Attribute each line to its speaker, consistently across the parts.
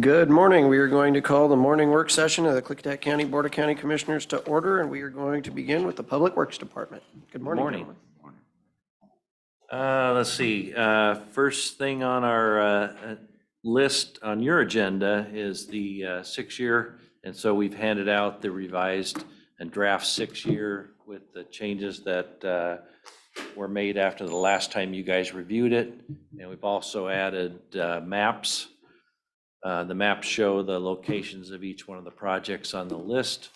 Speaker 1: Good morning. We are going to call the morning work session of the Klickitat County Board of County Commissioners to order, and we are going to begin with the Public Works Department. Good morning, gentlemen.
Speaker 2: Let's see. First thing on our list on your agenda is the 6-year, and so we've handed out the revised and draft 6-year with the changes that were made after the last time you guys reviewed it, and we've also added maps. The maps show the locations of each one of the projects on the list,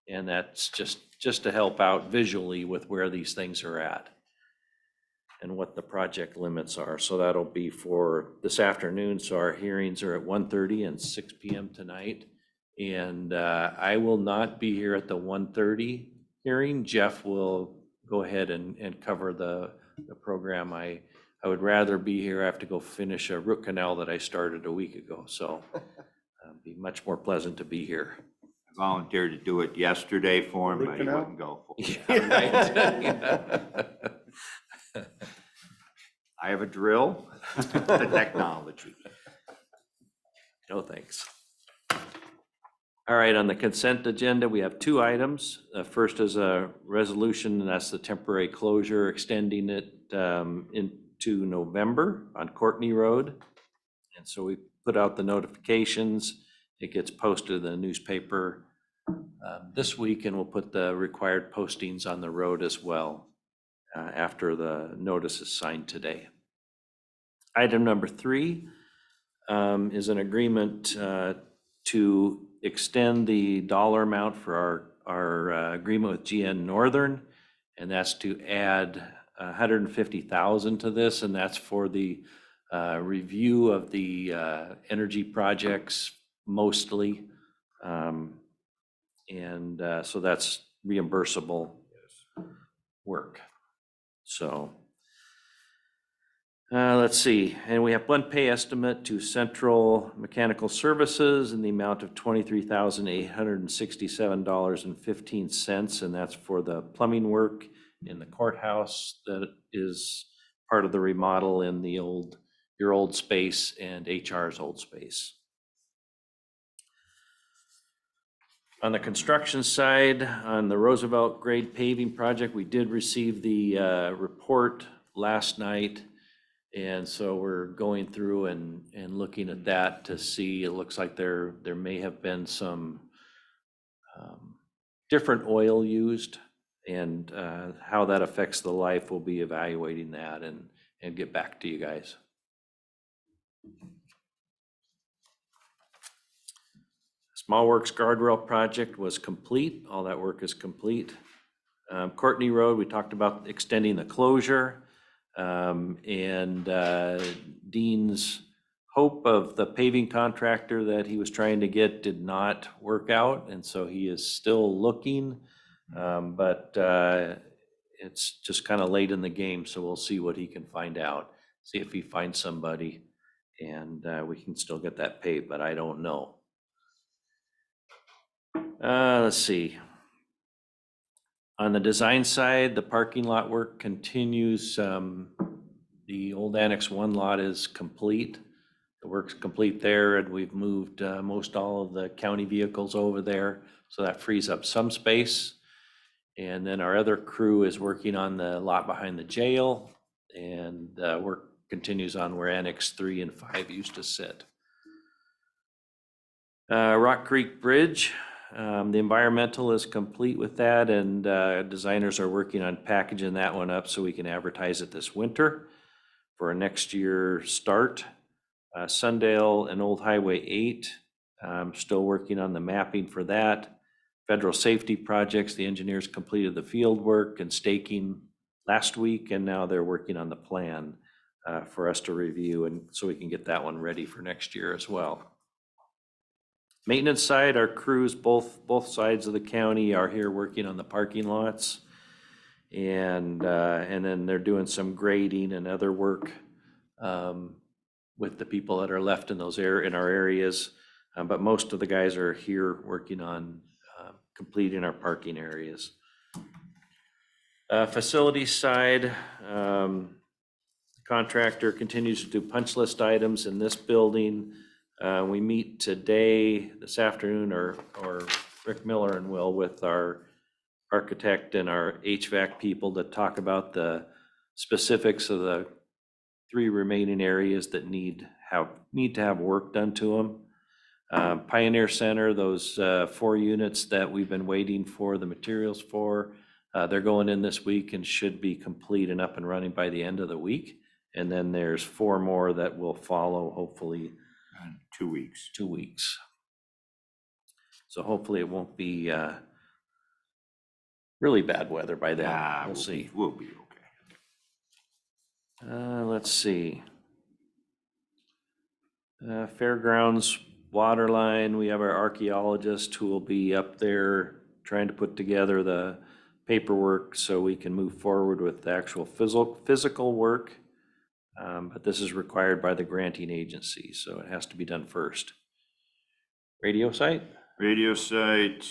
Speaker 2: and that's just to help out visually with where these things are at and what the project limits are. So that'll be for this afternoon. So our hearings are at 1:30 and 6 p.m. tonight. And I will not be here at the 1:30 hearing. Jeff will go ahead and cover the program. I would rather be here. I have to go finish a root canal that I started a week ago. So it'd be much more pleasant to be here.
Speaker 3: I volunteered to do it yesterday for him, but he wouldn't go for it.
Speaker 2: Yeah, right.
Speaker 3: I have a drill, the technology.
Speaker 2: No, thanks. All right, on the consent agenda, we have 2 items. First is a resolution, and that's the temporary closure, extending it into November on Courtney Road. And so we put out the notifications. It gets posted in the newspaper this week, and we'll put the required postings on the road as well after the notice is signed today. Item number 3 is an agreement to extend the dollar amount for our agreement with GN Northern, and that's to add $150,000 to this, and that's for the review of the energy projects mostly, and so that's reimbursable work. So let's see, and we have one pay estimate to Central Mechanical Services in the amount of $23,867.15, and that's for the plumbing work in the courthouse that is part of the remodel in the your old space and HR's old space. On the construction side, on the Roosevelt grade paving project, we did receive the report last night. And so we're going through and looking at that to see, it looks like there may have been some different oil used, and how that affects the life. We'll be evaluating that and get back to you guys. Small Works guardrail project was complete. All that work is complete. Courtney Road, we talked about extending the closure. And Dean's hope of the paving contractor that he was trying to get did not work out, and so he is still looking, but it's just kind of late in the game, so we'll see what he can find out, see if he finds somebody, and we can still get that paved, but I don't know. Let's see. On the design side, the parking lot work continues. The old Annex 1 lot is complete. The work's complete there, and we've moved most all of the county vehicles over there, so that frees up some space. And then our other crew is working on the lot behind the jail, and work continues on where Annex 3 and 5 used to sit. Rock Creek Bridge. The environmental is complete with that, and designers are working on packaging that one up so we can advertise it this winter for a next year start. Sundale and Old Highway 8, still working on the mapping for that. Federal safety projects, the engineers completed the field work and staking last week, and now they're working on the plan for us to review, and so we can get that one ready for next year as well. Maintenance side, our crews, both sides of the county, are here working on the parking lots, and then they're doing some grading and other work with the people that are left in those in our areas. But most of the guys are here working on completing our parking areas. Facility side, contractor continues to do punch list items in this building. We meet today, this afternoon, or Rick Miller and Will, with our architect and our HVAC people to talk about the specifics of the 3 remaining areas that need to have work done to them. Pioneer Center, those 4 units that we've been waiting for the materials for, they're going in this week and should be complete and up and running by the end of the week. And then there's 4 more that will follow, hopefully,
Speaker 3: 2 weeks.
Speaker 2: 2 weeks. So hopefully it won't be really bad weather by then. We'll see.
Speaker 3: We'll be okay.
Speaker 2: Let's see. Fairgrounds water line, we have our archaeologist who will be up there trying to put together the paperwork so we can move forward with the actual physical work. But this is required by the granting agency, so it has to be done first. Radio site?
Speaker 3: Radio site,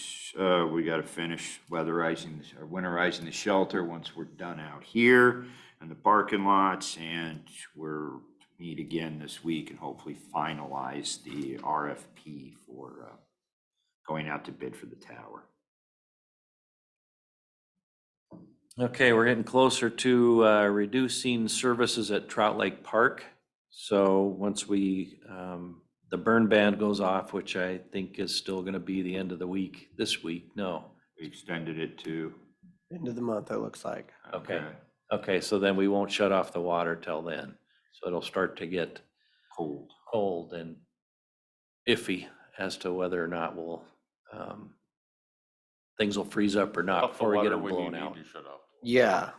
Speaker 3: we got to finish weatherizing or winterizing the shelter once we're done out here and the parking lots, and we're to meet again this week and hopefully finalize the RFP for going out to bid for the tower.
Speaker 2: Okay, we're getting closer to reducing services at Trout Lake Park. So once we, the burn ban goes off, which I think is still going to be the end of the week, this week, no.
Speaker 3: We extended it to.
Speaker 1: End of the month, it looks like.
Speaker 2: Okay, so then we won't shut off the water till then. So it'll start to get cold and iffy as to whether or not we'll, things will freeze up or not before we get them blown out.
Speaker 1: Yeah.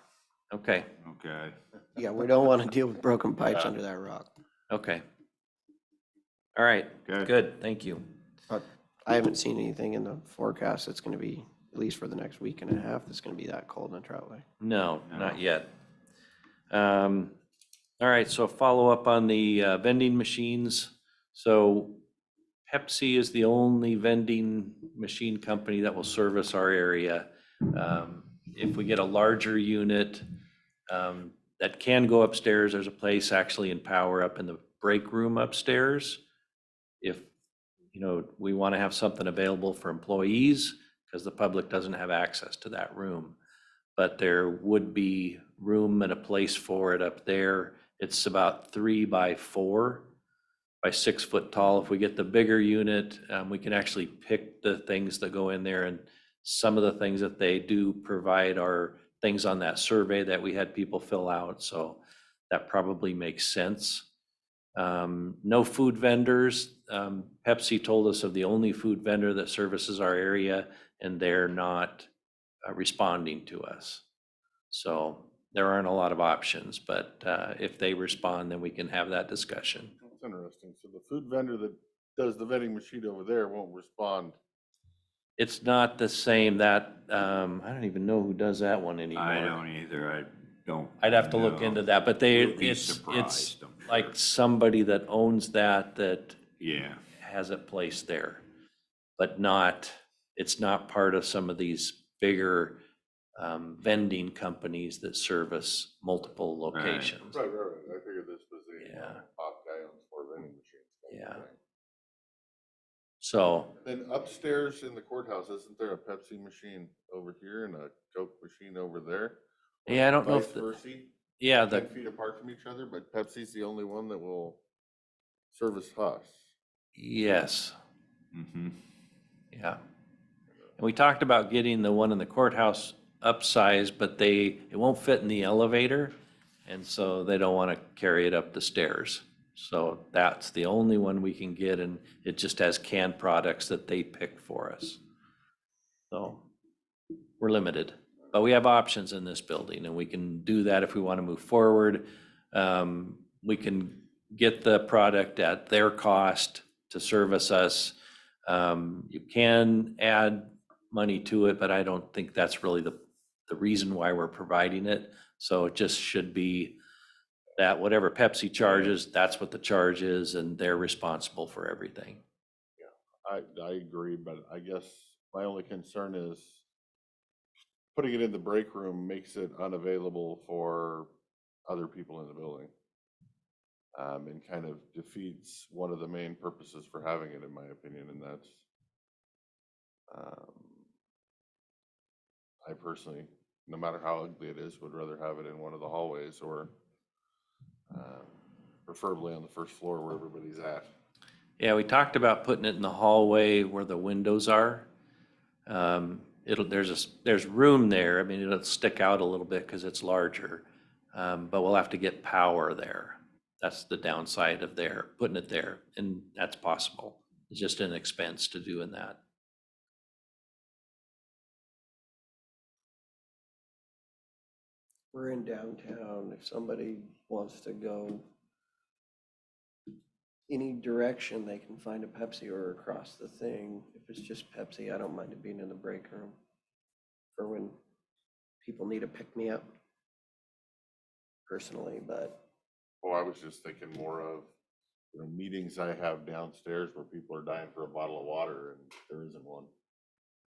Speaker 2: Okay,
Speaker 3: Okay.
Speaker 1: Yeah, we don't want to deal with broken pipes under that rock.
Speaker 2: okay. All right,
Speaker 3: Okay.
Speaker 2: good, thank you.
Speaker 1: But I haven't seen anything in the forecast that's going to be, at least for the next week and a half, that's going to be that cold in Trout Lake.
Speaker 2: No, not yet. All right, so follow up on the vending machines. So Pepsi is the only vending machine company that will service our area. If we get a larger unit that can go upstairs, there's a place actually in Power up in the break room upstairs. If, you know, we want to have something available for employees, because the public doesn't have access to that room. But there would be room and a place for it up there. It's about 3 by 4 by 6 foot tall. If we get the bigger unit, we can actually pick the things that go in there, and some of the things that they do provide are things on that survey that we had people fill out, so that probably makes sense. No food vendors. Pepsi told us of the only food vendor that services our area, and they're not responding to us. So there aren't a lot of options, but if they respond, then we can have that discussion.
Speaker 4: That's interesting. So the food vendor that does the vending machine over there won't respond.
Speaker 2: It's not the same that, I don't even know who does that one anymore.
Speaker 3: I don't either.
Speaker 2: I'd have to look into that, but
Speaker 3: You'll be
Speaker 2: it's
Speaker 3: surprised, I'm sure.
Speaker 2: like somebody that owns that
Speaker 3: Yeah.
Speaker 2: has it placed there, but it's not part of some of these bigger vending companies that service multiple locations.
Speaker 4: Right. I figured this was the
Speaker 2: Yeah.
Speaker 4: top guy owns 4 vending machines.
Speaker 2: Yeah. So,
Speaker 4: Then upstairs in the courthouse, isn't there a Pepsi machine over here and a Coke machine over there? Or
Speaker 2: yeah, I don't know
Speaker 4: vice
Speaker 2: if, the-
Speaker 4: versa?
Speaker 2: yeah,
Speaker 4: 10 feet apart from each other, but Pepsi's the only one that will service us.
Speaker 2: yes,
Speaker 3: Mm-hmm.
Speaker 2: yeah. And we talked about getting the one in the courthouse upsized, but it won't fit in the elevator, and so they don't want to carry it up the stairs. So that's the only one we can get, and it just has canned products that they pick for us. So we're limited, but we have options in this building, and we can do that if we want to move forward. We can get the product at their cost to service us. You can add money to it, but I don't think that's really the reason why we're providing it. So it just should be that whatever Pepsi charges, that's what the charge is, and they're responsible for everything.
Speaker 4: I agree, but I guess my only concern is putting it in the break room makes it unavailable for other people in the building. and kind of defeats one of the main purposes for having it, in my opinion, and that's, I personally, no matter how ugly it is, would rather have it in one of the hallways or preferably on the first floor where everybody's at.
Speaker 2: Yeah, we talked about putting it in the hallway where the windows are. There's room there. I mean, it'll stick out a little bit because it's larger, but we'll have to get power there. That's the downside of putting it there, and that's possible. It's just an expense to doing that.
Speaker 1: We're in downtown. If somebody wants to go any direction, they can find a Pepsi or across the thing. If it's just Pepsi, I don't mind it being in the break room for when people need a pick-me-up personally, but
Speaker 4: Well, I was just thinking more of, meetings I have downstairs where people are dying for a bottle of water and there isn't one.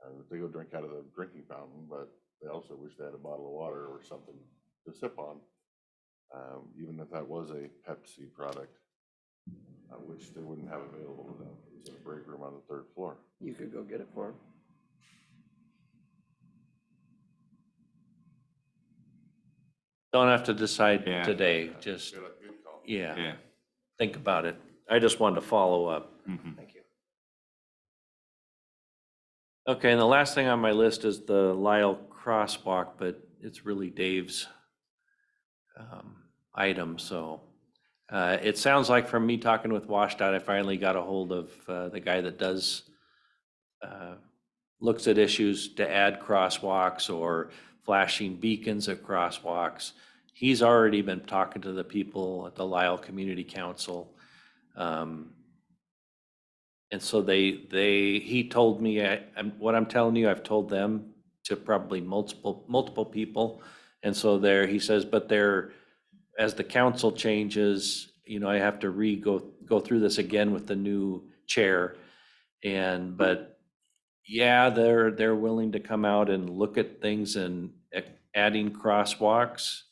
Speaker 4: And they go drink out of the drinking fountain, but they also wish they had a bottle of water or something to sip on. Even if that was a Pepsi product, which they wouldn't have available to them. It's in a break room on the 3rd floor.
Speaker 1: you could go get it for them.
Speaker 2: Don't have to decide
Speaker 3: Yeah.
Speaker 2: today, just,
Speaker 4: Good call.
Speaker 2: yeah,
Speaker 3: Yeah.
Speaker 2: think about it. I just wanted to follow up.
Speaker 3: Mhm.
Speaker 1: Thank you.
Speaker 2: Okay, and the last thing on my list is the Lyle crosswalk, but it's really Dave's item, so. It sounds like from me talking with WashDOT, I finally got a hold of the guy that does, looks at issues to add crosswalks or flashing beacons at crosswalks. He's already been talking to the people at the Lyle Community Council. And so he told me, what I'm telling you, I've told them to probably multiple people. And so he says, but as the council changes, I have to go through this again with the new chair. But yeah, they're willing to come out and look at things and adding crosswalks.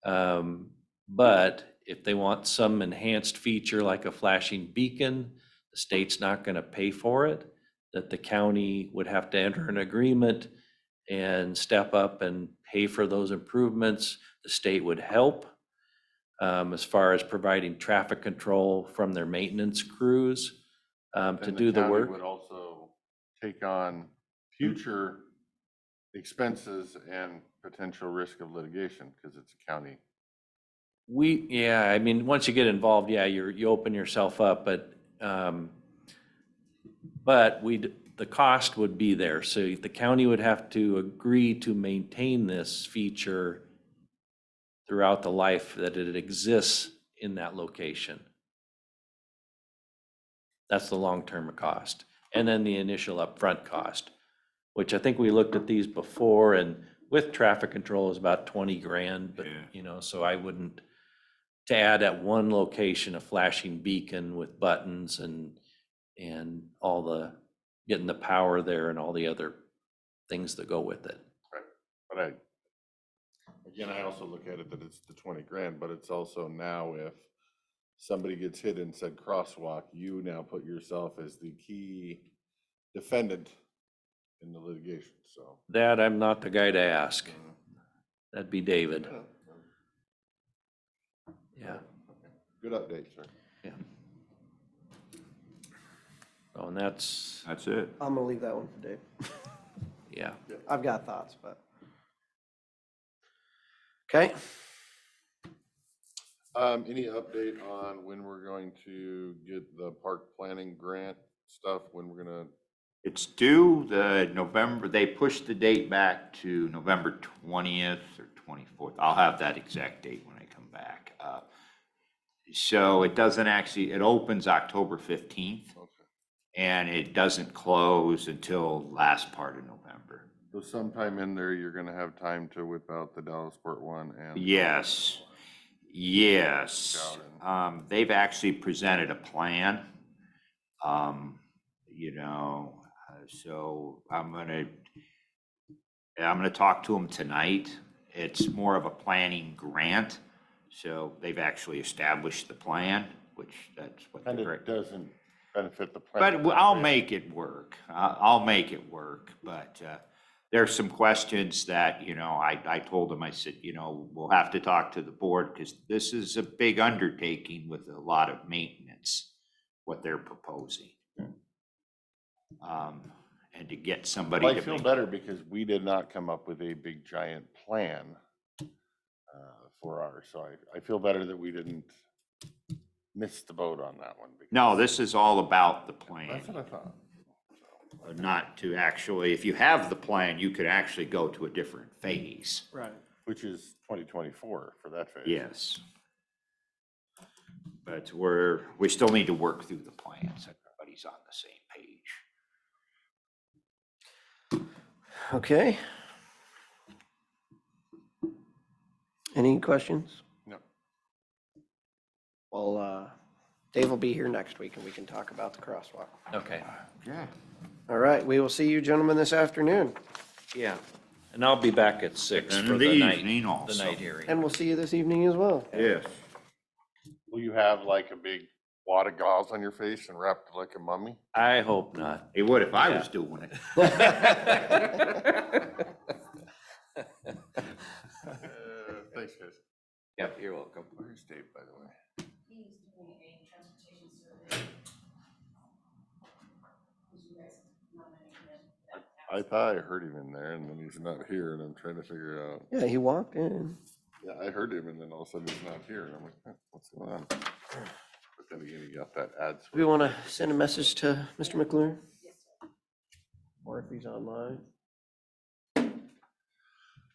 Speaker 2: But if they want some enhanced feature like a flashing beacon, the state's not going to pay for it, that the county would have to enter an agreement and step up and pay for those improvements. The state would help as far as providing traffic control from their maintenance crews to
Speaker 4: And
Speaker 2: do the
Speaker 4: county
Speaker 2: work.
Speaker 4: would also take on future expenses and potential risk of litigation because it's a county.
Speaker 2: Yeah, I mean, once you get involved, yeah, you open yourself up, but the cost would be there. So the county would have to agree to maintain this feature throughout the life that it exists in that location. That's the long-term cost. And then the initial upfront cost, which I think we looked at these before, and with traffic control is about 20 grand, but
Speaker 3: Yeah.
Speaker 2: so I wouldn't, to add at one location a flashing beacon with buttons and all getting the power there and all the other things that go with it.
Speaker 4: But I also look at it that it's the 20 grand, but it's also now if somebody gets hit and said crosswalk, you now put yourself as the key defendant in the litigation, so.
Speaker 2: That I'm not the guy to ask. That'd be David. Yeah.
Speaker 4: Good update, sir.
Speaker 2: Yeah. Oh, and that's,
Speaker 3: it.
Speaker 1: I'm gonna leave that one for Dave.
Speaker 2: yeah.
Speaker 1: I've got thoughts, but. Okay,
Speaker 4: Any update on when we're going to get the park planning grant stuff, when we're gonna?
Speaker 3: It's due November, they pushed the date back to November 20th or 24th. I'll have that exact date when I come back. So it doesn't actually, it opens October 15th.
Speaker 4: Okay.
Speaker 3: And it doesn't close until last part of November.
Speaker 4: So sometime in there, you're gonna have time to whip out the Dallasport one and.
Speaker 3: Yes, yes. They've actually presented a plan. So I'm gonna talk to them tonight. It's more of a planning grant. So they've actually established the plan, which that's what
Speaker 4: And
Speaker 3: they're.
Speaker 4: it doesn't benefit the plan.
Speaker 3: But I'll make it work. I'll make it work, but there's some questions that, you know, I told them, I said, you know, we'll have to talk to the board because this is a big undertaking with a lot of maintenance, what they're proposing. And to get somebody
Speaker 4: Well,
Speaker 3: to
Speaker 4: I feel
Speaker 3: make.
Speaker 4: better because we did not come up with a big giant plan for ours. So I feel better that we didn't miss the boat on that one. because-
Speaker 3: No, this is all about the plan.
Speaker 4: That's what I thought.
Speaker 3: Not to actually, if you have the plan, you could actually go to a different phase.
Speaker 1: Right.
Speaker 4: Which is 2024 for that phase.
Speaker 3: Yes. But we still need to work through the plans. Everybody's on the same page.
Speaker 1: Okay. Any questions?
Speaker 4: No.
Speaker 1: Well, Dave will be here next week and we can talk about the crosswalk.
Speaker 2: Okay,
Speaker 3: Yeah.
Speaker 1: All right, we will see you gentlemen this afternoon.
Speaker 2: yeah. And I'll be back at 6
Speaker 3: And
Speaker 2: for
Speaker 3: the
Speaker 2: the night,
Speaker 3: evening
Speaker 2: the
Speaker 3: also.
Speaker 2: night hearing.
Speaker 1: And we'll see you this evening as well.
Speaker 3: Yes.
Speaker 4: Will you have like a big wad of gauze on your face and wrapped like a mummy?
Speaker 2: I hope not.
Speaker 3: It would if I was doing it.
Speaker 4: Thanks, guys.
Speaker 2: Yep, you're welcome.
Speaker 4: Where's Dave, by the way?
Speaker 5: He's doing a transportation survey. Because you guys nominated him.
Speaker 4: I thought I heard him in there and then he's not here and I'm trying to figure out.
Speaker 1: Yeah, he walked in.
Speaker 4: Yeah, I heard him and then all of a sudden he's not here and I'm like, what's going on? But then again, he got that ad.
Speaker 1: Do we want to send a message to Mr. McClure?
Speaker 5: Yes, sir.
Speaker 1: Or if he's online?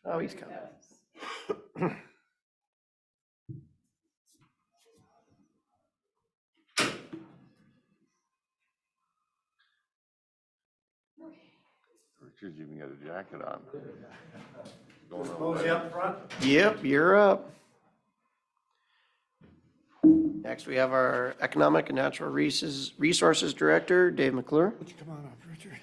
Speaker 1: Oh, he's coming.
Speaker 4: Richard's even got a jacket on. Going on.
Speaker 1: Yep, you're up. Next, we have our Economic and Natural Resources Director, Dave McClure.
Speaker 6: Come on up, Richard.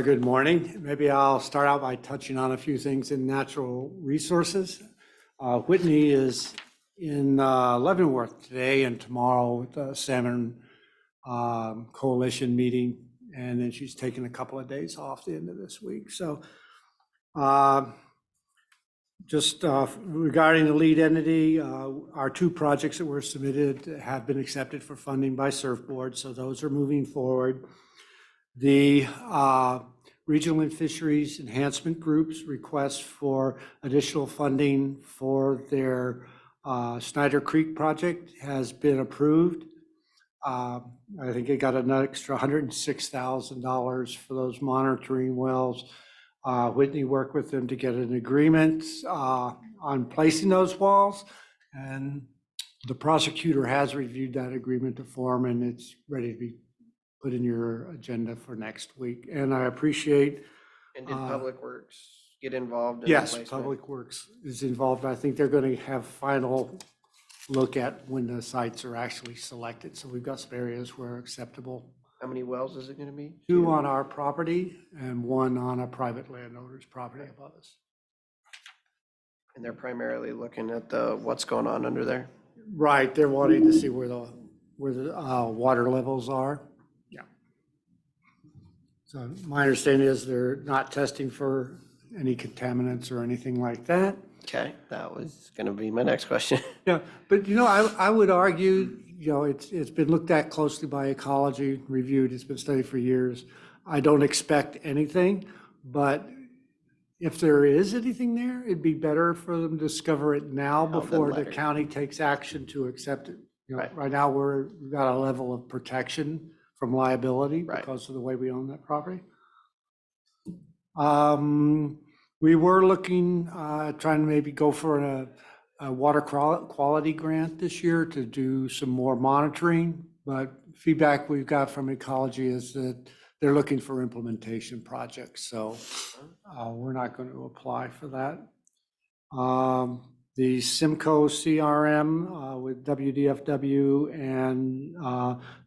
Speaker 6: Good morning. Maybe I'll start out by touching on a few things in natural resources. Whitney is in Leavenworth today and tomorrow with the Salmon Coalition meeting, and then she's taking a couple of days off the end of this week. So just regarding the lead entity, our two projects that were submitted have been accepted for funding by Surfboard, so those are moving forward. The Regional and Fisheries Enhancement Group's request for additional funding for their Snyder Creek project has been approved. I think it got an extra $106,000 for those monitoring wells. Whitney worked with them to get an agreement on placing those wells, and the prosecutor has reviewed that agreement to form, and it's ready to be put in your agenda for next week. And I appreciate.
Speaker 1: And did Public Works get involved in the
Speaker 6: Yes,
Speaker 1: placement?
Speaker 6: Public Works is involved. I think they're going to have final look at when the sites are actually selected. So we've got some areas where acceptable.
Speaker 1: How many wells is it going to be?
Speaker 6: Two on our property and one on a private landowner's property above us.
Speaker 1: And they're primarily looking at what's going on under there?
Speaker 6: Right, they're wanting to see where the water levels are. Yeah. So my understanding is they're not testing for any contaminants or anything like that.
Speaker 1: Okay, that was going to be my next question.
Speaker 6: Yeah, but I would argue, it's been looked at closely by ecology, reviewed, it's been studied for years. I don't expect anything, but if there is anything there, it'd be better for them to discover it now
Speaker 1: Than
Speaker 6: before the
Speaker 1: later.
Speaker 6: county takes action to accept it.
Speaker 1: Right.
Speaker 6: Right now, we've got a level of protection from liability
Speaker 1: Right.
Speaker 6: because of the way we own that property. We were looking, trying to maybe go for a water quality grant this year to do some more monitoring, but feedback we've got from ecology is that they're looking for implementation projects, so we're not going to apply for that. the Simcoe CRM with WDFW and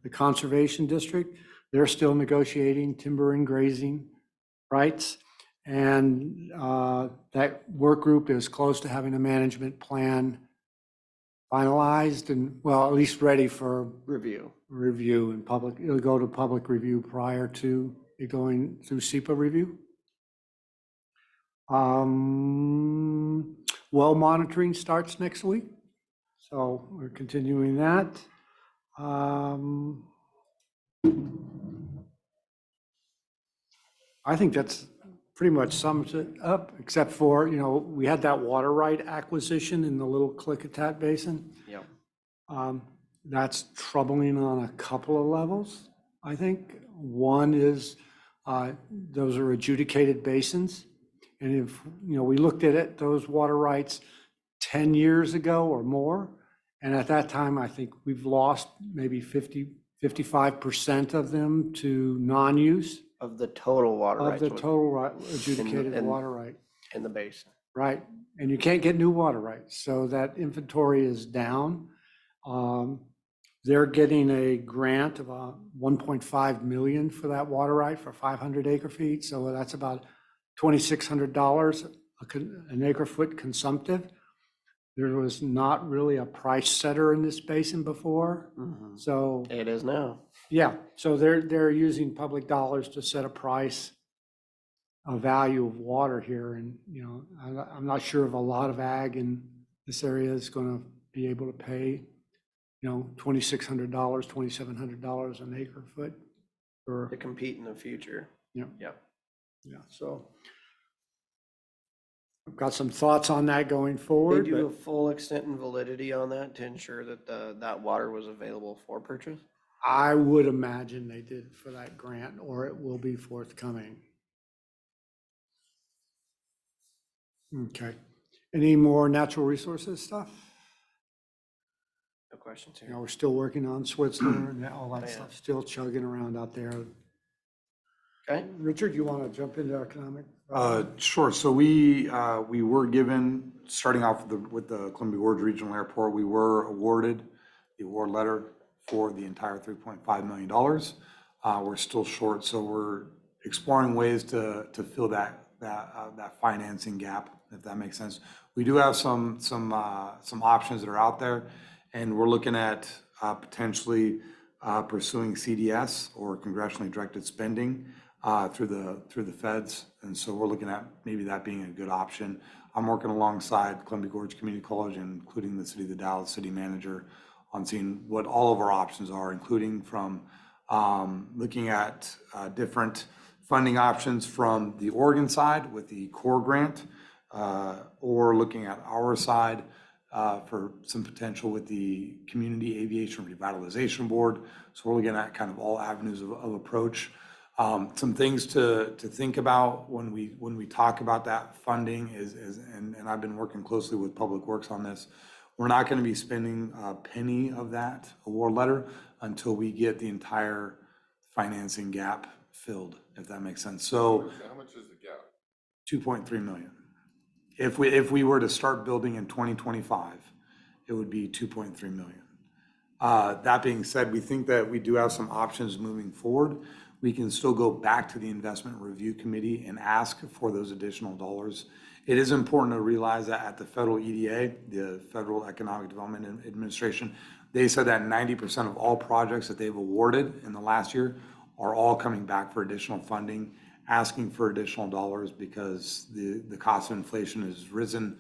Speaker 6: the Conservation District. They're still negotiating timber and grazing rights. And that work group is close to having a management plan finalized and, well, at least ready for
Speaker 1: Review.
Speaker 6: review and public, it'll go to public review prior to it going through SEPA review. Well monitoring starts next week, so we're continuing that. I think that's pretty much sums it up, except for, we had that water right acquisition in the little Klickitat Basin.
Speaker 1: Yep.
Speaker 6: That's troubling on a couple of levels, I think. One is those are adjudicated basins. And if, we looked at it, those water rights 10 years ago or more, and at that time, I think we've lost maybe 55% of them to non-use
Speaker 1: Of the total water
Speaker 6: of
Speaker 1: rights.
Speaker 6: the total adjudicated
Speaker 1: and-
Speaker 6: water right.
Speaker 1: In the basin.
Speaker 6: Right, and you can't get new water rights, so that inventory is down. They're getting a grant of 1.5 million for that water right for 500 acre feet, so that's about $2,600 an acre foot consumptive. There was not really a price setter in this basin before, so
Speaker 1: It is now.
Speaker 6: yeah, so they're using public dollars to set a price, a value of water here, and I'm not sure if a lot of ag in this area is going to be able to pay, $2,600, $2,700 an acre foot for,
Speaker 1: To compete in the future.
Speaker 6: Yeah.
Speaker 1: Yep.
Speaker 6: yeah. So I've got some thoughts on that going
Speaker 1: They
Speaker 6: forward.
Speaker 1: do a
Speaker 6: But
Speaker 1: full extent and validity on that to ensure that that water was available for purchase?
Speaker 6: I would imagine they did for that grant, or it will be forthcoming. Okay. Any more natural resources stuff?
Speaker 1: No questions
Speaker 6: You
Speaker 1: here.
Speaker 6: know, we're still working on Switzerland and all that
Speaker 1: Yeah.
Speaker 6: stuff, still chugging around out there.
Speaker 1: Okay.
Speaker 6: Richard, you want to jump into economic?
Speaker 7: Sure. So we were given, starting off with the Columbia Gorge Regional Airport, we were awarded the award letter for the entire $3.5 million. We're still short, so we're exploring ways to fill that financing gap, if that makes sense. We do have some options that are out there, and we're looking at potentially pursuing CDS or congressionally directed spending through the feds, and so we're looking at maybe that being a good option. I'm working alongside Columbia Gorge Community College, including the City of the Dalles City Manager, on seeing what all of our options are, including from looking at different funding options from the Oregon side with the core grant, or looking at our side for some potential with the Community Aviation Revitalization Board. So we're looking at kind of all avenues of approach. Some things to think about when we talk about that funding is and I've been working closely with Public Works on this. We're not going to be spending a penny of that award letter until we get the entire financing gap filled, if that makes sense. So
Speaker 4: How much is the gap?
Speaker 7: 2.3 million. If we were to start building in 2025, it would be 2.3 million. That being said, we think that we do have some options moving forward. We can still go back to the Investment Review Committee and ask for those additional dollars. It is important to realize that at the federal EDA, the Federal Economic Development Administration, they said that 90% of all projects that they've awarded in the last year are all coming back for additional funding, asking for additional dollars because the cost of inflation has risen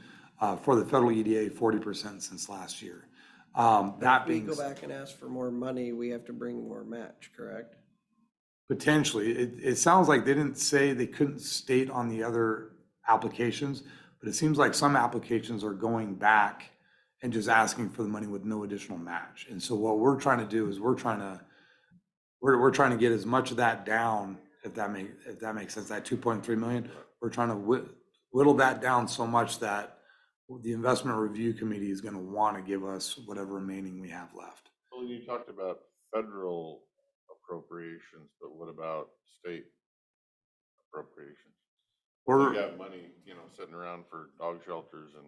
Speaker 7: for the federal EDA 40% since last year. That
Speaker 1: If we
Speaker 7: being
Speaker 1: go back and ask for more money, we have to bring more match, correct?
Speaker 7: potentially, it sounds like they didn't say, they couldn't state on the other applications, but it seems like some applications are going back and just asking for the money with no additional match. And so what we're trying to do is we're trying to get as much of that down, if that makes sense, that 2.3 million. We're trying to whittle that down so much that the Investment Review Committee is going to want to give us whatever remaining we have left.
Speaker 4: Well, you talked about federal appropriations, but what about state appropriations? We
Speaker 7: We're,
Speaker 4: got money, sitting around for dog shelters and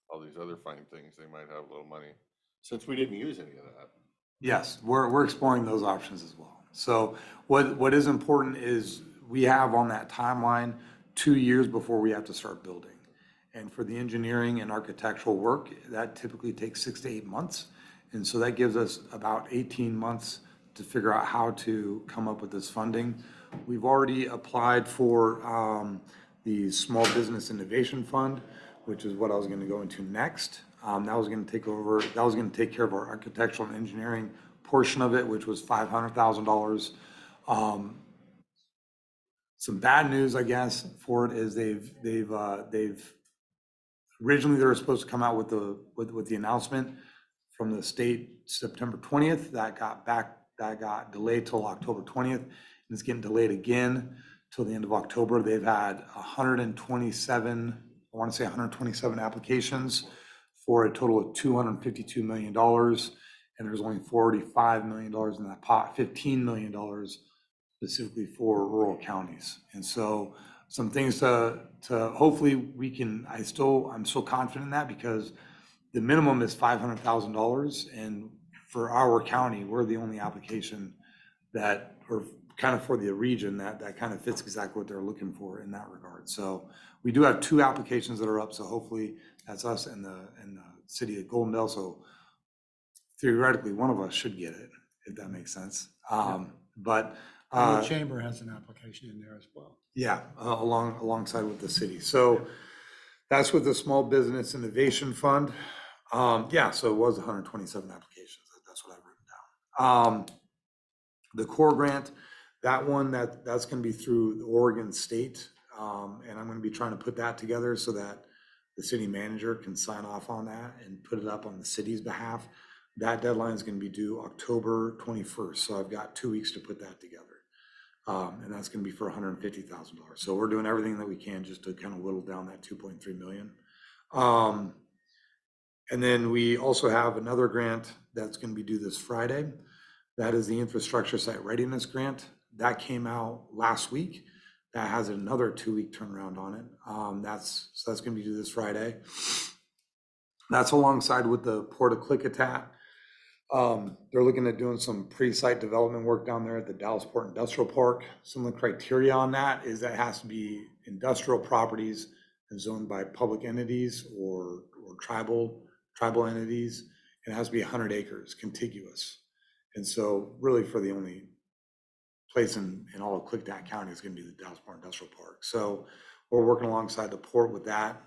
Speaker 4: all these other fine things, they might have a little money, since we didn't use any of that.
Speaker 7: Yes, we're exploring those options as well. So what is important is we have on that timeline 2 years before we have to start building. And for the engineering and architectural work, that typically takes 6 to 8 months. And so that gives us about 18 months to figure out how to come up with this funding. We've already applied for the Small Business Innovation Fund, which is what I was going to go into next. That was going to take care of our architectural and engineering portion of it, which was $500,000. Some bad news, I guess, for it is they've originally they were supposed to come out with the announcement from the state September 20th. That got delayed till October 20th, and it's getting delayed again till the end of October. They've had 127 applications for a total of $252 million. And there's only $45 million in that pot, $15 million specifically for rural counties. And so some things to hopefully we can, I'm still confident in that, because the minimum is $500,000. And for our county, we're the only application that, or kind of for the region, that kind of fits exactly what they're looking for in that regard. So we do have 2 applications that are up. So hopefully that's us and the city of Goldendale. So theoretically, one of us should get it, if that makes sense. But
Speaker 6: The chamber has an application in there as well.
Speaker 7: yeah, alongside with the city. So that's with the Small Business Innovation Fund. Yeah, so it was 127 applications. That's what I've written down. The core grant, that one, that's going to be through the Oregon State. And I'm going to be trying to put that together so that the city manager can sign off on that and put it up on the city's behalf. That deadline is going to be due October 21st. So I've got 2 weeks to put that together. And that's going to be for $150,000. So we're doing everything that we can just to kind of whittle down that 2.3 million. And then we also have another grant that's going to be due this Friday. That is the Infrastructure Site Readiness Grant. That came out last week. That has another 2-week turnaround on it. So that's going to be due this Friday. That's alongside with the Port of Klickitat. They're looking at doing some pre-site development work down there at the Dallas Port Industrial Park. Some of the criteria on that is that it has to be industrial properties and zoned by public entities or tribal entities. And it has to be 100 acres contiguous. And so really for the only place in all of Klickitat County is going to be the Dallas Port Industrial Park. So we're working alongside the port with that.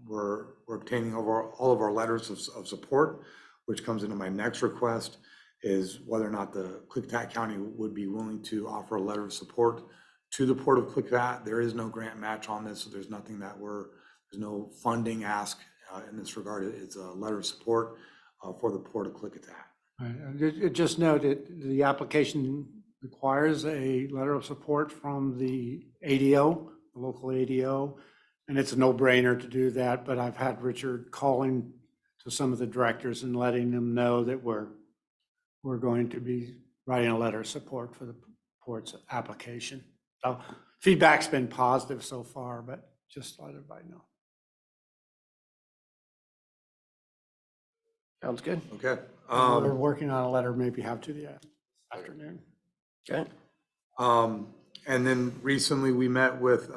Speaker 7: We're obtaining all of our letters of support, which comes into my next request, is whether or not the Klickitat County would be willing to offer a letter of support to the Port of Klickitat. There is no grant match on this, so there's nothing there's no funding ask in this regard. It's a letter of support for the Port of Klickitat.
Speaker 6: Right, and just note that the application requires a letter of support from the ADO, the local ADO, and it's a no-brainer to do that. But I've had Richard calling to some of the directors and letting them know that we're going to be writing a letter of support for the port's application. So feedback's been positive so far, but just let everybody know.
Speaker 1: Sounds good.
Speaker 7: Okay.
Speaker 6: We're working on a letter, maybe have to the afternoon.
Speaker 1: Okay.
Speaker 7: And then recently we met with,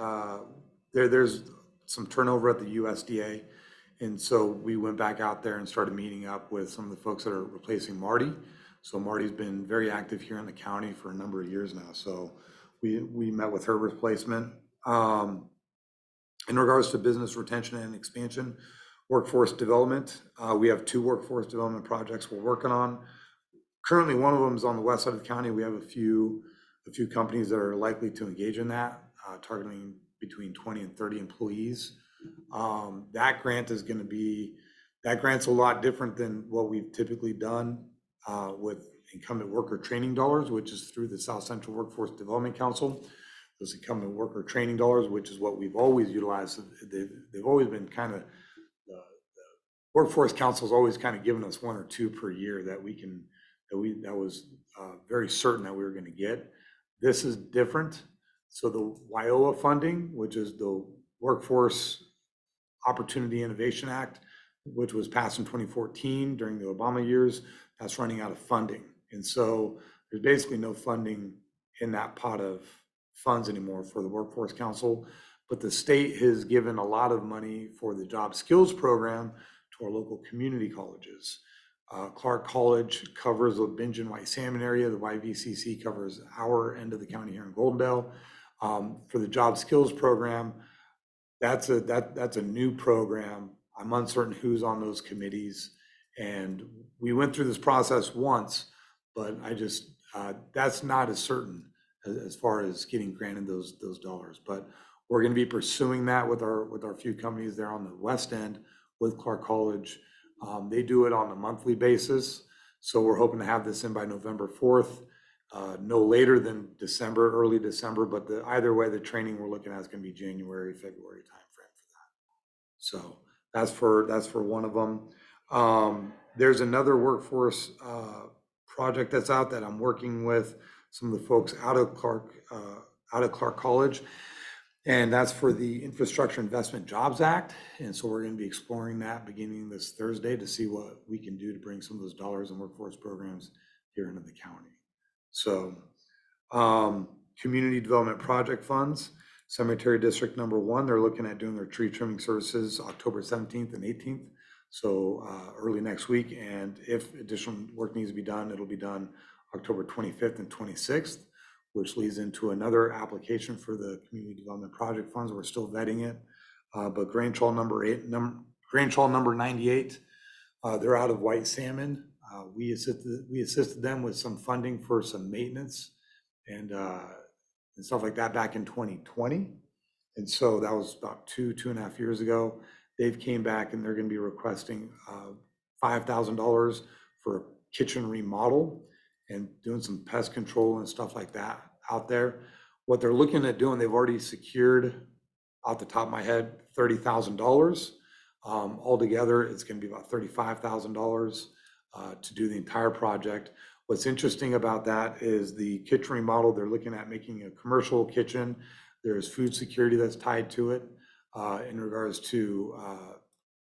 Speaker 7: there's some turnover at the USDA. And so we went back out there and started meeting up with some of the folks that are replacing Marty. So Marty's been very active here in the county for a number of years now. So we met with her replacement. In regards to business retention and expansion, workforce development, we have 2 workforce development projects we're working on. Currently, one of them is on the west side of the county. We have a few companies that are likely to engage in that, targeting between 20 and 30 employees. That grant's a lot different than what we've typically done with incumbent worker training dollars, which is through the South Central Workforce Development Council. Those incumbent worker training dollars, which is what we've always utilized. They've always been kind of, the Workforce Council's always kind of given us 1 or 2 per year that was very certain that we were going to get. This is different. So the WIOA funding, which is the Workforce Opportunity Innovation Act, which was passed in 2014 during the Obama years, that's running out of funding. And so there's basically no funding in that pot of funds anymore for the Workforce Council. But the state has given a lot of money for the job skills program to our local community colleges. Clark College covers the Bingen White Salmon area. The YVCC covers our end of the county here in Goldendale. For the job skills program, that's a new program. I'm uncertain who's on those committees. And we went through this process once, but that's not as certain as far as getting granted those dollars. But we're going to be pursuing that with our few companies there on the west end with Clark College. They do it on a monthly basis. So we're hoping to have this in by November 4th, no later than December, early December. But either way, the training we're looking at is going to be January, February timeframe for that. So that's for one of them. There's another workforce project that's out that I'm working with some of the folks out of Clark College. And that's for the Infrastructure Investment Jobs Act. And so we're going to be exploring that beginning this Thursday to see what we can do to bring some of those dollars and workforce programs here into the county. So community development project funds, Cemetery District number 1, they're looking at doing their tree trimming services October 17th and 18th. So early next week. And if additional work needs to be done, it'll be done October 25th and 26th. Which leads into another application for the community development project funds. We're still vetting it. But Grange-Hall number 98, they're out of White Salmon. We assisted them with some funding for some maintenance and stuff like that back in 2020. And so that was about two and a half years ago. They've came back and they're going to be requesting $5,000 for a kitchen remodel and doing some pest control and stuff like that out there. What they're looking at doing, they've already secured, off the top of my head, $30,000. Altogether, it's going to be about $35,000 to do the entire project. What's interesting about that is the kitchen remodel, they're looking at making a commercial kitchen. There's food security that's tied to it in regards to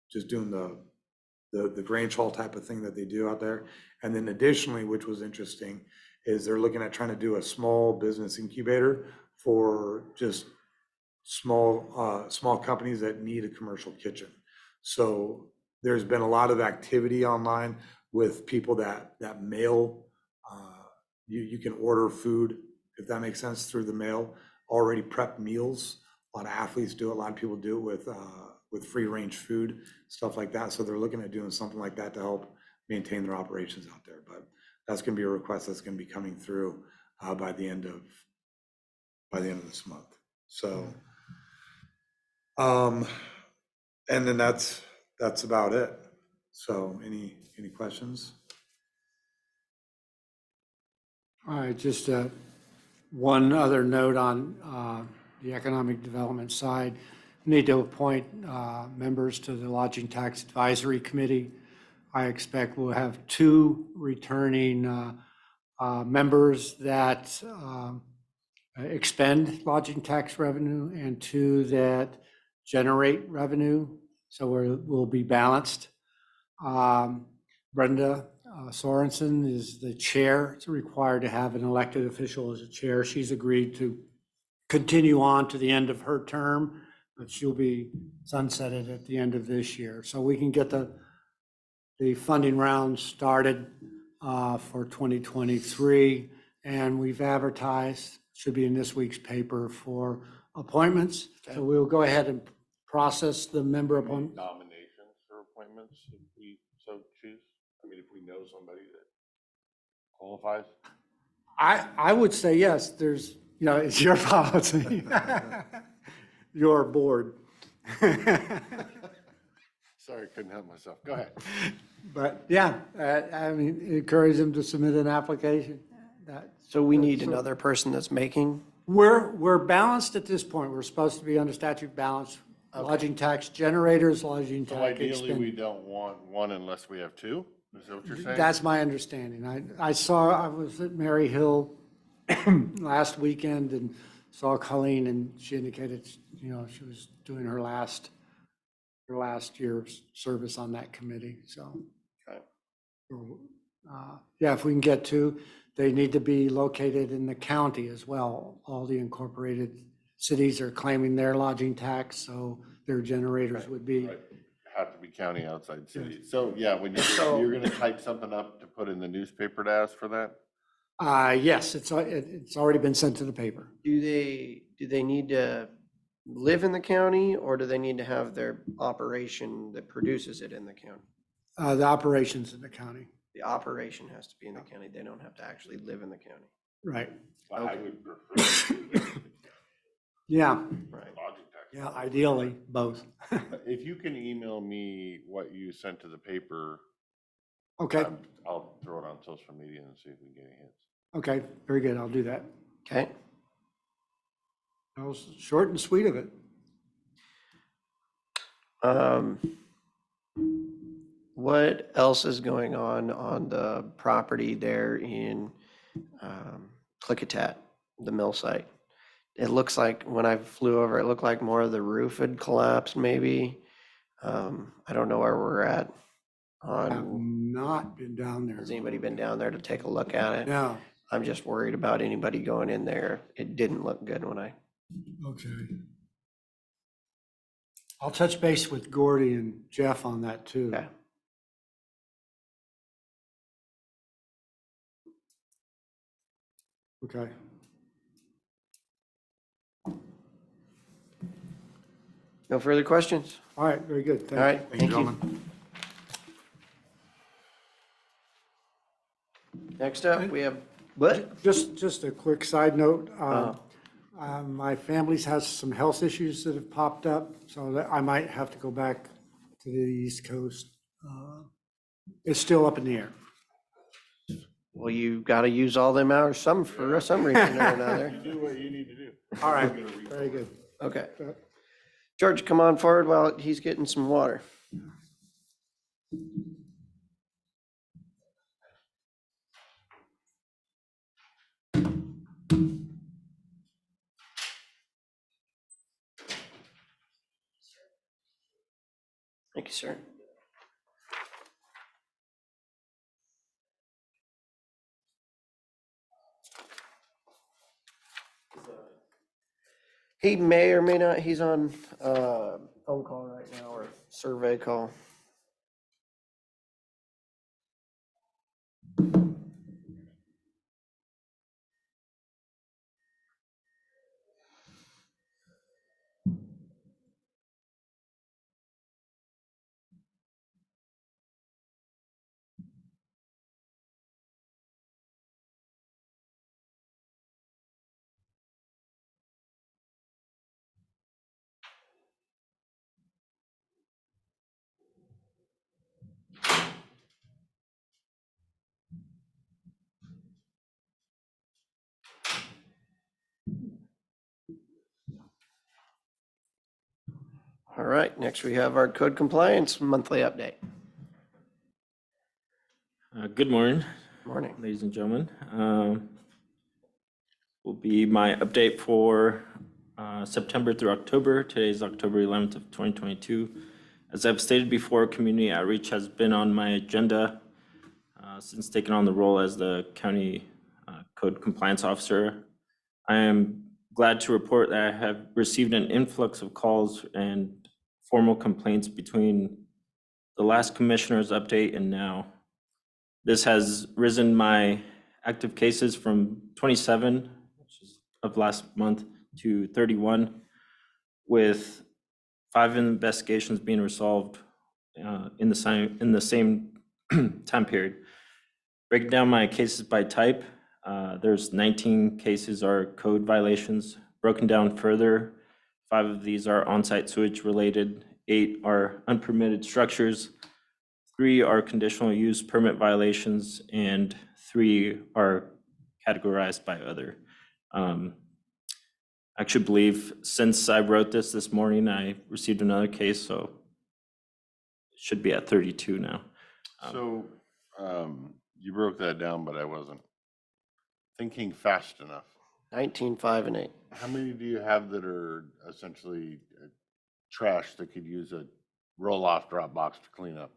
Speaker 7: just doing the Grange Hall type of thing that they do out there. And then additionally, which was interesting, is they're looking at trying to do a small business incubator for just small companies that need a commercial kitchen. So there's been a lot of activity online with people that mail. You can order food, if that makes sense, through the mail, already prepped meals. A lot of athletes do it. A lot of people do it with free range food, stuff like that. So they're looking at doing something like that to help maintain their operations out there. But that's going to be a request that's going to be coming through by the end of this month. So, and then that's about it. So any questions?
Speaker 6: All right, just one other note on the economic development side. We need to appoint members to the Lodging Tax Advisory Committee. I expect we'll have 2 returning members that expend lodging tax revenue and 2 that generate revenue. So we'll be balanced. Brenda Sorensen is the chair. It's required to have an elected official as a chair. She's agreed to continue on to the end of her term, but she'll be sunsetted at the end of this year. So we can get the funding round started for 2023. And we've advertised, should be in this week's paper, for appointments. So we'll go ahead and process the member appointment.
Speaker 4: Nominations for appointments, if we so choose? I mean, if we know somebody that qualifies?
Speaker 6: I would say yes, it's your policy. Your board.
Speaker 4: Sorry, couldn't help myself. Go ahead.
Speaker 6: But yeah, I mean, encourage them to submit an application.
Speaker 1: So we need another person that's making?
Speaker 6: We're balanced at this point. We're supposed to be under statute balanced. Lodging tax generators, lodging
Speaker 4: So
Speaker 6: tax
Speaker 4: ideally, we
Speaker 6: expenditures.
Speaker 4: don't want one unless we have 2? Is that what you're saying?
Speaker 6: That's my understanding. I was at Mary Hill last weekend and saw Colleen, and she indicated, she was doing her last their last year's service on that committee, so.
Speaker 1: Okay.
Speaker 6: Yeah, if we can get to, they need to be located in the county as well. All the incorporated cities are claiming their lodging tax, so their generators would be.
Speaker 4: Right. Have to be county outside city. So, yeah, when
Speaker 1: So-
Speaker 4: you're gonna type something up to put in the newspaper to ask for that?
Speaker 6: Yes, it's already been sent to the paper.
Speaker 1: Do they need to live in the county, or do they need to have their operation that produces it in the county?
Speaker 6: The operations in the county,
Speaker 1: The operation has to be in the county. They don't have to actually live in the county.
Speaker 6: right.
Speaker 4: I would prefer
Speaker 6: Yeah,
Speaker 1: Right.
Speaker 4: lodging tax.
Speaker 6: yeah, ideally, both.
Speaker 4: If you can email me what you sent to the paper,
Speaker 6: Okay,
Speaker 4: I'll throw it on social media and see if we can get any hits.
Speaker 6: okay, very good, I'll do that.
Speaker 1: Okay.
Speaker 6: That was short and sweet of it.
Speaker 1: What else is going on the property there in Klickitat, the mill site? It looks like when I flew over, it looked like more of the roof had collapsed maybe. I don't know where we're at
Speaker 6: I've
Speaker 1: on,
Speaker 6: not been down there.
Speaker 1: has anybody been down there to take a look at it?
Speaker 6: No,
Speaker 1: I'm just worried about anybody going in there. It didn't look good when I,
Speaker 6: okay. I'll touch base with Gordy and Jeff on that too.
Speaker 1: okay.
Speaker 6: Okay.
Speaker 1: No further questions?
Speaker 6: All right, very good.
Speaker 1: All right,
Speaker 7: Thank you,
Speaker 1: thank you.
Speaker 7: gentlemen.
Speaker 1: Next up, we have, what?
Speaker 6: Just a quick side note.
Speaker 1: Oh.
Speaker 6: My family's has some health issues that have popped up, so that I might have to go back to the East Coast. It's still up in the air.
Speaker 1: Well, you got to use all them hours for some reason or another.
Speaker 4: Do what you need to do.
Speaker 6: All right, very good.
Speaker 1: Okay. George, come on forward while he's getting some water. Thank you, sir. He may or may not, he's on phone call right now or survey call. All right, next we have our code compliance monthly update.
Speaker 8: Good morning,
Speaker 1: Morning.
Speaker 8: ladies and gentlemen. Will be my update for September through October. Today is October 11th of 2022. As I've stated before, community outreach has been on my agenda since taking on the role as the county code compliance officer. I am glad to report that I have received an influx of calls and formal complaints between the last commissioner's update and now. This has risen my active cases from 27, which is of last month, to 31, with 5 investigations being resolved in the same time period. Breaking down my cases by type, there's 19 cases are code violations. Broken down further, 5 of these are on-site sewage related, 8 are unpermitted structures, 3 are conditional use permit violations, and 3 are categorized by other. I actually believe since I wrote this morning, I received another case, so it should be at 32 now.
Speaker 4: So, you broke that down, but I wasn't thinking fast enough.
Speaker 1: 19, 5, and 8.
Speaker 4: How many do you have that are essentially trash that could use a roll-off drop box to clean up?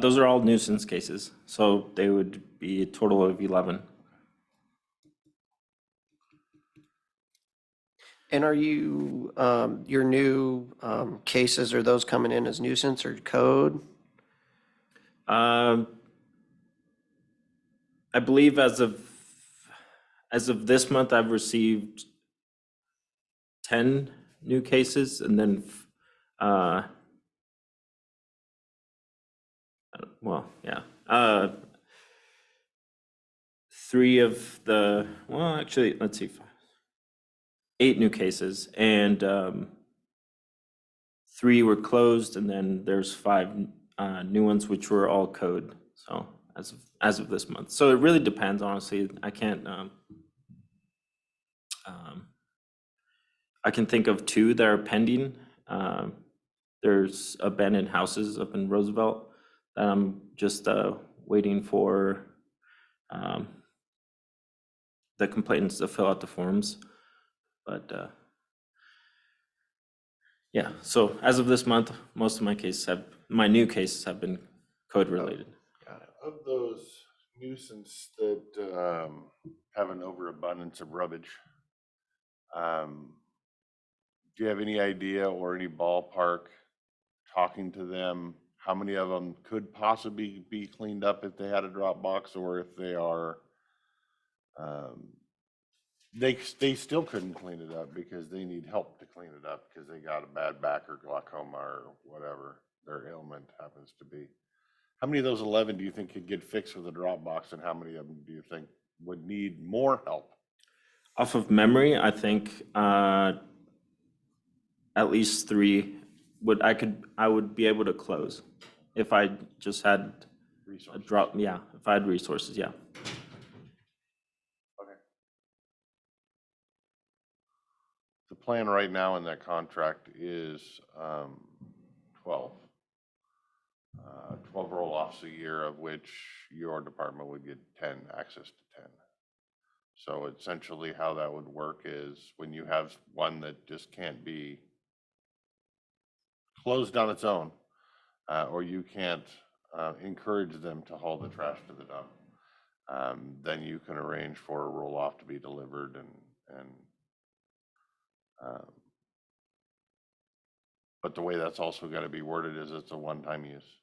Speaker 8: Those are all nuisance cases, so they would be a total of 11.
Speaker 1: And are you, your new cases, are those coming in as nuisance or code?
Speaker 8: I believe as of this month, I've received 10 new cases, and then, well, yeah, 3 of the, well, actually, let's see, 8 new cases, and 3 were closed, and then there's 5 new ones, which were all code. So as of this month, so it really depends. Honestly, I can't. I can think of 2 that are pending. There's abandoned houses up in Roosevelt that I'm just waiting for the complainants to fill out the forms. But yeah, so as of this month, most of my new cases have been code related.
Speaker 4: Of those nuisance that have an overabundance of rubbish, do you have any idea or any ballpark, talking to them, how many of them could possibly be cleaned up if they had a drop box, or if they are, they still couldn't clean it up because they need help to clean it up because they got a bad back or glaucoma or whatever their ailment happens to be? How many of those 11 do you think could get fixed with a drop box, and how many of them do you think would need more help?
Speaker 8: Off of memory, I think at least 3 I would be able to close if I just had a
Speaker 4: Resources.
Speaker 8: drop. Yeah, if I had resources. Yeah.
Speaker 4: Okay. The plan right now in that contract is 12. 12 roll-offs a year, of which your department would get 10, access to 10. So essentially how that would work is when you have one that just can't be closed on its own, or you can't encourage them to haul the trash to the dump, then you can arrange for a roll-off to be delivered but the way that's also got to be worded is it's a one-time use.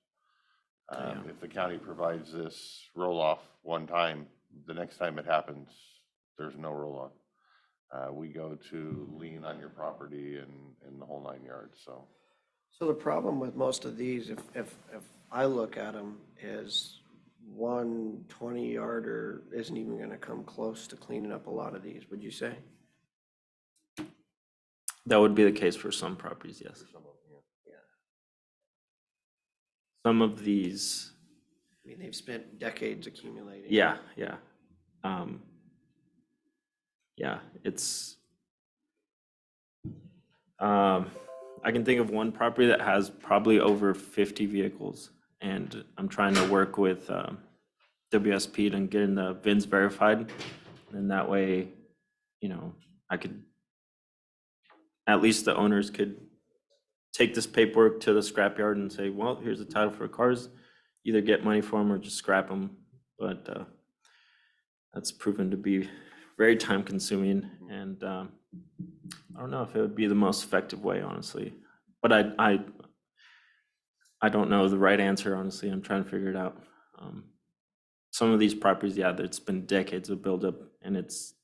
Speaker 4: If the county provides this roll-off one time, the next time it happens, there's no roll-off. We go to lien on your property and the whole 9 yards, so.
Speaker 1: So the problem with most of these, if I look at them, is 1 20-yarder isn't even going to come close to cleaning up a lot of these, would you say?
Speaker 8: That would be the case for some properties, yes. Some of these,
Speaker 1: I mean, they've spent decades accumulating.
Speaker 8: yeah. It's, I can think of one property that has probably over 50 vehicles, and I'm trying to work with WSP to getting the VINs verified, and that way, I could, at least the owners could take this paperwork to the scrapyard and say, well, here's the title for cars, either get money for them or just scrap them. But that's proven to be very time consuming, and I don't know if it would be the most effective way, honestly. But I don't know the right answer, honestly. I'm trying to figure it out. Some of these properties, yeah, it's been decades of buildup, and it's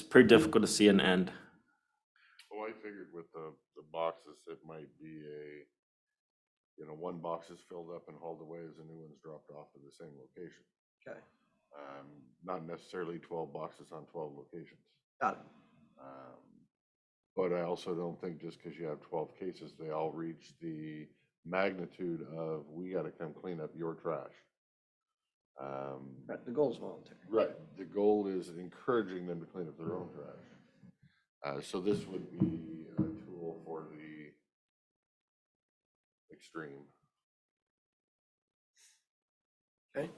Speaker 8: pretty difficult to see an end.
Speaker 4: Well, I figured with the boxes, it might be one box is filled up and hauled away as a new one's dropped off at the same location.
Speaker 1: Okay,
Speaker 4: Not necessarily 12 boxes on 12 locations.
Speaker 1: got it.
Speaker 4: But I also don't think just because you have 12 cases, they all reach the magnitude of, we got to come clean up your trash.
Speaker 1: Right, the goal's voluntary.
Speaker 4: Right. The goal is encouraging them to clean up their own trash. So this would be a tool for the extreme.
Speaker 1: Okay,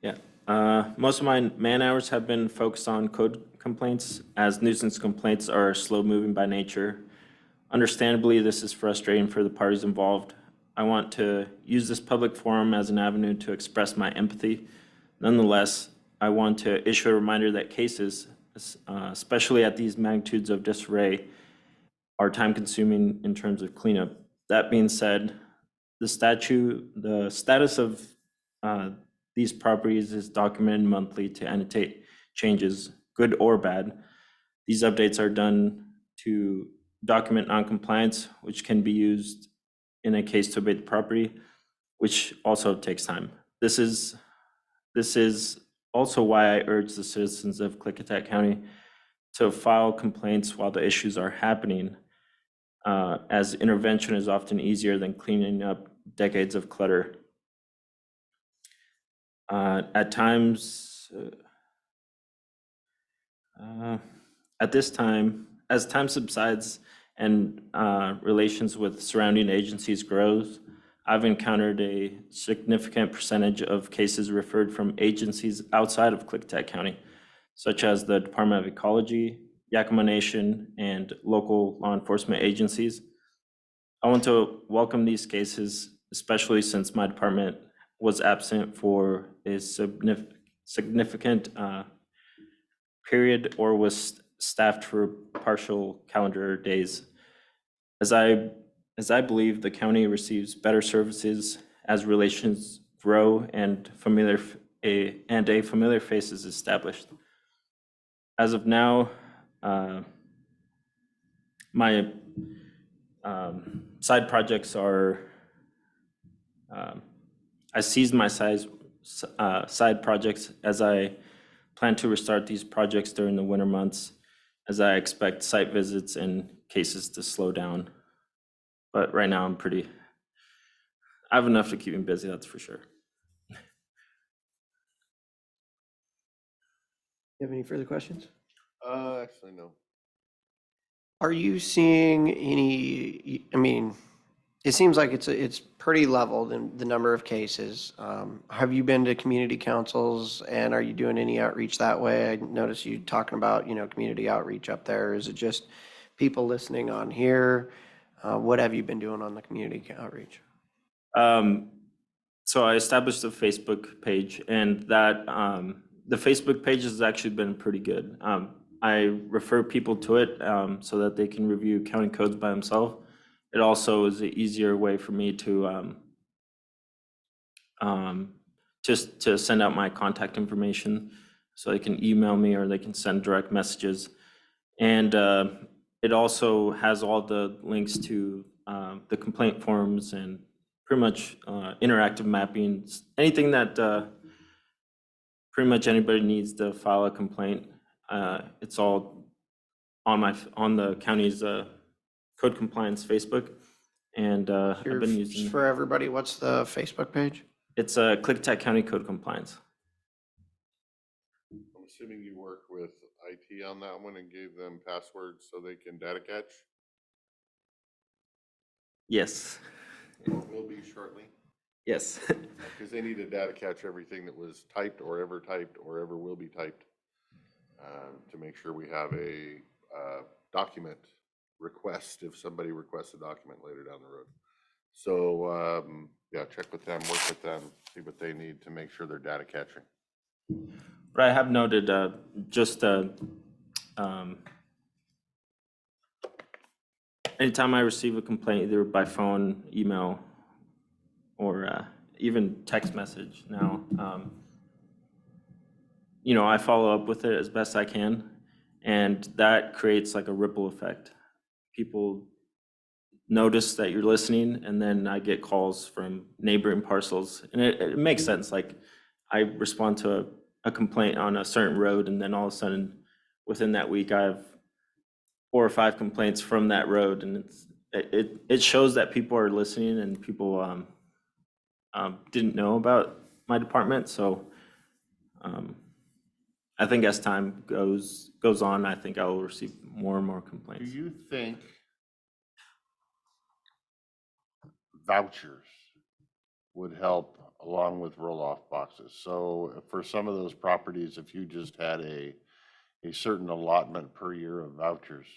Speaker 8: Yeah. Most of my man hours have been focused on code complaints, as nuisance complaints are slow moving by nature. Understandably, this is frustrating for the parties involved. I want to use this public forum as an avenue to express my empathy. Nonetheless, I want to issue a reminder that cases, especially at these magnitudes of disarray, are time-consuming in terms of cleanup. That being said, the status of these properties is documented monthly to annotate changes, good or bad. These updates are done to document noncompliance, which can be used in a case to abate the property, which also takes time. This is also why I urge the citizens of Klickitat County to file complaints while the issues are happening, as intervention is often easier than cleaning up decades of clutter. At times, at this time, as time subsides and relations with surrounding agencies grows, I've encountered a significant percentage of cases referred from agencies outside of Klickitat County, such as the Department of Ecology, Yakima Nation, and local law enforcement agencies. I want to welcome these cases, especially since my department was absent for a significant period or was staffed for partial calendar days. As I believe the county receives better services as relations grow and a familiar face is established. As of now, my side projects are, I seized my side projects as I plan to restart these projects during the winter months, as I expect site visits and cases to slow down. But right now I have enough to keep me busy, that's for sure.
Speaker 1: You have any further questions?
Speaker 4: Actually, no.
Speaker 1: Are you seeing any, I mean, it seems like it's pretty leveled in the number of cases. Have you been to community councils and are you doing any outreach that way? I noticed you talking about, community outreach up there. Is it just people listening on here? What have you been doing on the community outreach?
Speaker 8: So I established a Facebook page, and that the Facebook page has actually been pretty good. I refer people to it so that they can review county codes by themselves. It also is an easier way for me to just to send out my contact information, so they can email me or they can send direct messages. And it also has all the links to the complaint forms and pretty much interactive mapping, anything that pretty much anybody needs to file a complaint. It's all on the county's code compliance Facebook, and I've been
Speaker 1: Just
Speaker 8: using.
Speaker 1: for everybody, what's the Facebook page?
Speaker 8: It's Klickitat County Code Compliance.
Speaker 4: I'm assuming you work with IT on that one and gave them passwords so they can data catch.
Speaker 8: Yes,
Speaker 4: Will be shortly,
Speaker 8: yes.
Speaker 4: because they need to data catch everything that was typed or ever will be typed, to make sure we have a document request if somebody requests a document later down the road. So yeah, check with them, work with them, see what they need to make sure they're data catching.
Speaker 8: But I have noted just anytime I receive a complaint, either by phone, email, or even text message now, I follow up with it as best I can, and that creates like a ripple effect. People notice that you're listening, and then I get calls from neighboring parcels, and it makes sense. Like, I respond to a complaint on a certain road, and then all of a sudden, within that week, I have 4 or 5 complaints from that road, and it shows that people are listening, and people didn't know about my department. So I think as time goes on, I think I will receive more and more
Speaker 4: Do
Speaker 8: complaints.
Speaker 4: you think vouchers would help along with roll-off boxes? So for some of those properties, if you just had a certain allotment per year of vouchers,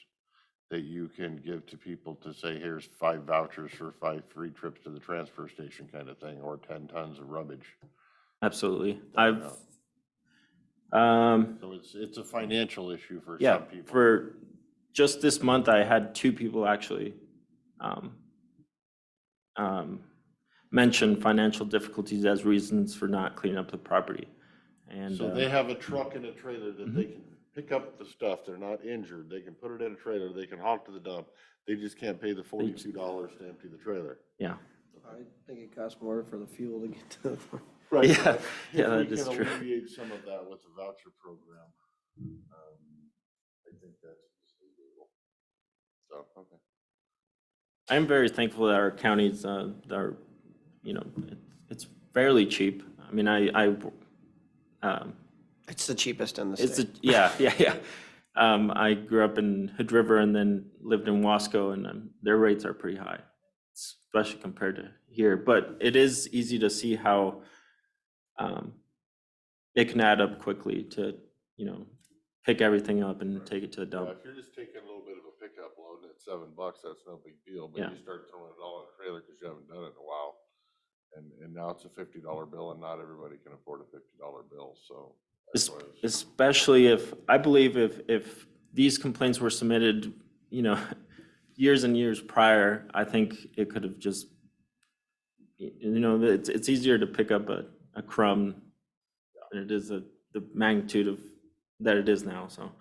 Speaker 4: that you can give to people to say, here's 5 vouchers for 5 free trips to the transfer station kind of thing, or 10 tons of rubbish.
Speaker 8: Absolutely.
Speaker 4: Yeah.
Speaker 8: Um,
Speaker 4: So it's a financial issue for
Speaker 8: yeah,
Speaker 4: some people.
Speaker 8: for just this month, I had 2 people actually um, mention financial difficulties as reasons for not cleaning up the property. And
Speaker 4: So they have a truck and a trailer that they can pick up the stuff, they're not injured, they can put it in a trailer, they can haul it to the dump, they just can't pay the $42 to empty the trailer.
Speaker 8: yeah,
Speaker 1: I think it costs more for the fuel to get to the.
Speaker 4: Right.
Speaker 8: Yeah,
Speaker 4: but
Speaker 8: yeah, that
Speaker 4: If we
Speaker 8: is
Speaker 4: can
Speaker 8: true.
Speaker 4: alleviate some of that with the voucher program, I think that's doable. So, okay.
Speaker 8: I'm very thankful that our counties are, it's fairly cheap. I mean,
Speaker 1: It's the cheapest in the
Speaker 8: it's,
Speaker 1: state.
Speaker 8: yeah. I grew up in Hood River and then lived in Wasco, and their rates are pretty high, especially compared to here. But it is easy to see how it can add up quickly to, pick everything up and take it to the
Speaker 4: Yeah,
Speaker 8: dump.
Speaker 4: if you're just taking a little bit of a pickup load and it's $7, that's no big deal, but
Speaker 8: Yeah.
Speaker 4: you start throwing it all in a trailer because you haven't done it in a while. And now it's a $50 bill and not everybody can afford a $50 bill, so. that's why it's-
Speaker 8: Especially if, I believe if these complaints were submitted, years and years prior, I think it could have just, it's easier to pick up a crumb than it is the magnitude of that it is now, so.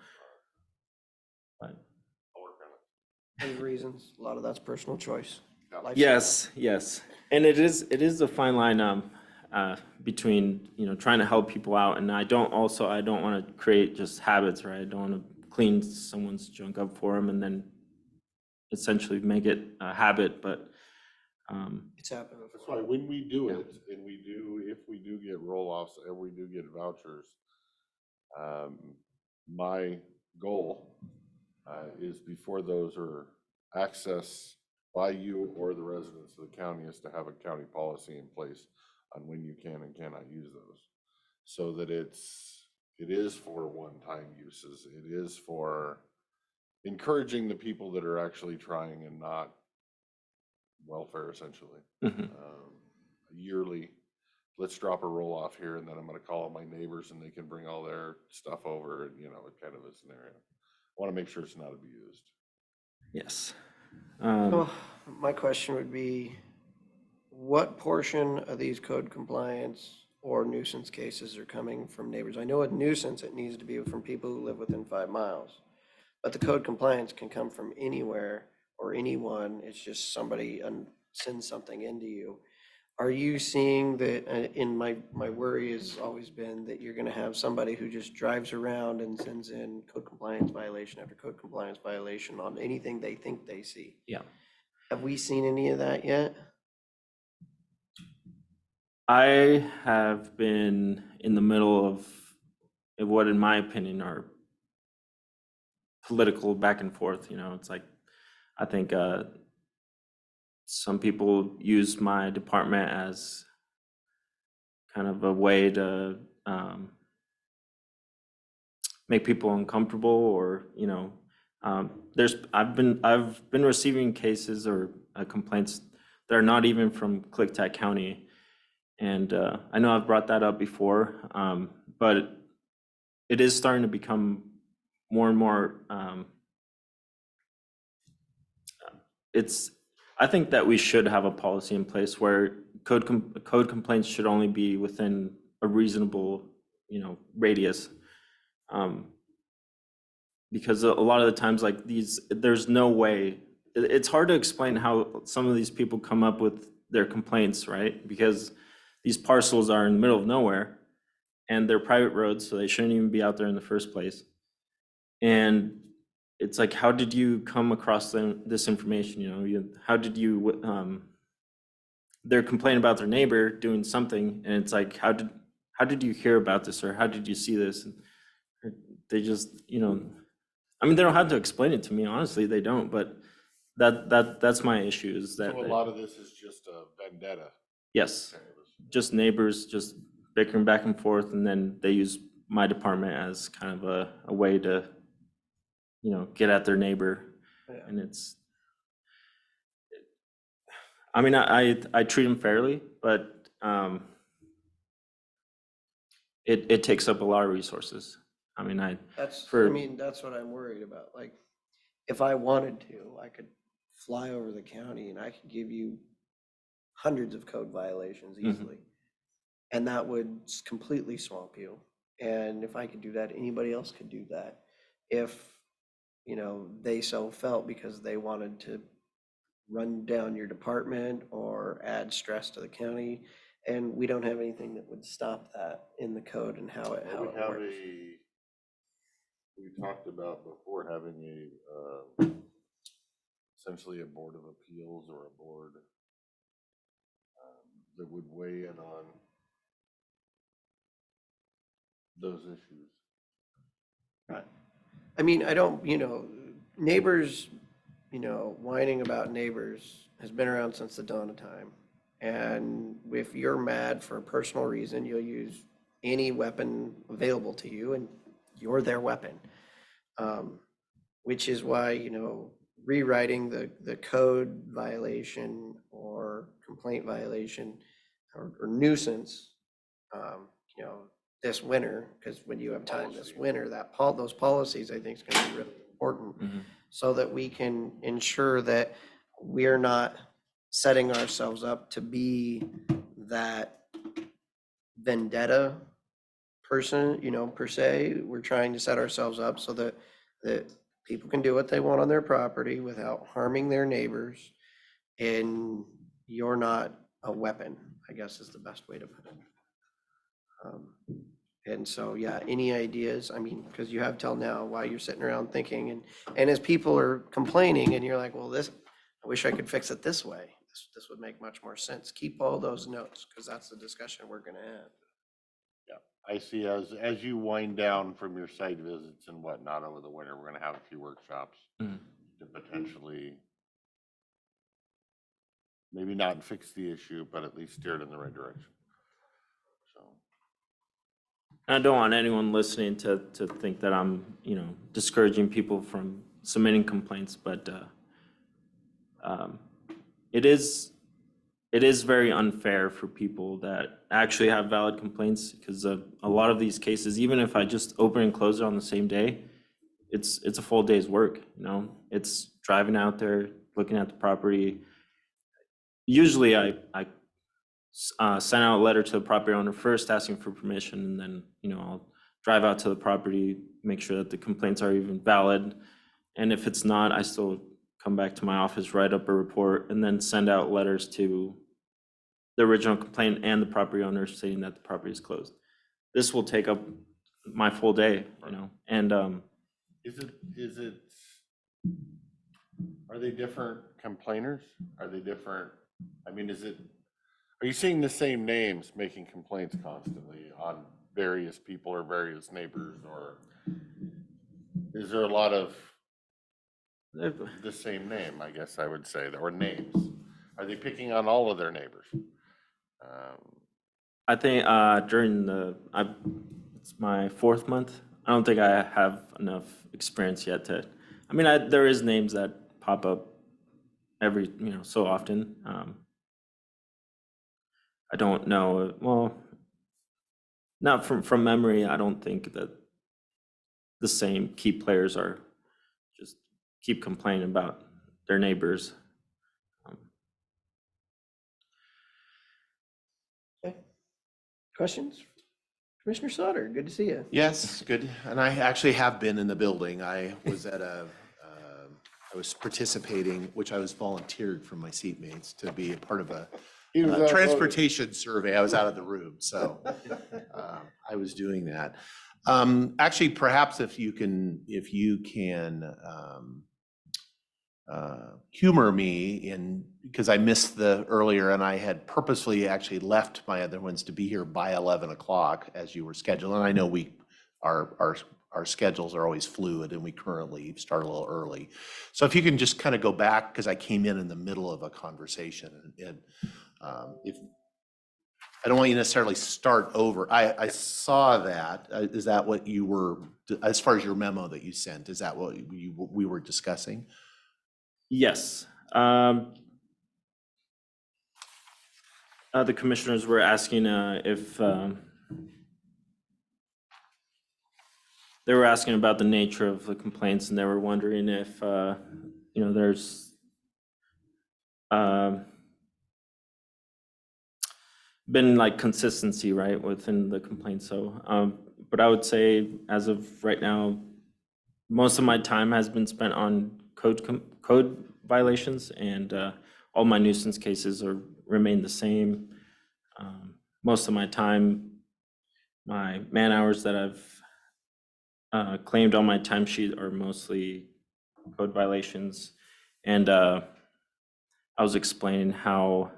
Speaker 8: But
Speaker 4: I'll work on it.
Speaker 1: Many reasons, a lot of that's personal choice.
Speaker 4: Yeah.
Speaker 1: Lifestyle.
Speaker 8: yes, and it is a fine line between trying to help people out, and I don't want to create just habits, right? I don't want to clean someone's junk up for them and then essentially make it a habit, but
Speaker 1: It's happened
Speaker 4: That's
Speaker 1: before.
Speaker 4: why when we do
Speaker 8: Yeah.
Speaker 4: it, and if we do get roll-offs, and we do get vouchers, my goal is before those are accessed by you or the residents of the county is to have a county policy in place on when you can and cannot use those. So that it is for one-time uses, it is for encouraging the people that are actually trying and not welfare essentially.
Speaker 8: mhm.
Speaker 4: Yearly, let's drop a roll off here and then I'm gonna call all my neighbors and they can bring all their stuff over and, kind of a scenario. I wanna make sure it's not abused.
Speaker 8: Yes.
Speaker 1: Well, my question would be, what portion of these code compliance or nuisance cases are coming from neighbors? I know a nuisance, it needs to be from people who live within 5 miles. But the code compliance can come from anywhere or anyone. It's just somebody sends something into you. Are you seeing that, in my worry has always been that you're gonna have somebody who just drives around and sends in code compliance violation after code compliance violation on anything they think they see?
Speaker 8: Yeah.
Speaker 1: Have we seen any of that yet?
Speaker 8: I have been in the middle of what, in my opinion, are political back and forth. It's like, I think some people use my department as kind of a way to make people uncomfortable, or I've been receiving cases or complaints that are not even from Klickitat County, and I know I've brought that up before, but it is starting to become more and more. I think that we should have a policy in place where code complaints should only be within a reasonable, radius. Because a lot of the times, like there's no way, it's hard to explain how some of these people come up with their complaints, right? Because these parcels are in the middle of nowhere and they're private roads, so they shouldn't even be out there in the first place. And it's like, how did you come across this information? How did you, they're complaining about their neighbor doing something, and it's like, how did you hear about this, or how did you see this? And they just, I mean, they don't have to explain it to me, honestly, they don't, but that's my issue, is that,
Speaker 4: So a lot of this is just a vendetta.
Speaker 8: yes, just neighbors just bickering back and forth, and then they use my department as kind of a way to, get at their neighbor.
Speaker 1: Yeah.
Speaker 8: And I mean, I treat them fairly, but it takes up a lot of resources. I mean, I
Speaker 1: That's what I'm worried about. Like, if I wanted to, I could fly over the county and I could give you hundreds of code violations easily. And that would completely swamp you. And if I could do that, anybody else could do that. If, they so felt because they wanted to run down your department or add stress to the county. And we don't have anything that would stop that in the code and how it works.
Speaker 4: We talked about before having essentially a board of appeals or a board that would weigh in on those issues.
Speaker 1: Right. I mean, I don't, neighbors, whining about neighbors has been around since the dawn of time. And if you're mad for a personal reason, you'll use any weapon available to you and you're their weapon. Which is why, rewriting the code violation or complaint violation or nuisance, this winter, because when you have time this winter, those policies, I think, is going to be really important so that we can ensure that we're not setting ourselves up to be that vendetta person, per se. We're trying to set ourselves up so that people can do what they want on their property without harming their neighbors. And you're not a weapon, I guess is the best way to put it. And so, yeah, any ideas? I mean, because you have till now while you're sitting around thinking, and as people are complaining and you're like, well, I wish I could fix it this way. This would make much more sense. Keep all those notes because that's the discussion we're gonna have.
Speaker 4: I see as you wind down from your site visits and whatnot over the winter, we're gonna have a few workshops to potentially maybe not fix the issue, but at least steer it in the right direction. So.
Speaker 8: I don't want anyone listening to think that I'm, discouraging people from submitting complaints, but it is very unfair for people that actually have valid complaints because a lot of these cases, even if I just open and close it on the same day, it's a full day's work, It's driving out there, looking at the property. Usually I send out a letter to the property owner first asking for permission, and then, I'll drive out to the property, make sure that the complaints are even valid. And if it's not, I still come back to my office, write up a report, and then send out letters to the original complaint and the property owner stating that the property is closed. This will take up my full day, and
Speaker 4: Are they different complainers? Are they different? I mean, are you seeing the same names making complaints constantly on various people or various neighbors, or is there a lot of the same name, I guess I would say, or names? Are they picking on all of their neighbors?
Speaker 8: I think it's my 4th month. I don't think I have enough experience yet there is names that pop up every, so often. I don't know, well, not from memory, I don't think that the same key players are just keep complaining about their neighbors.
Speaker 1: Okay. Questions? Commissioner Sauter, good to see you.
Speaker 9: Yes, good. And I actually have been in the building. I was I was participating, which I was volunteered from my seatmates to be a part of a transportation survey. I was out of the room, so I was doing that. Actually, perhaps if you can humor me because I missed the earlier, and I had purposely actually left my other ones to be here by 11 o'clock as you were scheduled. And I know our schedules are always fluid, and we currently start a little early. So if you can just kind of go back, because I came in the middle of a conversation, and if I don't want you to necessarily start over. I saw that. Is that what you were, as far as your memo that you sent, is that what we were discussing?
Speaker 8: Yes. The commissioners were asking if they were asking about the nature of the complaints, and they were wondering if there's been like consistency, right, within the complaint. So, but I would say as of right now, most of my time has been spent on code violations, and all my nuisance cases remain the same. Most of my time, my man hours that I've claimed on my timesheet are mostly code violations, and I was explaining how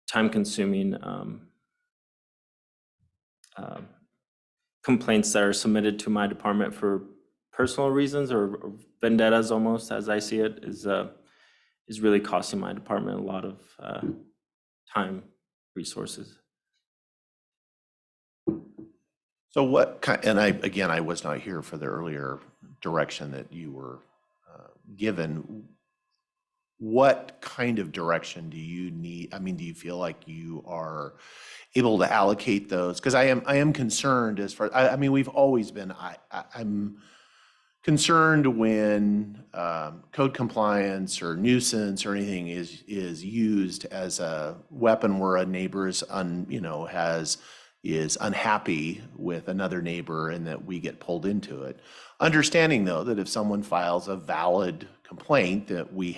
Speaker 8: time-consuming complaints that are submitted to my department for personal reasons or vendettas, almost as I see it, is really costing my department a lot of time, resources.
Speaker 9: So what kind, and I was not here for the earlier direction that you were given. What kind of direction do you need? I mean, do you feel like you are able to allocate those? Because I am concerned as far, I mean, we've always been, I'm concerned when code compliance or nuisance or anything is used as a weapon where a neighbor is is unhappy with another neighbor and that we get pulled into it. Understanding though that if someone files a valid complaint that we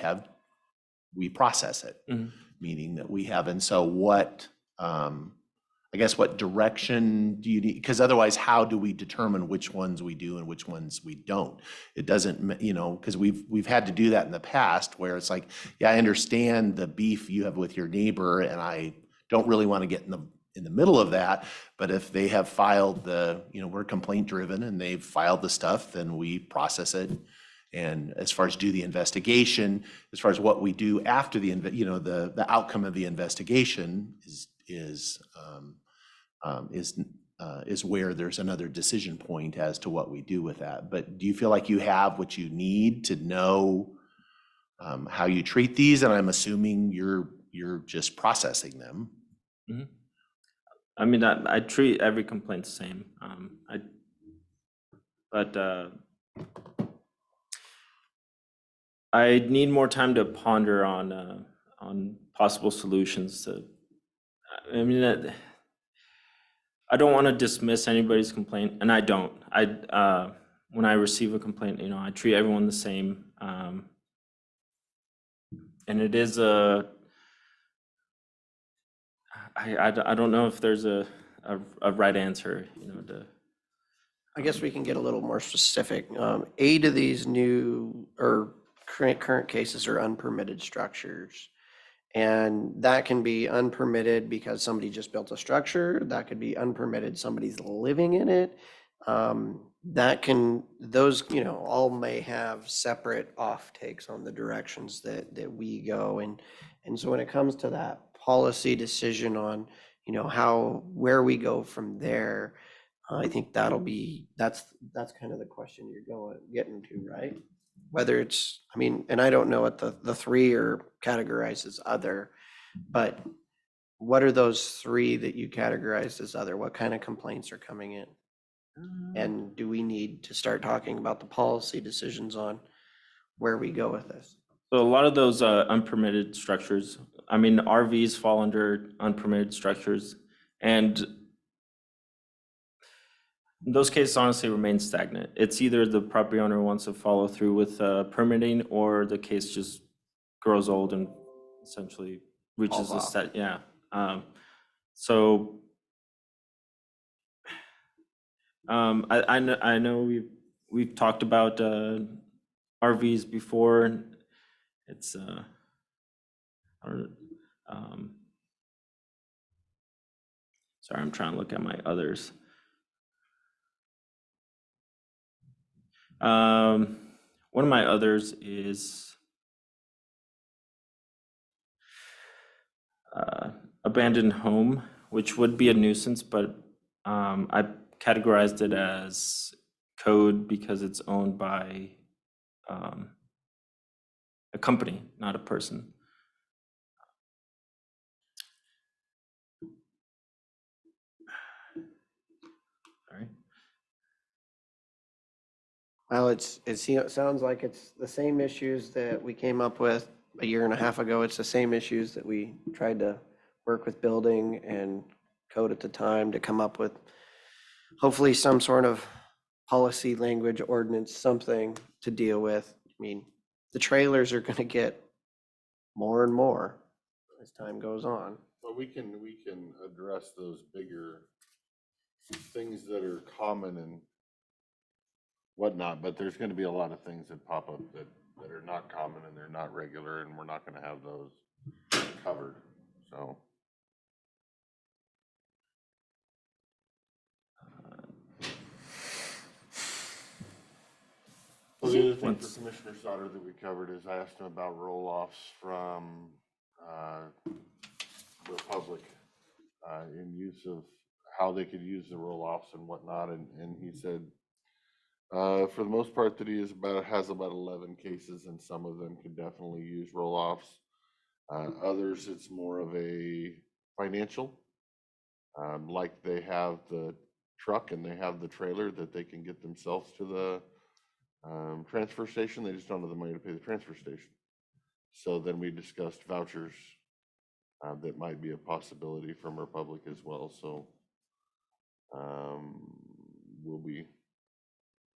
Speaker 9: process it, meaning that we have. And so what, I guess, what direction do you need? Because otherwise, how do we determine which ones we do and which ones we don't? It doesn't, because we've had to do that in the past where it's like, yeah, I understand the beef you have with your neighbor and I don't really want to get in the middle of that. But if they have filed we're complaint driven and they've filed the stuff, then we process it. And as far as do the investigation, as far as what we do after the outcome of the investigation is where there's another decision point as to what we do with that. But do you feel like you have what you need to know how you treat these? And I'm assuming you're just processing them.
Speaker 8: Mm-hmm. I mean, I treat every complaint the same. I need more time to ponder on possible solutions to. I mean, I don't want to dismiss anybody's complaint, and I don't. When I receive a complaint, I treat everyone the same, and it is I don't know if there's a right answer,
Speaker 1: I guess we can get a little more specific. 8 of these new or current cases are unpermitted structures. And that can be unpermitted because somebody just built a structure. That could be unpermitted, somebody's living in it. Those, all may have separate off takes on the directions that we go. And so when it comes to that policy decision on, where we go from there, I think that's kind of the question you're getting to, right? Whether it's, and I don't know what the 3 are categorized as other, but what are those 3 that you categorized as other? What kind of complaints are coming in? And do we need to start talking about the policy decisions on where we go with this?
Speaker 8: So a lot of those unpermitted structures, RVs fall under unpermitted structures, and those cases honestly remain stagnant. It's either the property owner wants to follow through with permitting, or the case just grows old and essentially reaches the set. Yeah. I know we've talked about RVs before. And it's sorry, I'm trying to look at my others. One of my others is abandoned home, which would be a nuisance, but I categorized it as code because it's owned by a company, not a person. Sorry.
Speaker 1: Well, it sounds like it's the same issues that we came up with a year and a half ago. It's the same issues that we tried to work with building and code at the time to come up with hopefully some sort of policy, language, ordinance, something to deal with. I mean, the trailers are gonna get more and more as time goes on.
Speaker 4: But we can address those bigger things that are common and whatnot, but there's gonna be a lot of things that pop up that are not common and they're not regular, and we're not gonna have those covered, so. Well, the other thing for Commissioner Sauter that we covered is I asked him about roll-offs from the public in use of how they could use the roll-offs and whatnot, and he said for the most part that has about 11 cases, and some of them could definitely use roll-offs. Others, it's more of a financial, like they have the truck and they have the trailer that they can get themselves to the transfer station. They just don't have the money to pay the transfer station. So then we discussed vouchers that might be a possibility from Republic as well. So we'll be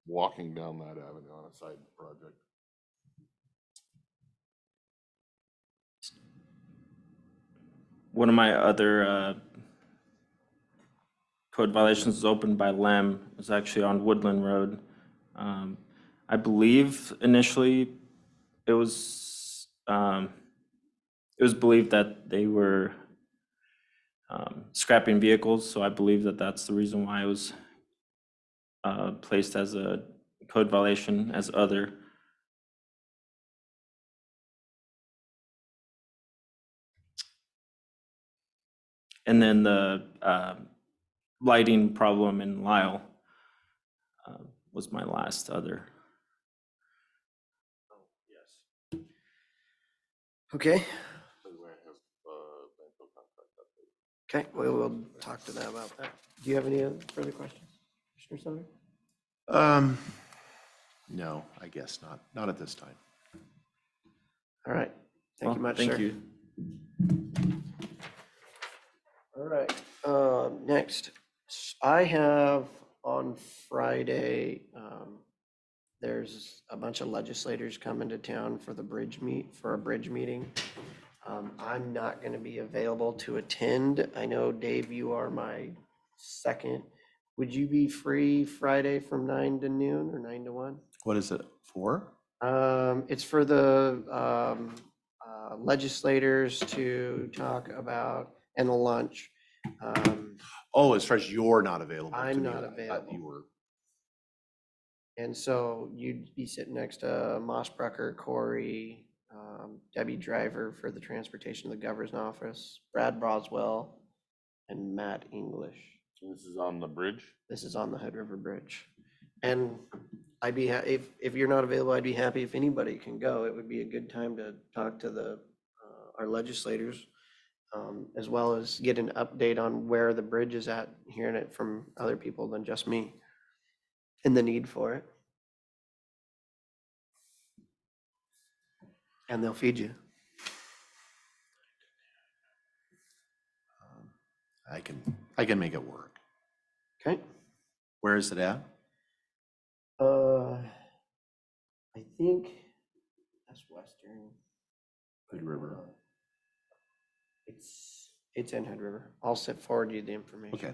Speaker 4: walking down that avenue on a side project.
Speaker 8: One of my other code violations is opened by Lem. It's actually on Woodland Road. I believe initially it was believed that they were scrapping vehicles, so I believe that that's the reason why it was placed as a code violation as other. And then the lighting problem in Lyle was my last other.
Speaker 4: Yes.
Speaker 1: Okay,
Speaker 4: So we have rental contract update.
Speaker 1: okay, we'll talk to them about that. Do you have any other further questions, Commissioner Sauter?
Speaker 9: No, I guess not. Not at this time.
Speaker 1: All right, thank you
Speaker 8: Well,
Speaker 1: much, sir.
Speaker 8: Thank you.
Speaker 1: All right, next, I have on Friday, there's a bunch of legislators coming to town for a bridge meeting. I'm not gonna be available to attend. I know, Dave, you are my second. Would you be free Friday from 9 to noon or 9 to 1?
Speaker 9: What is it for?
Speaker 1: It's for the legislators to talk about, and the lunch.
Speaker 9: Oh, as far as you're not available. to
Speaker 1: I'm
Speaker 9: me,
Speaker 1: not
Speaker 9: I thought
Speaker 1: available.
Speaker 9: You were.
Speaker 1: And so you'd be sitting next to Mossbrucker, Corey, Debbie Driver for the transportation of the governor's office, Brad Broswell, and Matt English.
Speaker 4: And this is on the bridge.
Speaker 1: This is on the Hood River Bridge. And I'd be, if you're not available, I'd be happy if anybody can go. It would be a good time to talk to our legislators, as well as get an update on where the bridge is at, hearing it from other people than just me, and the need for it. And they'll feed you.
Speaker 9: I can make it work.
Speaker 1: Okay?
Speaker 9: Where is it at?
Speaker 1: I think that's Western.
Speaker 9: Hood River.
Speaker 1: It's in Hood River. I'll forward you the information.
Speaker 9: Okay.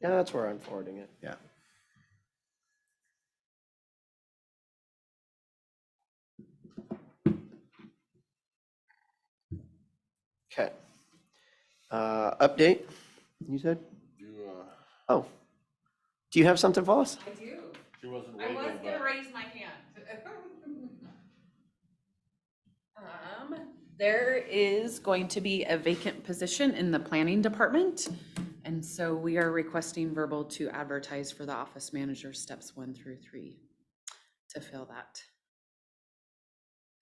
Speaker 1: Yeah, that's where I'm forwarding it.
Speaker 9: Yeah.
Speaker 1: Okay. Update, you said? Oh, do you have something for us?
Speaker 5: I do.
Speaker 4: She wasn't
Speaker 5: I
Speaker 4: waving,
Speaker 5: was gonna
Speaker 4: but
Speaker 5: raise my hand. There is going to be a vacant position in the planning department. And so we are requesting verbal to advertise for the office manager steps 1 through 3. to fill that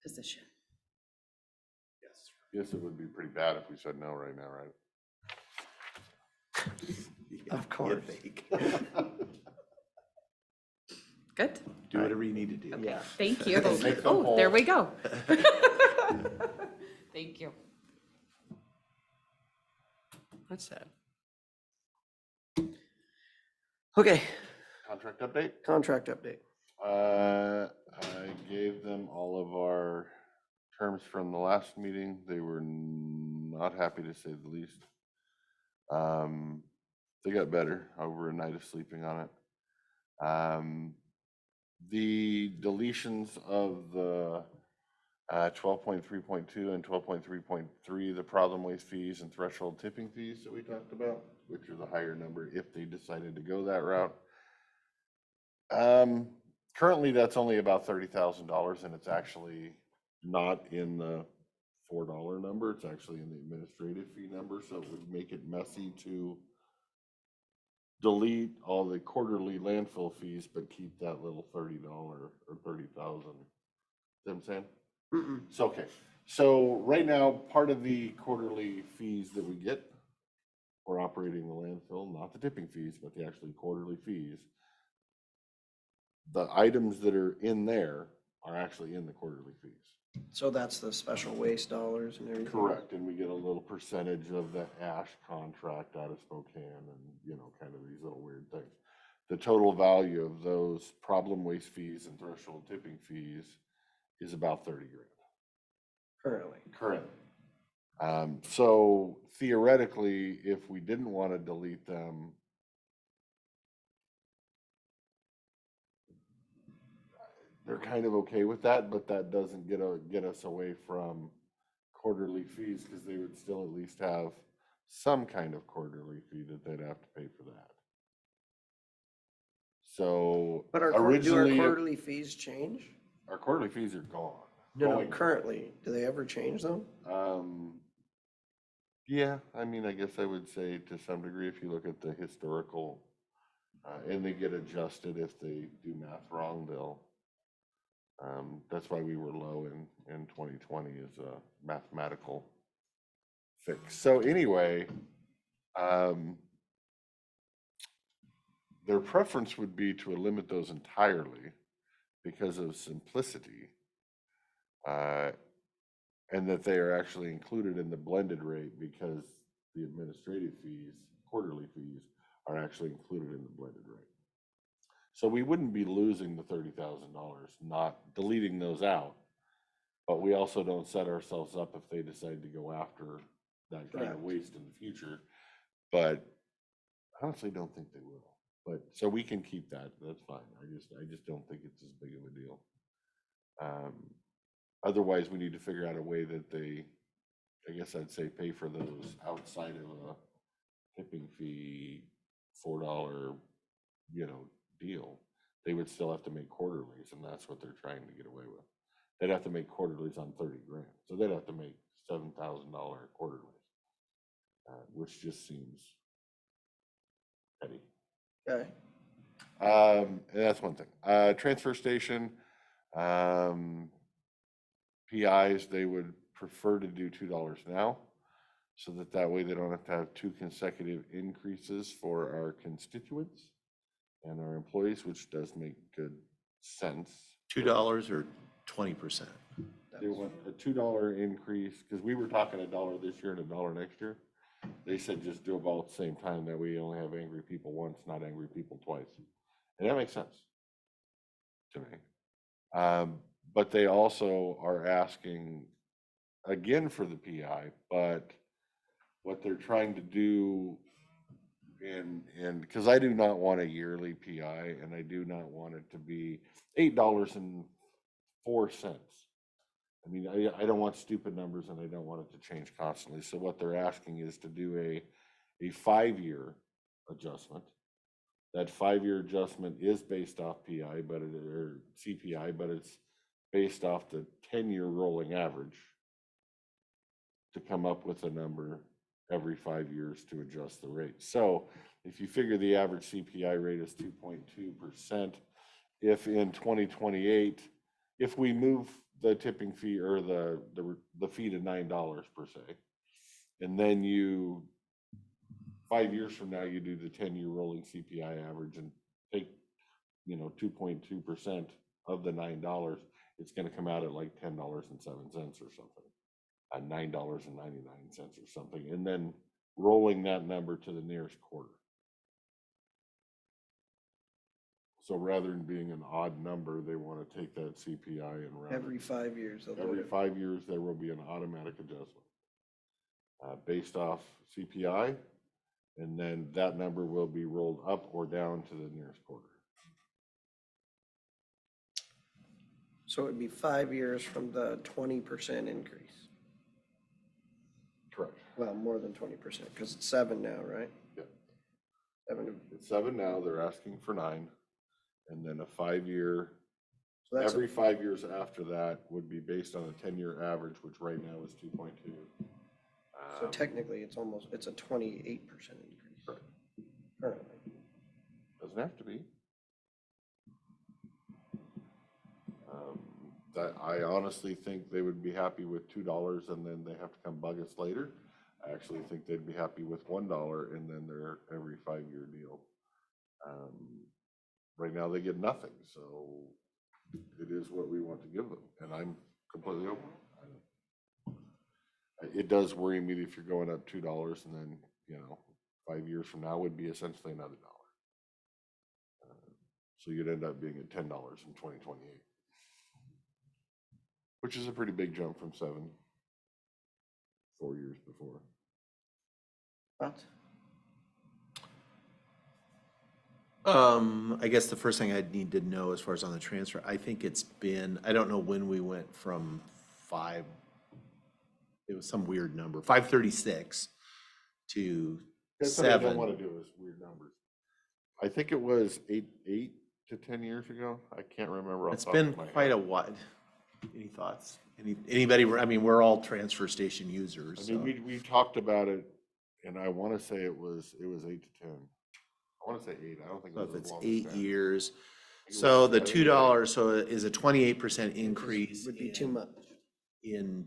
Speaker 5: position.
Speaker 4: Yes, it would be pretty bad if we said no right now, right?
Speaker 1: Of course.
Speaker 5: Good,
Speaker 9: Do whatever you need to do.
Speaker 1: Yeah.
Speaker 5: thank you.
Speaker 4: Make them
Speaker 5: Oh, there
Speaker 4: whole.
Speaker 5: we go. Thank you.
Speaker 1: That's sad. Okay,
Speaker 4: Contract update?
Speaker 1: contract update.
Speaker 4: I gave them all of our terms from the last meeting. They were not happy, to say the least. They got better over a night of sleeping on it. The deletions of the 12.3.2 and 12.3.3, the problem waste fees and threshold tipping fees that we talked about, which are the higher number if they decided to go that route. Currently, that's only about $30,000, and it's actually not in the $4 number. It's actually in the administrative fee number, so it would make it messy to delete all the quarterly landfill fees, but keep that little $30 or 30,000. See what I'm saying?
Speaker 1: Mm-mm.
Speaker 4: So, okay, so right now, part of the quarterly fees that we get for operating the landfill, not the tipping fees, but the actually quarterly fees, the items that are in there are actually in the quarterly fees.
Speaker 1: So that's the special waste dollars and everything?
Speaker 4: Correct, and we get a little percentage of the ash contract out of Spokane and, kind of these little weird things. The total value of those problem waste fees and threshold tipping fees is about 30 grand.
Speaker 1: Currently.
Speaker 4: Currently. So theoretically, if we didn't want to delete them, they're kind of okay with that, but that doesn't get us away from quarterly fees, because they would still at least have some kind of quarterly fee that they'd have to pay for that. So
Speaker 1: But do our
Speaker 4: originally,
Speaker 1: quarterly fees change?
Speaker 4: our quarterly fees are gone.
Speaker 1: No,
Speaker 4: Going.
Speaker 1: currently. Do they ever change them?
Speaker 4: Yeah, I mean, I guess I would say to some degree, if you look at the historical, and they get adjusted if they do math wrong, that's why we were low in 2020 as a mathematical fix. So anyway, their preference would be to limit those entirely because of simplicity, and that they are actually included in the blended rate because the administrative fees, quarterly fees, are actually included in the blended rate. So we wouldn't be losing the $30,000, not deleting those out, but we also don't set ourselves up if they decide to go after that kind of
Speaker 1: Correct.
Speaker 4: waste in the future. But I honestly don't think they will. But so we can keep that. That's fine. I just don't think it's as big of a deal. Otherwise, we need to figure out a way that they, I guess I'd say, pay for those outside of a tipping fee, $4, deal. They would still have to make quarterlies, and that's what they're trying to get away with. They'd have to make quarterlies on 30 grand. So they'd have to make $7,000 quarterlies, which just seems petty.
Speaker 1: Okay.
Speaker 4: And that's one thing. Transfer station, PIs, they would prefer to do $2 now, so that way they don't have to have 2 consecutive increases for our constituents and our employees, which does make good sense.
Speaker 9: $2 or 20%?
Speaker 4: They want a $2 increase, because we were talking $1 this year and $1 next year. They said just do about the same time, that we only have angry people once, not angry people twice. And that makes sense to me. But they also are asking again for the PI, but what they're trying to do, and because I do not want a yearly PI, and I do not want it to be $8.04. I mean, I don't want stupid numbers, and I don't want it to change constantly. So what they're asking is to do a 5-year adjustment. That 5-year adjustment is based off PI, or CPI, but it's based off the 10-year rolling average to come up with a number every 5 years to adjust the rate. So if you figure the average CPI rate is 2.2%, if in 2028, if we move the tipping fee or the fee to $9 per se, and then 5 years from now, you do the 10-year rolling CPI average and take, 2.2% of the $9, it's gonna come out at like $10.07 or something. $9.99 or something, and then rolling that number to the nearest quarter. So rather than being an odd number, they want to take that CPI and round
Speaker 1: Every
Speaker 4: it.
Speaker 1: 5 years. they'll do
Speaker 4: Every
Speaker 1: it.
Speaker 4: 5 years, there will be an automatic adjustment based off CPI, and then that number will be rolled up or down to the nearest quarter.
Speaker 1: So it'd be 5 years from the 20% increase.
Speaker 4: Correct.
Speaker 1: Well, more than 20%, because it's 7 now, right?
Speaker 4: Yeah.
Speaker 1: 7
Speaker 4: It's 7 now, they're asking for 9, and then a 5-year,
Speaker 1: so that's
Speaker 4: every 5 years after that would be based on a 10-year average, which right now is 2.2.
Speaker 1: so technically it's a 28% increase.
Speaker 4: Correct.
Speaker 1: Currently.
Speaker 4: Doesn't have to be. That I honestly think they would be happy with $2 and then they have to come bug us later. I actually think they'd be happy with $1 and then they're every 5-year deal. Right now they get nothing, so it is what we want to give them, and I'm completely open. It does worry me if you're going up $2 and then, 5 years from now would be essentially another $1. So you'd end up being at $10 in 2028. Which is a pretty big jump from 4 years before.
Speaker 1: What?
Speaker 9: I guess the first thing I'd need to know as far as on the transfer, I think it's been, I don't know when we went from it was some weird number, 536 to
Speaker 4: That's what I don't
Speaker 9: 7.
Speaker 4: want to do is weird numbers. I think it was 8 to 10 years ago. I can't remember. off
Speaker 9: It's
Speaker 4: the top of
Speaker 9: been
Speaker 4: my
Speaker 9: quite
Speaker 4: head.
Speaker 9: a while. Any thoughts? Anybody, I mean, we're all transfer station users.
Speaker 4: I mean, we talked about it, and I want to say it was 8 to 10. I want to say 8. I don't think
Speaker 9: So
Speaker 4: it
Speaker 9: if
Speaker 4: was
Speaker 9: it's
Speaker 4: as long
Speaker 9: 8
Speaker 4: as 10.
Speaker 9: years,
Speaker 4: it
Speaker 9: so
Speaker 4: was-
Speaker 9: the
Speaker 4: I think it was
Speaker 9: $2, so is a 28% increase
Speaker 1: Would be too much.
Speaker 9: in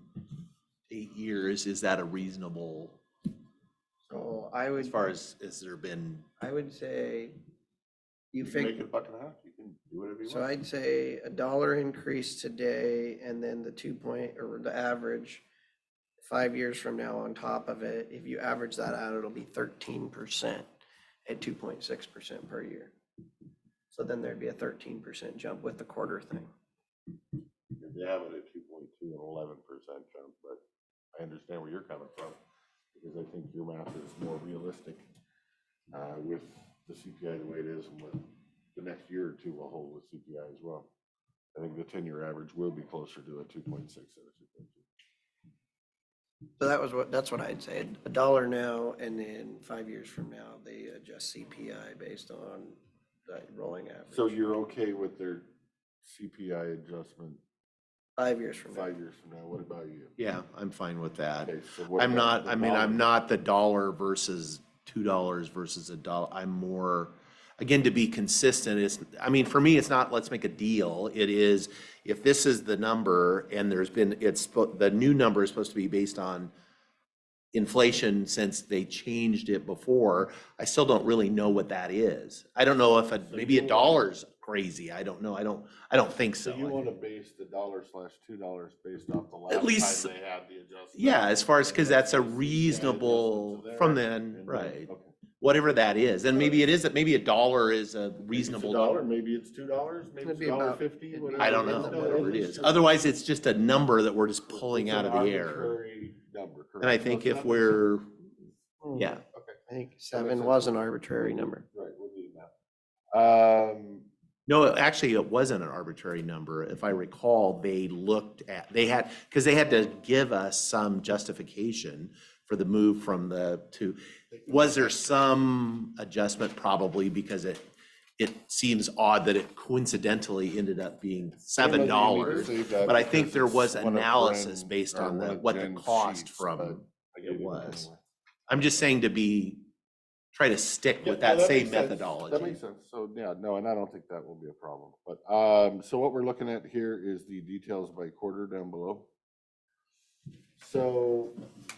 Speaker 9: 8 years. Is that a reasonable,
Speaker 1: So I
Speaker 9: as
Speaker 1: would,
Speaker 9: far as, has there been,
Speaker 1: I would say, you
Speaker 4: You can make
Speaker 1: think,
Speaker 4: it $1.50. You can do whatever you
Speaker 1: so
Speaker 4: want.
Speaker 1: I'd say $1 increase today and then the 2 or the average 5 years from now on top of it. If you average that out, it'll be 13% at 2.6% per year. So then there'd be a 13% jump with the quarter thing.
Speaker 4: They have it at 2.2 and 11% jump, but I understand where you're coming from, because I think your math is more realistic with the CPI the way it is, and what the next year or two will hold with CPI as well. I think the 10-year average will be closer to a 2.6 than a 2.2.
Speaker 1: So that's what I'd say, $1 now, and then 5 years from now, they adjust CPI based on the rolling average.
Speaker 4: So you're okay with their CPI adjustment
Speaker 1: 5 years from now.
Speaker 4: 5 years from now? What about you?
Speaker 9: yeah, I'm fine with that.
Speaker 4: Okay, so what
Speaker 9: I'm
Speaker 4: about
Speaker 9: not,
Speaker 4: the
Speaker 9: I mean, I'm
Speaker 4: dollar?
Speaker 9: not the dollar versus $2 versus $1. I'm more, again, to be consistent, I mean, for me, it's not, let's make a deal. It is, if this is the number and the new number is supposed to be based on inflation since they changed it before, I still don't really know what that is. I don't know if maybe $1's crazy. I don't know. I don't think so.
Speaker 4: So you want to base the $/$2 based off the last
Speaker 9: least-
Speaker 4: time they had the adjustment?
Speaker 9: Yeah, as far as, because that's a
Speaker 4: Yeah, adjustment
Speaker 9: reasonable,
Speaker 4: to there,
Speaker 9: from
Speaker 4: and
Speaker 9: then, right,
Speaker 4: okay.
Speaker 9: whatever that is. And maybe it is, maybe $1 is a
Speaker 4: Maybe
Speaker 9: reasonable
Speaker 4: it's $1,
Speaker 9: number.
Speaker 4: maybe it's $2, maybe
Speaker 1: It'd
Speaker 4: it's
Speaker 1: be about-
Speaker 4: $1.50, whatever.
Speaker 9: I don't
Speaker 4: it
Speaker 9: know,
Speaker 4: is.
Speaker 9: whatever it is. Otherwise, it's just a number that we're just pulling
Speaker 4: It's
Speaker 9: out
Speaker 4: an
Speaker 9: of the air.
Speaker 4: arbitrary number,
Speaker 9: And I
Speaker 4: correct?
Speaker 9: think
Speaker 4: So it's
Speaker 9: if
Speaker 4: not-
Speaker 9: we're,
Speaker 1: Hmm.
Speaker 9: yeah,
Speaker 1: I think 7 was an arbitrary number.
Speaker 4: Right, we'll do that.
Speaker 9: no, actually, it wasn't an arbitrary number. If I recall, they because they had to give us some justification for the move from was there some adjustment? Probably, because it seems odd that it coincidentally ended up being $7. But I think there was analysis based on what the cost from it was. I'm just saying to be try to stick with
Speaker 4: Yeah,
Speaker 9: that same
Speaker 4: makes sense.
Speaker 9: methodology.
Speaker 4: That makes sense. So, yeah, no, and I don't think that will be a problem. But, so what we're looking at here is the details by quarter down below. So,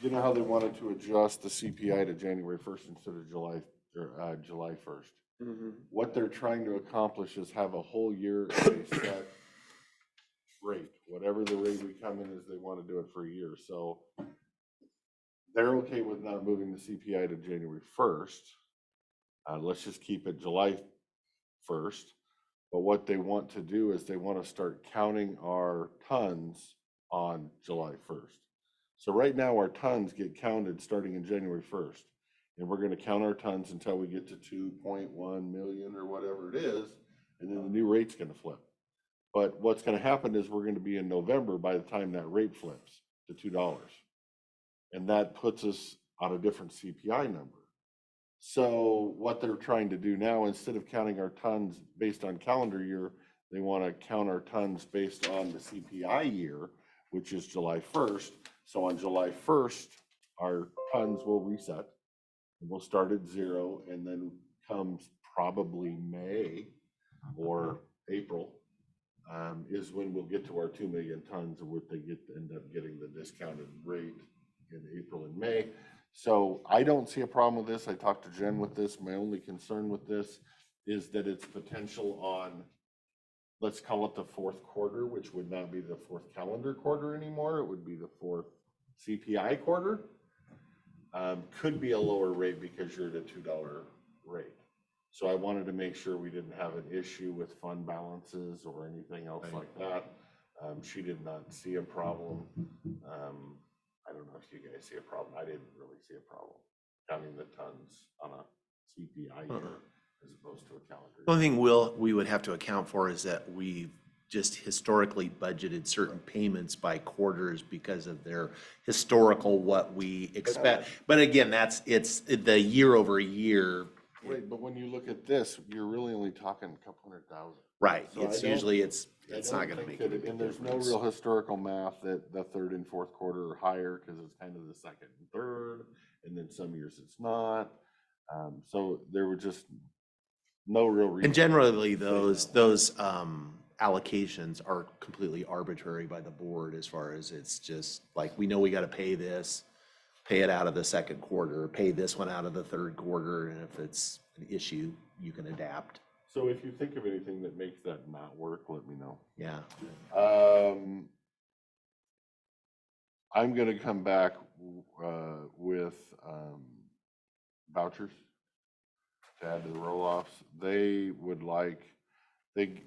Speaker 4: you know how they wanted to adjust the CPI to January 1st instead of July 1st? What they're trying to accomplish is have a whole year at a set rate, whatever the rate we come in is, they want to do it for a year. So they're okay with not moving the CPI to January 1st. Let's just keep it July 1st. But what they want to do is they want to start counting our tons on July 1st. So right now our tons get counted starting in January 1st. And we're going to count our tons until we get to 2.1 million or whatever it is. And then the new rate's going to flip. But what's going to happen is we're going to be in November by the time that rate flips to $2. And that puts us on a different CPI number. So what they're trying to do now, instead of counting our tons based on calendar year, they want to count our tons based on the CPI year, which is July 1st. So on July 1st, our tons will reset. And we'll start at 0, and then comes probably May or April is when we'll get to our 2 million tons, of what they end up getting the discounted rate in April and May. So I don't see a problem with this. I talked to Jen with this. My only concern with this is that it's potential on, let's call it the fourth quarter, which would not be the fourth calendar quarter anymore. It would be the fourth CPI quarter. Could be a lower rate because you're at a $2 rate. So I wanted to make sure we didn't have an issue with fund balances or anything else like that. She did not see a problem. I don't know if you guys see a problem. I didn't really see a problem counting the tons on a CPI year as opposed to a calendar
Speaker 9: The only
Speaker 4: year.
Speaker 9: thing we would have to account for is that we just historically budgeted certain payments by quarters because of their historical, what we expect. But again, it's the year over year.
Speaker 4: Right, but when you look at this, you're really only talking a couple 100,000.
Speaker 9: Right,
Speaker 4: So I
Speaker 9: it's
Speaker 4: don't-
Speaker 9: usually,
Speaker 4: I
Speaker 9: it's
Speaker 4: don't
Speaker 9: not gonna
Speaker 4: think
Speaker 9: make
Speaker 4: that
Speaker 9: a
Speaker 4: it-
Speaker 9: big
Speaker 4: And there's no
Speaker 9: difference.
Speaker 4: real historical math that the third and fourth quarter are higher because it's kind of the second and third, and then some years it's not. So there were just no real reason.
Speaker 9: And generally,
Speaker 4: to say
Speaker 9: those
Speaker 4: no.
Speaker 9: allocations are completely arbitrary by the board, as far as it's just like, we know we gotta pay this, pay it out of the second quarter, pay this one out of the third quarter, and if it's an issue, you can adapt.
Speaker 4: So if you think of anything that makes that not work, let me know.
Speaker 9: Yeah.
Speaker 4: I'm gonna come back with vouchers to add to the roll-offs. They would like,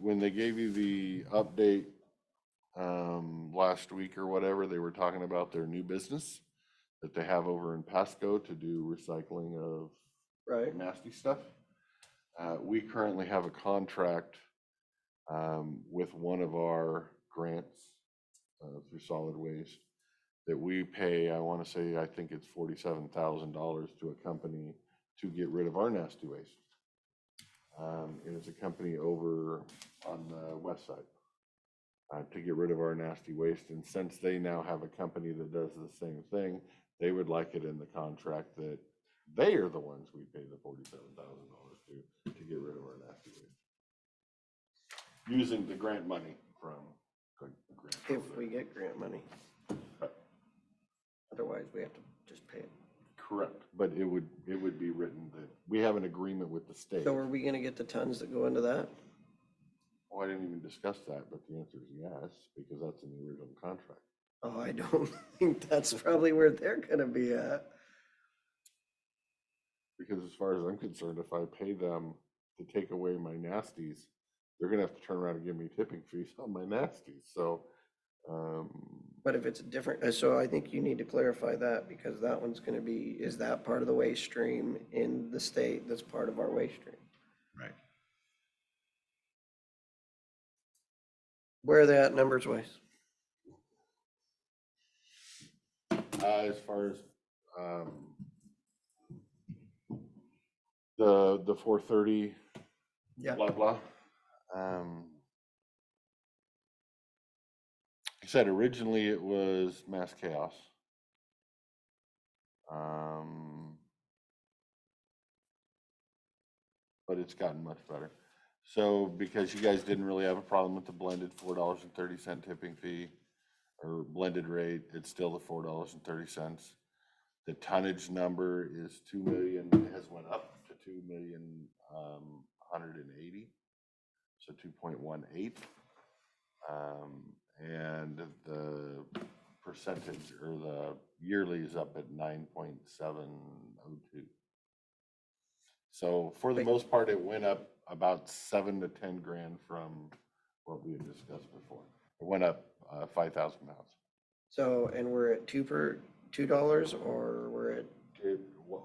Speaker 4: when they gave you the update last week or whatever, they were talking about their new business that they have over in Pasco to do recycling of
Speaker 1: Right.
Speaker 4: nasty stuff. We currently have a contract with one of our grants through solid waste that we pay, I want to say, I think it's $47,000 to a company to get rid of our nasty waste. And it's a company over on the west side to get rid of our nasty waste. And since they now have a company that does the same thing, they would like it in the contract that they are the ones we pay the $47,000 to get rid of our nasty waste. Using the grant money from grant.
Speaker 1: If we get grant money. Otherwise, we have to just pay it.
Speaker 4: Correct, but it would be written that we have an agreement with the state.
Speaker 1: So are we gonna get the tons that go into that?
Speaker 4: Oh, I didn't even discuss that, but the answer is yes, because that's in the original contract.
Speaker 1: Oh, I don't think that's probably where they're gonna be at.
Speaker 4: Because as far as I'm concerned, if I pay them to take away my nasties, they're gonna have to turn around and give me tipping fees on my nasties, so.
Speaker 1: But if it's a different, so I think you need to clarify that, because that one's gonna be, is that part of the waste stream in the state that's part of our waste stream?
Speaker 9: Right.
Speaker 1: Where are they at numbers wise?
Speaker 4: As far as, the 430,
Speaker 1: Yeah.
Speaker 4: blah, blah. I said originally it was mass chaos. but it's gotten much better. So because you guys didn't really have a problem with the blended $4.30 tipping fee or blended rate, it's still the $4.30. The tonnage number is 2 million, has went up to 2,180,000, so 2.18. And the percentage or the yearly is up at 9.702. So for the most part, it went up about 7 to 10 grand from what we had discussed before. It went up 5,000 pounds.
Speaker 1: So, and we're at $2 or we're at,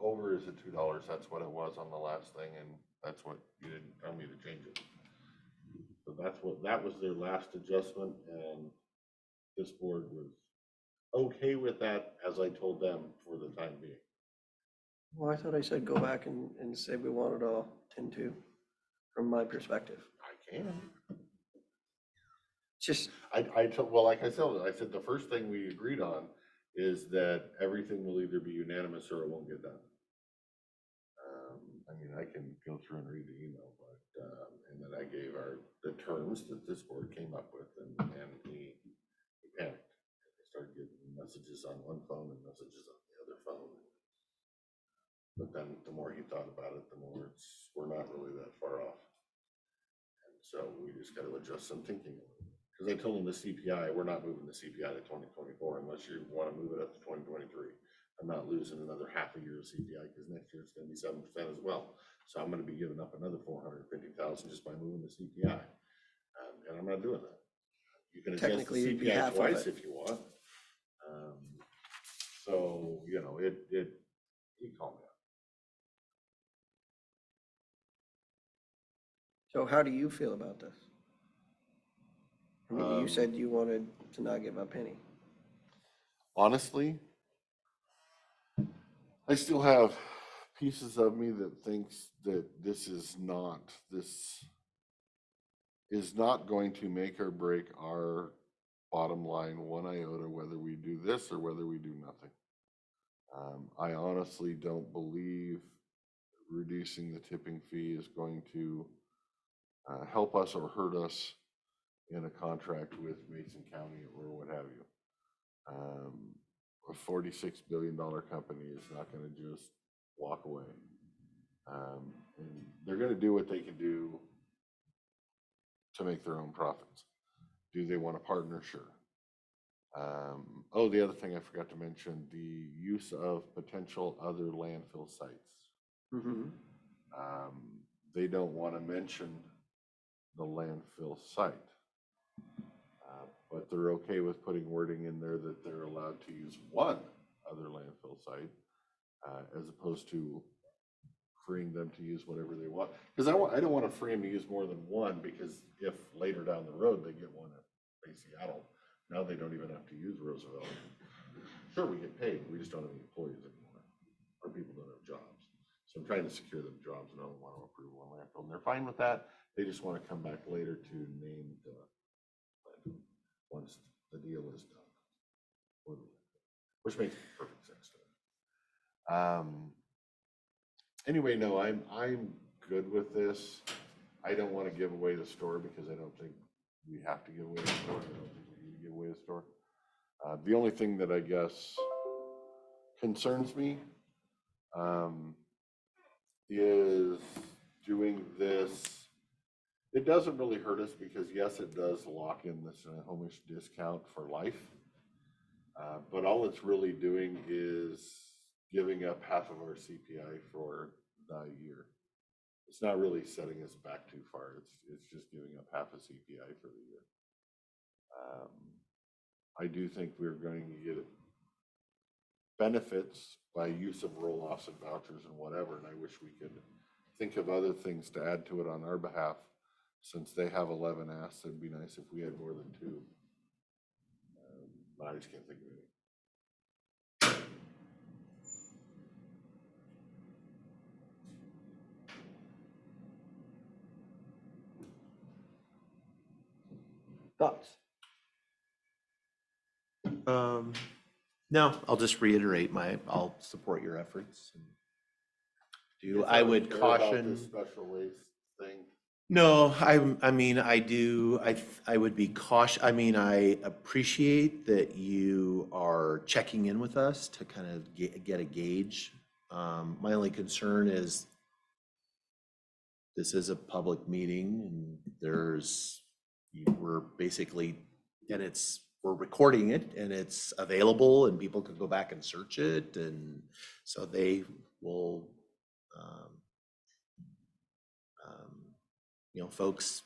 Speaker 4: Over is at $2. That's what it was on the last thing, and that's what you didn't tell me to change it. So that was their last adjustment, and this board was okay with that, as I told them, for the time being.
Speaker 1: well, I thought I said go back and say we want it all 10-2, from my perspective.
Speaker 4: I can.
Speaker 1: Just,
Speaker 4: Well, like I said, the first thing we agreed on is that everything will either be unanimous or it won't get done. I mean, I can go through and read the email, but, and then I gave the terms that this board came up with, and he panicked. He started getting messages on one phone and messages on the other phone. But then the more he thought about it, the more we're not really that far off. And so we just got to adjust some thinking. Because I told him the CPI, we're not moving the CPI to 2024 unless you want to move it up to 2023. I'm not losing another half a year of CPI because next year it's going to be 7% as well. So I'm going to be giving up another 450,000 just by moving the CPI. And I'm not doing that. You can adjust the
Speaker 1: Technically, it'd be
Speaker 4: CPI
Speaker 1: half of
Speaker 4: twice
Speaker 1: it.
Speaker 4: if you want. So, you know, he called me up.
Speaker 1: so how do you feel about this? I mean, you said you wanted to not give a penny.
Speaker 4: Honestly, I still have pieces of me that thinks that this is not going to make or break our bottom line one iota, whether we do this or whether we do nothing. I honestly don't believe reducing the tipping fee is going to help us or hurt us in a contract with Mason County or what have you. A $46 billion company is not going to just walk away. And they're going to do what they can do to make their own profits. Do they want to partner? Sure. Oh, the other thing I forgot to mention, the use of potential other landfill sites.
Speaker 1: Mm-hmm.
Speaker 4: They don't want to mention the landfill site. But they're okay with putting wording in there that they're allowed to use one other landfill site, as opposed to freeing them to use whatever they want. Because I don't want to free them to use more than one, because if later down the road they get one at Seattle, now they don't even have to use Roosevelt. Sure, we get paid, we just don't have any employees anymore, or people don't have jobs. So I'm trying to secure them jobs, and I don't want to approve one landfill, and they're fine with that. They just want to come back later to name the landfill once the deal is done, which makes perfect sense to me. Anyway, no, I'm good with this. I don't want to give away the store because I don't think we have to give away the store. I don't think we need to give away the store. The only thing that I guess concerns me is doing this. It doesn't really hurt us because yes, it does lock in this Snohomish discount for life. But all it's really doing is giving up half of our CPI for the year. It's not really setting us back too far. It's just giving up half a CPI for the year. I do think we're going to get benefits by use of roll-offs and vouchers and whatever, and I wish we could think of other things to add to it on our behalf. Since they have 11 asks, it'd be nice if we had more than 2. But I just can't think of anything.
Speaker 1: Thoughts?
Speaker 9: No, I'll just reiterate I'll support your efforts. do. I would
Speaker 4: Care about
Speaker 9: caution.
Speaker 4: this special waste thing.
Speaker 9: No, I mean, I do, I would be cautious, I mean, I appreciate that you are checking in with us to kind of get a gauge. My only concern is this is a public meeting and we're basically, and we're recording it and it's available and people can go back and search it, and so they will, um, folks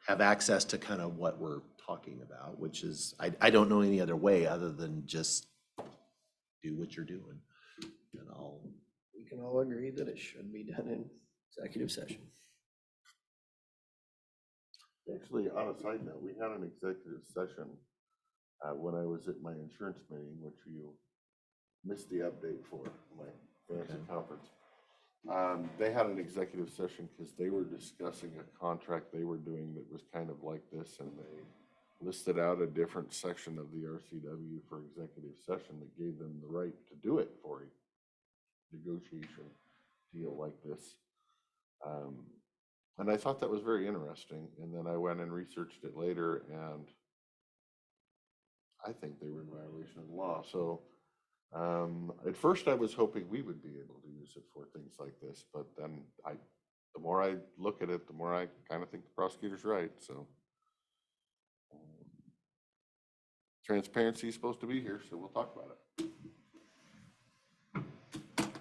Speaker 9: have access to kind of what we're talking about, which is, I don't know any other way other than just do what you're doing. And
Speaker 1: We can all agree that it should be done in executive session.
Speaker 4: Actually, on a side note, we had an executive session when I was at my insurance meeting, which you missed the update for, my fancy conference. They had an executive session because they were discussing a contract they were doing that was kind of like this, and they listed out a different section of the RCW for executive session that gave them the right to do it for a negotiation deal like this. And I thought that was very interesting. And then I went and researched it later, and I think they were in violation of the law. So at first I was hoping we would be able to use it for things like this, but then the more I look at it, the more I kind of think the prosecutor's right. So transparency is supposed to be here, so we'll talk about it.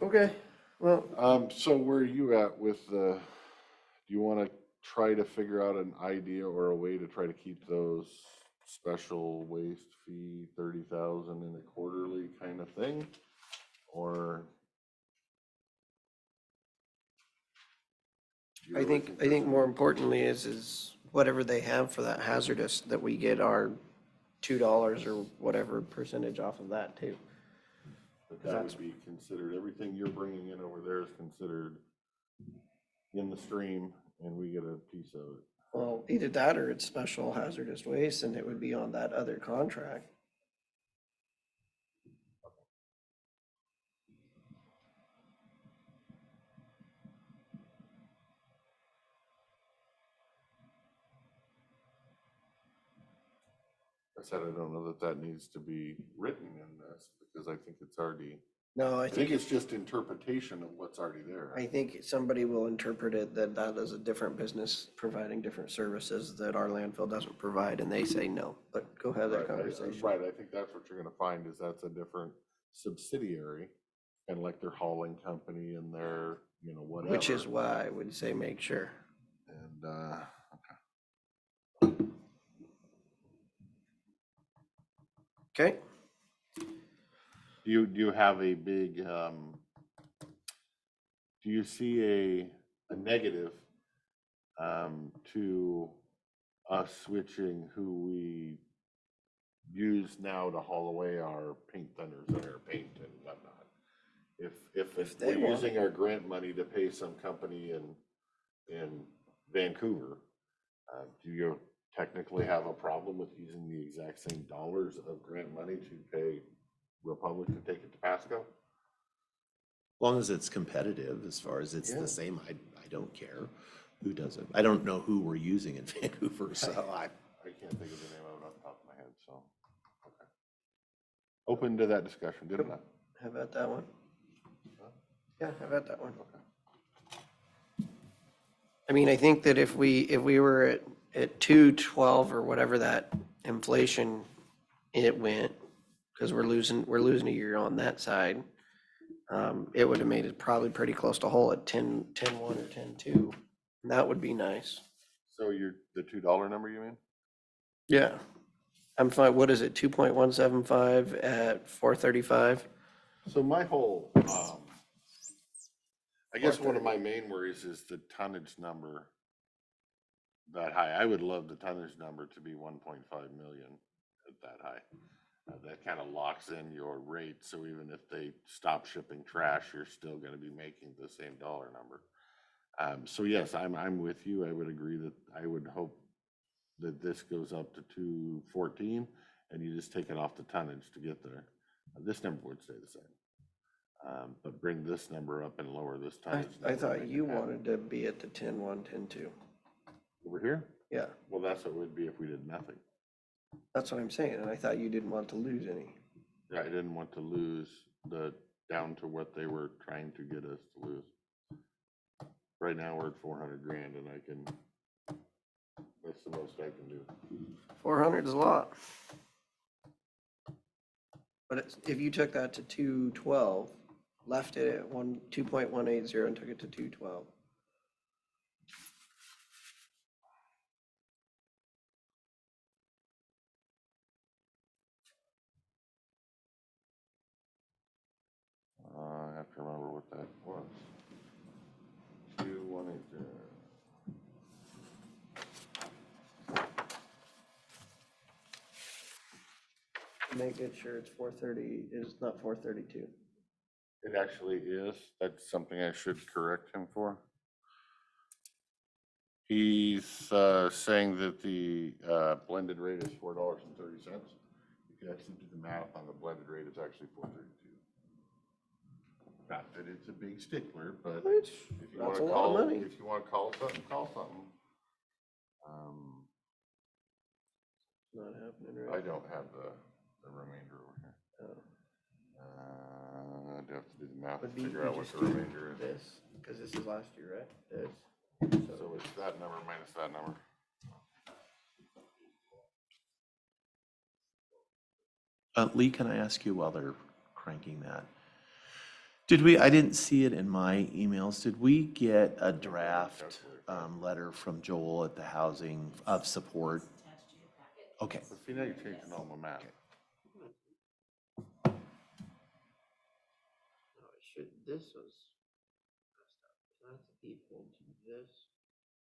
Speaker 1: Okay, well,
Speaker 4: So where are you at with do you want to try to figure out an idea or a way to try to keep those special waste fee 30,000 in a quarterly kind of thing? Or do you
Speaker 1: I
Speaker 4: really
Speaker 1: think
Speaker 4: there's
Speaker 1: more importantly is whatever they have for that hazardous, that we get our $2 or whatever percentage off of that too.
Speaker 4: that would be considered, everything you're bringing in over there is considered in the stream, and we get a piece of it.
Speaker 1: Well, either that or it's special hazardous waste and it would be on that other contract.
Speaker 4: I said, I don't know that that needs to be written in this, because I think it's already,
Speaker 1: No,
Speaker 4: I think it's just interpretation of what's already there.
Speaker 1: I think somebody will interpret it that that is a different business providing different services that our landfill doesn't provide, and they say no, but go have that conversation.
Speaker 4: Right, I think that's what you're gonna find, is that's a different subsidiary, and like their hauling company and their, whatever.
Speaker 1: Which is why I would say make sure.
Speaker 4: And,
Speaker 1: Okay,
Speaker 4: do you have a big, do you see a negative to us switching who we use now to haul away our paint thinners and our paint and whatnot? If
Speaker 1: they
Speaker 4: we're
Speaker 1: want
Speaker 4: using our grant money to pay some company in Vancouver, do you technically have a problem with using the exact same dollars of grant money to pay Republic to take it to Pasco?
Speaker 9: As long as it's competitive, as far as it's
Speaker 1: Yeah.
Speaker 9: the same, I don't care who does it. I don't know who we're using in Vancouver, so
Speaker 4: I can't think of the name of it off the top of my head, so, okay. Open to that discussion, good enough.
Speaker 1: how about that one? Yeah, how about that one? I mean, I think that if we were at 212 or whatever that inflation it went, because we're losing a year on that side, it would have made it probably pretty close to whole at 10.1 or 10.2. And that would be nice.
Speaker 4: So the $2 number, you mean?
Speaker 1: Yeah. I'm fine. What is it? 2.175 at 435?
Speaker 4: So my whole, I guess one of my main worries is the tonnage number that high. I would love the tonnage number to be 1.5 million at that high. That kind of locks in your rate, so even if they stop shipping trash, you're still gonna be making the same dollar number. So yes, I'm with you. I would agree that I would hope that this goes up to 214 and you just take it off the tonnage to get there. This number would stay the same. But bring this number up and lower this
Speaker 1: I,
Speaker 4: time.
Speaker 1: I thought you wanted to be at the 10-1, 10-2.
Speaker 4: Over here?
Speaker 1: Yeah,
Speaker 4: Well, that's what it would be if we did nothing.
Speaker 1: that's what I'm saying. And I thought you didn't want to lose any.
Speaker 4: Yeah, I didn't want to lose down to what they were trying to get us to lose. Right now, we're at 400 grand and that's the most I can do.
Speaker 1: 400 is a lot. But if you took that to 212, left it at 2.180 and took it to 212.
Speaker 4: I have to remember what that was. 2180.
Speaker 1: Make it sure it's 430, it's not 432.
Speaker 4: It actually is. That's something I should correct him for. He's saying that the blended rate is $4.30. If you actually do the math on the blended rate, it's actually 432. Not that it's a big stickler, but
Speaker 1: Which,
Speaker 4: if you want
Speaker 1: that's
Speaker 4: to
Speaker 1: a lot of
Speaker 4: call,
Speaker 1: money.
Speaker 4: if you want to call something, call something.
Speaker 1: Not happening,
Speaker 4: I
Speaker 1: right?
Speaker 4: don't have the remainder over here. I'd have to do the math to
Speaker 1: Would be,
Speaker 4: figure
Speaker 1: you
Speaker 4: out what
Speaker 1: just
Speaker 4: the
Speaker 1: do
Speaker 4: remainder is.
Speaker 1: this, because this is last year, right? This.
Speaker 4: So it's that number minus that number.
Speaker 9: Lee, can I ask you while they're cranking that? I didn't see it in my emails. Did we get a draft letter from Joel at the Housing of Support? Okay.
Speaker 4: But see, now you're changing all my math.
Speaker 1: No, it should, this was, that's equal to this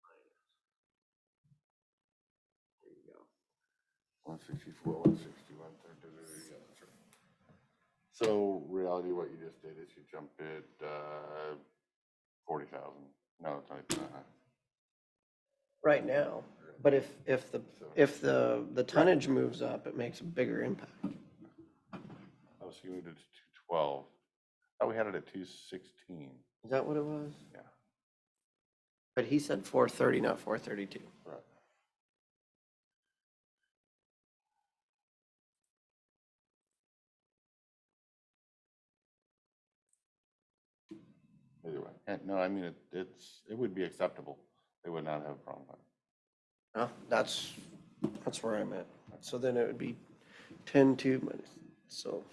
Speaker 1: minus. There you go.
Speaker 4: 164, 161, 30. So reality, what you just did is you jumped it 40,000. No, it's not even that high.
Speaker 1: Right now, but if the tonnage moves up, it makes a bigger impact.
Speaker 4: Oh, so you moved it to 212. Oh, we had it at 216.
Speaker 1: Is that what it was?
Speaker 4: Yeah,
Speaker 1: But he said 430, not 432.
Speaker 4: right. Either way, no, I mean, it would be acceptable. They would not have a problem with it.
Speaker 1: No, that's where I'm at. So then it would be 10-2 minus, so,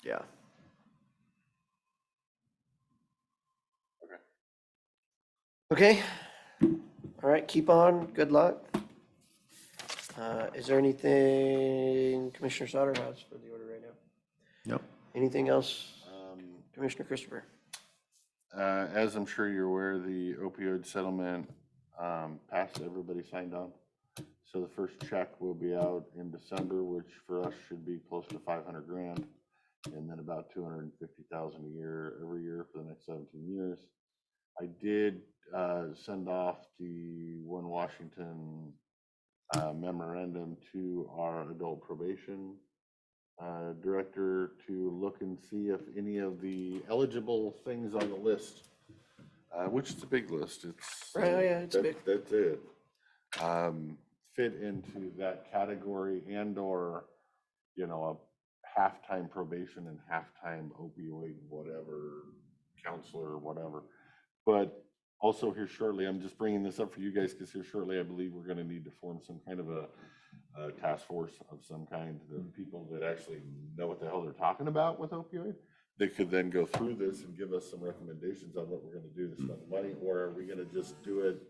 Speaker 1: yeah. Okay, all right, keep on, good luck. Is there anything Commissioner Sauter has for the order right now?
Speaker 9: Nope.
Speaker 1: Anything else, Commissioner Christopher?
Speaker 4: As I'm sure you're aware, the opioid settlement passed, everybody signed on. So the first check will be out in December, which for us should be close to 500 grand. And then about 250,000 a year, every year for the next 17 years. I did send off the One Washington memorandum to our adult probation director to look and see if any of the eligible things on the list, which is a big list. It's
Speaker 1: Right, oh yeah, it's big.
Speaker 4: That's it. Fit into that category and/or, you know, a half-time probation and half-time opioid, whatever, counselor, whatever. But also here shortly, I'm just bringing this up for you guys because here shortly, I believe we're going to need to form some kind of a task force of some kind, the people that actually know what the hell they're talking about with opioid. They could then go through this and give us some recommendations on what we're going to do to spend the money, or are we going to just do it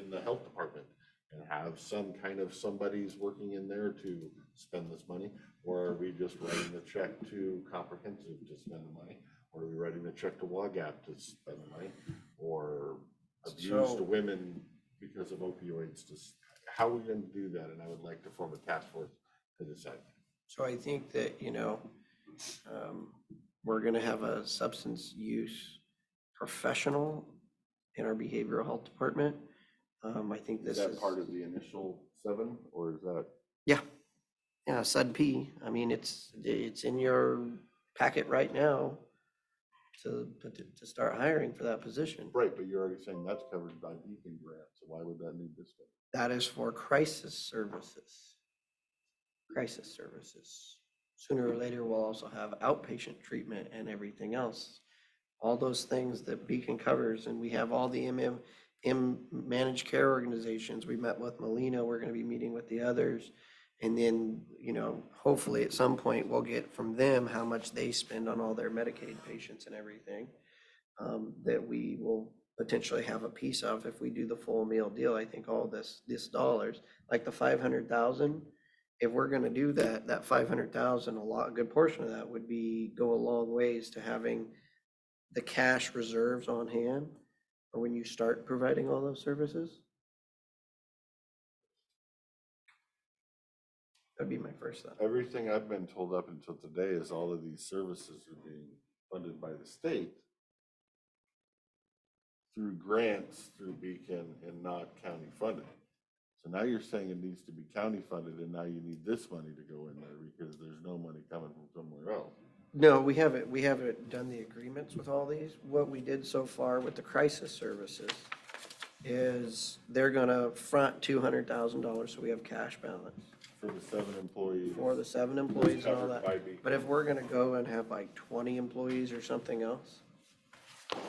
Speaker 4: in the health department and have some kind of somebody's working in there to spend this money, or are we just writing the check to comprehensive to spend the money, or are we writing the check to WAGAP to spend the money, or abused women because of opioids to how are we going to do that? And I would like to form a task force to decide.
Speaker 1: So I think that, we're gonna have a substance use professional in our behavioral health department. I think this
Speaker 4: Is
Speaker 1: is.
Speaker 4: that part of the initial 7, or is that?
Speaker 1: Yeah, Sud P. I mean, it's in your packet right now. to start hiring for that position.
Speaker 4: Right, but you're already saying that's covered by Beacon grant, so why would that need this thing?
Speaker 1: That is for crisis services. Crisis services. Sooner or later, we'll also have outpatient treatment and everything else. All those things that Beacon covers, and we have all the managed care organizations. We met with Molina, we're gonna be meeting with the others. And then, hopefully at some point, we'll get from them how much they spend on all their Medicaid patients and everything. That we will potentially have a piece of if we do the full meal deal. I think all this dollars, like the 500,000, if we're gonna do that 500,000, a good portion of that would go a long ways to having the cash reserves on hand or when you start providing all those services. That'd be my first thought.
Speaker 4: Everything I've been told up until today is all of these services are being funded by the state through grants, through Beacon, and not county funded. So now you're saying it needs to be county funded, and now you need this money to go in there because there's no money coming from somewhere else.
Speaker 1: No, we haven't done the agreements with all these. What we did so far with the crisis services is they're gonna front $200,000, so we have cash balance
Speaker 4: For the 7 employees.
Speaker 1: for the 7 employees and all
Speaker 4: covered by
Speaker 1: that.
Speaker 4: Beacon.
Speaker 1: But if we're gonna go and have like 20 employees or something else,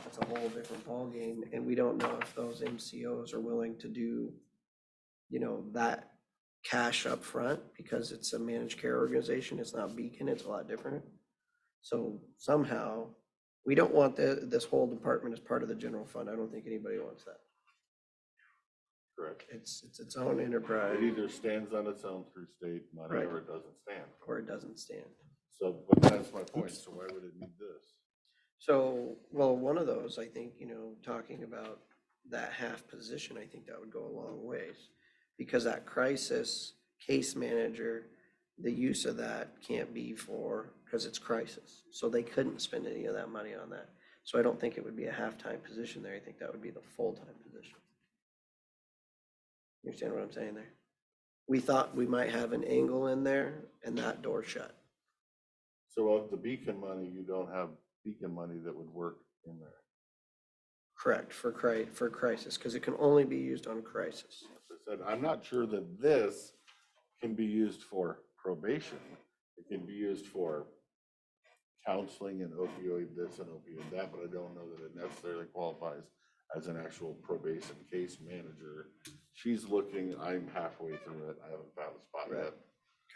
Speaker 1: that's a whole different ballgame, and we don't know if those MCOs are willing to do, that cash up front because it's a managed care organization. It's not Beacon, it's a lot different. So somehow, we don't want this whole department as part of the general fund. I don't think anybody wants that.
Speaker 4: Correct.
Speaker 1: It's its own enterprise,
Speaker 4: It either stands on its own through state money
Speaker 1: Right.
Speaker 4: or it doesn't stand.
Speaker 1: or it doesn't stand.
Speaker 4: So, but that's my point. So why would it need this?
Speaker 1: So, well, one of those, I think, talking about that half position, I think that would go a long ways. Because that crisis case manager, the use of that can't be because it's crisis. So they couldn't spend any of that money on that. So I don't think it would be a half-time position there. I think that would be the full-time position. You understand what I'm saying there? We thought we might have an angle in there and that door shut.
Speaker 4: So of the Beacon money, you don't have Beacon money that would work in there.
Speaker 1: Correct, for crisis, because it can only be used on crisis.
Speaker 4: As I said, I'm not sure that this can be used for probation. It can be used for counseling and opioid this and opioid that, but I don't know that it necessarily qualifies as an actual probation case manager. She's looking, I'm halfway through it. I haven't found a spot yet.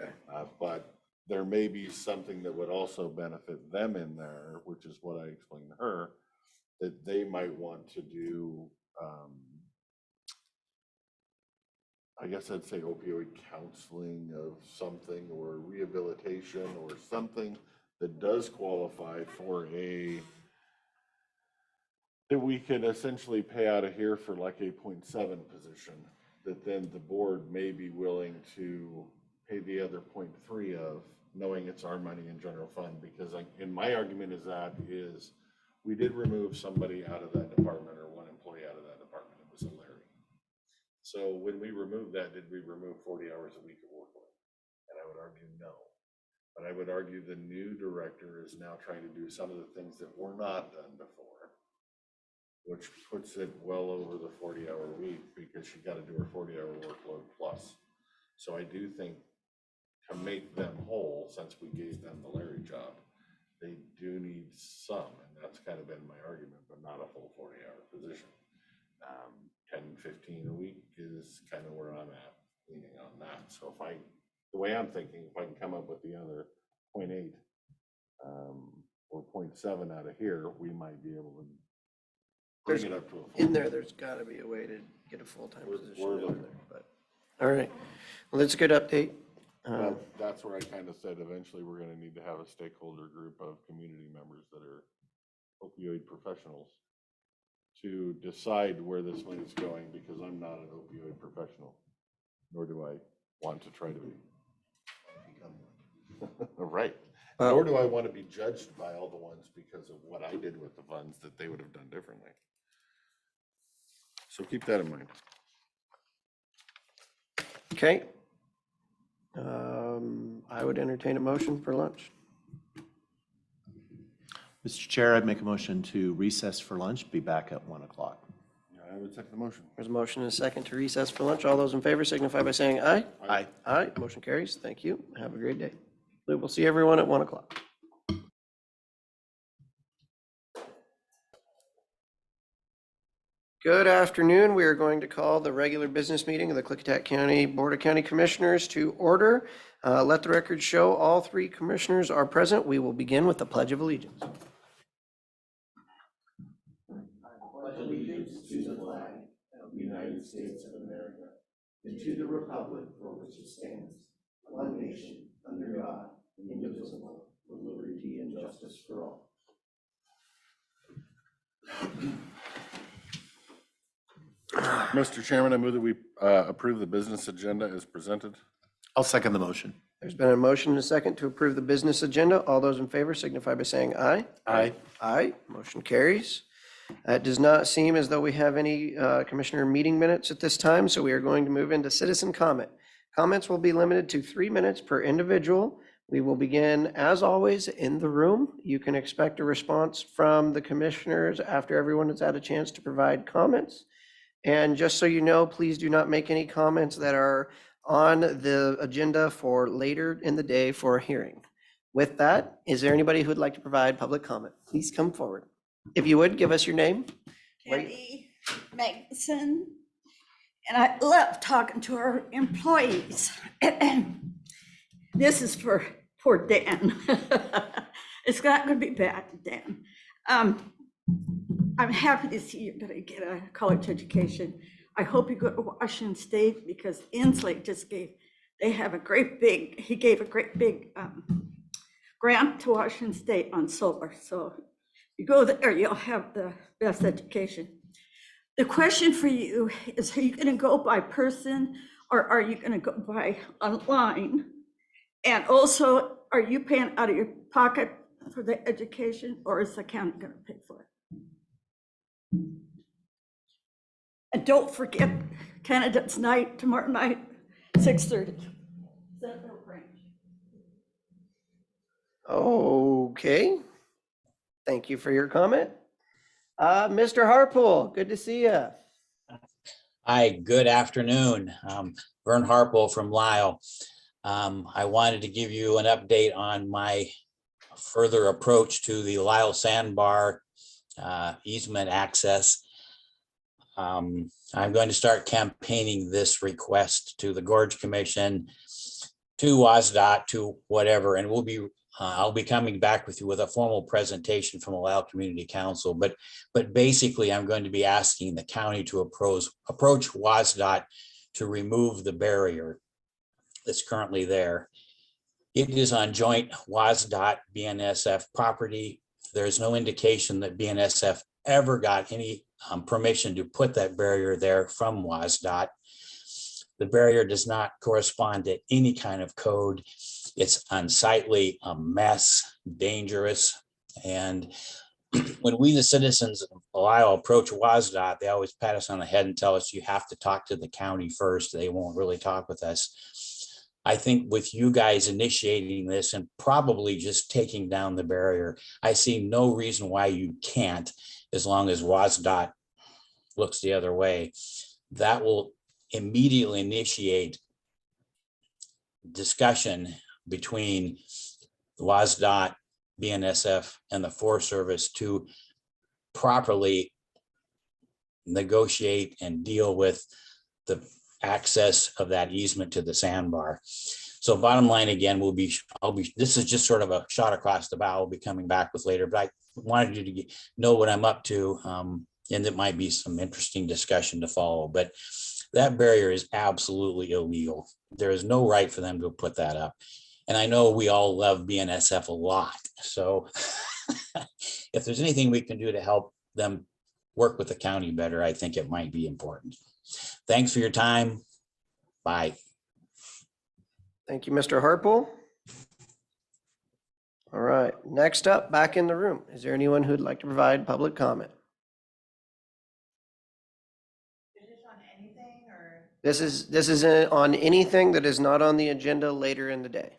Speaker 1: Okay.
Speaker 4: But there may be something that would also benefit them in there, which is what I explained to her, that they might want to do, I guess I'd say opioid counseling of something or rehabilitation or something that does qualify for that we could essentially pay out of here for like a 0.7 position, that then the board may be willing to pay the other 0.3 of, knowing it's our money in general fund, because in my argument is we did remove somebody out of that department, or one employee out of that department. It was a Larry. So when we removed that, did we remove 40 hours a week of work load? And I would argue no. But I would argue the new director is now trying to do some of the things that were not done before, which puts it well over the 40-hour week, because she got to do her 40-hour workload plus. So I do think to make them whole, since we gave them the Larry job, they do need some, and that's kind of been my argument, but not a full 40-hour position. 10, 15 a week is kind of where I'm at, leaning on that. So the way I'm thinking, if I can come up with the other 0.8 or 0.7 out of here, we might be able to bring it up to a full.
Speaker 1: In there, there's gotta be a way to get a full-time
Speaker 4: We're
Speaker 1: position in
Speaker 4: looking.
Speaker 1: there, but, all right. Well, that's a good update.
Speaker 4: That's where I kind of said eventually we're going to need to have a stakeholder group of community members that are opioid professionals to decide where this money is going, because I'm not an opioid professional, nor do I want to try to be. Right. Nor do I want to be judged by all the ones because of what I did with the funds that they would have done differently. So keep that in mind.
Speaker 1: Okay. I would entertain a motion for lunch.
Speaker 9: Mr. Chair, I'd make a motion to recess for lunch, be back at 1 o'clock.
Speaker 4: I would second the motion.
Speaker 1: There's a motion and a second to recess for lunch. All those in favor signify by saying aye.
Speaker 9: Aye.
Speaker 1: Aye, motion carries. Thank you. Have a great day. We will see everyone at 1 o'clock. Good afternoon. We are going to call the regular business meeting of the Klickitat County Board of County Commissioners to order. Let the record show all three commissioners are present. We will begin with the Pledge of Allegiance.
Speaker 10: Allegiance to the flag of the United States of America and to the republic for which it stands, one nation, under God, indivisible, with liberty and justice for all.
Speaker 4: Mr. Chairman, I move that we approve the business agenda as presented.
Speaker 9: I'll second the motion.
Speaker 1: There's been a motion and a second to approve the business agenda. All those in favor signify by saying aye.
Speaker 9: Aye.
Speaker 1: Aye, motion carries. It does not seem as though we have any commissioner meeting minutes at this time, so we are going to move into citizen comment. Comments will be limited to 3 minutes per individual. We will begin, as always, in the room. You can expect a response from the commissioners after everyone has had a chance to provide comments. And just so you know, please do not make any comments that are on the agenda for later in the day for a hearing. With that, is there anybody who would like to provide public comment? Please come forward. If you would, give us your name.
Speaker 11: Candy Magnuson, and I love talking to our employees. This is for poor Dan. It's not going to be bad, Dan. I'm happy to see you're going to get a college education. I hope you go to Washington State because Inslee just gave a great big grant to Washington State on solar. So you go there, you'll have the best education. The question for you is, are you going to go by person or are you going to go by online? And also, are you paying out of your pocket for the education or is the county going to pay for it? And don't forget candidates night, tomorrow night, 6:30.
Speaker 1: Okay. Thank you for your comment. Mr. Harpool, good to see you.
Speaker 12: Hi, good afternoon. Vern Harpel from Lyle. I wanted to give you an update on my further approach to the Lyle Sandbar easement access. I'm going to start campaigning this request to the Gorge Commission, to WSDOT, to whatever, and I'll be coming back with you with a formal presentation from the Lyle Community Council. But basically, I'm going to be asking the county to approach WSDOT to remove the barrier that's currently there. It is on joint WSDOT BNSF property. There's no indication that BNSF ever got any permission to put that barrier there from WSDOT. The barrier does not correspond to any kind of code. It's unsightly, a mess, dangerous. And when we, the citizens of Lyle, approach WSDOT, they always pat us on the head and tell us you have to talk to the county first. They won't really talk with us. I think with you guys initiating this and probably just taking down the barrier, I see no reason why you can't, as long as WSDOT looks the other way. That will immediately initiate discussion between WSDOT, BNSF, and the Forest Service to properly negotiate and deal with the access of that easement to the sandbar. So bottom line, again, this is just sort of a shot across the bow. I'll be coming back with later, but I wanted you to know what I'm up to, and it might be some interesting discussion to follow. But that barrier is absolutely illegal. There is no right for them to put that up. And I know we all love BNSF a lot. So if there's anything we can do to help them work with the county better, I think it might be important. Thanks for your time. Bye.
Speaker 1: Thank you, Mr. Harpool. All right, next up, back in the room. Is there anyone who'd like to provide public comment? This is on anything that is not on the agenda later in the day.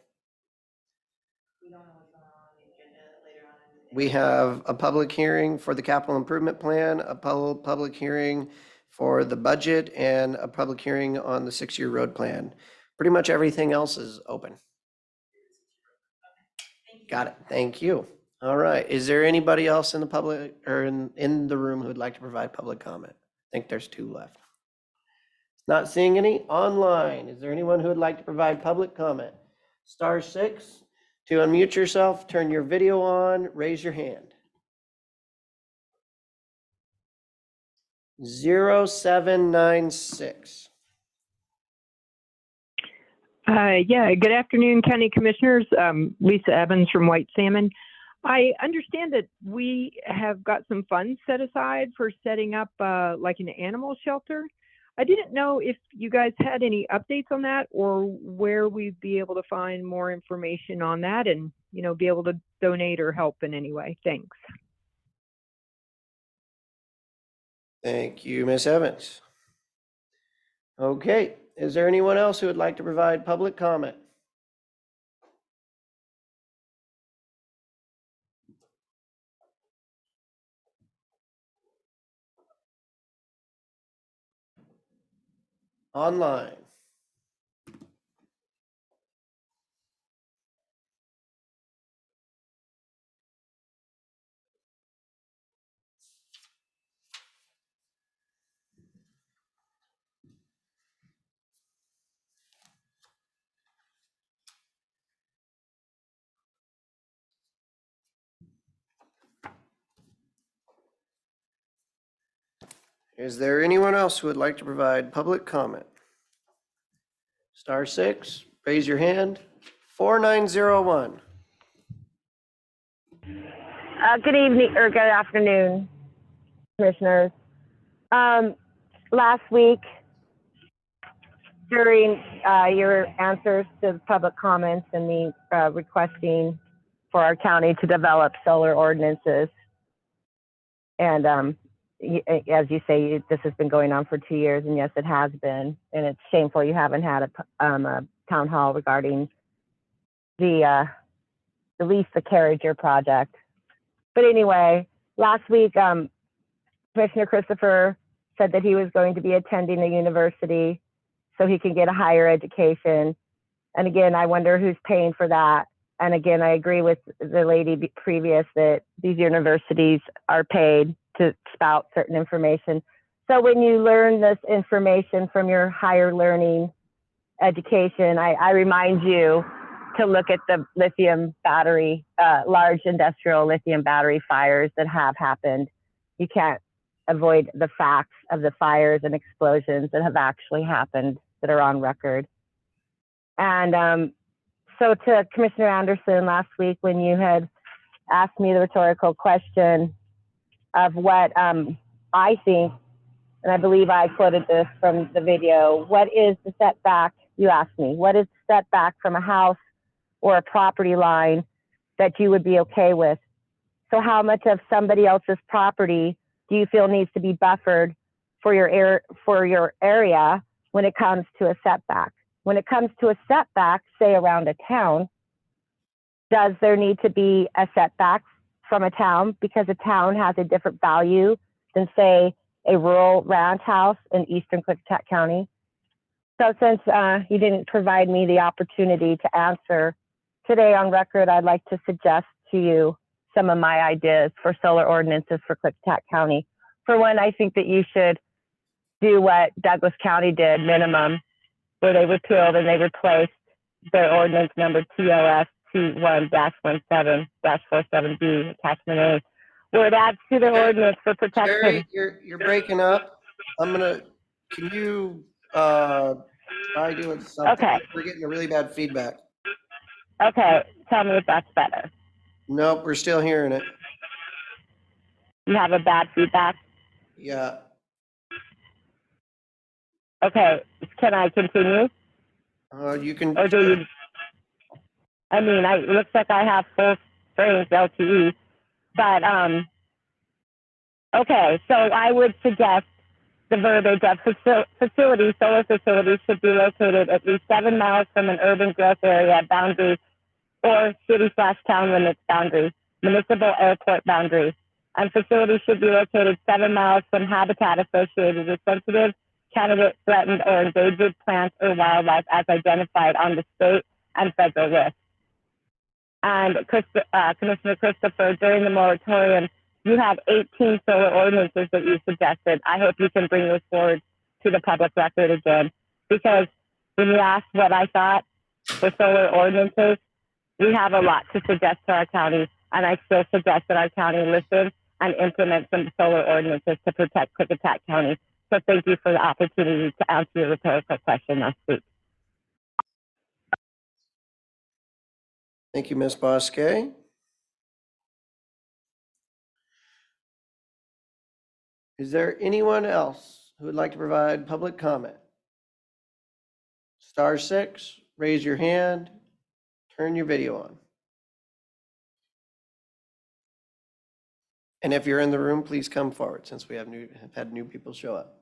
Speaker 13: We don't know what's going on the agenda later on in the
Speaker 1: We have a public hearing for the capital improvement plan, a public hearing for the budget, and a public hearing on the 6-year road plan. Pretty much everything else is open. Got it. Thank you. All right. Is there anybody else in the public or in the room who would like to provide public comment? I think there's 2 left. Not seeing any online. Is there anyone who would like to provide public comment? *6 to unmute yourself, turn your video on, raise your hand. 0796.
Speaker 13: Yeah, good afternoon, County Commissioners. Lisa Evans from White Salmon. I understand that we have got some funds set aside for setting up like an animal shelter. I didn't know if you guys had any updates on that or where we'd be able to find more information on that and, you know, be able to donate or help in any way. Thanks.
Speaker 1: Thank you, Ms. Evans. Okay, is there anyone else who would like to provide public comment? Online. Is there anyone else who would like to provide public comment? *6, raise your hand. 4901.
Speaker 14: Good evening or good afternoon, commissioners. Last week, during your answers to the public comments and me requesting for our county to develop solar ordinances, and as you say, this has been going on for 2 years, and yes, it has been, and it's shameful you haven't had a town hall regarding the lease the Carriager project. But anyway, last week, Commissioner Christopher said that he was going to be attending the university so he can get a higher education. And again, I wonder who's paying for that. And again, I agree with the lady previous that these universities are paid to spout certain information. So when you learn this information from your higher learning education, I remind you to look at the lithium battery, large industrial lithium battery fires that have happened. You can't avoid the facts of the fires and explosions that have actually happened that are on record. And so to Commissioner Anderson last week, when you had asked me the rhetorical question of what I think, and I believe I quoted this from the video, what is the setback, you asked me, what is the setback from a house or a property line that you would be okay with? So how much of somebody else's property do you feel needs to be buffered for your area when it comes to a setback? When it comes to a setback, say around a town, does there need to be a setback from a town because a town has a different value than, say, a rural ranch house in eastern Klickitat County? So since you didn't provide me the opportunity to answer today on record, I'd like to suggest to you some of my ideas for solar ordinances for Klickitat County. For one, I think that you should do what Douglas County did, minimum, where they repealed and they replaced their ordinance number TOS 21-17-47B, attachment A, where it adds to their ordinance for protection.
Speaker 1: Jerry, you're breaking up. Can you try doing something?
Speaker 14: Okay.
Speaker 1: We're getting a really bad feedback.
Speaker 14: Okay, tell me if that's better.
Speaker 1: Nope, we're still hearing it.
Speaker 14: You have a bad feedback?
Speaker 1: Yeah.
Speaker 14: Okay, can I continue?
Speaker 1: You can.
Speaker 14: Or do you? I mean, it looks like I have full range LTE, but okay. So I would suggest the verbiage of facilities, solar facilities should be located at least 7 miles from an urban growth area boundary or city/town limits boundary. municipal airport boundary. And facilities should be located 7 miles from habitat associated with sensitive, candidate, threatened, or endangered plants or wildlife as identified on the state and federal list. And Commissioner Christopher, during the moratorium, you have 18 solar ordinances that you suggested. I hope you can bring this forward to the public record again, because when you asked what I thought for solar ordinances, we have a lot to suggest to our county, and I still suggest that our county listen and implement some solar ordinances to protect Klickitat County. So thank you for the opportunity to answer your rhetorical question last week.
Speaker 1: Thank you, Ms. Bosque. Is there anyone else who would like to provide public comment? Star 6, raise your hand, turn your video on. And if you're in the room, please come forward since we have had new people show up.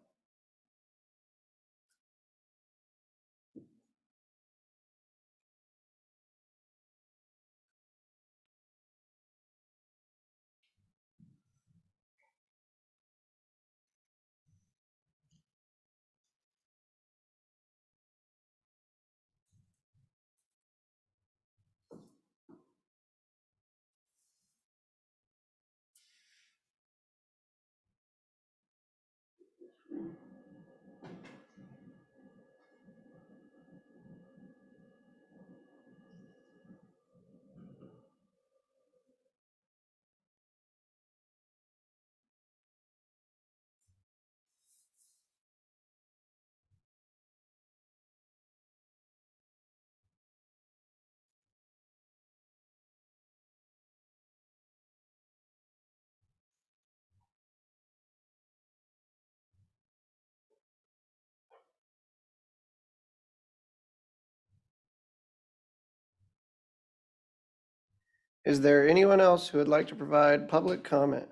Speaker 1: Is there anyone else who would like to provide public comment?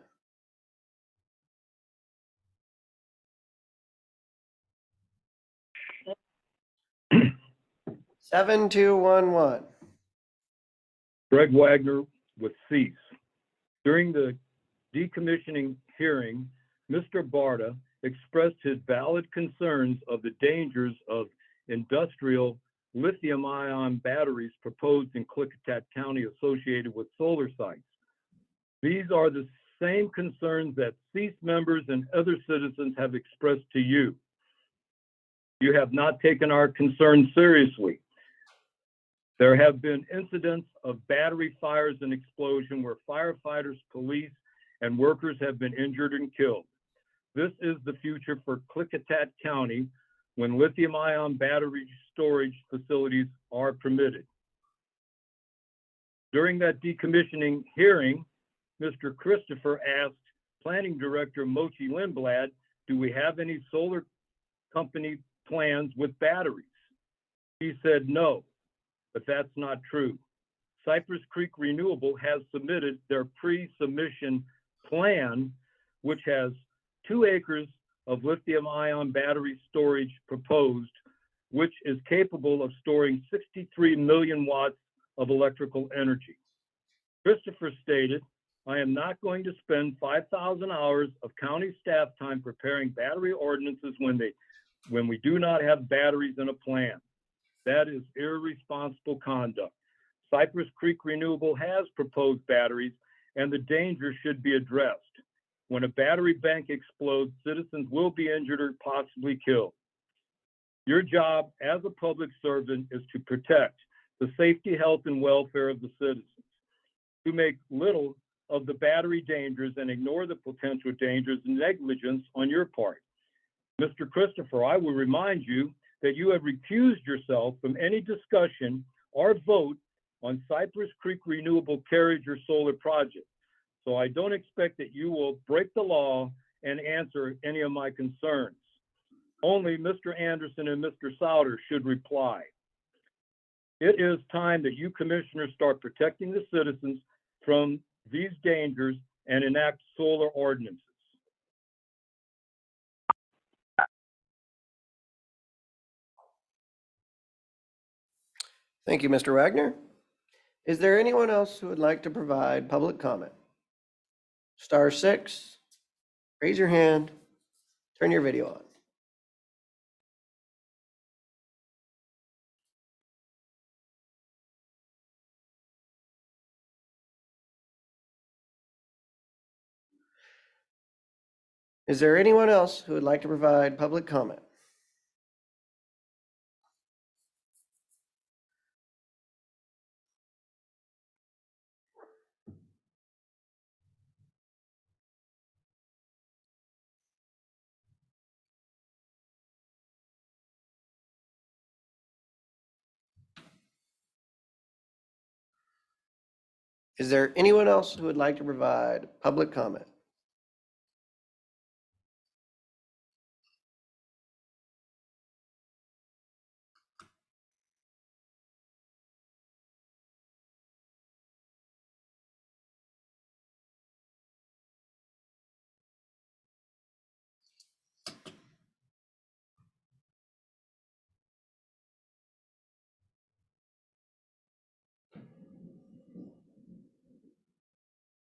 Speaker 1: Seven, 2, 1, 1.
Speaker 15: Greg Wagner with Cease. During the decommissioning hearing, Mr. Barta expressed his valid concerns of the dangers of industrial lithium-ion batteries proposed in Klickitat County associated with solar sites. These are the same concerns that Cease members and other citizens have expressed to you. You have not taken our concerns seriously. There have been incidents of battery fires and explosion where firefighters, police, and workers have been injured and killed. This is the future for Klickitat County when lithium-ion battery storage facilities are permitted. During that decommissioning hearing, Mr. Christopher asked Planning Director Mochi Lindblad, do we have any solar company plans with batteries? He said no, but that's not true. Cypress Creek Renewable has submitted their pre-submission plan, which has 2 acres of lithium-ion battery storage proposed, which is capable of storing 63 million watts of electrical energy. Christopher stated, I am not going to spend 5,000 hours of county staff time preparing battery ordinances when we do not have batteries in a plan. That is irresponsible conduct. Cypress Creek Renewable has proposed batteries, and the danger should be addressed. When a battery bank explodes, citizens will be injured or possibly killed. Your job as a public servant is to protect the safety, health, and welfare of the citizens. To make little of the battery dangers and ignore the potential dangers and negligence on your part. Mr. Christopher, I will remind you that you have recused yourself from any discussion or vote on Cypress Creek Renewable carriage or solar project. So I don't expect that you will break the law and answer any of my concerns. Only Mr. Anderson and Mr. Souter should reply. It is time that you commissioners start protecting the citizens from these dangers and enact solar ordinances.
Speaker 1: Thank you, Mr. Wagner. Is there anyone else who would like to provide public comment? Star 6, raise your hand, turn your video on. Is there anyone else who would like to provide public comment? Is there anyone else who would like to provide public comment?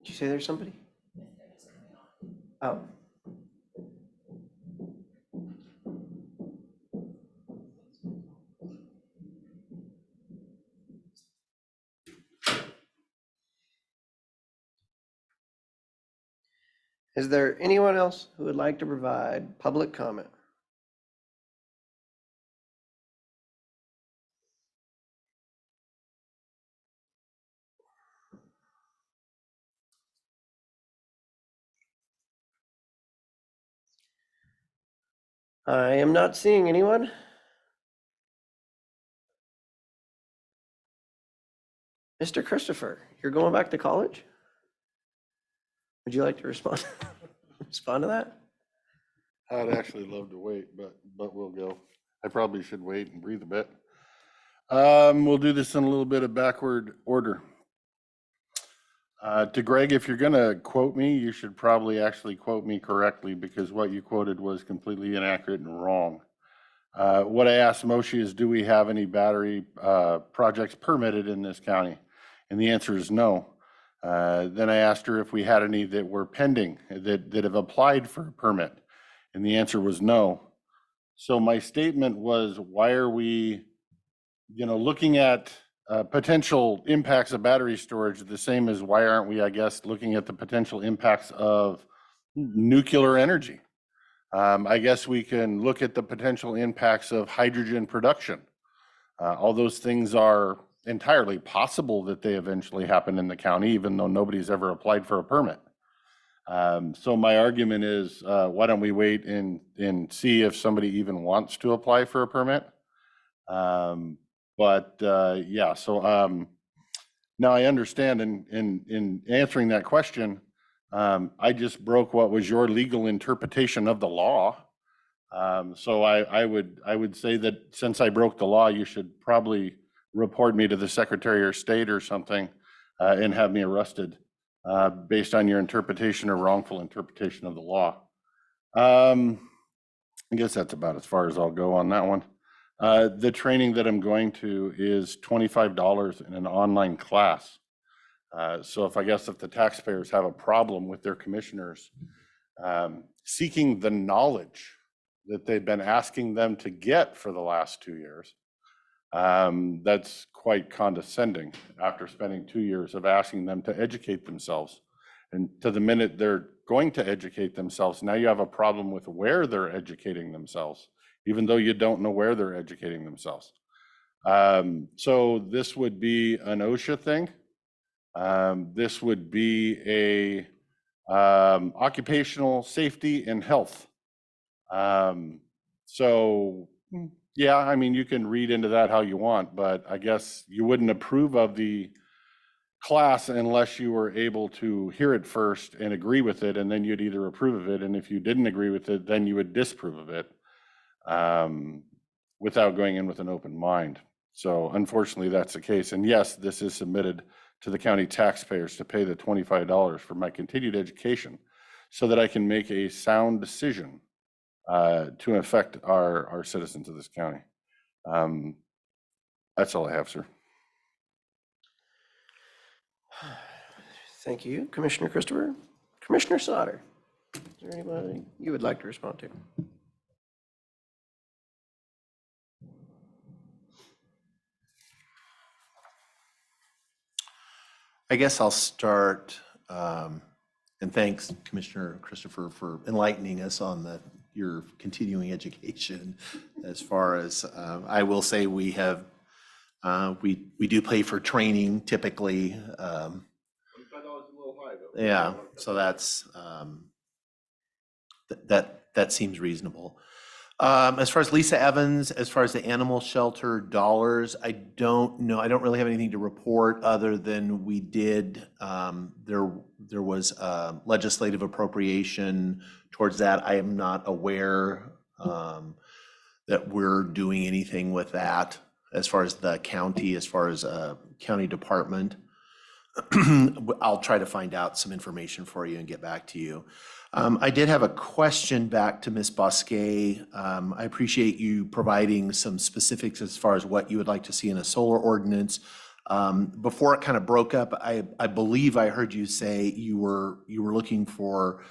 Speaker 1: Did you say there's somebody? Oh. Is there anyone else who would like to provide public comment? I am not seeing anyone. Mr. Christopher, you're going back to college? Would you like to respond? Respond to that?
Speaker 4: I'd actually love to wait, but we'll go. I probably should wait and breathe a bit. We'll do this in a little bit of backward order. To Greg, if you're gonna quote me, you should probably actually quote me correctly because what you quoted was completely inaccurate and wrong. What I asked Moshe is, do we have any battery projects permitted in this county? And the answer is no. Then I asked her if we had any that were pending, that have applied for a permit. And the answer was no. So my statement was, why are we, looking at potential impacts of battery storage the same as why aren't we, I guess, looking at the potential impacts of nuclear energy? I guess we can look at the potential impacts of hydrogen production. All those things are entirely possible that they eventually happen in the county, even though nobody's ever applied for a permit. So my argument is, why don't we wait and see if somebody even wants to apply for a permit? Yeah, so now I understand in answering that question, I just broke what was your legal interpretation of the law. So I would say that since I broke the law, you should probably report me to the Secretary of State or something and have me arrested based on your interpretation or wrongful interpretation of the law. I guess that's about as far as I'll go on that one. The training that I'm going to is $25 in an online class. So if the taxpayers have a problem with their commissioners seeking the knowledge that they've been asking them to get for the last 2 years, that's quite condescending after spending 2 years of asking them to educate themselves. And to the minute they're going to educate themselves, now you have a problem with where they're educating themselves, even though you don't know where they're educating themselves. So this would be an OSHA thing. This would be a occupational safety and health. So yeah, I mean, you can read into that how you want, but I guess you wouldn't approve of the class unless you were able to hear it first and agree with it, and then you'd either approve of it, and if you didn't agree with it, then you would disapprove of it without going in with an open mind. So unfortunately, that's the case. And yes, this is submitted to the county taxpayers to pay the $25 for my continued education so that I can make a sound decision to affect our citizens of this county. That's all I have, sir.
Speaker 1: Thank you, Commissioner Christopher. Commissioner Sauter, is there anybody you would like to respond to?
Speaker 9: I guess I'll start, and thanks, Commissioner Christopher, for enlightening us on your continuing education. As far as, I will say we have, we do pay for training typically.
Speaker 4: $25 a little high though.
Speaker 9: Yeah, so that's, that seems reasonable. As far as Lisa Evans, as far as the animal shelter dollars, I don't know. I don't really have anything to report other than we did, there was a legislative appropriation towards that. I am not aware that we're doing anything with that as far as the county, as far as county department. I'll try to find out some information for you and get back to you. I did have a question back to Ms. Bosquet. I appreciate you providing some specifics as far as what you would like to see in a solar ordinance. Before it kind of broke up, I believe I heard you say you were looking for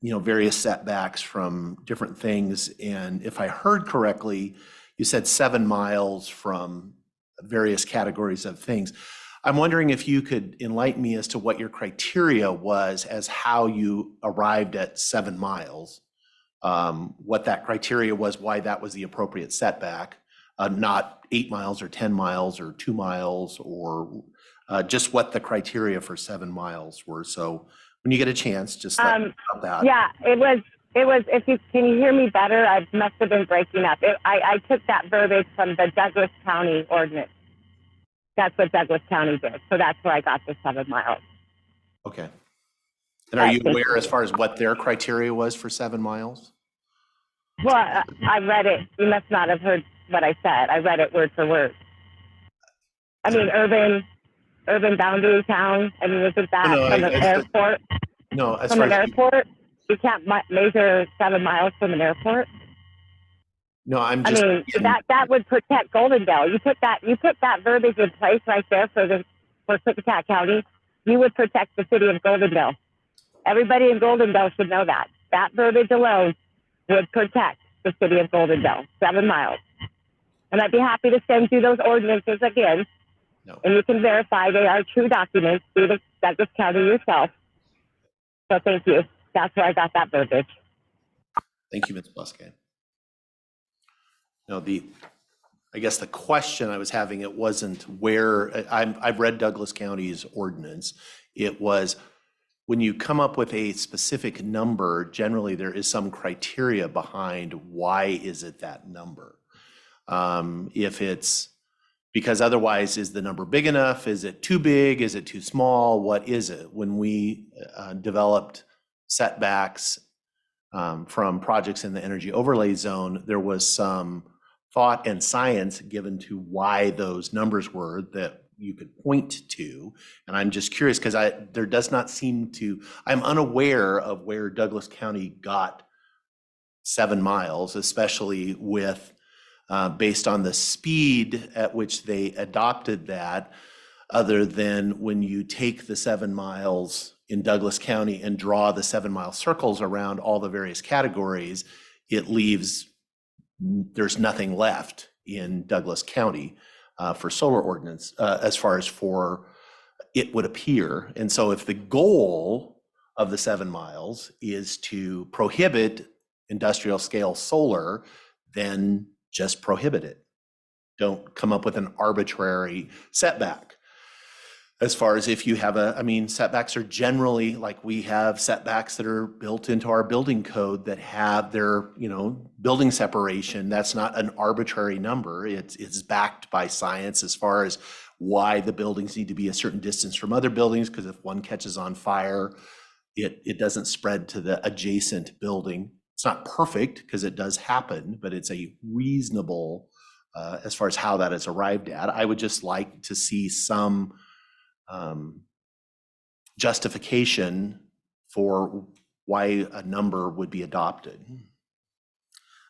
Speaker 9: various setbacks from different things. And if I heard correctly, you said 7 miles from various categories of things. I'm wondering if you could enlighten me as to what your criteria was as how you arrived at 7 miles, what that criteria was, why that was the appropriate setback, not 8 miles or 10 miles or 2 miles, or just what the criteria for 7 miles were. So when you get a chance, just let me know about that.
Speaker 14: Yeah, it was, can you hear me better? I must have been breaking up. I took that verbiage from the Douglas County ordinance. That's what Douglas County did. So that's where I got the 7 miles.
Speaker 9: Okay. And are you aware as far as what their criteria was for 7 miles?
Speaker 14: Well, I read it. You must not have heard what I said. I read it word for word. I mean, urban boundary town. I mean, isn't that from an airport?
Speaker 9: No, as
Speaker 14: from
Speaker 9: far
Speaker 14: an
Speaker 9: as
Speaker 14: airport, you can't measure 7 miles from an airport.
Speaker 9: no, I'm
Speaker 14: I
Speaker 9: just.
Speaker 14: mean, that would protect Goldendale. You put that verbiage in place right there for Klickitat County. You would protect the city of Goldendale. Everybody in Goldendale should know that. That verbiage alone would protect the city of Goldendale, 7 miles. And I'd be happy to send you those ordinances again.
Speaker 9: No.
Speaker 14: And you can verify they are true documents through the Douglas County yourself. So thank you. That's where I got that verbiage.
Speaker 9: Thank you, Ms. Bosquet. No, I guess the question I was having, it wasn't where, I've read Douglas County's ordinance. It was when you come up with a specific number, generally there is some criteria behind why is it that number. If it's, because otherwise, is the number big enough? Is it too big? Is it too small? What is it? When we developed setbacks from projects in the energy overlay zone, there was some thought and science given to why those numbers were that you could point to. And I'm just curious because there does not seem to, I'm unaware of where Douglas County got 7 miles, especially with based on the speed at which they adopted that, other than when you take the 7 miles in Douglas County and draw the 7 mile circles around all the various categories, it leaves, there's nothing left in Douglas County for solar ordinance as far as for it would appear. And so if the goal of the 7 miles is to prohibit industrial scale solar, then just prohibit it. Don't come up with an arbitrary setback. As far as if you have setbacks are generally, like we have setbacks that are built into our building code that have their, building separation. That's not an arbitrary number. It's backed by science as far as why the buildings need to be a certain distance from other buildings, because if one catches on fire, it doesn't spread to the adjacent building. It's not perfect because it does happen, but it's a reasonable as far as how that is arrived at. I would just like to see some justification for why a number would be adopted.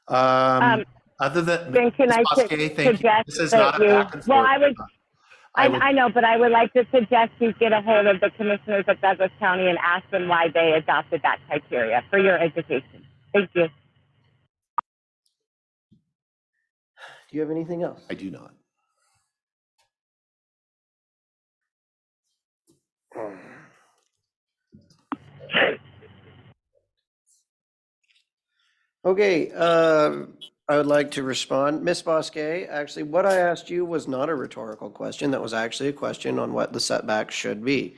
Speaker 9: Other than
Speaker 14: then can I
Speaker 9: Bosquet, thank you.
Speaker 14: suggest
Speaker 9: This is
Speaker 14: that
Speaker 9: not a back and forth.
Speaker 14: I know, but I would like to suggest you get a hold of the commissioners of Douglas County and ask them why they adopted that criteria for your education. Thank you.
Speaker 1: Do you have anything else?
Speaker 9: I do not.
Speaker 1: Okay, I would like to respond. Ms. Bosque, actually, what I asked you was not a rhetorical question. That was actually a question on what the setback should be.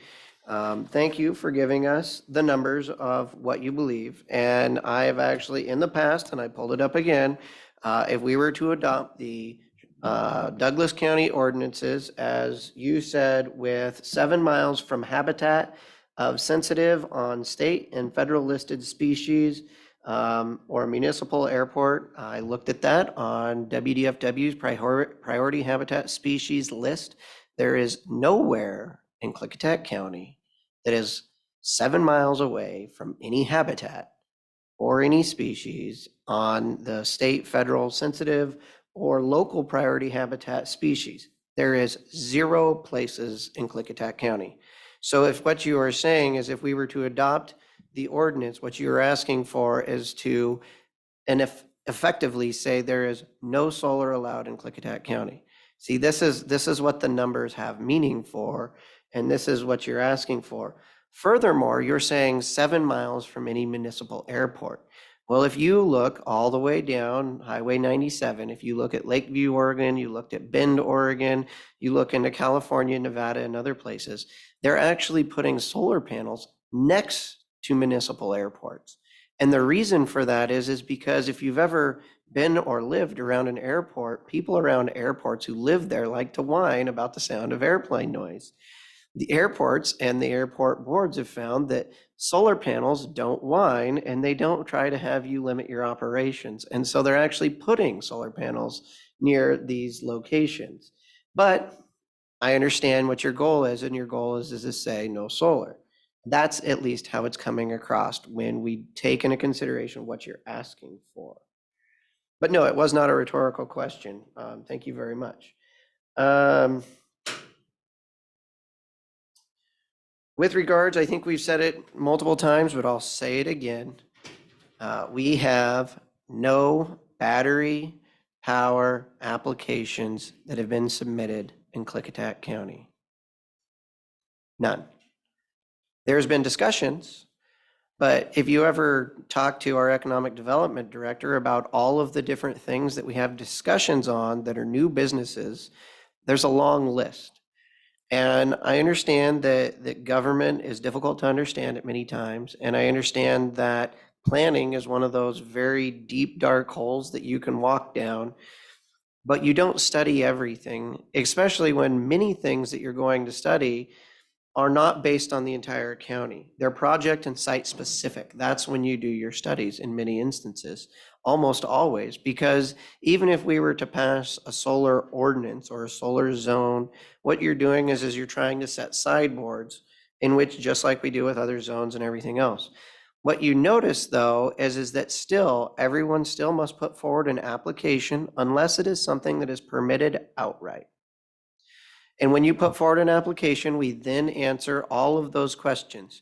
Speaker 1: Thank you for giving us the numbers of what you believe. And I have actually, in the past, and I pulled it up again, if we were to adopt the Douglas County ordinances, as you said, with 7 miles from habitat of sensitive on state and federal listed species, or municipal airport. I looked at that on WDFW's priority habitat species list. There is nowhere in Klickitat County that is 7 miles away from any habitat or any species on the state, federal, sensitive, or local priority habitat species. There is 0 places in Klickitat County. So if what you are saying is if we were to adopt the ordinance, what you're asking for is to, and effectively say there is no solar allowed in Klickitat County. See, this is what the numbers have meaning for, and this is what you're asking for. Furthermore, you're saying 7 miles from any municipal airport. Well, if you look all the way down Highway 97, if you look at Lakeview, Oregon, you looked at Bend, Oregon, you look into California, Nevada, and other places, they're actually putting solar panels next to municipal airports. And the reason for that is because if you've ever been or lived around an airport, people around airports who live there like to whine about the sound of airplane noise. The airports and the airport boards have found that solar panels don't whine and they don't try to have you limit your operations. And so they're actually putting solar panels near these locations. But I understand what your goal is, and your goal is to say no solar. That's at least how it's coming across when we take into consideration what you're asking for. But no, it was not a rhetorical question. Thank you very much. With regards, I think we've said it multiple times, but I'll say it again. We have no battery power applications that have been submitted in Klickitat County. None. There's been discussions, but if you ever talk to our economic development director about all of the different things that we have discussions on that are new businesses, there's a long list. And I understand that government is difficult to understand at many times. And I understand that planning is one of those very deep, dark holes that you can walk down, but you don't study everything, especially when many things that you're going to study are not based on the entire county. They're project and site specific. That's when you do your studies in many instances, almost always, because even if we were to pass a solar ordinance or a solar zone, what you're doing is you're trying to set sideboards in which, just like we do with other zones and everything else. What you notice though is that still, everyone still must put forward an application unless it is something that is permitted outright. And when you put forward an application, we then answer all of those questions.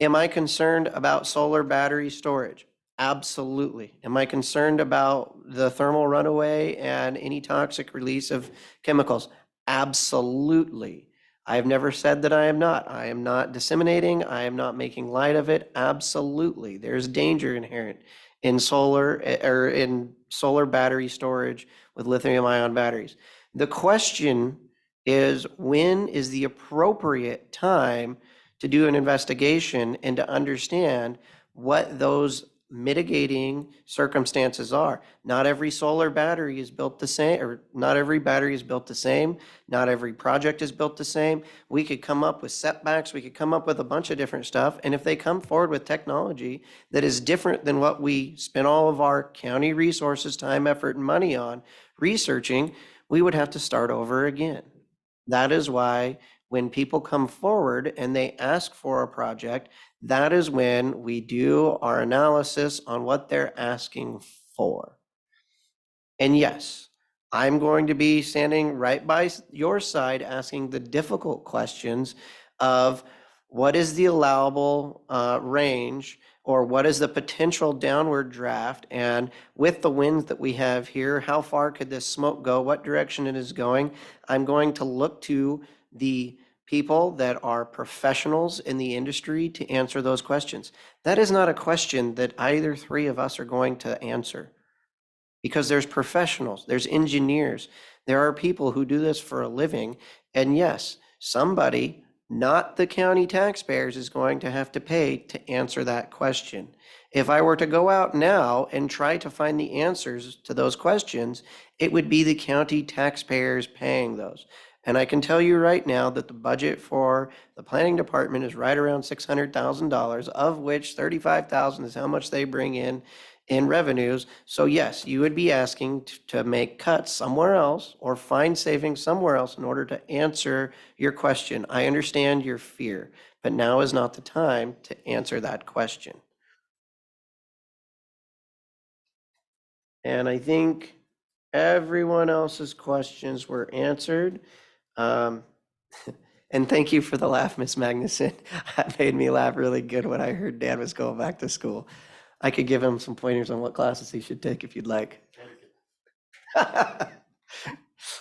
Speaker 1: Am I concerned about solar battery storage? Absolutely. Am I concerned about the thermal runaway and any toxic release of chemicals? Absolutely. I have never said that I am not. I am not disseminating. I am not making light of it. Absolutely. There's danger inherent in solar or in solar battery storage with lithium ion batteries. The question is, when is the appropriate time to do an investigation and to understand what those mitigating circumstances are? Not every solar battery is built the same, or not every battery is built the same. Not every project is built the same. We could come up with setbacks. We could come up with a bunch of different stuff. And if they come forward with technology that is different than what we spend all of our county resources, time, effort, and money on researching, we would have to start over again. That is why when people come forward and they ask for a project, that is when we do our analysis on what they're asking for. And yes, I'm going to be standing right by your side, asking the difficult questions of what is the allowable range, or what is the potential downward draft? And with the winds that we have here, how far could this smoke go? What direction it is going? I'm going to look to the people that are professionals in the industry to answer those questions. That is not a question that either three of us are going to answer, because there's professionals, there's engineers, there are people who do this for a living. And yes, somebody, not the county taxpayers, is going to have to pay to answer that question. If I were to go out now and try to find the answers to those questions, it would be the county taxpayers paying those. And I can tell you right now that the budget for the planning department is right around $600,000, of which 35,000 is how much they bring in revenues. So yes, you would be asking to make cuts somewhere else or find savings somewhere else in order to answer your question. I understand your fear, but now is not the time to answer that question. And I think everyone else's questions were answered. And thank you for the laugh, Miss Magnuson. That made me laugh really good when I heard Dan was going back to school. I could give him some pointers on what classes he should take if you'd like.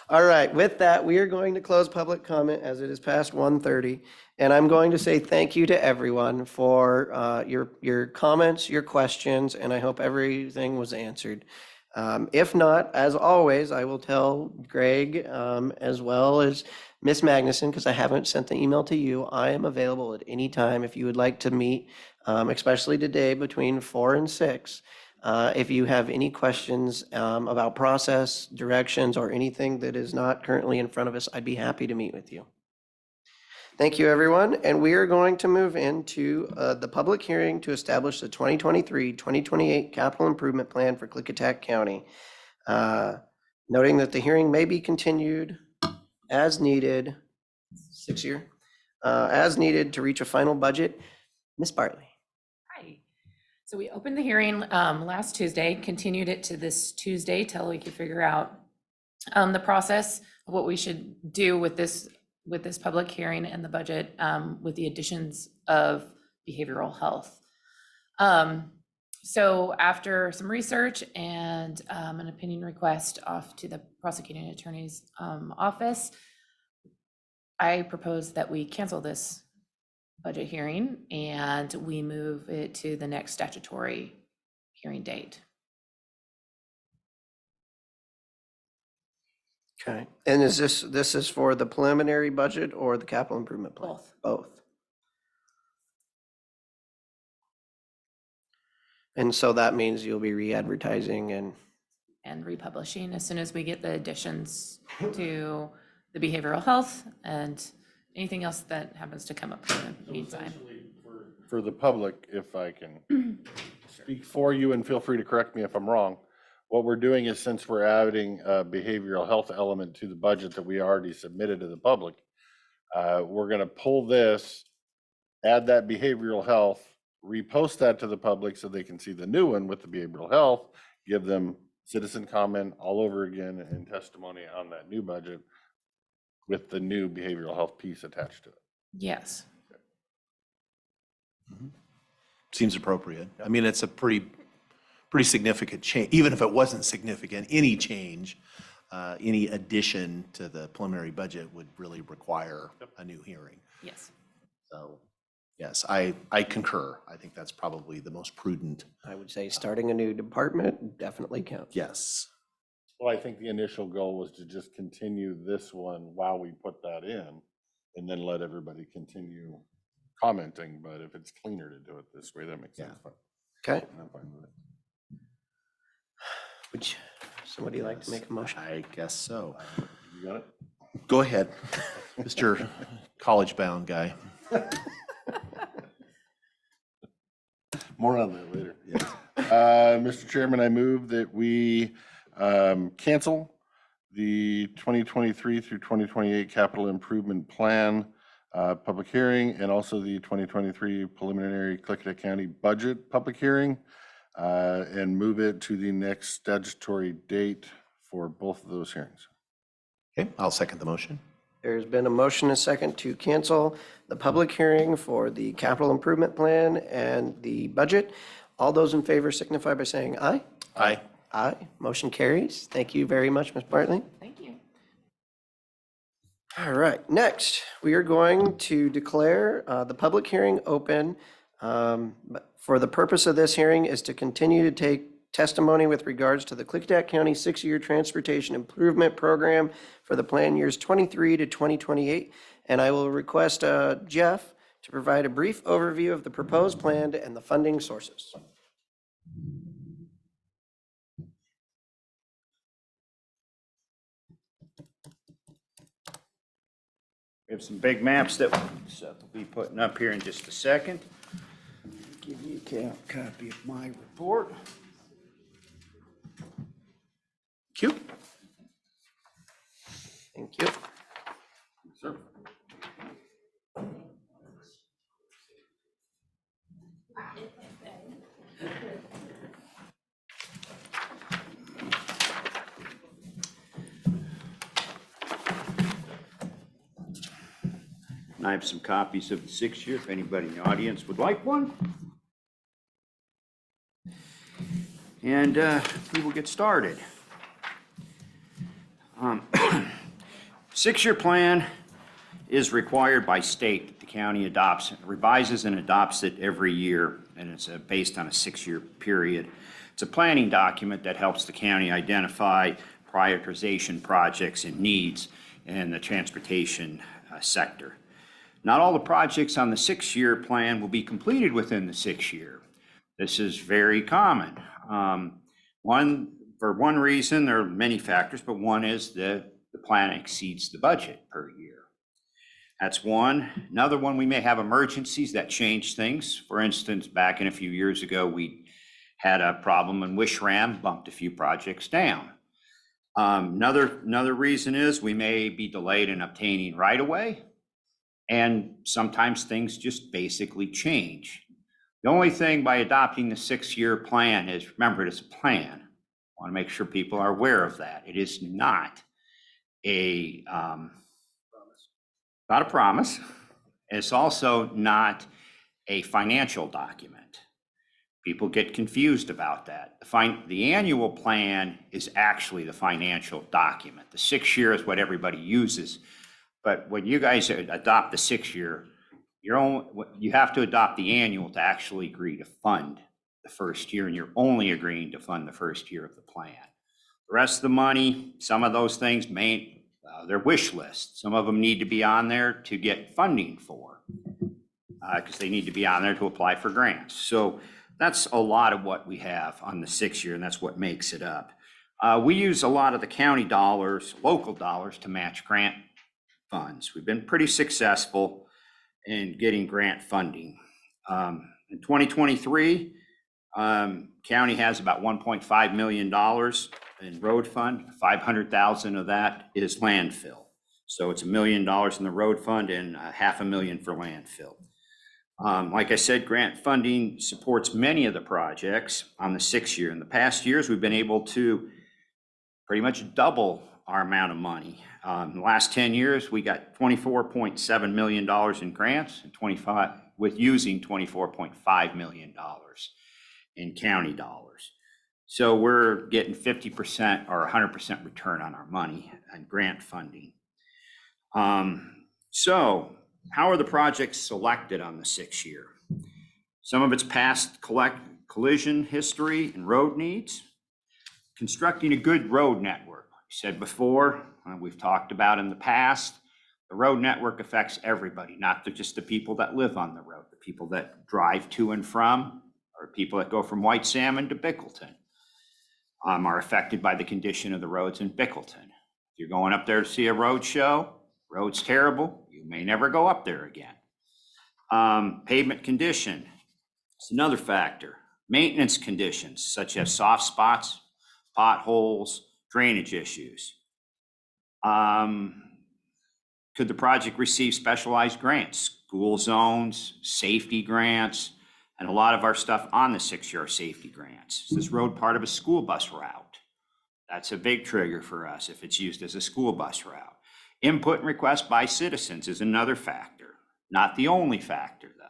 Speaker 1: All right, with that, we are going to close public comment as it is past 1:30. And I'm going to say thank you to everyone for your comments, your questions, and I hope everything was answered. If not, as always, I will tell Greg as well as Miss Magnuson, because I haven't sent the email to you. I am available at any time if you would like to meet, especially today between 4 and 6. If you have any questions about process, directions, or anything that is not currently in front of us, I'd be happy to meet with you. Thank you, everyone. And we are going to move into the public hearing to establish the 2023-2028 capital improvement plan for Klickitat County. Noting that the hearing may be continued as needed, as needed to reach a final budget. Ms. Bartley.
Speaker 5: Hi. So we opened the hearing last Tuesday, continued it to this Tuesday till we could figure out the process of what we should do with this public hearing and the budget with the additions of behavioral health. So after some research and an opinion request off to the prosecuting attorney's office, I propose that we cancel this budget hearing and we move it to the next statutory hearing date.
Speaker 1: Okay. And is this is for the preliminary budget or the capital improvement plan?
Speaker 5: Both.
Speaker 1: Both. And so that means you'll be re-advertising
Speaker 5: and republishing as soon as we get the additions to the behavioral health and anything else that happens to come up in the meantime.
Speaker 4: For the public, if I can speak for you, and feel free to correct me if I'm wrong, what we're doing is, since we're adding a behavioral health element to the budget that we already submitted to the public, we're going to pull this, add that behavioral health, repost that to the public so they can see the new one with the behavioral health, give them citizen comment all over again and testimony on that new budget with the new behavioral health piece attached to it.
Speaker 5: Yes.
Speaker 9: Seems appropriate. I mean, it's a pretty significant change. Even if it wasn't significant, any change, any addition to the preliminary budget would really require a new hearing.
Speaker 5: Yes.
Speaker 9: So, yes, I concur. I think that's probably the most prudent.
Speaker 1: I would say starting a new department definitely counts.
Speaker 9: Yes.
Speaker 4: Well, I think the initial goal was to just continue this one while we put that in and then let everybody continue commenting. But if it's cleaner to do it this way, that makes sense.
Speaker 1: Okay.
Speaker 4: I'm fine with it.
Speaker 1: Would somebody like to make a motion?
Speaker 9: I guess so.
Speaker 4: You got it?
Speaker 9: Go ahead, Mr. college-bound guy.
Speaker 4: More on that later. Mr. Chairman, I move that we cancel the 2023 through 2028 capital improvement plan public hearing, and also the 2023 preliminary Klickitat County budget public hearing, and move it to the next statutory date for both of those hearings.
Speaker 9: Okay, I'll second the motion.
Speaker 1: There's been a motion and a second to cancel the public hearing for the capital improvement plan and the budget. All those in favor signify by saying aye.
Speaker 9: Aye.
Speaker 1: Aye. Motion carries. Thank you very much, Ms. Bartley.
Speaker 5: Thank you.
Speaker 1: All right, next, we are going to declare the public hearing open. But for the purpose of this hearing is to continue to take testimony with regards to the Klickitat County 6-year Transportation Improvement Program for the plan years 23 to 2028. And I will request Jeff to provide a brief overview of the proposed plan and the funding sources.
Speaker 3: We have some big maps that we'll be putting up here in just a second. Give you a copy of my report.
Speaker 1: Thank you. Thank you.
Speaker 4: Sir.
Speaker 3: And I have some copies of the 6-year, if anybody in the audience would like one. And we will get started. 6-year plan is required by state that the county adopts, revises and adopts it every year, and it's based on a 6-year period. It's a planning document that helps the county identify prioritization projects and needs in the transportation sector. Not all the projects on the 6-year plan will be completed within the 6-year. This is very common. For one reason, there are many factors, but one is the plan exceeds the budget per year. That's one. Another one, we may have emergencies that change things. For instance, back in a few years ago, we had a problem in Wishram, bumped a few projects down. Another reason is we may be delayed in obtaining right-of-way, and sometimes things just basically change. The only thing by adopting the 6-year plan is, remember, it is a plan. I want to make sure people are aware of that. It is not a promise. It's also not a financial document. People get confused about that. The annual plan is actually the financial document. The 6-year is what everybody uses. But when you guys adopt the 6-year, you have to adopt the annual to actually agree to fund the first year, and you're only agreeing to fund the first year of the plan. The rest of the money, some of those things they're wish lists. Some of them need to be on there to get funding for, because they need to be on there to apply for grants. So that's a lot of what we have on the 6-year, and that's what makes it up. We use a lot of the county dollars, local dollars, to match grant funds. We've been pretty successful in getting grant funding. In 2023, county has about $1.5 million in road fund. 500,000 of that is landfill. So it's $1 million in the road fund and $500,000 for landfill. Like I said, grant funding supports many of the projects on the 6-year. In the past years, we've been able to pretty much double our amount of money. In the last 10 years, we got $24.7 million in grants and using $24.5 million in county dollars. So we're getting 50% or 100% return on our money and grant funding. So how are the projects selected on the 6-year? Some of it's past collision history and road needs. Constructing a good road network. I said before, we've talked about in the past, the road network affects everybody, not just the people that live on the road, the people that drive to and from, or people that go from White Salmon to Bickleton are affected by the condition of the roads in Bickleton. If you're going up there to see a road show, road's terrible, you may never go up there again. Pavement condition is another factor. Maintenance conditions, such as soft spots, potholes, drainage issues. Could the project receive specialized grants, school zones, safety grants, and a lot of our stuff on the 6-year are safety grants. Is this road part of a school bus route? That's a big trigger for us if it's used as a school bus route. Input and request by citizens is another factor, not the only factor though.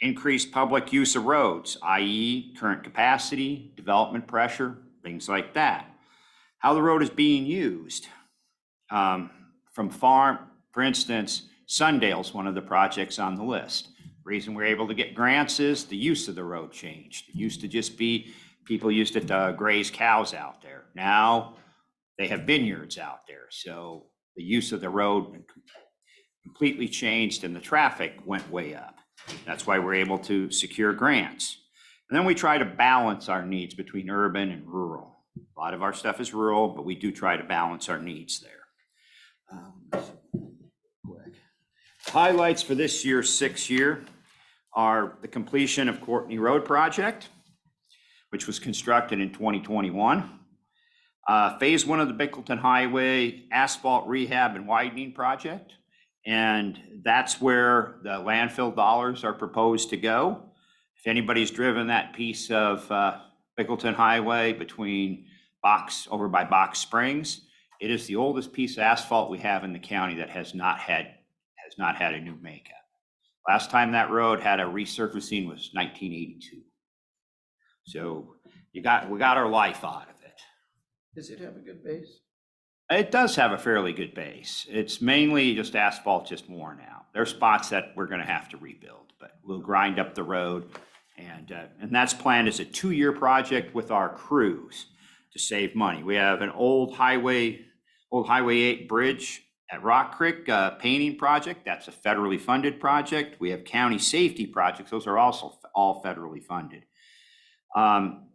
Speaker 3: Increased public use of roads, i.e. current capacity, development pressure, things like that. How the road is being used. From farm, for instance, Sundale's one of the projects on the list. The reason we're able to get grants is the use of the road changed. It used to just be, people used it to graze cows out there. Now they have vineyards out there. So the use of the road completely changed and the traffic went way up. That's why we're able to secure grants. And then we try to balance our needs between urban and rural. A lot of our stuff is rural, but we do try to balance our needs there. Highlights for this year's 6th year are the completion of Courtney Road project, which was constructed in 2021. Phase 1 of the Bickleton Highway asphalt rehab and widening project. And that's where the landfill dollars are proposed to go. If anybody's driven that piece of Bickleton Highway between over by Box Springs, it is the oldest piece of asphalt we have in the county that has not had a new makeup. Last time that road had a resurfacing was 1982. So we got our life out of it.
Speaker 1: Does it have a good base?
Speaker 3: It does have a fairly good base. It's mainly just asphalt just worn out. There are spots that we're gonna have to rebuild, but we'll grind up the road. And that's planned as a 2-year project with our crews to save money. We have an old Highway 8 bridge at Rock Creek painting project. That's a federally funded project. We have county safety projects. Those are also all federally funded.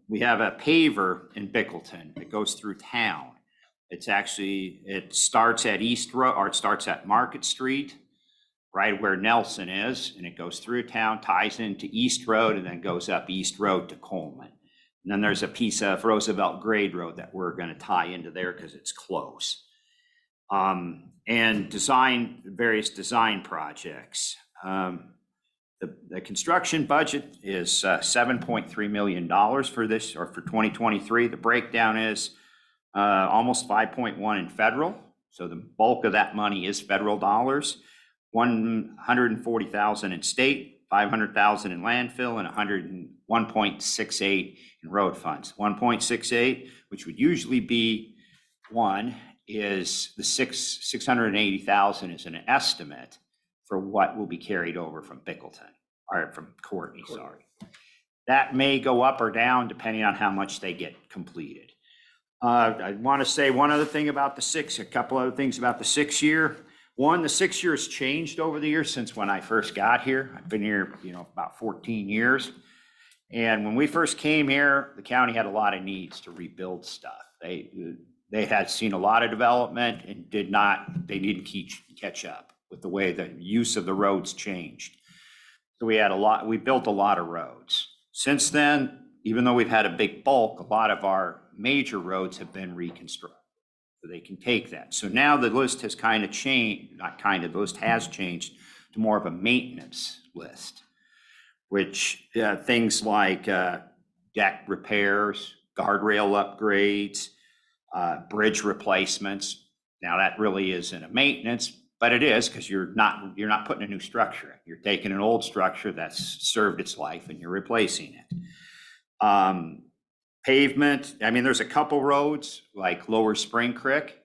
Speaker 3: We have a paver in Bickleton that goes through town. It starts at East Road, or it starts at Market Street, right where Nelson is, and it goes through town, ties into East Road, and then goes up East Road to Coleman. And then there's a piece of Roosevelt Grade Road that we're gonna tie into there because it's close. And various design projects. The construction budget is $7.3 million for this, or for 2023. The breakdown is almost 5.1 in federal. So the bulk of that money is federal dollars, 140,000 in state, 500,000 in landfill, and 1.68 in road funds. 1.68, which would usually be one, is the 680,000 is an estimate for what will be carried over from Bickleton, or from Courtney, sorry. That may go up or down depending on how much they get completed. I want to say one other thing about a couple other things about the 6th year. One, the 6th year has changed over the years since when I first got here. I've been here, about 14 years. And when we first came here, the county had a lot of needs to rebuild stuff. They had seen a lot of development and they didn't catch up with the way the use of the roads changed. So we built a lot of roads. Since then, even though we've had a big bulk, a lot of our major roads have been reconstructed. So they can take that. So now the list has kind of changed, the list has changed to more of a maintenance list, which things like deck repairs, guardrail upgrades, bridge replacements. Now that really isn't a maintenance, but it is because you're not putting a new structure in. You're taking an old structure that's served its life and you're replacing it. Pavement, there's a couple roads like Lower Spring Creek.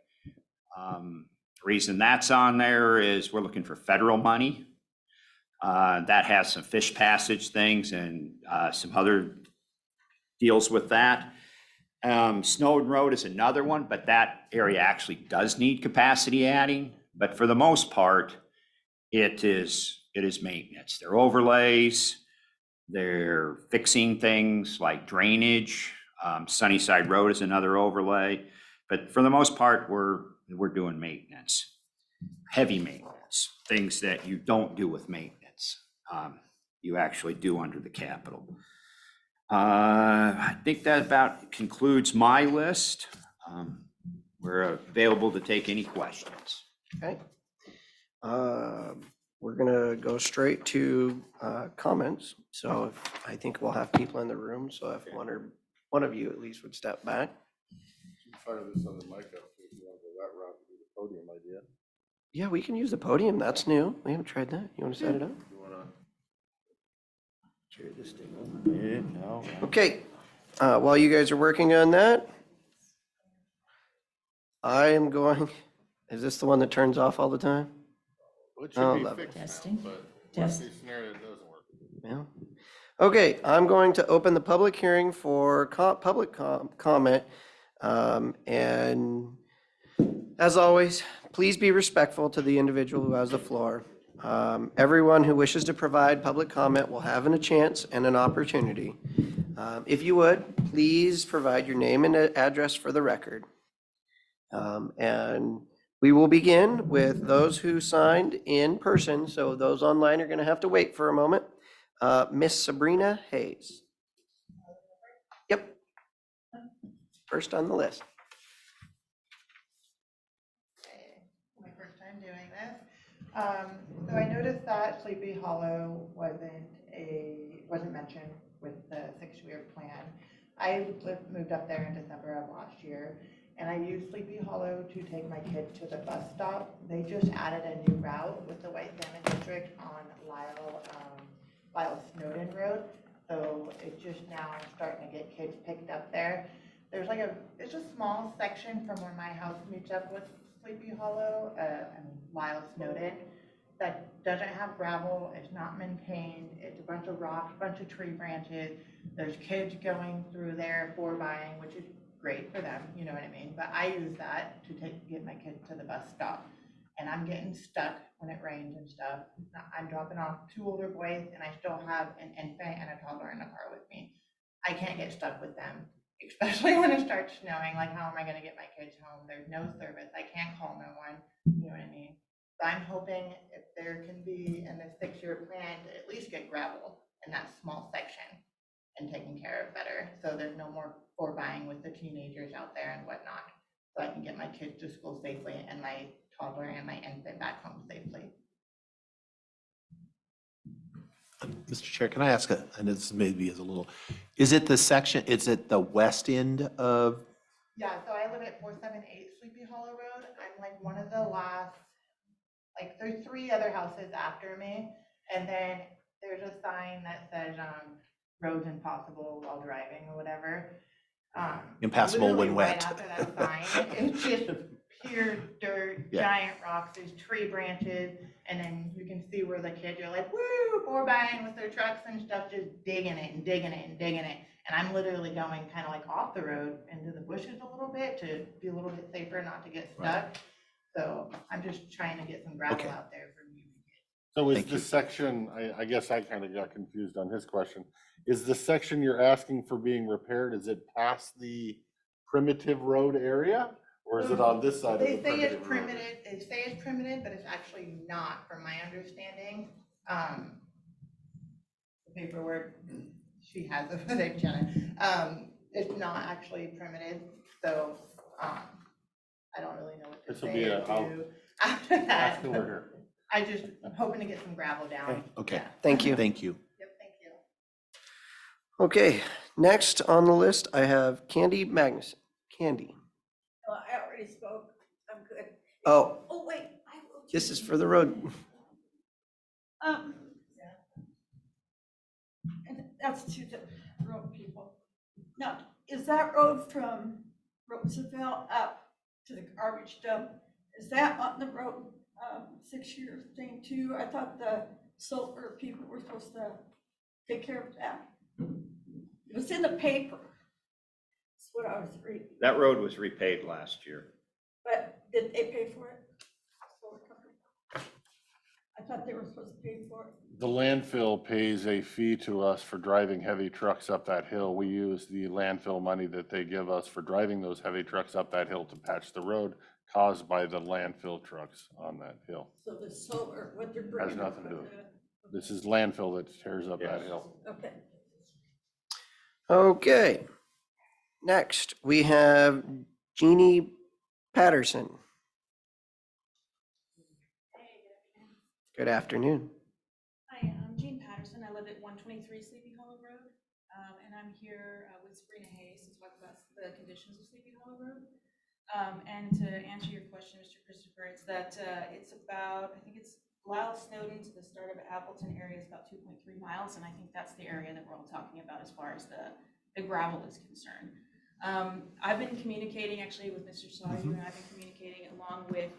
Speaker 3: The reason that's on there is we're looking for federal money. That has some fish passage things and some other deals with that. Snowden Road is another one, but that area actually does need capacity adding. But for the most part, it is maintenance. They're overlays. They're fixing things like drainage. Sunnyside Road is another overlay. But for the most part, we're doing maintenance, heavy maintenance, things that you don't do with maintenance. You actually do under the capital. I think that about concludes my list. We're available to take any questions.
Speaker 1: Okay. We're gonna go straight to comments. So I think we'll have people in the room. So if one of you at least would step back.
Speaker 4: Fire this on the mic up, if you want to go that route, do the podium idea.
Speaker 1: Yeah, we can use the podium. That's new. We haven't tried that. You want to set it up?
Speaker 4: You wanna?
Speaker 1: Share this thing over. Okay, while you guys are working on that, I am going, is this the one that turns off all the time?
Speaker 4: Well, it
Speaker 1: Oh,
Speaker 4: should be
Speaker 1: love it.
Speaker 4: fixed now,
Speaker 5: Testing.
Speaker 4: but
Speaker 5: Test.
Speaker 4: worst case scenario, it doesn't work.
Speaker 1: Yeah. Okay, I'm going to open the public hearing for public comment. And as always, please be respectful to the individual who has the floor. Everyone who wishes to provide public comment will have a chance and an opportunity. If you would, please provide your name and address for the record. And we will begin with those who signed in person, so those online are going to have to wait for a moment. Miss Sabrina Hayes. Yep. First on the list.
Speaker 16: My first time doing this. So I noticed that Sleepy Hollow wasn't mentioned with the 6-year plan. I moved up there in December of last year, and I used Sleepy Hollow to take my kid to the bus stop. They just added a new route with the White Salmon District on Lyle Snowden Road. So it's just now starting to get kids picked up there. There's it's a small section from where my house meets up with Sleepy Hollow, and Lyle Snowden, that doesn't have gravel, it's not maintained, it's a bunch of rocks, a bunch of tree branches. There's kids going through there for buying, which is great for them, you know what I mean? But I use that to get my kids to the bus stop. And I'm getting stuck when it rains and stuff. I'm dropping off 2 older boys, and I still have an infant and a toddler in the car with me. I can't get stuck with them, especially when it starts snowing. Like, how am I gonna get my kids home? There's no service. I can't call no one, you know what I mean? So I'm hoping if there can be in the 6-year plan to at least get gravel in that small section and taken care of better. So there's no more for buying with the teenagers out there and whatnot. So I can get my kids to school safely and my toddler and my infant back home safely.
Speaker 9: Mr. Chair, can I ask, and this maybe is a little, is it the west end of?
Speaker 16: Yeah, so I live at 478 Sleepy Hollow Road. I'm like one of the last, there's 3 other houses after me. And then there's a sign that says, roads impossible while driving or whatever.
Speaker 9: Impassable when
Speaker 16: literally
Speaker 9: wet.
Speaker 16: Right after that sign, it's just pure dirt,
Speaker 9: Yeah.
Speaker 16: giant rocks, there's tree branches, and then you can see where the kids are like, woo, for buying with their trucks and stuff, just digging it and digging it and digging it. And I'm literally going kind of like off the road into the bushes a little bit to be a little bit safer, not to get stuck.
Speaker 9: Right.
Speaker 16: So I'm just trying to get some gravel
Speaker 9: Okay.
Speaker 16: out there for me.
Speaker 4: So is
Speaker 9: Thank you.
Speaker 4: the section, I guess I kind of got confused on his question. Is the section you're asking for being repaired, is it past the primitive road area? Or is it on this side of the
Speaker 16: They say it's
Speaker 4: primitive road?
Speaker 16: primitive, they say it's primitive, but it's actually not, from my understanding. The paperwork, she has over there, Jenna. It's not actually primitive, so, I don't really know what to
Speaker 4: This will
Speaker 16: say
Speaker 4: be
Speaker 16: or
Speaker 4: I'll
Speaker 16: do after that.
Speaker 4: ask the order.
Speaker 16: I'm hoping to get some gravel down.
Speaker 9: Okay.
Speaker 16: Yeah.
Speaker 1: Thank you.
Speaker 9: Thank you.
Speaker 16: Yep, thank you.
Speaker 1: Okay, next on the list, I have Candy Magnus. Candy.
Speaker 11: Oh, I already spoke. I'm good.
Speaker 1: Oh,
Speaker 11: Oh, wait. I will
Speaker 1: this is for the road.
Speaker 11: And that's to the road people. Now, is that road from Roosevelt up to the garbage dump? Is that on the road 6-year thing too? I thought the Sulphur people were supposed to take care of that. It was in the paper. That's what I was reading.
Speaker 3: That road was repaid last year.
Speaker 11: But did they pay for it? Solar company? I thought they were supposed to pay for it.
Speaker 4: The landfill pays a fee to us for driving heavy trucks up that hill. We use the landfill money that they give us for driving those heavy trucks up that hill to patch the road caused by the landfill trucks on that hill.
Speaker 11: So the solar, what they're bringing.
Speaker 4: Has nothing to do with it. This is landfill that tears up that hill.
Speaker 11: Okay.
Speaker 1: Okay. Next, we have Jeannie Patterson. Good afternoon.
Speaker 17: Hi, I'm Jean Patterson. I live at 123 Sleepy Hollow Road, and I'm here with Sabrina Hayes to talk about the conditions of Sleepy Hollow Road. And to answer your question, Mr. Christopher, it's that it's about, I think it's Lyle Snowden to the start of Appleton area is about 2.3 miles, and I think that's the area that we're all talking about as far as the gravel is concerned. I've been communicating actually with Mr. Sawyer, and I've been communicating along with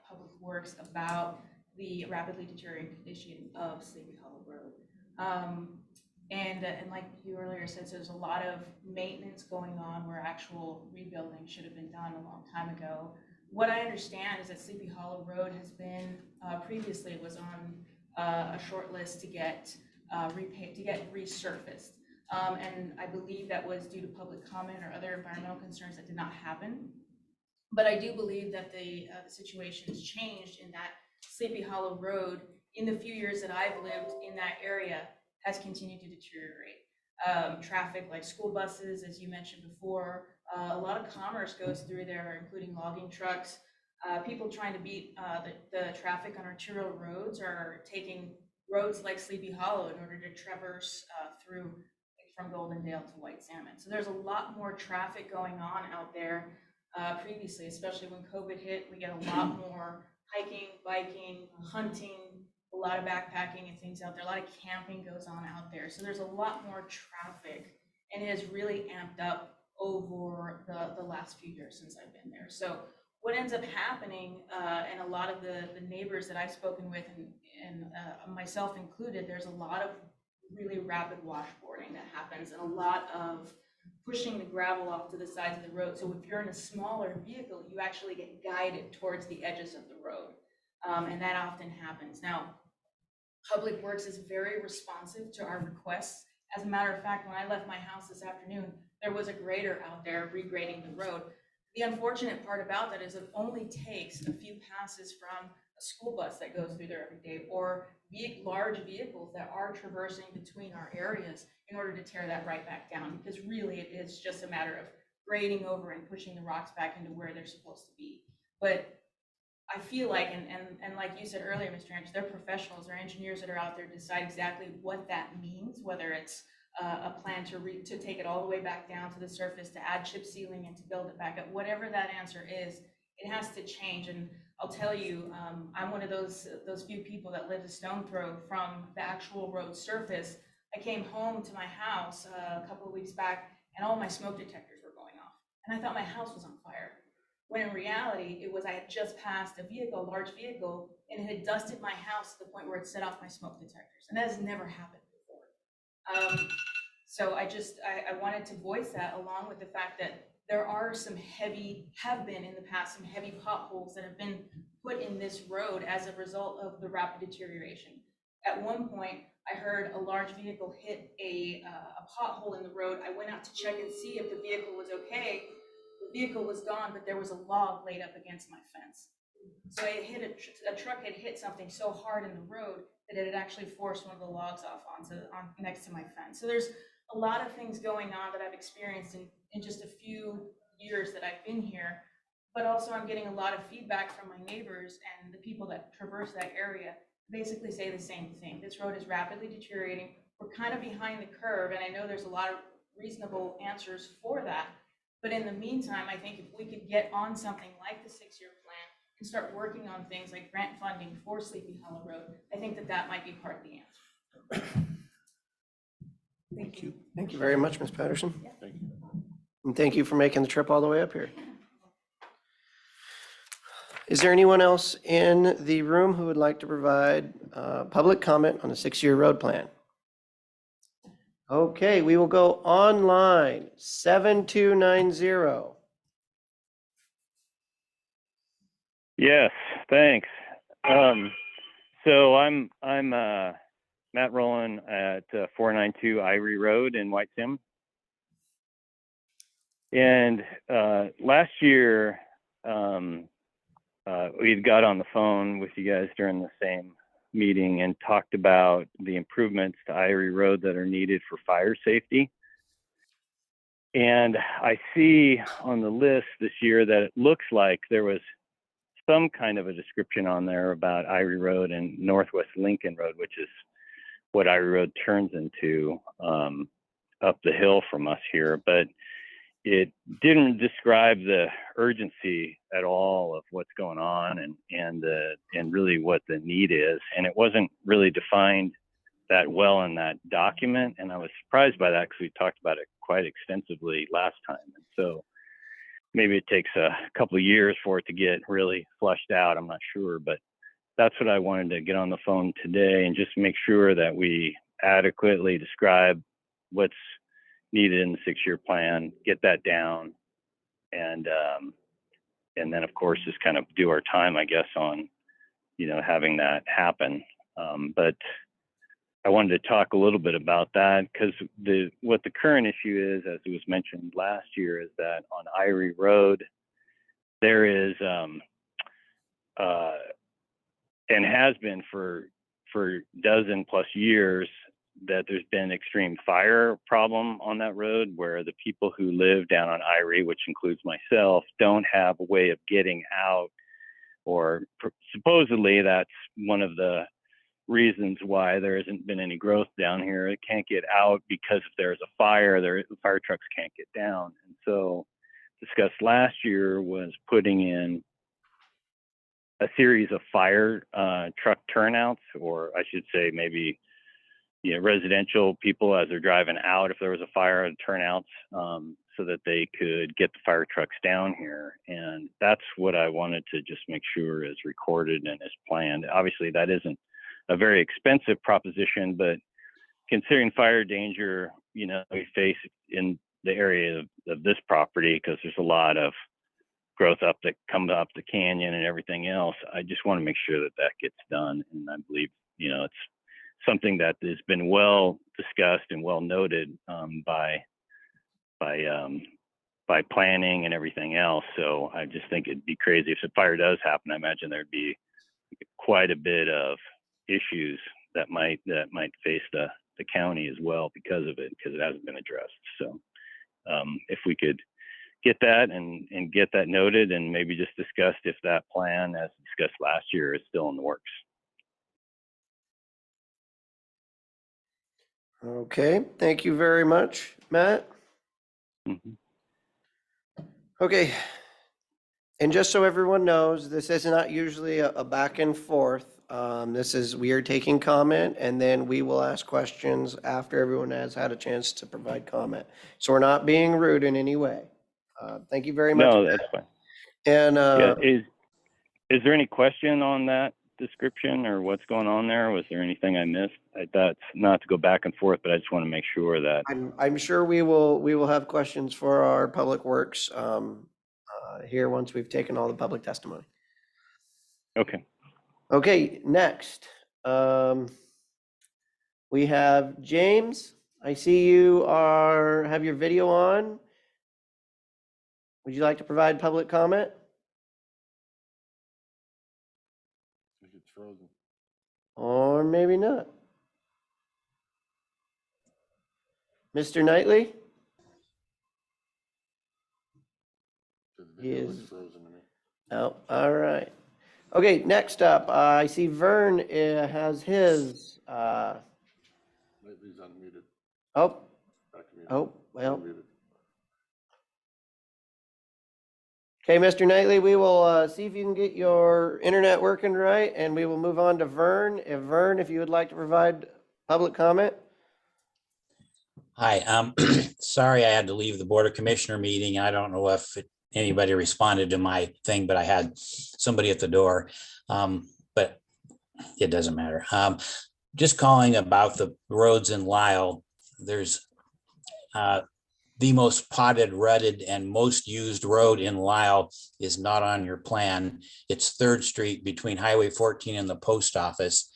Speaker 17: Public Works about the rapidly deteriorating condition of Sleepy Hollow Road. And like you earlier said, so there's a lot of maintenance going on where actual rebuilding should have been done a long time ago. What I understand is that Sleepy Hollow Road has been, previously was on a short list to get resurfaced. And I believe that was due to public comment or other environmental concerns that did not happen. But I do believe that the situation has changed in that Sleepy Hollow Road, in the few years that I've lived in that area, has continued to deteriorate. Traffic like school buses, as you mentioned before, a lot of commerce goes through there, including logging trucks. People trying to beat the traffic on arterial roads are taking roads like Sleepy Hollow in order to traverse through from Goldendale to White Salmon. So there's a lot more traffic going on out there previously, especially when COVID hit. We get a lot more hiking, biking, hunting, a lot of backpacking and things out there. A lot of camping goes on out there. So there's a lot more traffic, and it has really amped up over the last few years since I've been there. So what ends up happening, and a lot of the neighbors that I've spoken with, and myself included, there's a lot of really rapid washboarding that happens, and a lot of pushing the gravel off to the sides of the road. So if you're in a smaller vehicle, you actually get guided towards the edges of the road. And that often happens. Now, Public Works is very responsive to our requests. As a matter of fact, when I left my house this afternoon, there was a grader out there regrading the road. The unfortunate part about that is it only takes a few passes from a school bus that goes through there every day, or large vehicles that are traversing between our areas in order to tear that right back down, because really it is just a matter of grading over and pushing the rocks back into where they're supposed to be. But I feel like, and like you said earlier, Mr. Ranch, they're professionals, they're engineers that are out there to decide exactly what that means, whether it's a plan to take it all the way back down to the surface, to add chip sealing and to build it back up. Whatever that answer is, it has to change. And I'll tell you, I'm one of those few people that live a stone throw from the actual road surface. I came home to my house a couple of weeks back, and all my smoke detectors were going off. And I thought my house was on fire. When in reality, it was I had just passed a large vehicle, and it had dusted my house to the point where it set off my smoke detectors. And that has never happened before. So I wanted to voice that, along with the fact that there are have been in the past some heavy potholes that have been put in this road as a result of the rapid deterioration. At one point, I heard a large vehicle hit a pothole in the road. I went out to check and see if the vehicle was okay. The vehicle was gone, but there was a log laid up against my fence. So it hit a truck had hit something so hard in the road that it had actually forced one of the logs off next to my fence. So there's a lot of things going on that I've experienced in just a few years that I've been here. But also I'm getting a lot of feedback from my neighbors and the people that traverse that area basically say the same thing. This road is rapidly deteriorating. We're kind of behind the curve, and I know there's a lot of reasonable answers for that. But in the meantime, I think if we could get on something like the 6-year plan and start working on things like grant funding for Sleepy Hollow Road, I think that might be part of the answer. Thank you.
Speaker 1: Thank you very much, Ms. Patterson.
Speaker 17: Yeah.
Speaker 4: Thank you.
Speaker 1: And thank you for making the trip all the way up here. Is there anyone else in the room who would like to provide public comment on the 6-year road plan? Okay, we will go online, 7290.
Speaker 18: Yes, thanks. So I'm Matt Rowland at 492 Irie Road in White Salmon. And last year, we got on the phone with you guys during the same meeting and talked about the improvements to Irie Road that are needed for fire safety. And I see on the list this year that it looks like there was some kind of a description on there about Irie Road and Northwest Lincoln Road, which is what Irie Road turns into up the hill from us here. But it didn't describe the urgency at all of what's going on and really what the need is. And it wasn't really defined that well in that document. And I was surprised by that because we talked about it quite extensively last time. And so maybe it takes a couple of years for it to get really flushed out. I'm not sure, but that's what I wanted to get on the phone today and just make sure that we adequately describe what's needed in the 6-year plan, get that down, and then of course just kind of do our time, I guess, on having that happen. But I wanted to talk a little bit about that because what the current issue is, as it was mentioned last year, is that on Irie Road there is and has been for dozen plus years that there's been extreme fire problem on that road where the people who live down on Irie, which includes myself, don't have a way of getting out, or supposedly that's one of the reasons why there hasn't been any growth down here. It can't get out because if there's a fire, the fire trucks can't get down. And so discussed last year was putting in a series of fire truck turnouts, or I should say maybe residential people as they're driving out, if there was a fire, turnouts, so that they could get the fire trucks down here. And that's what I wanted to just make sure is recorded and is planned. Obviously, that isn't a very expensive proposition, but considering fire danger, we face in the area of this property, because there's a lot of growth up that comes up the canyon and everything else. I just want to make sure that that gets done. And I believe, it's something that has been well discussed and well noted by planning and everything else. So I just think it'd be crazy if a fire does happen. I imagine there'd be quite a bit of issues that might face the county as well because of it, because it hasn't been addressed. So if we could get that and get that noted, and maybe just discussed if that plan, as discussed last year, is still in the works.
Speaker 1: Okay, thank you very much, Matt. Okay, and just so everyone knows, this is not usually a back and forth. We are taking comment, and then we will ask questions after everyone has had a chance to provide comment. So we're not being rude in any way. Thank you very much.
Speaker 18: No, that's fine.
Speaker 1: And
Speaker 18: is there any question on that description or what's going on there? Was there anything I missed? That's not to go back and forth, but I just want to make sure that
Speaker 1: I'm sure we will have questions for our public works here once we've taken all the public testimony.
Speaker 18: Okay.
Speaker 1: Okay, next. We have James. I see you have your video on. Would you like to provide public comment?
Speaker 4: I think it's frozen.
Speaker 1: Or maybe not. Mr. Knightley?
Speaker 4: The video looks
Speaker 1: Is-
Speaker 4: frozen to me.
Speaker 1: Oh, all right. Okay, next up, I see Vern has his,
Speaker 4: Lately's unmuted.
Speaker 1: oh,
Speaker 4: Back to muted.
Speaker 1: oh, well.
Speaker 4: Unmuted.
Speaker 1: Okay, Mr. Knightley, we will see if you can get your internet working right, and we will move on to Vern. Vern, if you would like to provide public comment.
Speaker 12: Hi, sorry I had to leave the Board of Commissioner meeting. I don't know if anybody responded to my thing, but I had somebody at the door. But it doesn't matter. Just calling about the roads in Lisle. There's the most potted, rutted, and most used road in Lisle is not on your plan. It's 3rd Street between Highway 14 and the post office.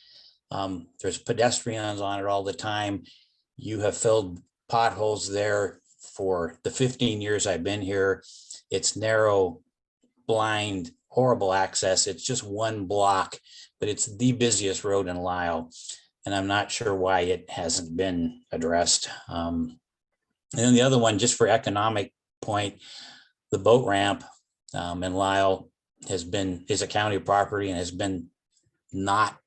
Speaker 12: There's pedestrians on it all the time. You have filled potholes there for the 15 years I've been here. It's narrow, blind, horrible access. It's just one block, but it's the busiest road in Lisle. And I'm not sure why it hasn't been addressed. And then the other one, just for economic point, the boat ramp in Lisle is a county property and has been not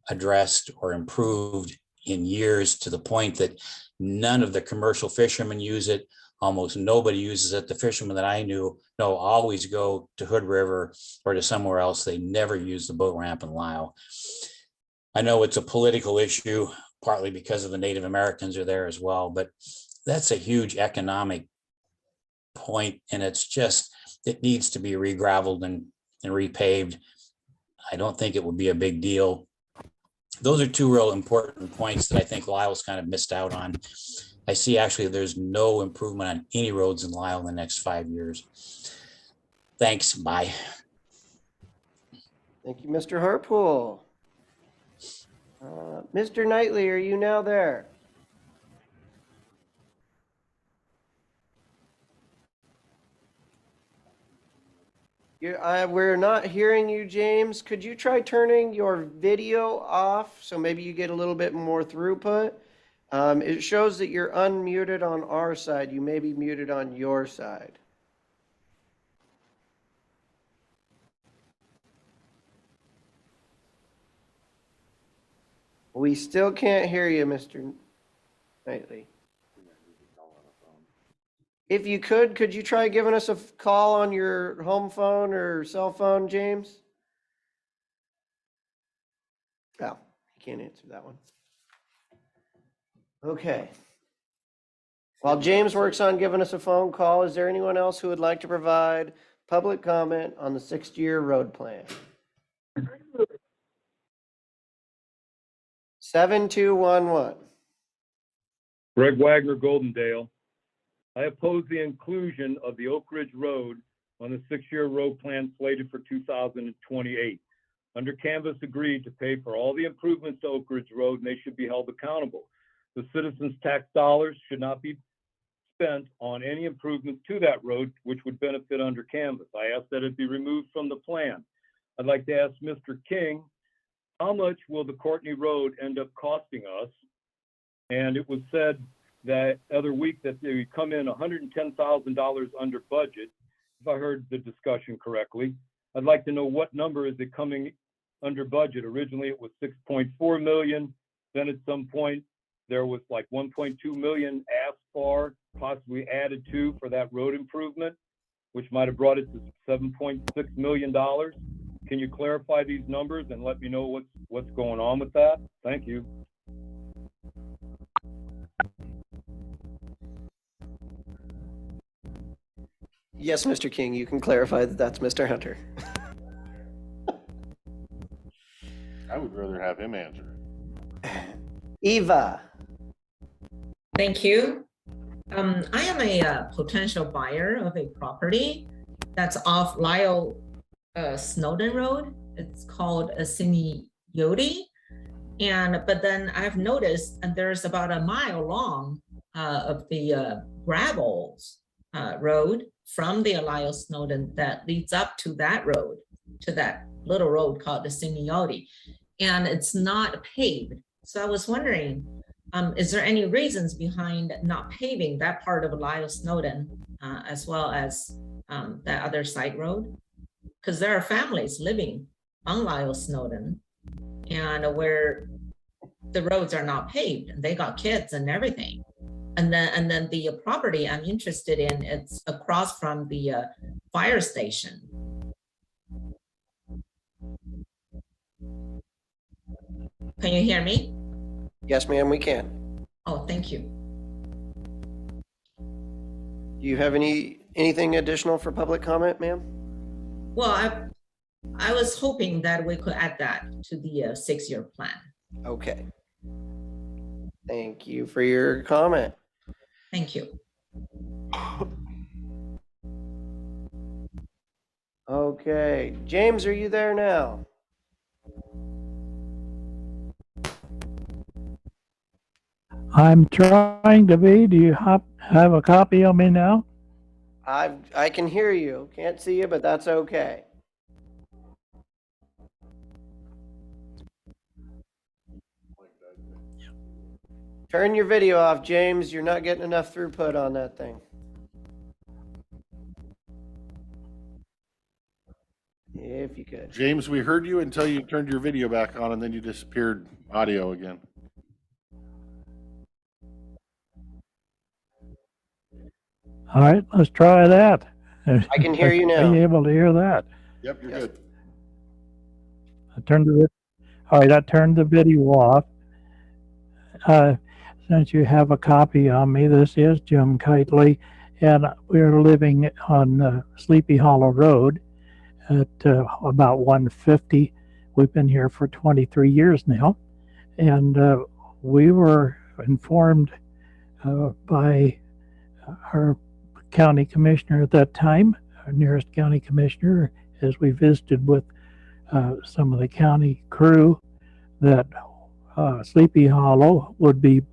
Speaker 12: addressed or improved in years, to the point that none of the commercial fishermen use it. Almost nobody uses it. The fishermen that I know always go to Hood River or to somewhere else. They never use the boat ramp in Lyle. I know it's a political issue, partly because of the Native Americans are there as well, but that's a huge economic point, and it needs to be re-gravelled and repaved. I don't think it would be a big deal. Those are two real important points that I think Lyle's kind of missed out on. I see actually there's no improvement on any roads in Lyle in the next 5 years. Thanks, bye.
Speaker 1: Thank you, Mr. Hartpool. Mr. Knightley, are you now there? We're not hearing you, James. Could you try turning your video off so maybe you get a little bit more throughput? It shows that you're unmuted on our side. You may be muted on your side. We still can't hear you, Mr. Knightley. If you could you try giving us a call on your home phone or cell phone, James? Oh, he can't answer that one. Okay. While James works on giving us a phone call, is there anyone else who would like to provide public comment on the 6-year road plan? 7211.
Speaker 15: Greg Wagner, Goldendale. I oppose the inclusion of the Oak Ridge Road on the 6-year road plan slated for 2028. Under Canvas agreed to pay for all the improvements to Oak Ridge Road, and they should be held accountable. The citizens' tax dollars should not be spent on any improvements to that road, which would benefit under Canvas. I ask that it be removed from the plan. I'd like to ask Mr. King, how much will the Courtney Road end up costing us? And it was said that other week that they come in $110,000 under budget, if I heard the discussion correctly. I'd like to know what number is it coming under budget. Originally, it was 6.4 million. Then at some point, there was like 1.2 million asked for, possibly added to for that road improvement, which might have brought it to $7.6 million. Can you clarify these numbers and let me know what's going on with that? Thank you.
Speaker 1: Yes, Mr. King, you can clarify that that's Mr. Hunter.
Speaker 4: I would rather have him answer.
Speaker 1: Eva.
Speaker 19: Thank you. I am a potential buyer of a property that's off Lyle Snowden Road. It's called a Sineote. But then I've noticed there's about a mile long of the gravel road from the Lyle Snowden that leads up to that road, to that little road called the Sineote. And it's not paved. So I was wondering, is there any reasons behind not paving that part of Lyle Snowden as well as that other side road? Because there are families living on Lyle Snowden and where the roads are not paved and they got kids and everything. And then the property I'm interested in, it's across from the fire station. Can you hear me?
Speaker 1: Yes, ma'am, we can.
Speaker 19: Oh, thank you.
Speaker 1: Do you have anything additional for public comment, ma'am?
Speaker 19: Well, I was hoping that we could add that to the 6-year plan.
Speaker 1: Okay. Thank you for your comment.
Speaker 19: Thank you.
Speaker 1: Okay, James, are you there now?
Speaker 20: I'm trying to be. Do you have a copy of me now?
Speaker 1: I can hear you. Can't see you, but that's okay. Turn your video off, James. You're not getting enough throughput on that thing. If you could.
Speaker 4: James, we heard you until you turned your video back on and then you disappeared audio again.
Speaker 20: All right, let's try that.
Speaker 1: I can hear you
Speaker 20: Are you
Speaker 1: now.
Speaker 20: able to hear that?
Speaker 4: Yep, you're
Speaker 1: Yes.
Speaker 4: good.
Speaker 20: All right, I turned the video off. Uh, since you have a copy on me, this is Jim Kitely, and we're living on Sleepy Hollow Road at about 150. We've been here for 23 years now, and we were informed by our county commissioner at that time, our nearest county commissioner, as we visited with some of the county crew, that Sleepy Hollow would be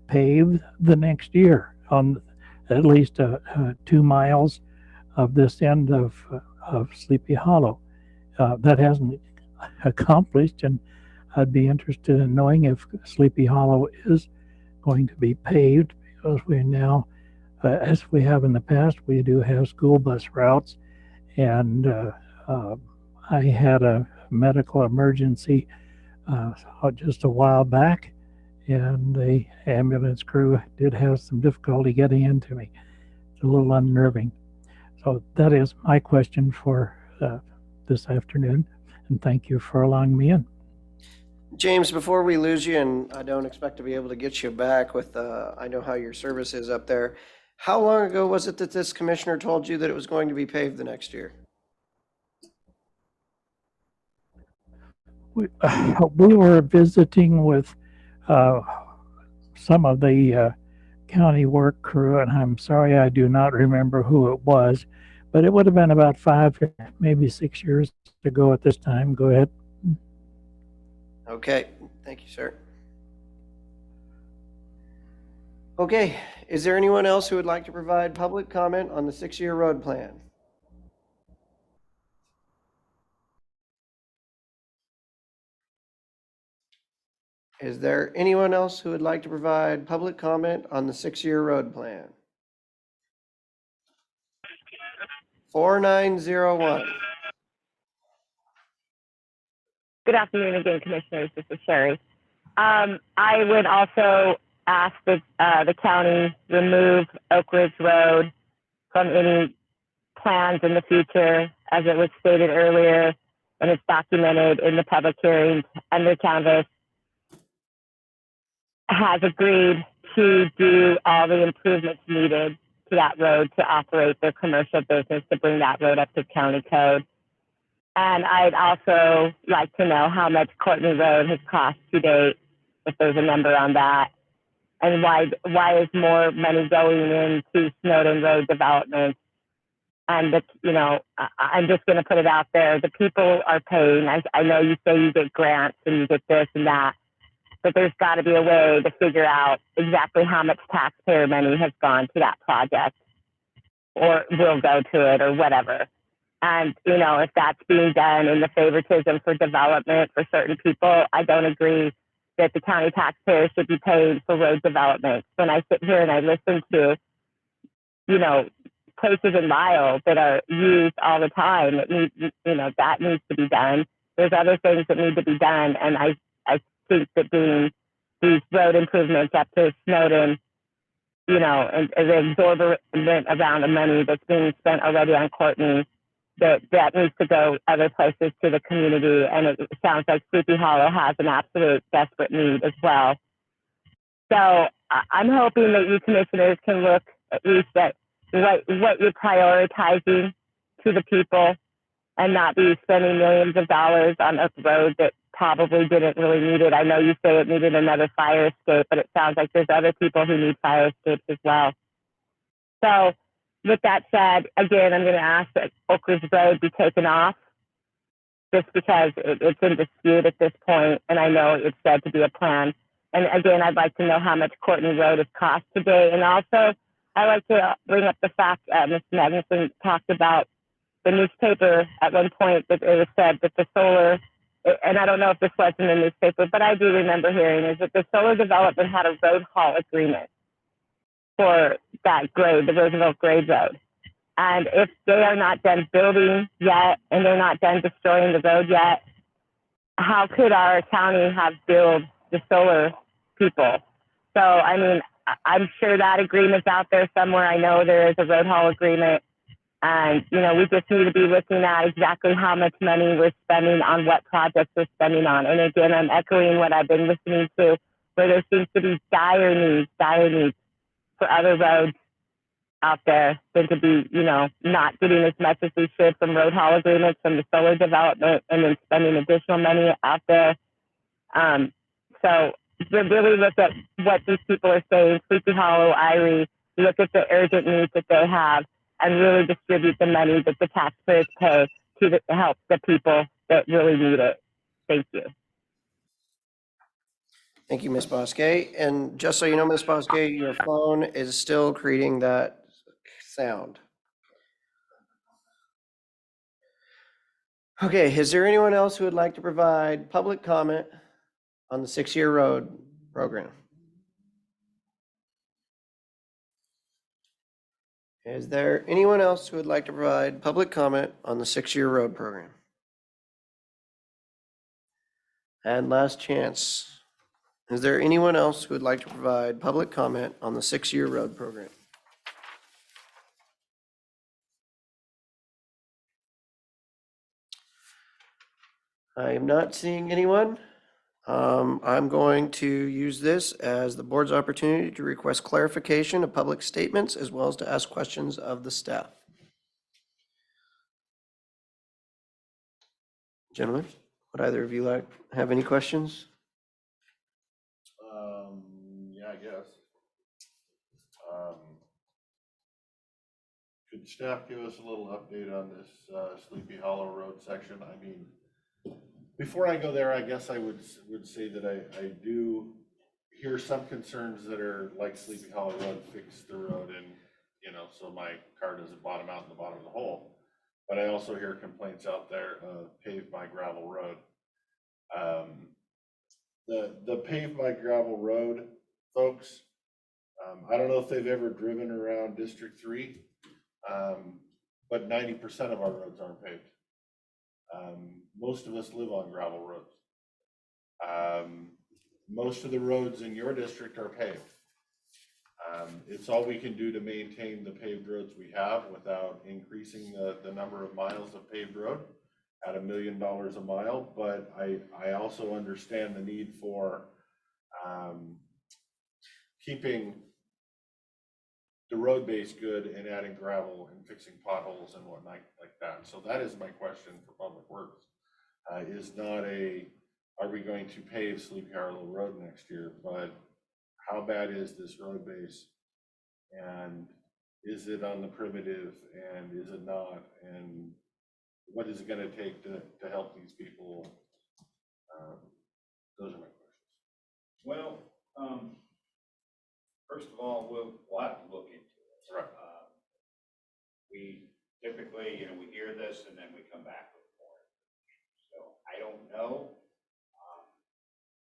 Speaker 20: paved the next year on at least 2 miles of this end of Sleepy Hollow. That hasn't accomplished, and I'd be interested in knowing if Sleepy Hollow is going to be paved, because we now, as we have in the past, we do have school bus routes, and I had a medical emergency just a while back, and the ambulance crew did have some difficulty getting into me. It's a little unnerving. So that is my question for this afternoon, and thank you for allowing me in.
Speaker 1: James, before we lose you, and I don't expect to be able to get you back with, I know how your service is up there. How long ago was it that this commissioner told you that it was going to be paved the next year?
Speaker 20: We were visiting with some of the county work crew, and I'm sorry I do not remember who it was, but it would have been about 5, maybe 6 years ago at this time. Go ahead.
Speaker 1: Okay, thank you, sir. Okay, is there anyone else who would like to provide public comment on the 6-year road plan? Is there anyone else who would like to provide public comment on the 6-year road plan? 4901.
Speaker 14: Good afternoon again, Commissioners. This is Sherry. I would also ask that the county remove Oak Ridge Road from any plans in the future, as it was stated earlier, and it's documented in the public hearings. Under Canvas has agreed to do all the improvements needed to that road to operate their commercial business, to bring that road up to county code. And I'd also like to know how much Courtney Road has cost to date, if there's a number on that, and why is more money going into Snowden Road development? And I'm just going to put it out there: the people are paying. I know you say you get grants and you get this and that, but there's got to be a way to figure out exactly how much taxpayer money has gone to that project, or will go to it, or whatever. And, if that's being done in the favoritism for development for certain people, I don't agree that the county taxpayers should be paid for road development. When I sit here and I listen to, places in Lyle that are used all the time, that needs to be done. There's other things that need to be done. And I think that doing these road improvements up to Snowden, and the exorbitant amount of money that's being spent already on Courtney, that needs to go other places to the community. And it sounds like Sleepy Hollow has an absolute desperate need as well. So I'm hoping that you commissioners can look at least at what you're prioritizing to the people, and not be spending millions of dollars on a road that probably didn't really need it. I know you say it needed another fire escape, but it sounds like there's other people who need fire escapes as well. So with that said, again, I'm going to ask that Oak Ridge Road be taken off, just because it's in dispute at this point, and I know it's said to be a plan. And again, I'd like to know how much Courtney Road has cost today. And also, I'd like to bring up the fact Mr. Magnuson talked about the newspaper at one point, that it was said that the solar, and I don't know if this was in the newspaper, but I do remember hearing, is that the solar development had a road haul agreement for that grade, the Roosevelt Grade Road. And if they are not done building yet, and they're not done destroying the road yet, how could our county have billed the solar people? So, I mean, I'm sure that agreement's out there somewhere. I know there is a road haul agreement. And, you know, we just need to be looking at exactly how much money we're spending on what projects we're spending on. And again, I'm echoing what I've been listening to, where there seems to be dire needs for other roads out there than to be, you know, not getting as much as we should from road haul agreements from the solar development and then spending additional money out there. So we really look at what these people are saying, Sleepy Hollow, Irie, look at the urgent needs that they have and really distribute the money that the taxpayers pay to help the people that really need it. Thank you.
Speaker 1: Thank you, Ms. Bosque. And just so you know, Ms. Bosque, your phone is still creating that sound. Okay, is there anyone else who would like to provide public comment on the 6-year road program? Is there anyone else who would like to provide public comment on the 6-year road program? And last chance. Is there anyone else who would like to provide public comment on the 6-year road program? I am not seeing anyone. I'm going to use this as the board's opportunity to request clarification of public statements as well as to ask questions of the staff. Gentlemen, would either of you have any questions?
Speaker 4: Yeah, I guess. Could staff give us a little update on this Sleepy Hollow Road section? I mean, before I go there, I guess I would say that I do hear some concerns that are like Sleepy Hollow Road, fix the road and, you know, so my car doesn't bottom out in the bottom of the hole. But I also hear complaints out there of paved by gravel road. The paved by gravel road folks, I don't know if they've ever driven around District 3, but 90% of our roads aren't paved. Most of us live on gravel roads. Most of the roads in your district are paved. It's all we can do to maintain the paved roads we have without increasing the number of miles of paved road at $1 million a mile. But I also understand the need for keeping the road base good and adding gravel and fixing potholes and whatnot like that. So that is my question for Public Works. Is not are we going to pave Sleepy Hollow Road next year, but how bad is this road base? And is it on the primitive and is it not? And what is it gonna take to help these people? Those are my questions.
Speaker 3: Well, first of all, we'll have to look into it.
Speaker 4: Right.
Speaker 3: We typically, we hear this and then we come back with more. So I don't know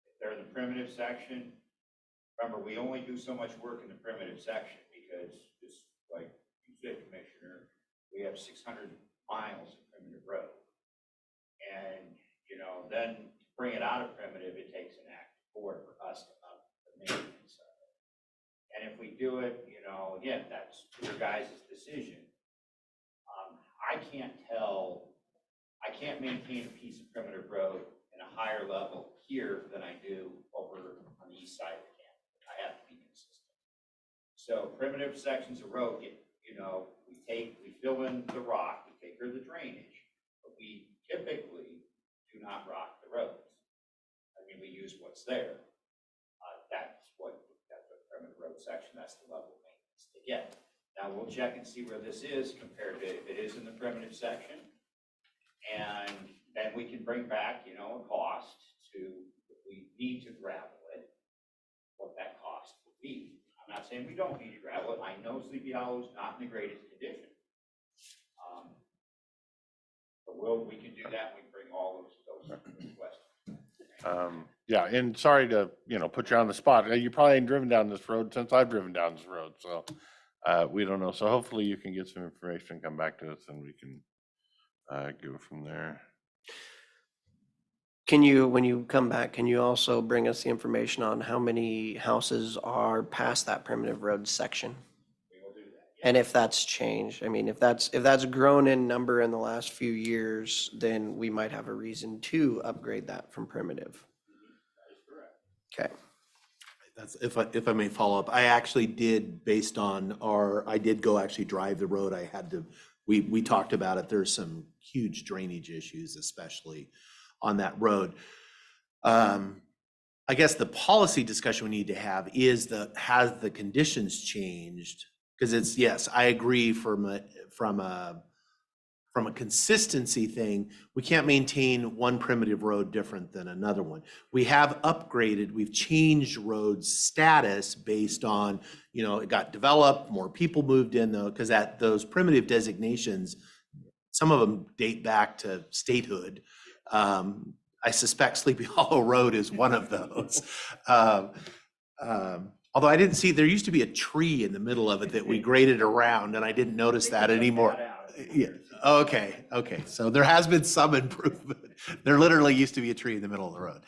Speaker 3: if they're in the primitive section. Remember, we only do so much work in the primitive section because, just like you said, Commissioner, we have 600 miles of primitive road. And, then to bring it out of primitive, it takes an act of board for us to up the maintenance of it. And if we do it, again, that's your guys' decision. I can't maintain a piece of primitive road in a higher level here than I do over on the east side of the camp. I have to be consistent. So primitive sections of road get, we fill in the rock, we take care of the drainage, but we typically do not rock the roads. I mean, we use what's there. That's what primitive road section, that's the level of maintenance to get. Now we'll check and see where this is compared to if it is in the primitive section. And then we can bring back, a cost to, if we need to gravel it, what that cost would be. I'm not saying we don't need to gravel it. I know Sleepy Hollow is not in the greatest condition. But we can do that. We bring all those questions.
Speaker 4: Yeah, and sorry to, put you on the spot. You probably ain't driven down this road since I've driven down this road, so we don't know. So hopefully you can get some information and come back to us and we can go from there.
Speaker 1: Can you, when you come back, can you also bring us the information on how many houses are past that primitive road section? And if that's changed, I mean, if that's grown in number in the last few years, then we might have a reason to upgrade that from primitive. Okay.
Speaker 9: That's, if I may follow up, I actually did, based on I did go actually drive the road. I had to, we talked about it. There's some huge drainage issues, especially on that road. I guess the policy discussion we need to have is has the conditions changed? Because it's, yes, I agree from a consistency thing, we can't maintain one primitive road different than another one. We have upgraded, we've changed roads status based on, it got developed, more people moved in though, because those primitive designations, some of them date back to statehood. I suspect Sleepy Hollow Road is one of those. Although I didn't see, there used to be a tree in the middle of it that we graded around, and I didn't notice that anymore. Yeah. Okay. So there has been some improvement. There literally used to be a tree in the middle of the road.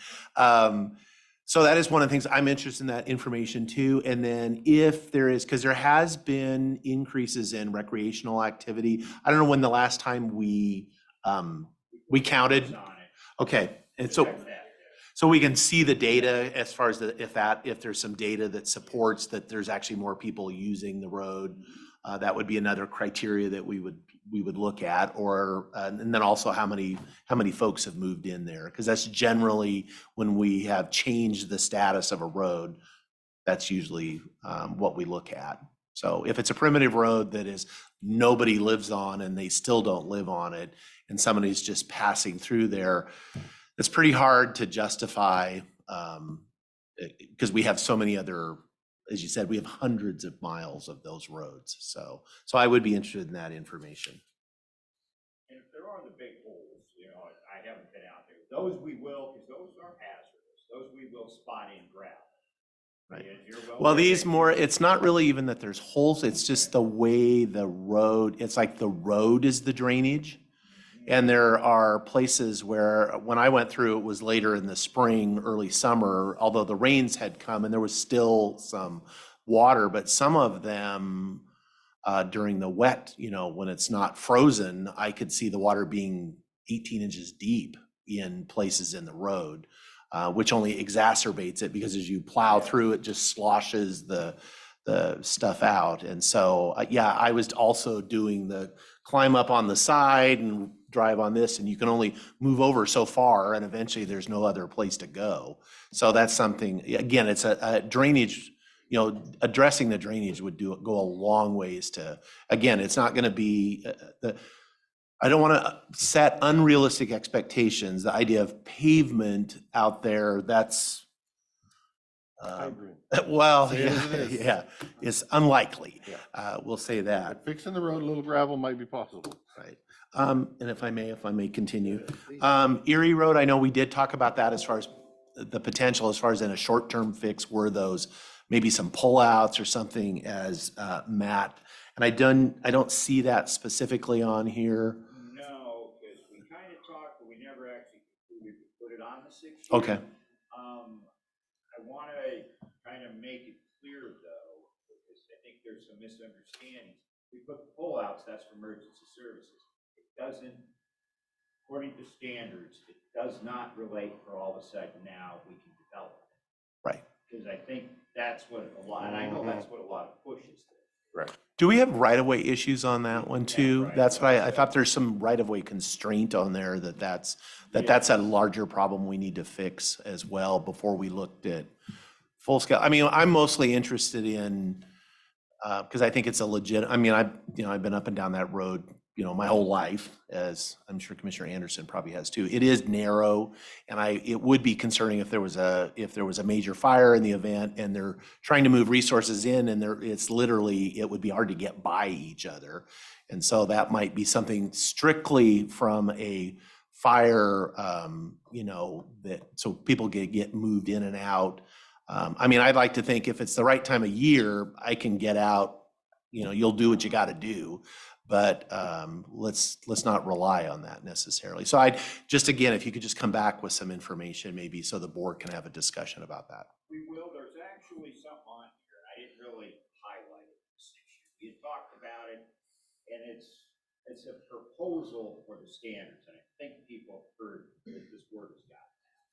Speaker 9: So that is one of the things I'm interested in, that information too. And then if there is, because there has been increases in recreational activity. I don't know when the last time we counted. Okay, and so we can see the data as far as if there's some data that supports that there's actually more people using the road. That would be another criteria that we would look at, or and then also how many folks have moved in there, because that's generally when we have changed the status of a road. That's usually what we look at. So if it's a primitive road that is nobody lives on and they still don't live on it, and somebody's just passing through there, it's pretty hard to justify, because we have so many other, as you said, we have hundreds of miles of those roads. So I would be interested in that information.
Speaker 3: And if there are the big holes, I haven't been out there. Those we will, because those are hazardous. Those we will spot in gravel.
Speaker 9: Right.
Speaker 3: Yeah,
Speaker 9: Well, it's not really even that there's holes, it's just the way the road, it's like the road is the drainage. And there are places where, when I went through, it was later in the spring, early summer, although the rains had come and there was still some water, but some of them during the wet, when it's not frozen, I could see the water being 18 inches deep in places in the road, which only exacerbates it, because as you plow through, it just sloshes the stuff out. And so, I was also doing the climb up on the side and drive on this, and you can only move over so far, and eventually there's no other place to go. So that's something, again, it's a drainage, addressing the drainage would go a long ways to, again, it's not going to be, I don't want to set unrealistic expectations. The idea of pavement out there, that's,
Speaker 4: I agree.
Speaker 9: well,
Speaker 4: Say it as it is.
Speaker 9: yeah, it's unlikely. We'll say that.
Speaker 4: Fixing the road, a little gravel might be possible.
Speaker 9: Right. And if I may continue. Erie Road, I know we did talk about that as far as the potential, as far as in a short-term fix, were those maybe some pullouts or something, as Matt, and I don't see that specifically on here.
Speaker 3: No, because we kind of talked, but we never actually concluded to put it on the 6th.
Speaker 9: Okay.
Speaker 3: I want to kind of make it clear though, because I think there's some misunderstandings. We put the pullouts, that's for emergency services. It doesn't, according to standards, it does not relate for all of a sudden now we can develop it.
Speaker 9: Right.
Speaker 3: Because I think that's what a lot, and I know that's what a lot of pushes there.
Speaker 4: Right.
Speaker 9: Do we have right-of-way issues on that one too?
Speaker 3: right.
Speaker 9: That's what I thought there's some right-of-way constraint on there that's a larger problem we need to fix as well before we looked at full scale. I mean, I'm mostly interested in, because I think it's a legit, I mean, I've been up and down that road, my whole life, as I'm sure Commissioner Anderson probably has too. It is narrow, and it would be concerning if there was a major fire in the event and they're trying to move resources in, and it would be hard to get by each other. And so that might be something strictly from a fire, so people get moved in and out. I mean, I'd like to think if it's the right time of year, I can get out, you'll do what you got to do. but let's not rely on that necessarily. So I just, again, if you could just come back with some information, maybe so the board can have a discussion about that.
Speaker 3: We will, there's actually something on here, I didn't really highlight it this year. We had talked about it, and it's a proposal for the standards, and I think people have heard that this word has gotten out.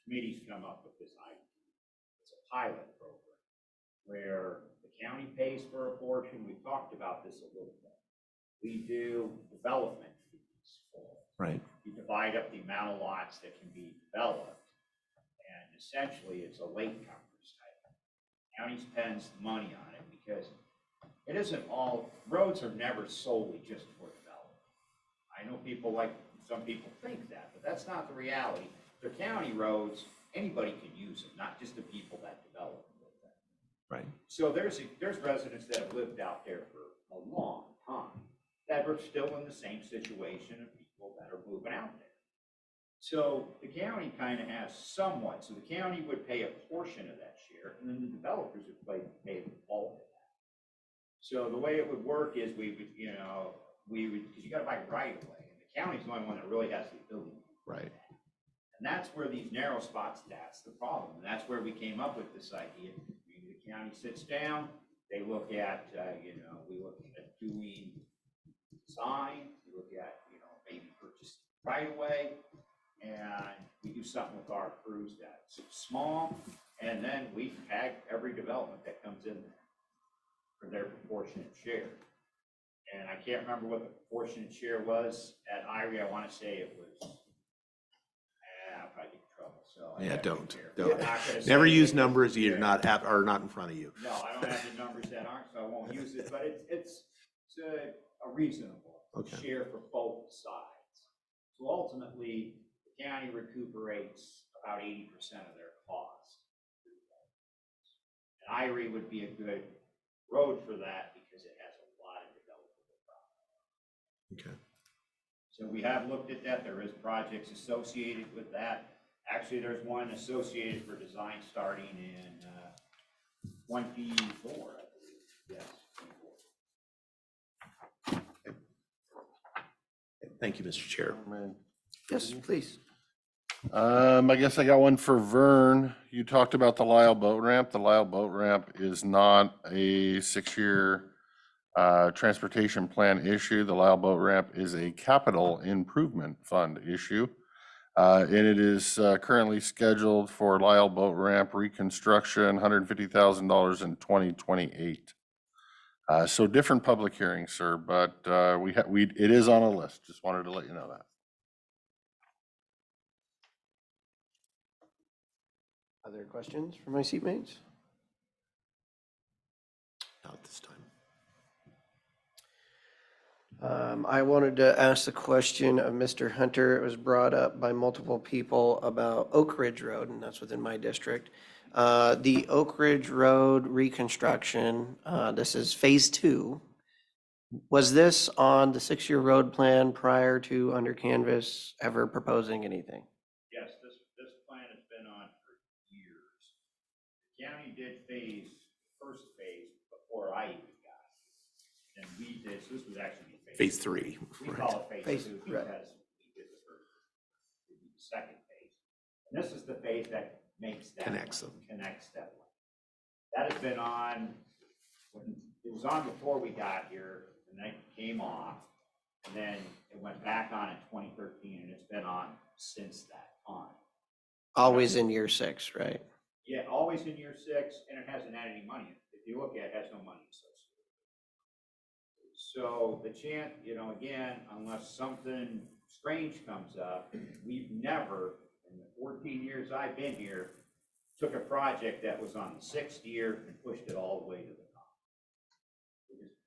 Speaker 3: Committee's come up with this idea. It's a pilot program where the county pays for a portion. We've talked about this a little bit. We do development fees for it.
Speaker 9: Right.
Speaker 3: You divide up the amount of lots that can be developed, and essentially it's a latecomers type. County spends money on it because it isn't all, roads are never solely just for development. I know some people think that, but that's not the reality. They're county roads, anybody can use them, not just the people that develop them.
Speaker 9: Right.
Speaker 3: So there's residents that have lived out there for a long time that are still in the same situation of people that are moving out there. So the county kind of has somewhat, so the county would pay a portion of that share, and then the developers would pay the bulk of that. So the way it would work is we would, because you got to buy right away, and the county's the only one that really has the ability.
Speaker 9: Right.
Speaker 3: And that's where these narrow spots, that's the problem. And that's where we came up with this idea. Maybe the county sits down, they look at, we look at doing design, we look at, maybe purchase right away, and we do something with our crews that's small, and then we tag every development that comes in there for their proportionate share. And I can't remember what the proportionate share was at Irie. I want to say it was, I'll probably get in trouble, so.
Speaker 9: Yeah, don't.
Speaker 3: I'm not gonna
Speaker 9: Never
Speaker 3: say
Speaker 9: use
Speaker 3: it.
Speaker 9: numbers you do not have, are not in front of you.
Speaker 3: No, I don't have the numbers that aren't, so I won't use it, but it's a reasonable share for both sides. So ultimately, the county recuperates about 80% of their cost. And Irie would be a good road for that because it has a lot of developable property.
Speaker 9: Okay.
Speaker 3: So we have looked at that. There is projects associated with that. Actually, there's one associated for design starting in 24, I believe. Yes. 24.
Speaker 9: Thank you, Mr. Chair.
Speaker 1: Yes, please.
Speaker 4: I guess I got one for Vern. You talked about the Lyle boat ramp. The Lyle boat ramp is not a 6-year transportation plan issue. The Lyle boat ramp is a capital improvement fund issue. And it is currently scheduled for Lyle boat ramp reconstruction, $150,000 in 2028. So different public hearings, sir, but it is on a list. Just wanted to let you know that.
Speaker 1: Other questions from my seatmates?
Speaker 9: Not at this time.
Speaker 1: I wanted to ask the question of Mr. Hunter. It was brought up by multiple people about Oak Ridge Road, and that's within my district. The Oak Ridge Road reconstruction, this is phase 2. Was this on the 6-year road plan prior to Under Canvas ever proposing anything?
Speaker 3: Yes, this plan has been on for years. The county did first phase before I even got here. And we did, so this was actually
Speaker 9: Phase 3.
Speaker 3: We call it phase 2 because we did the first, we did the second phase. And this is the phase that makes that
Speaker 9: Connects
Speaker 3: one,
Speaker 9: them.
Speaker 3: connects that one. That has been on, it was on before we got here, and then it came off. And then it went back on in 2013, and it's been on since that time.
Speaker 1: Always in year 6, right?
Speaker 3: Yeah, always in year 6, and it hasn't had any money. If you look at it, it has no money associated. So the chance, again, unless something strange comes up, we've never, in the 14 years I've been here, took a project that was on the 6th year and pushed it all the way to the top.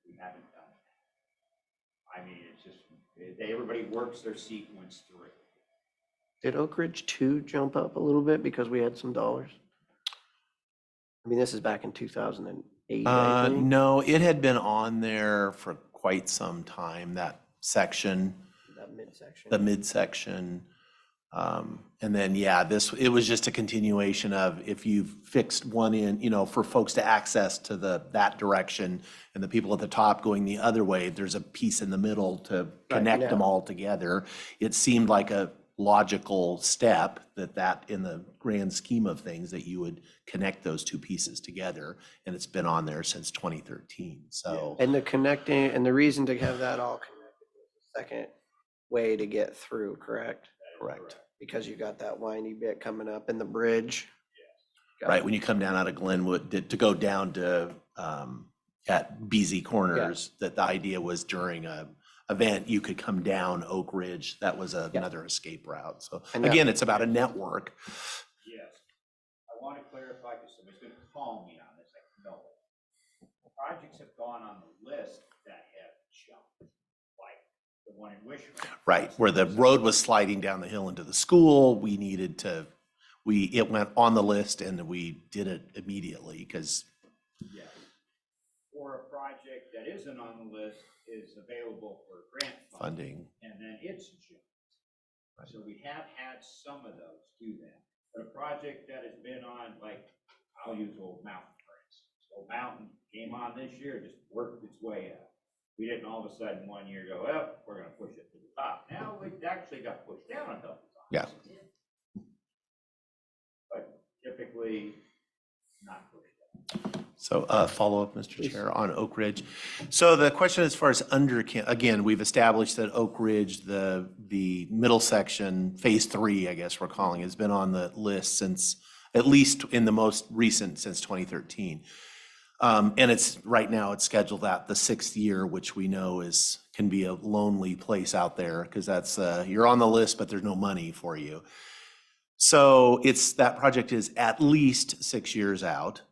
Speaker 3: We haven't done it. I mean, it's just, everybody works their sequence through.
Speaker 1: Did Oak Ridge 2 jump up a little bit because we had some dollars? I mean, this is back in 2008, I think.
Speaker 9: No, it had been on there for quite some time, that section.
Speaker 1: That midsection.
Speaker 9: The midsection. And then, yeah, it was just a continuation of if you've fixed one in, for folks to access to that direction and the people at the top going the other way, there's a piece in the middle to connect them
Speaker 1: now.
Speaker 9: all together. It seemed like a logical step that in the grand scheme of things, that you would connect those two pieces together. And it's been on there since 2013. So,
Speaker 1: And the reason to have that all connected was the second way to get through, correct?
Speaker 9: correct.
Speaker 1: Because you got that windy bit coming up in the bridge. Got
Speaker 9: Right,
Speaker 1: it.
Speaker 9: when you come down out of Glenwood, to go down to, at BZ Corners, that the idea was during a event, you could come down Oak Ridge. That was another escape route. So
Speaker 1: And that-
Speaker 9: again, it's about a network.
Speaker 3: Yes. I want to clarify, because somebody's going to call me on this. No. Projects have gone on the list that have jumped, like the one in Wishart.
Speaker 9: Right, where the road was sliding down the hill into the school, it went on the list and we did it immediately because.
Speaker 3: Yes. Or a project that isn't on the list is available for grant
Speaker 9: Funding.
Speaker 3: and then it's jumped. Right. So we have had some of those do that. But a project that has been on, like, I'll use Old Mountain, for instance. Old Mountain came on this year, just worked its way up. We didn't all of a sudden one year go, well, we're going to push it to the top. Now it actually got pushed down a couple times.
Speaker 9: Yeah.
Speaker 3: But typically not pushed down.
Speaker 9: So follow up, Mr. Chair, on Oak Ridge. So the question as far as again, we've established that Oak Ridge, the middle section, phase 3, I guess we're calling, has been on the list since, at least in the most recent, since 2013. And right now it's scheduled at the 6th year, which we know can be a lonely place out there because that's, you're on the list, but there's no money for you. So that project is at least 6 years out.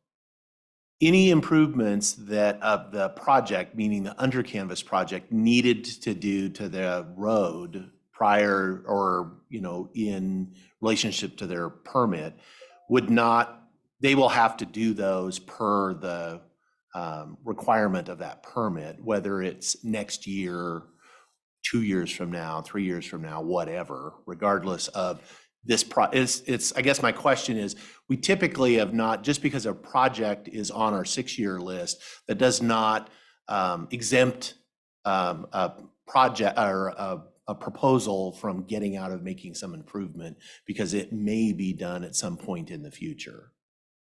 Speaker 9: Any improvements that of the project, meaning the under canvas project, needed to do to the road prior or, in relationship to their permit they will have to do those per the requirement of that permit, whether it's next year, 2 years from now, 3 years from now, whatever, regardless of this I guess my question is, we typically have not, just because a project is on our 6-year list, that does not exempt a project or a proposal from getting out of making some improvement because it may be done at some point in the future.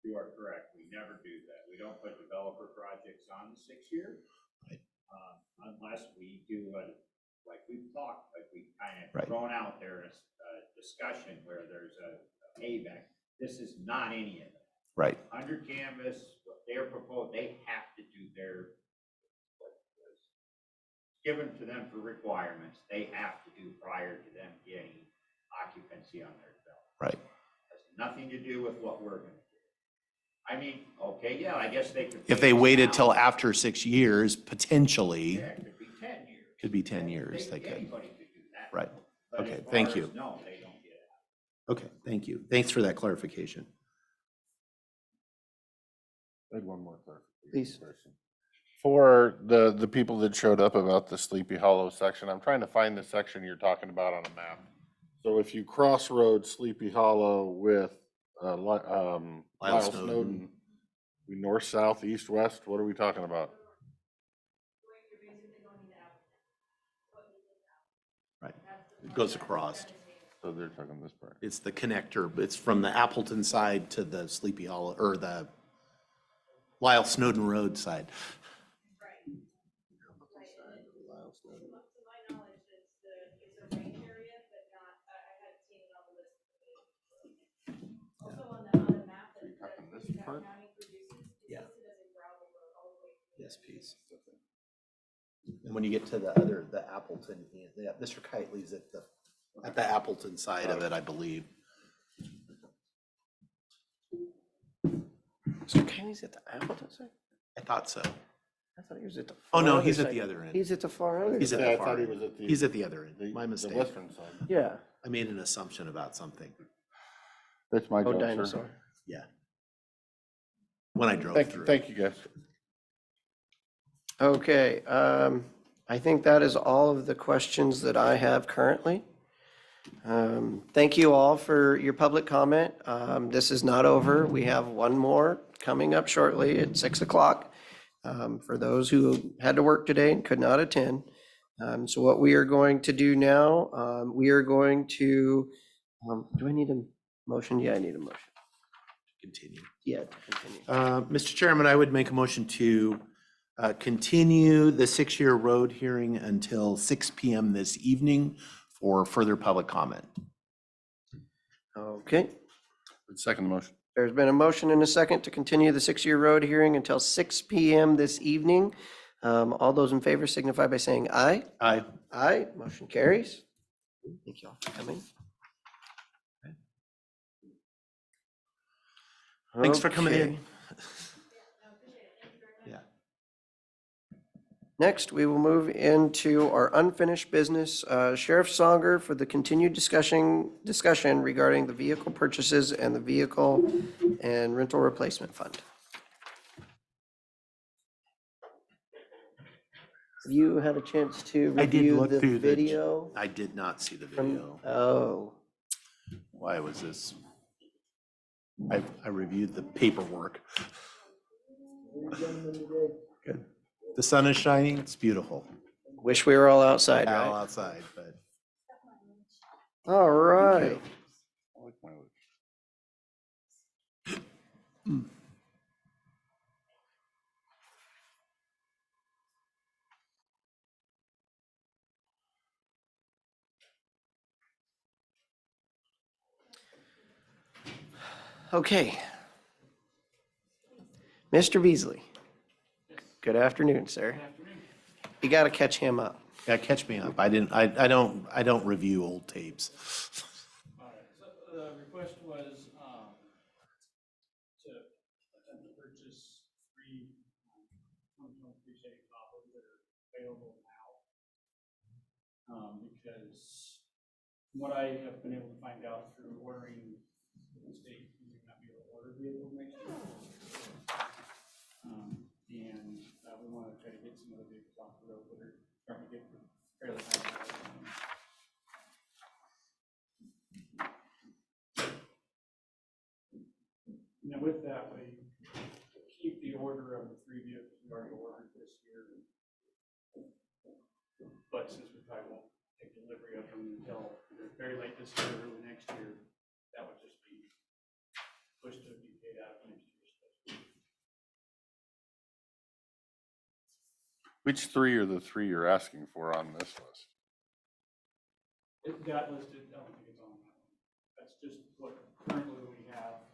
Speaker 3: You are correct. We never do that. We don't put developer projects on the 6-year.
Speaker 9: Right.
Speaker 3: Unless we do like we've talked, like we've kind of
Speaker 9: Right.
Speaker 3: thrown out there a discussion where there's a payback. This is not any of that.
Speaker 9: Right.
Speaker 3: Under canvas, what they're proposed, they have to do what was given to them for requirements, they have to do prior to them getting occupancy on their development.
Speaker 9: Right.
Speaker 3: Has nothing to do with what we're going to do. I mean, okay, yeah, I guess they could.
Speaker 9: If they waited till after 6 years, potentially.
Speaker 3: Yeah, it could be 10 years.
Speaker 9: Could be 10 years, they could.
Speaker 3: Anybody could do that.
Speaker 9: Right.
Speaker 3: But
Speaker 9: Okay,
Speaker 3: as far
Speaker 9: thank
Speaker 3: as
Speaker 9: you.
Speaker 3: no, they don't get it.
Speaker 9: Okay, thank you. Thanks for that clarification.
Speaker 4: I had one more clarification
Speaker 1: Please.
Speaker 4: question. For the people that showed up about the Sleepy Hollow section, I'm trying to find the section you're talking about on a map. So if you crossroad Sleepy Hollow with Lyle Snowden, we north, south, east, west, what are we talking about?
Speaker 9: Right. It goes across.
Speaker 4: So they're talking this part.
Speaker 9: It's the connector. It's from the Appleton side to the Sleepy Hollow, or the Lyle Snowden Road side. Yeah. Yes, please. And when you get to the Appleton, Mr. Kitely's at the Appleton side of it, I believe.
Speaker 1: Mr. Kenny's at the Appleton side?
Speaker 9: I thought so.
Speaker 1: I thought he was at the.
Speaker 9: Oh, no,
Speaker 1: far
Speaker 9: he's
Speaker 1: other
Speaker 9: at the
Speaker 1: side.
Speaker 9: other end.
Speaker 1: He's at the far other.
Speaker 9: He's at
Speaker 1: side.
Speaker 9: the
Speaker 4: I
Speaker 9: far
Speaker 4: thought he
Speaker 9: end.
Speaker 4: was at the.
Speaker 9: He's at the other end. My mistake.
Speaker 4: The western side.
Speaker 1: Yeah.
Speaker 9: I made an assumption about something.
Speaker 4: That's my
Speaker 1: Oh,
Speaker 4: job, sir.
Speaker 1: dinosaur.
Speaker 9: Yeah. When I drove through.
Speaker 4: Thank you, guys.
Speaker 1: Okay, I think that is all of the questions that I have currently. Thank you all for your public comment. This is not over. We have one more coming up shortly at 6 o'clock. For those who had to work today and could not attend. So what we are going to do now, we are going to, do I need a motion? Yeah, I need a motion.
Speaker 9: Continue.
Speaker 1: Yeah, continue.
Speaker 9: Mr. Chairman, I would make a motion to continue the 6-year road hearing until 6 PM this evening for further public comment.
Speaker 1: Okay,
Speaker 4: Second motion.
Speaker 1: there's been a motion and a second to continue the 6-year road hearing until 6 PM this evening. All those in favor signify by saying aye.
Speaker 9: Aye.
Speaker 1: Aye, motion carries. Thank you all for coming.
Speaker 9: Thanks for coming in.
Speaker 1: Okay. Next, we will move into our unfinished business. Sheriff Songer for the continued discussion regarding the vehicle purchases and the vehicle and rental replacement fund. Have you had a chance to
Speaker 9: I did
Speaker 1: review
Speaker 9: look
Speaker 1: the
Speaker 9: through
Speaker 1: video?
Speaker 9: I did not see the
Speaker 1: from-
Speaker 9: video.
Speaker 1: Oh,
Speaker 9: Why was this? I reviewed the paperwork. Good. The sun is shining. It's beautiful.
Speaker 1: wish we were all outside,
Speaker 9: All
Speaker 1: right?
Speaker 9: outside, but
Speaker 1: All right.
Speaker 4: I like my
Speaker 1: Okay. Mr. Beasley. Good afternoon, sir. You got to catch him up.
Speaker 9: yeah, catch me up. I don't review old tapes.
Speaker 21: All right, so the request was to attempt to purchase 3 2023 Chevy Tahoes that are available now. Because from what I have been able to find out through ordering the state, we may not be able to order vehicles next year. And we want to try to get some of the vehicles off the road that are starting to get fairly high. Now with that, we keep the order of the 3 vehicles we already ordered this year. But since we probably won't take delivery of them until very late this year, or early next year, that would just be pushed to be paid out of next year's budget.
Speaker 4: Which 3 are the 3 you're asking for on this list?
Speaker 21: It got listed, I don't think it's on that one. That's just what currently we have.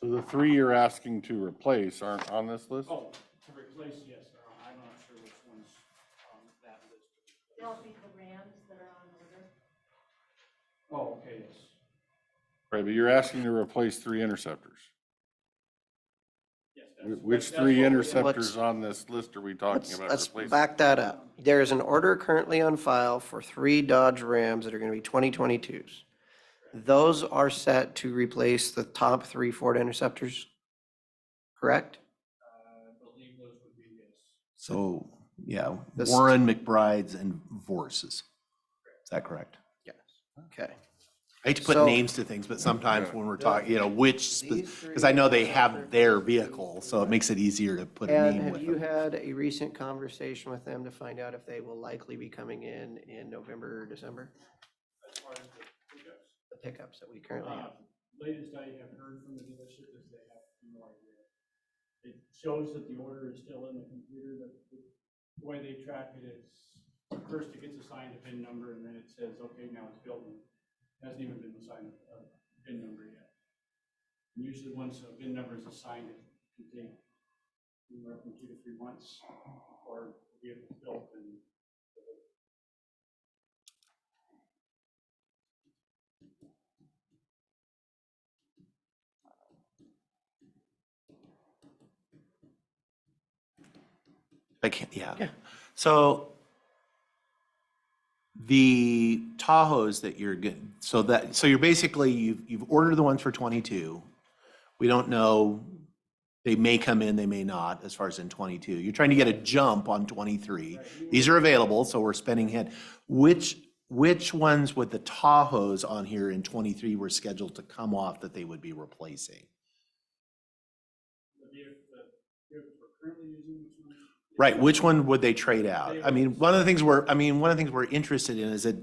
Speaker 4: So the 3 you're asking to replace aren't on this list?
Speaker 21: Oh, to replace, yes, they're on. I'm not sure which ones on that list.
Speaker 5: They'll be the Rams that are on order.
Speaker 21: Oh, okay, yes.
Speaker 4: Right, but you're asking to replace 3 interceptors.
Speaker 21: Yes,
Speaker 4: Which
Speaker 21: that's
Speaker 4: 3
Speaker 21: what we're-
Speaker 4: interceptors on this list are we talking about
Speaker 1: Let's
Speaker 4: replacing?
Speaker 1: back that up. There is an order currently on file for 3 Dodge Rams that are going to be 2022s. Those are set to replace the top 3 Ford Interceptors, correct?
Speaker 21: I believe those would be, yes.
Speaker 9: So, yeah,
Speaker 1: This-
Speaker 9: Warren, McBride's, and Vorses. Is that correct?
Speaker 1: Yes. Okay.
Speaker 9: I hate to put
Speaker 1: So-
Speaker 9: names to things, but sometimes when we're talking, which,
Speaker 1: These
Speaker 9: because I know they
Speaker 1: three
Speaker 9: have their vehicle, so it makes it easier to put a
Speaker 1: And
Speaker 9: name
Speaker 1: have
Speaker 9: with
Speaker 1: you
Speaker 9: them.
Speaker 1: had a recent conversation with them to find out if they will likely be coming in November or December?
Speaker 21: As far as the pickups.
Speaker 1: The pickups that we currently have.
Speaker 21: Latest I have heard from the dealership is they have no idea. It shows that the order is still in the computer, but the way they track it is, first it gets assigned a VIN number, and then it says, okay, now it's built. It hasn't even been assigned a VIN number yet. And usually once a VIN number is assigned, it can take anywhere from 2 to 3 months before the vehicle's built and
Speaker 9: I can't, yeah. So the Tahoes that you're getting, so you're basically, you've ordered the ones for 22. We don't know, they may come in, they may not, as far as in 22. You're trying to get a jump on 23. These are available, so we're spending ahead. Which which ones would the Tahoes on here in 23 were scheduled to come off that they would be replacing?
Speaker 21: The vehicles we're currently using, which one?
Speaker 9: Right, which one would they trade out? I mean, one of the things we're interested in is that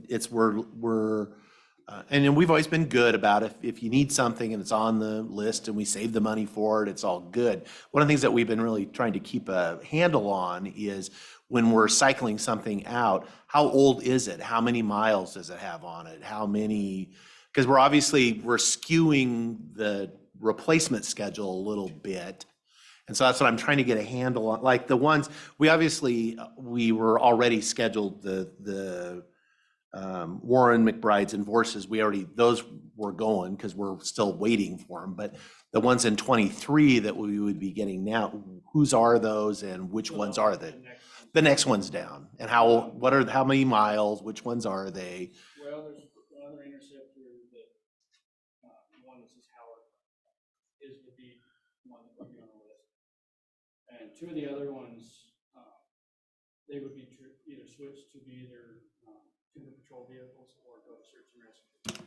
Speaker 9: and then we've always been good about if you need something and it's on the list and we save the money for it, it's all good. One of the things that we've been really trying to keep a handle on is when we're cycling something out, how old is it? How many miles does it have on it? How many, because we're skewing the replacement schedule a little bit. And so that's what I'm trying to get a handle on. Like the ones, we were already scheduled the Warren, McBrides, and Vorses. Those were going because we're still waiting for them. But the ones in 23 that we would be getting now, whose are those and which ones are they? The next one's down. And how many miles, which ones are they?
Speaker 21: Well, there's another interceptor that, one that says Howard is the big one that would be on the list. And two of the other ones, they would be either switched to be either timber patrol vehicles or go to search and rescue.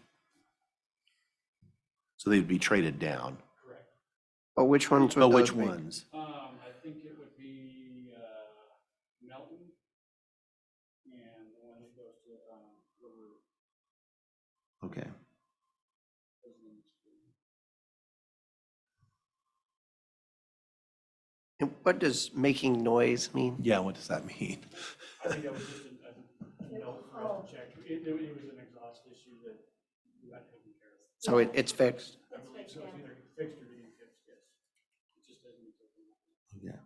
Speaker 9: So they'd be traded down.
Speaker 21: Correct.
Speaker 1: But which ones would
Speaker 9: But which
Speaker 1: those be?
Speaker 9: ones?
Speaker 21: I think it would be Melton and the one that goes to River.
Speaker 9: Okay.
Speaker 1: And what does making noise mean?
Speaker 9: Yeah, what does that mean?
Speaker 21: I think that was just a note for us to check. It was an exhaust issue that we got taken care of.
Speaker 1: So it's fixed?
Speaker 21: I believe so. It's either fixed or getting fixed, yes. It just doesn't need to.
Speaker 9: Yeah.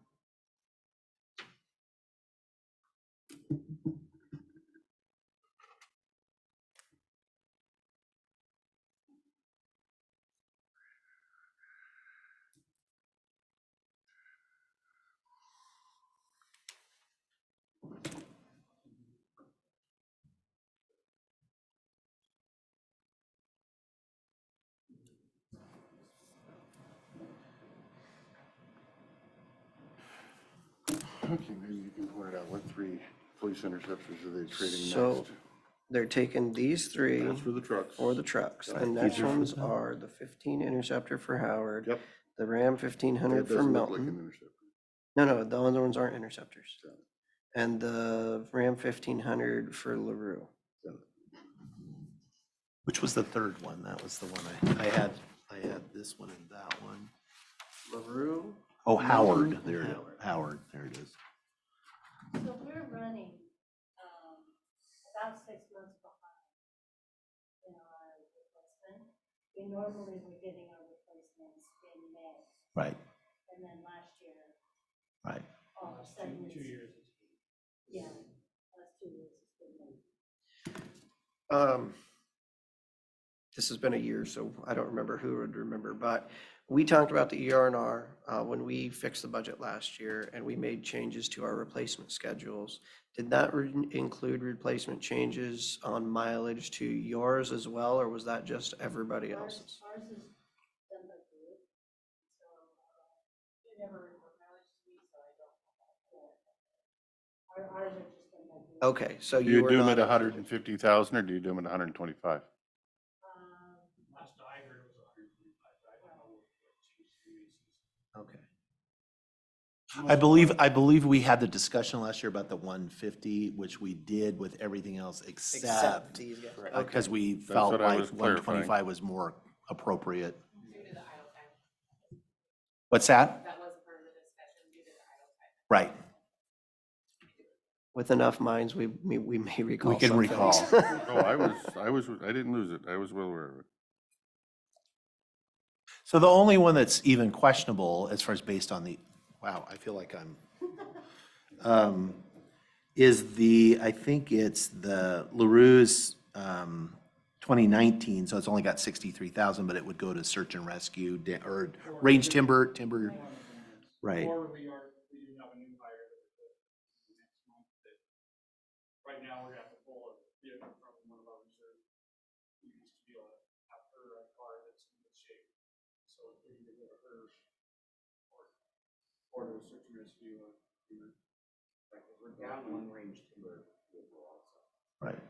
Speaker 4: Okay, maybe you can point it out. What 3 police interceptors are they trading
Speaker 1: So
Speaker 4: next?
Speaker 1: they're taking these 3.
Speaker 4: That's for the trucks.
Speaker 1: For the trucks. The
Speaker 4: Right.
Speaker 1: next
Speaker 4: These are for
Speaker 1: ones
Speaker 4: them.
Speaker 1: are the 15 Interceptor for Howard.
Speaker 4: Yep.
Speaker 1: The Ram
Speaker 4: That
Speaker 1: 1500 for
Speaker 4: doesn't look like
Speaker 1: Melton.
Speaker 4: an interceptor.
Speaker 1: No, the other ones aren't Interceptors. And the Ram 1500 for LaRue.
Speaker 9: Which was the third one? That was the one I had this one and that one.
Speaker 1: LaRue?
Speaker 9: Oh, Howard,
Speaker 1: Melton,
Speaker 9: there it is.
Speaker 1: Howard.
Speaker 9: Howard, there it is.
Speaker 2: So we're running about 6 months behind in our replacement. We normally were getting our replacements in May,
Speaker 9: Right,
Speaker 2: and then last year,
Speaker 9: right.
Speaker 2: all of a sudden,
Speaker 21: Two years.
Speaker 2: yeah, last 2 years it's been late.
Speaker 1: This has been a year, so I don't remember who would remember, but we talked about the ER&R when we fixed the budget last year and we made changes to our replacement schedules. Did that include replacement changes on mileage to yours as well, or was that just everybody else's?
Speaker 2: Ours is done by group, so you never report mileage to me, so I don't know. Ours are just done by group.
Speaker 1: Okay, so
Speaker 4: Do
Speaker 1: you
Speaker 4: you
Speaker 1: were
Speaker 4: do them
Speaker 1: not
Speaker 4: at
Speaker 1: included.
Speaker 4: 150,000 or do you do them at 125?
Speaker 21: Last I heard it was 125, but I don't know what changed to me.
Speaker 1: Okay.
Speaker 9: I believe we had the discussion last year about the 150, which we did with everything else except
Speaker 1: these guys.
Speaker 9: because
Speaker 1: Okay.
Speaker 9: we
Speaker 4: That's
Speaker 9: felt
Speaker 4: what I
Speaker 9: like
Speaker 4: was clarifying.
Speaker 9: 125 was more appropriate.
Speaker 5: Due to the idle time.
Speaker 9: What's that?
Speaker 5: That was part of the discussion due to the idle time.
Speaker 9: Right.
Speaker 1: With enough minds, we may recall
Speaker 9: We can
Speaker 1: some
Speaker 9: recall.
Speaker 1: things.
Speaker 4: Oh, I didn't lose it. I was well aware of it.
Speaker 9: So the only one that's even questionable as far as based on the, wow, I feel like I think it's the LaRue's 2019, so it's only got 63,000, but it would go to search and rescue or range timber, right.
Speaker 21: Or we do have a new hire that we're putting next month that, right now, we're gonna have to pull a vehicle from one of our reserves. We used to be able to have her a car that's in good shape, so we either go to her or to a search and rescue. We're down one range timber overall, so.
Speaker 9: Right.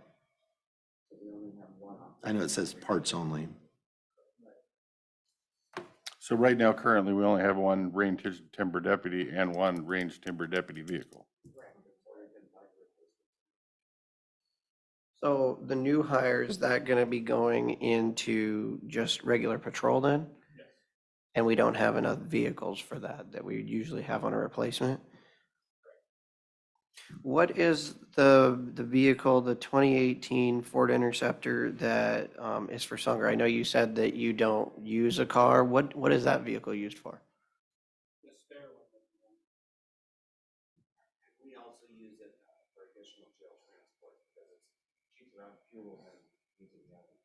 Speaker 10: we only have one option.
Speaker 9: I know it says parts only.
Speaker 4: So right now, currently, we only have one range timber deputy and one range timber deputy vehicle.
Speaker 1: So the new hire, is that gonna be going into just regular patrol then?
Speaker 21: Yes.
Speaker 1: And we don't have enough vehicles for that we usually have on a replacement? What is the vehicle, the 2018 Ford Interceptor that is for Sunger? I know you said that you don't use a car. What is that vehicle used for?
Speaker 21: The spare one.
Speaker 10: We also use it for additional jail transport because it's cheaper on fuel than using the other.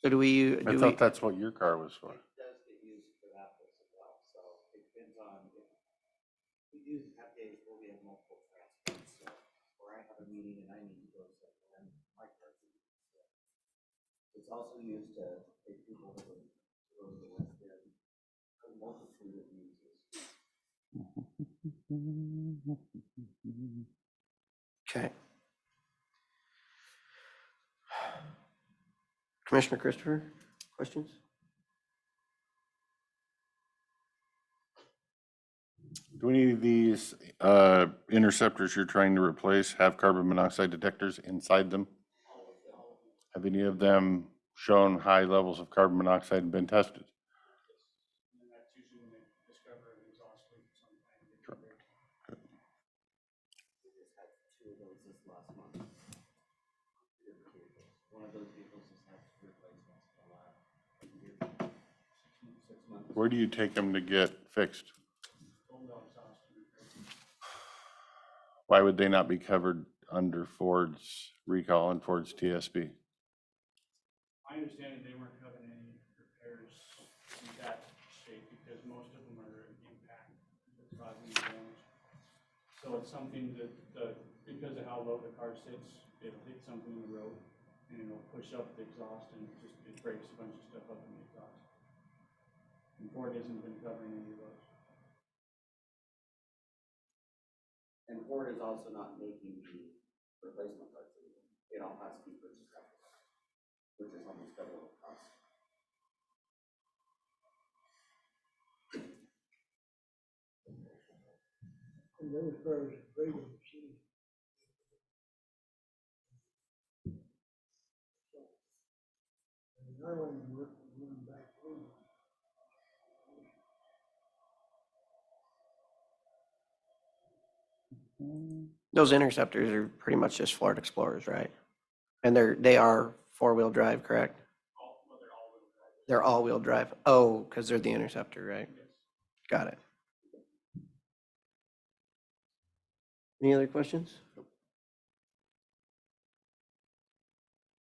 Speaker 1: So
Speaker 4: I thought that's what your car was for.
Speaker 10: It does get used for that purpose as well, so it depends on if we do have days where we have multiple transports, so where I have a meeting and I need to go somewhere, and my car's used. It's also used to take people to go to the West End, a multitude of uses.
Speaker 1: Okay. Commissioner Christopher, questions?
Speaker 4: Do any of these interceptors you're trying to replace have carbon monoxide detectors inside them? Have any of them shown high levels of carbon monoxide and been tested?
Speaker 21: And that's usually when they discover an exhaust leak or something.
Speaker 4: Sure.
Speaker 10: We just had 2 of those this last month. One of those vehicles has had replacements in the last year, 6 months.
Speaker 4: Where do you take them to get fixed? Why would they not be covered under Ford's recall and Ford's TSB?
Speaker 21: My understanding, they weren't covering any repairs in that shape because most of them are impact that's causing the damage. So it's something that, because of how low the car sits, it'll hit something in the road and it'll push up the exhaust and it breaks a bunch of stuff up in the exhaust. And Ford hasn't been covering any of those.
Speaker 10: And Ford is also not making the replacement parts anymore. It all has to be purchased after that, which is almost double the cost.
Speaker 7: And those cars are great in the city. And I want to work and run back home.
Speaker 1: Those Interceptors are pretty much just Ford Explorers, right? And they are 4-wheel drive, correct? They're all-wheel drive. Oh, because they're the Interceptor, right? Got it. Any other questions?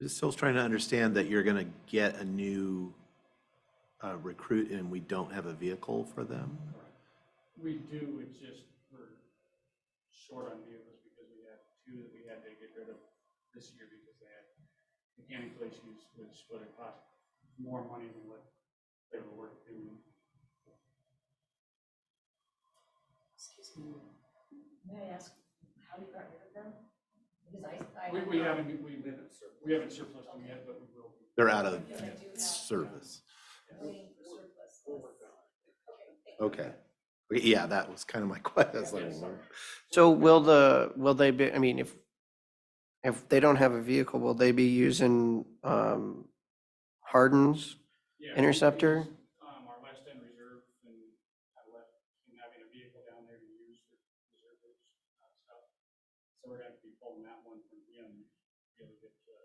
Speaker 9: Just still trying to understand that you're going to get a new recruit and we don't have a vehicle for them?
Speaker 21: We do, it's just we're short on vehicles because we have 2 that we had to get rid of this year because they had mechanical issues, which would have cost more money than what they were worth doing.
Speaker 2: Excuse me, may I ask how you got rid of them? Because I.
Speaker 21: We haven't surplus them yet, but we will.
Speaker 9: They're out of
Speaker 2: Because I do have-
Speaker 9: service.
Speaker 2: Waiting for surplus.
Speaker 9: Okay. Yeah, that was kind of my question.
Speaker 1: So will they be, I mean, if they don't have a vehicle, will they be using Hardin's
Speaker 21: Yeah,
Speaker 1: Interceptor?
Speaker 21: Our West End Reserve and having a vehicle down there to use for reserve stuff. So we're gonna have to be pulling that one from him. To be able to get,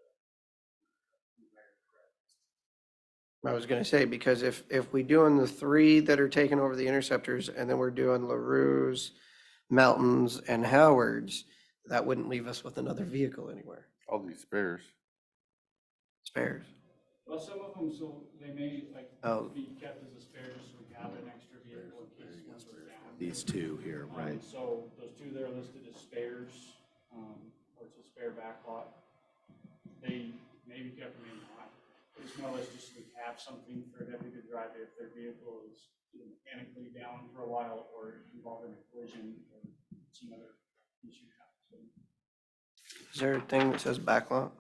Speaker 1: I was gonna say, because if we doing the 3 that are taking over the Interceptors and then we're doing LaRue's, Melton's and Howard's, that wouldn't leave us with another vehicle anywhere.
Speaker 4: All these spares.
Speaker 1: Spares.
Speaker 21: well, some of them, so they may like
Speaker 1: Oh.
Speaker 21: be kept as a spare, just so we have an extra vehicle in case one goes down.
Speaker 9: These 2 here, right?
Speaker 21: So those 2 that are listed as spares, or it's a spare backlot, they may be kept, may not. It's more or less just we have something for a deputy to drive if their vehicle is mechanically down for a while or involved in a collision or some other issue happens.
Speaker 1: Is there a thing that says backlot?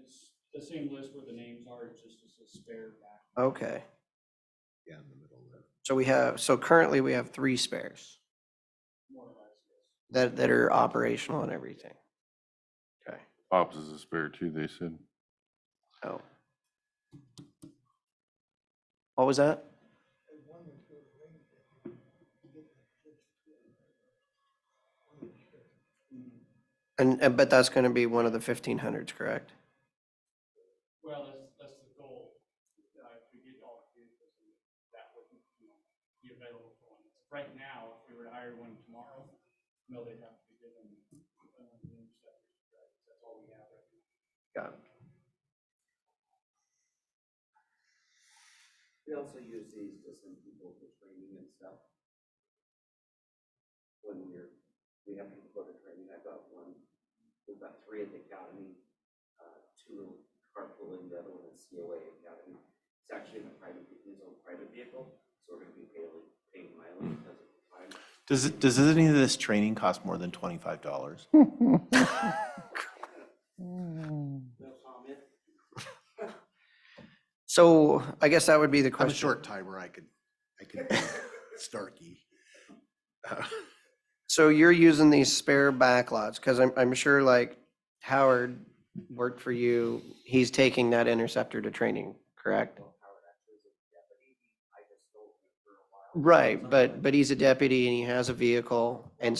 Speaker 21: It's the same list where the names are, it's just a spare back.
Speaker 1: Okay.
Speaker 9: Yeah, in the middle there.
Speaker 1: So currently we have 3 spares
Speaker 21: More or less, yes.
Speaker 1: that are operational and everything. Okay.
Speaker 4: Pops is a spare too, they said.
Speaker 1: Oh. What was that? And but that's gonna be one of the 1500s, correct?
Speaker 21: Well, that's the goal, to get all the vehicles and that would, be available for one. Right now, if we were to hire one tomorrow, no, they'd have to be given, the interceptors, right? That's all we have right now.
Speaker 1: Got it.
Speaker 10: We also use these to send people to training and stuff. When we have people go to training, I've got one, we've got 3 at the academy, 2 carpooling, the other one is COA Academy. It's actually in his own private vehicle, so we're gonna be paying mileage because of the time.
Speaker 9: Does any of this training cost more than $25?
Speaker 10: No comment.
Speaker 1: So I guess that would be the
Speaker 9: I'm a
Speaker 1: question.
Speaker 9: short timer. I could be Starkey.
Speaker 1: So you're using these spare backlots, because I'm sure like Howard worked for you. He's taking that interceptor to training, correct? Right, but he's a deputy and he has a vehicle, and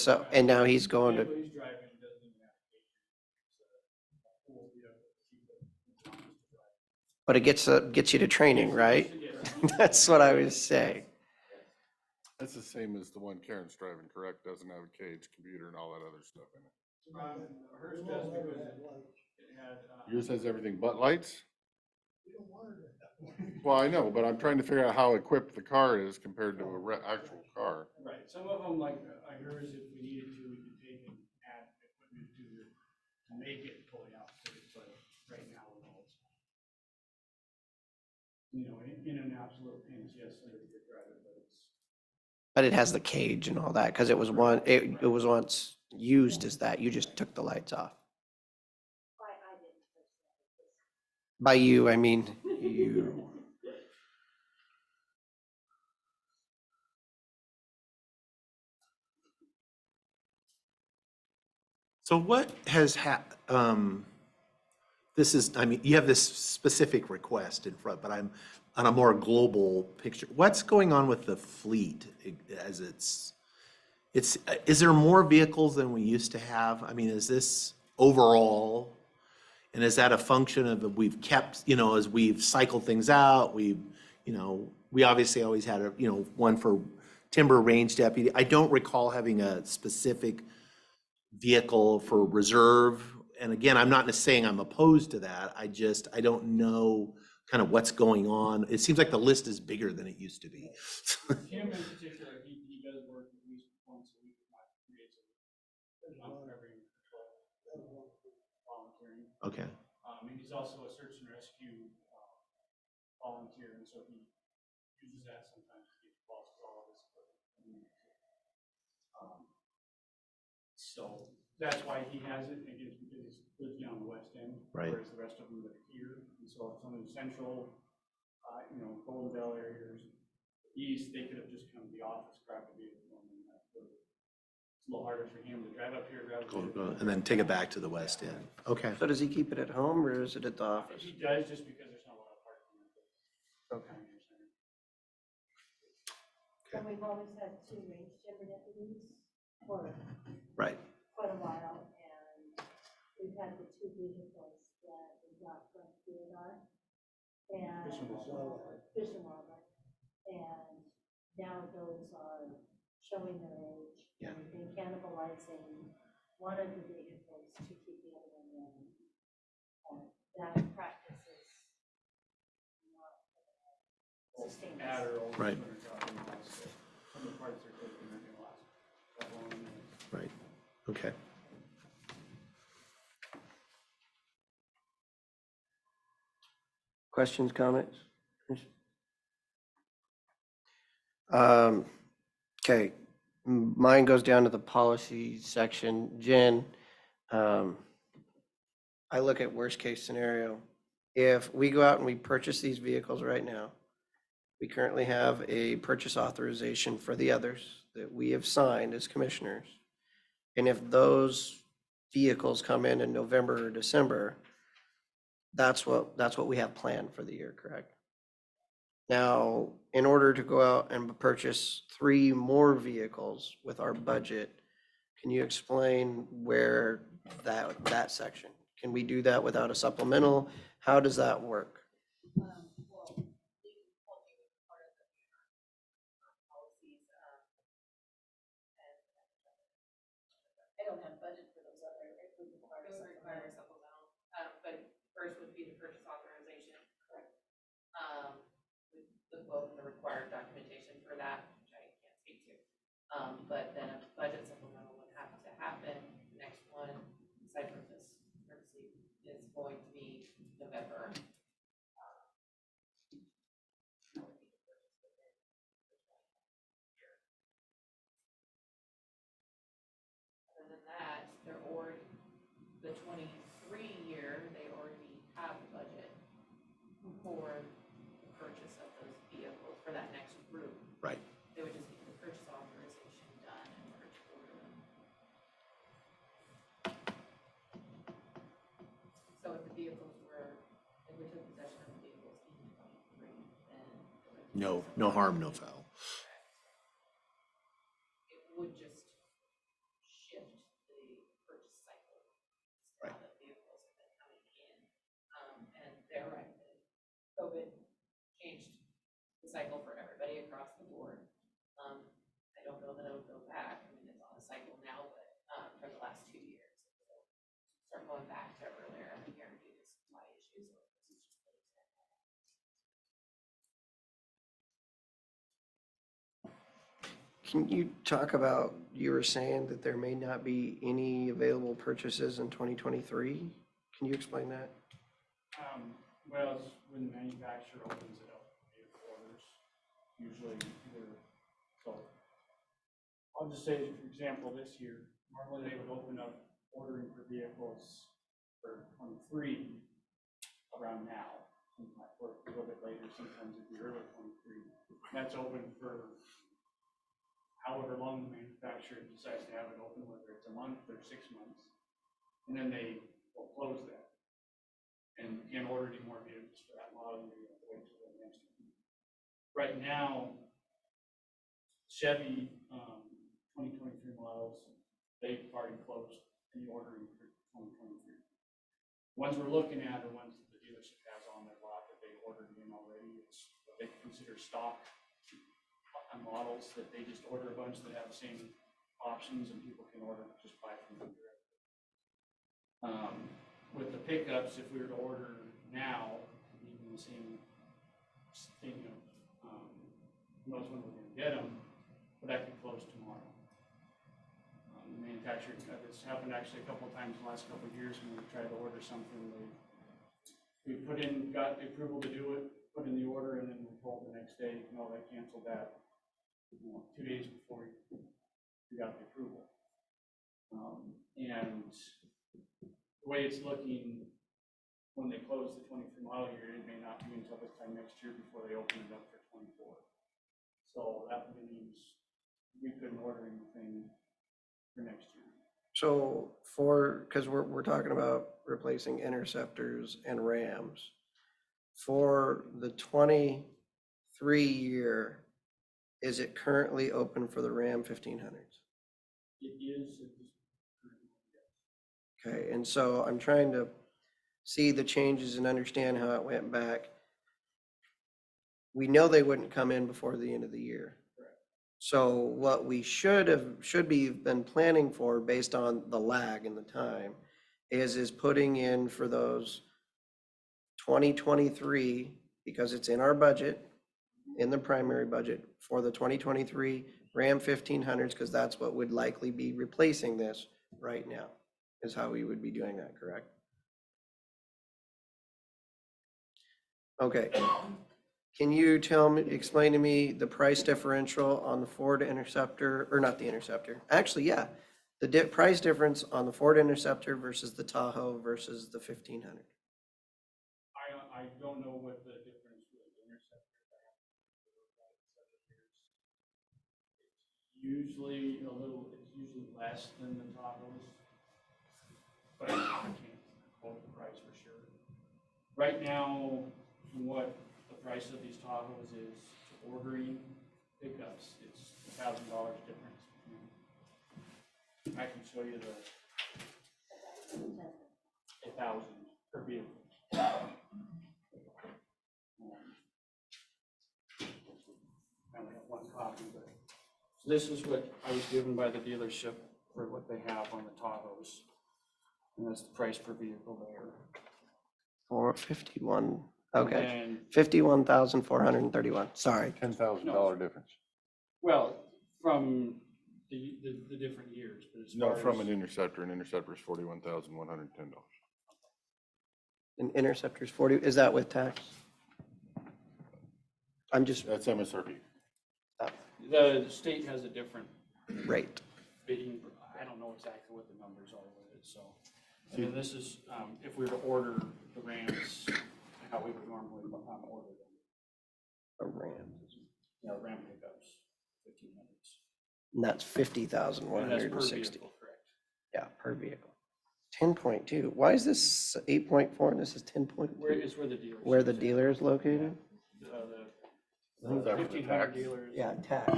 Speaker 1: now he's going to.
Speaker 21: He's driving, doesn't even have a full vehicle.
Speaker 1: But it gets you to training, right? That's what I was saying.
Speaker 4: That's the same as the one Karen's driving, correct? Doesn't have a cage, computer, and all that other stuff in it.
Speaker 21: Hers does because it had.
Speaker 4: Yours has everything but lights? Well, I know, but I'm trying to figure out how equipped the car is compared to a actual car.
Speaker 21: Right, some of them, like yours, if we needed to, we could take and add equipment to make it fully outfitted, but right now we're all, in an absolute pinch, yes, somebody could drive it, but it's.
Speaker 1: But it has the cage and all that, because it was once used as that. You just took the lights off. By you, I mean you.
Speaker 9: So what has this is, I mean, you have this specific request in front, but I'm on a more global picture. What's going on with the fleet as is there more vehicles than we used to have? I mean, is this overall, and is that a function of we've kept, as we've cycled things out, we obviously always had one for timber range deputy. I don't recall having a specific vehicle for reserve. And again, I'm not saying I'm opposed to that. I don't know kind of what's going on. It seems like the list is bigger than it used to be.
Speaker 21: Him in particular, he does work at least once a week with my creative, covering patrol, volunteering.
Speaker 9: Okay.
Speaker 21: And he's also a search and rescue volunteer, and so he uses that sometimes to get calls to all of us. So that's why he has it, again, because he lives down the west end,
Speaker 9: Right.
Speaker 21: whereas the rest of them live here. And so if someone central, Golden Vale area or east, they could have just come to the office, grab a vehicle, and then it's a little harder for him to drive up here, grab a vehicle.
Speaker 9: And then take it back to the west end. Okay.
Speaker 1: So does he keep it at home or is it at the office?
Speaker 21: He does, just because there's not a lot of parking.
Speaker 1: Okay.
Speaker 2: And we've always had 2 range timber deputies for
Speaker 9: Right.
Speaker 2: quite a while, and we've had the 2 vehicles that we got from DNR and Fish and Wildlife. And now those are showing their age.
Speaker 9: Yeah.
Speaker 2: We've been cannibalizing one of the vehicles to keep the other one running. And that practice is not sustainable.
Speaker 9: Right.
Speaker 21: Some of the parts are taking, they're gonna last that long.
Speaker 9: Right. Okay.
Speaker 1: Questions, comments? Okay, mine goes down to the policy section. Jen, I look at worst case scenario. if we go out and we purchase these vehicles right now, we currently have a purchase authorization for the others that we have signed as commissioners. And if those vehicles come in November or December, that's what we have planned for the year, correct? Now, in order to go out and purchase 3 more vehicles with our budget, can you explain where that section? Can we do that without a supplemental? How does that work?
Speaker 5: I don't have budget for those other, it would require a supplemental, but first would be the purchase authorization. Correct. With the both the required documentation for that, which I can't speak to. But then a budget supplemental would have to happen. The next one, aside from this courtesy, is going to be November. Other than that, they're already, the 23 year, they already have a budget for the purchase of those vehicles for that next group.
Speaker 9: Right.
Speaker 5: They would just get the purchase authorization done in order to order them. So if the vehicles were, if we took possession of the vehicles in 23, then.
Speaker 9: No harm, no foul.
Speaker 5: It would just shift the purchase cycle.
Speaker 9: Right.
Speaker 5: Now that vehicles have been coming in. And they're right, COVID changed the cycle for everybody across the board. I don't know that it would go back. I mean, it's on a cycle now, but for the last 2 years. So start going back to earlier, I guarantee the supply issues. Or this is just really
Speaker 1: Can you talk about, you were saying that there may not be any available purchases in 2023? Can you explain that?
Speaker 21: Well, it's when the manufacturer opens it up, for orders, usually either, so. I'll just say, for example, this year, normally they would open up ordering for vehicles for 23 around now. Sometimes or a little bit later, sometimes it'd be early 23. That's open for however long the manufacturer decides to have it open, whether it's a month or 6 months. And then they will close that. And you can't order any more vehicles for that model, you have to wait till the next one. Right now, Chevy 2023 models, they've already closed the ordering for 2023. Ones we're looking at are ones that the dealership has on their lot that they ordered in already. It's what they consider stock models that they just order a bunch that have the same options and people can order, just buy from them directly. With the pickups, if we were to order now, even the same thing of knows when we're going to get them, but that could close tomorrow. The manufacturer, it's happened actually a couple of times in the last couple of years when we tried to order something. We got the approval to do it, put in the order, and then we're told the next day, no, they canceled that 2 days before we got the approval. And the way it's looking, when they close the 23 model year, it may not be until this time next year before they open it up for 24. So that means we couldn't order anything for next year.
Speaker 1: So because we're talking about replacing Interceptors and Rams. For the 23 year, is it currently open for the Ram 1500s?
Speaker 21: It is.
Speaker 1: Okay, and so I'm trying to see the changes and understand how it went back. We know they wouldn't come in before the end of the year.
Speaker 21: Correct.
Speaker 1: So what we should be been planning for, based on the lag in the time, is putting in for those 2023, because it's in our budget, in the primary budget for the 2023 Ram 1500s, because that's what would likely be replacing this right now, is how we would be doing that, correct? Okay. Can you explain to me the price differential on the Ford Interceptor, or not the Interceptor? Actually, yeah, the price difference on the Ford Interceptor versus the Tahoe versus the 1500.
Speaker 21: I don't know what the difference with the Interceptor. Usually it's usually less than the Tahoes. But I can't quote the price for sure. Right now, from what the price of these Tahoes is to ordering pickups, it's $1,000 difference. I can show you the 1,000 per vehicle. I only have one copy, but so this is what I was given by the dealership for what they have on the Tahoes. And that's the price per vehicle there.
Speaker 1: 451, okay.
Speaker 21: And
Speaker 1: 51,431, sorry.
Speaker 4: $10,000 difference.
Speaker 21: well, from the different years, but as
Speaker 4: No,
Speaker 21: far
Speaker 4: from
Speaker 21: as,
Speaker 4: an Interceptor is $41,110.
Speaker 1: An Interceptor's 40, is that with tax? I'm just,
Speaker 4: That's MSRP.
Speaker 21: the state has a different
Speaker 1: rate.
Speaker 21: bidding, I don't know exactly what the numbers are with it, so. And then this is, if we were to order the Rams, how we would normally order them.
Speaker 1: A Ram.
Speaker 21: Yeah, Ram pickups, 1,500s.
Speaker 1: And that's
Speaker 21: And that's per
Speaker 1: 50,160.
Speaker 21: vehicle, correct.
Speaker 1: Yeah, per vehicle. 10.2, why is this 8.4 and this is 10.2?
Speaker 21: Where is where the dealer.
Speaker 1: Where the dealer is located?
Speaker 21: The 1,500 dealers.
Speaker 1: Yeah, tax.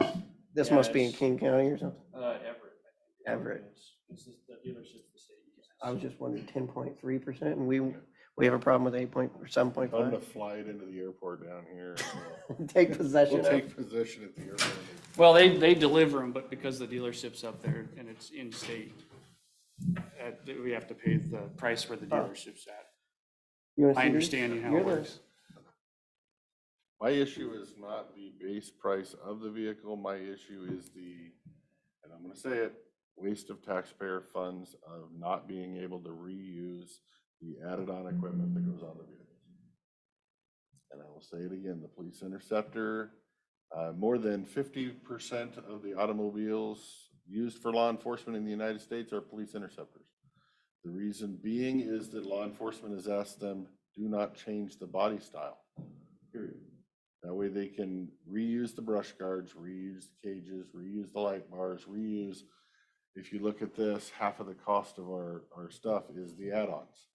Speaker 1: This must be in
Speaker 21: Yes.
Speaker 1: King County or something?
Speaker 21: Everett.
Speaker 1: Everett.
Speaker 21: It's just the dealership the state uses.
Speaker 1: I was just wondering, 10.3%, and we have a problem with 8 point, or
Speaker 4: I'm gonna
Speaker 1: 7.5?
Speaker 4: fly it into the airport down here.
Speaker 1: Take possession
Speaker 4: We'll
Speaker 1: of.
Speaker 4: take possession at the airport.
Speaker 21: Well, they deliver them, but because the dealership's up there and it's in state, we have to pay the price where the dealership's at.
Speaker 1: You wanna
Speaker 21: I
Speaker 1: see these?
Speaker 21: understand how
Speaker 1: You're
Speaker 21: it
Speaker 1: the-
Speaker 21: works.
Speaker 4: My issue is not the base price of the vehicle. My issue is and I'm gonna say it, waste of taxpayer funds of not being able to reuse the added-on equipment that goes on the vehicles. And I will say it again, the police interceptor, more than 50% of the automobiles used for law enforcement in the United States are police interceptors. The reason being is that law enforcement has asked them, do not change the body style, period. That way they can reuse the brush guards, reuse the cages, reuse the light bars, reuse. If you look at this, half of the cost of our stuff is the add-ons.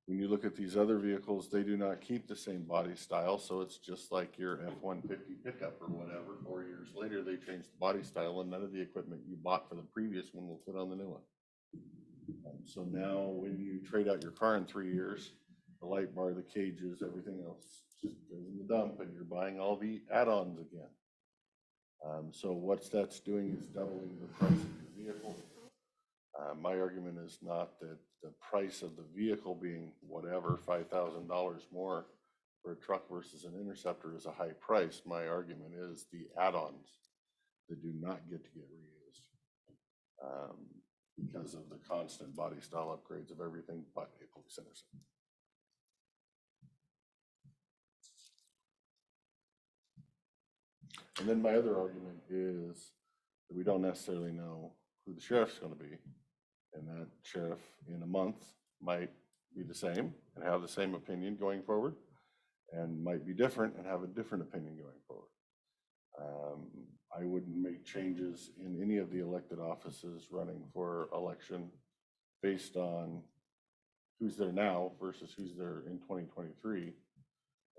Speaker 4: When you look at these other vehicles, they do not keep the same body style, so it's just like your F-150 pickup or whatever. 4 years later, they change the body style and none of the equipment you bought for the previous one will fit on the new one. So now when you trade out your car in 3 years, the light bar, the cages, everything else just goes in the dump and you're buying all the add-ons again. So what that's doing is doubling the price of your vehicle. My argument is not that the price of the vehicle being whatever, $5,000 more for a truck versus an Interceptor is a high price. My argument is the add-ons that do not get to get reused because of the constant body style upgrades of everything but a police interceptor. And then my other argument is that we don't necessarily know who the sheriff's going to be. And that sheriff in a month might be the same and have the same opinion going forward, and might be different and have a different opinion going forward. I wouldn't make changes in any of the elected offices running for election based on who's there now versus who's there in 2023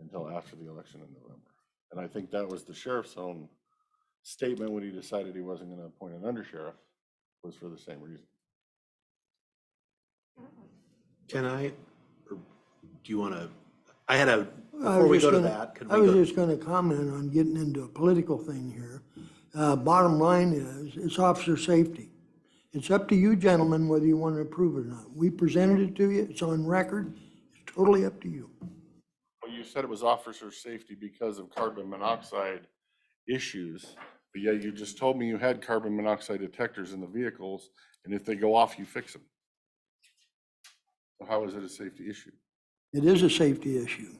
Speaker 4: until after the election in November. And I think that was the sheriff's own statement when he decided he wasn't going to appoint an undersheriff, was for the same reason.
Speaker 9: Can I, or do you want to, I had a,
Speaker 7: I
Speaker 9: before
Speaker 7: was
Speaker 9: we
Speaker 7: just
Speaker 9: go to
Speaker 7: gonna-
Speaker 9: that, could
Speaker 7: I
Speaker 9: we
Speaker 7: was
Speaker 9: go?
Speaker 7: just gonna comment on getting into a political thing here. Bottom line is, it's officer safety. It's up to you gentlemen whether you want to approve it or not. We presented it to you, it's on record, it's totally up to you.
Speaker 4: Well, you said it was officer safety because of carbon monoxide issues, but yet you just told me you had carbon monoxide detectors in the vehicles, and if they go off, you fix them. So how is it a safety issue?
Speaker 7: It is a safety issue.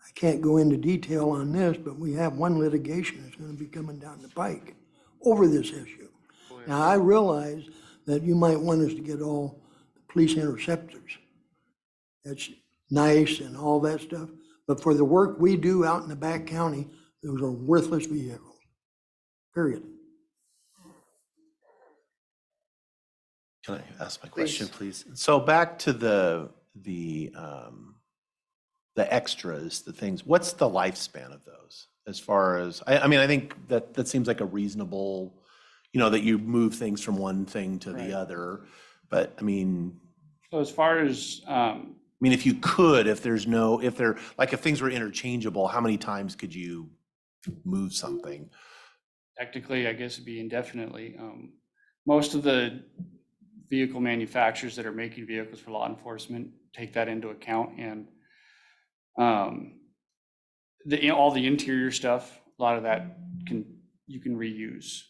Speaker 7: I can't go into detail on this, but we have one litigation that's gonna be coming down the pike over this issue. Now, I realize that you might want us to get all the police interceptors. That's nice and all that stuff. But for the work we do out in the back county, those are worthless vehicles, period.
Speaker 9: Can I ask my question, please? So back to the extras, the things, what's the lifespan of those? As far as, I mean, I think that seems like a reasonable, that you move things from one thing to the other. But I mean,
Speaker 21: So as far as,
Speaker 9: if you could, if things were interchangeable, how many times could you move something?
Speaker 21: technically, I guess it'd be indefinitely. Most of the vehicle manufacturers that are making vehicles for law enforcement take that into account, and all the interior stuff, a lot of that you can reuse.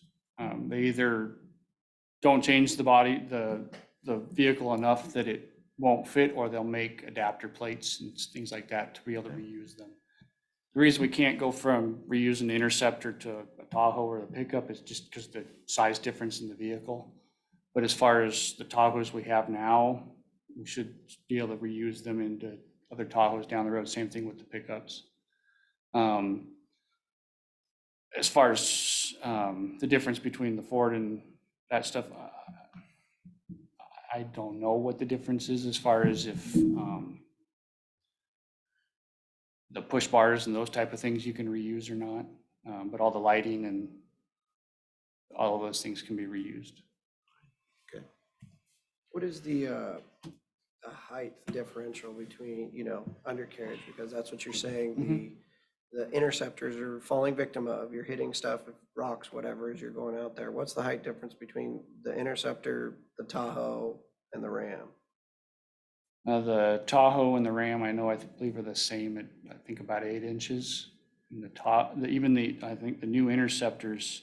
Speaker 21: They either don't change the body, the vehicle enough that it won't fit, or they'll make adapter plates and things like that to be able to reuse them. The reason we can't go from reusing the Interceptor to a Tahoe or the pickup is just because the size difference in the vehicle. But as far as the Tahoes we have now, we should be able to reuse them into other Tahoes down the road. Same thing with the pickups. As far as the difference between the Ford and that stuff, I don't know what the difference is as far as if the push bars and those type of things you can reuse or not. But all the lighting and all of those things can be reused.
Speaker 1: What is the height differential between, undercarriage? Because that's what you're saying, the interceptors are falling victim of, you're hitting stuff, rocks, whatever, as you're going out there. What's the height difference between the Interceptor, the Tahoe, and the Ram?
Speaker 21: The Tahoe and the Ram, I believe are the same at, I think, about 8 inches. And I think the new Interceptors,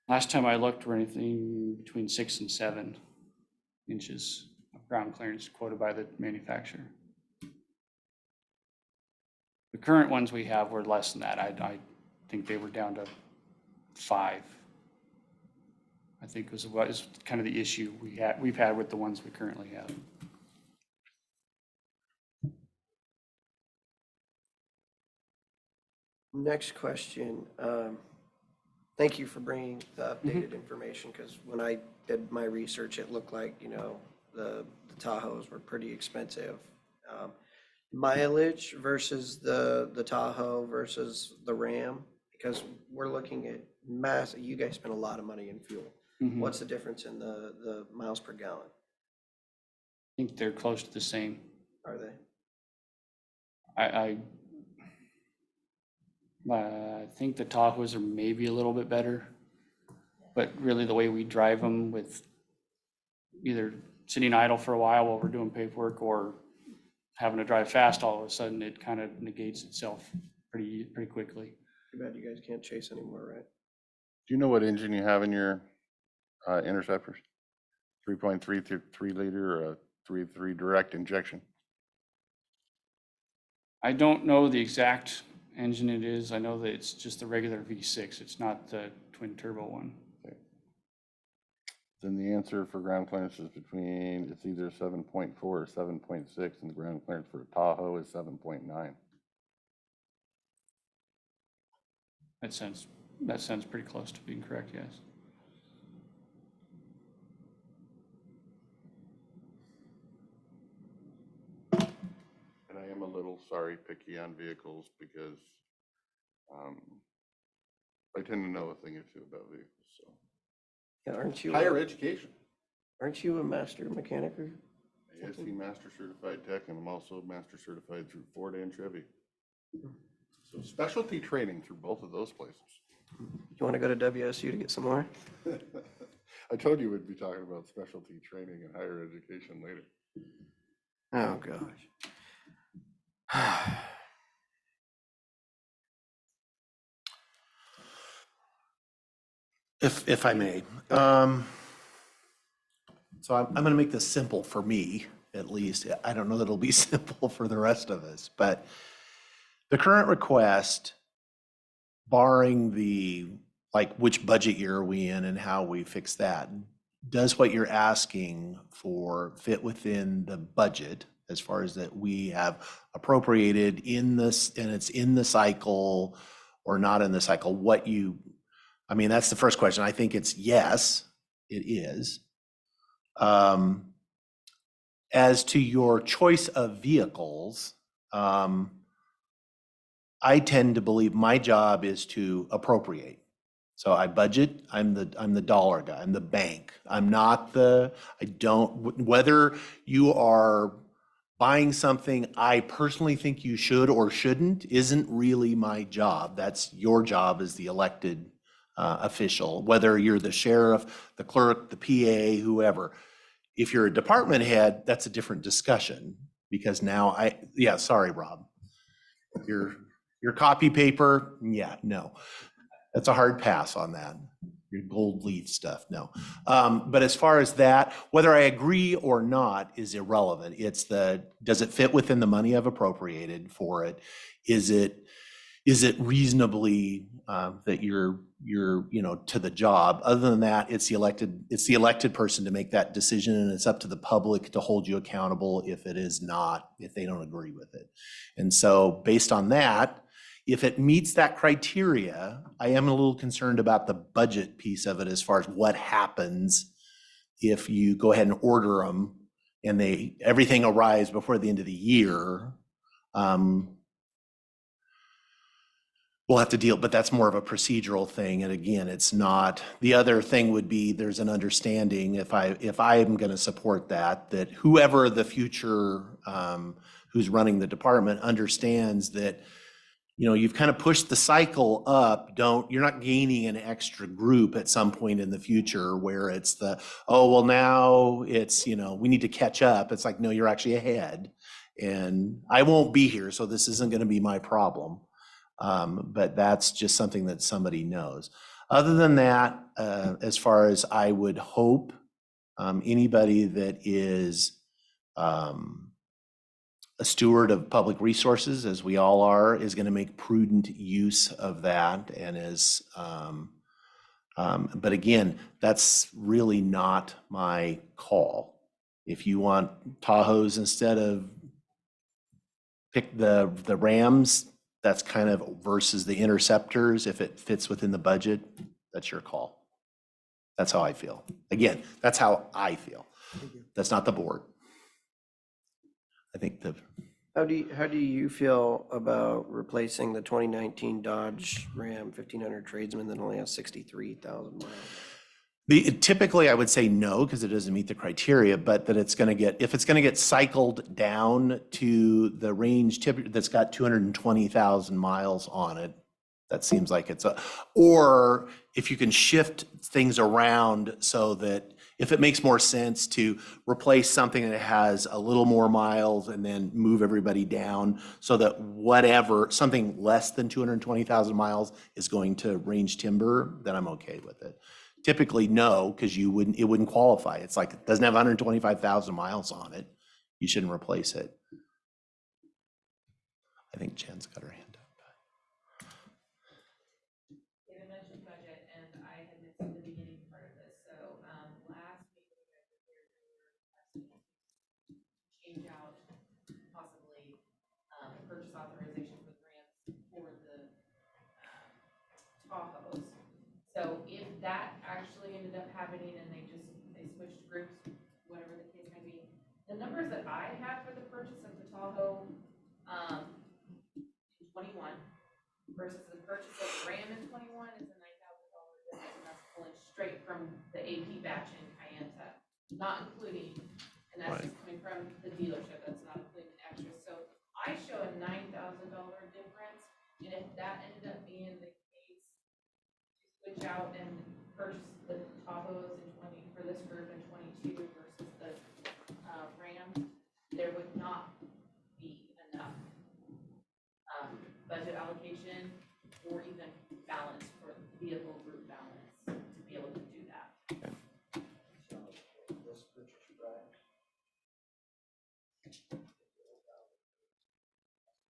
Speaker 21: last time I looked, were anything between 6 and 7 inches of ground clearance quoted by the manufacturer. The current ones we have were less than that. I think they were down to 5. I think was what is kind of the issue we've had with the ones we currently have.
Speaker 1: Next question. Thank you for bringing the updated information, because when I did my research, it looked like, the Tahoes were pretty expensive. Mileage versus the Tahoe versus the Ram, because we're looking at you guys spend a lot of money in fuel. What's the difference in the miles per gallon?
Speaker 21: I think they're close to the same.
Speaker 1: Are they?
Speaker 21: I think the Tahoes are maybe a little bit better, but really the way we drive them, with either sitting idle for a while we're doing paperwork or having to drive fast, all of a sudden it kind of negates itself pretty quickly.
Speaker 1: Too bad you guys can't chase anymore, right?
Speaker 4: Do you know what engine you have in your Interceptors? 3.3 to 3 liter or a 3.3 direct injection?
Speaker 21: I don't know the exact engine it is. I know that it's just the regular V6. It's not the twin turbo one.
Speaker 4: Then the answer for ground clearance is it's either 7.4 or 7.6, and the ground clearance for a Tahoe is 7.9.
Speaker 21: That sounds pretty close to being correct, yes.
Speaker 4: And I am a little picky on vehicles because I tend to know a thing or two about vehicles. So
Speaker 1: Yeah, aren't you
Speaker 4: higher education.
Speaker 1: Aren't you a master mechanic?
Speaker 4: ASC Master Certified Tech, and I'm also Master Certified through Ford and Chevy. So specialty training through both of those places.
Speaker 1: You want to go to WSU to get some more?
Speaker 4: I told you we'd be talking about specialty training and higher education later.
Speaker 1: Oh, gosh.
Speaker 9: If I may. So I'm going to make this simple for me, at least. I don't know that it'll be simple for the rest of us, but the current request, barring which budget year are we in and how we fix that, does what you're asking for fit within the budget as far as that we have appropriated in this, and it's in the cycle or not in the cycle, I mean, that's the first question. I think it's yes, it is. As to your choice of vehicles, I tend to believe my job is to appropriate. So I budget, I'm the dollar guy, I'm the bank. I'm not whether you are buying something I personally think you should or shouldn't isn't really my job. That's your job as the elected official, whether you're the sheriff, the clerk, the PA, whoever. If you're a department head, that's a different discussion, because now sorry, Rob. Your copy paper, no. That's a hard pass on that. Your gold leaf stuff, no. But as far as that, whether I agree or not is irrelevant. It's does it fit within the money I've appropriated for it? Is it reasonably that you're to the job? Other than that, it's the elected person to make that decision, and it's up to the public to hold you accountable if they don't agree with it. And so based on that, if it meets that criteria, I am a little concerned about the budget piece of it as far as what happens if you go ahead and order them and everything arrives before the end of the year. We'll have to deal, but that's more of a procedural thing. And again, it's not, the other thing would be there's an understanding if I am going to support that whoever the future who's running the department understands that you've kind of pushed the cycle up. You're not gaining an extra group at some point in the future where it's now it's, we need to catch up. It's like, no, you're actually ahead, and I won't be here, so this isn't going to be my problem. But that's just something that somebody knows. Other than that, as far as I would hope, anybody that is a steward of public resources, as we all are, is going to make prudent use of that. And but again, that's really not my call. If you want Tahoes instead of pick the Rams, that's kind of versus the Interceptors. If it fits within the budget, that's your call. That's how I feel. Again, that's how I feel. That's not the board. I think
Speaker 1: How do you feel about replacing the 2019 Dodge Ram 1500 Tradesman that only has 63,000 miles?
Speaker 9: Typically, I would say no, because it doesn't meet the criteria, but that if it's going to get cycled down to the range that's got 220,000 miles on it, that seems like or if you can shift things around so that if it makes more sense to replace something that has a little more miles and then move everybody down so that something less than 220,000 miles is going to range timber, then I'm okay with it. Typically, no, because it wouldn't qualify. It's like, it doesn't have 125,000 miles on it. You shouldn't replace it. I think Jen's got her hand up.
Speaker 5: You mentioned budget, and I had missed the beginning part of this. So last week we guys were here, we were change out possibly purchase authorization for grants for the Tahoes. So if that actually ended up happening and they switched groups, whatever the case may be, the numbers that I have for the purchase of the Tahoe in 21 versus the purchase of the Ram in 21 is a $9,000 difference, and that's pulling straight from the AP batch in Kayenta, not including, and that's just coming from the dealership, that's not including extras. So I show a $9,000 difference, and if that ended up being the case, switch out and purchase the Tahoes in 20 for this group in 22 versus the Ram, there would not be enough budget allocation or even balance for vehicle group balance to be able to do that.
Speaker 10: So this purchase price.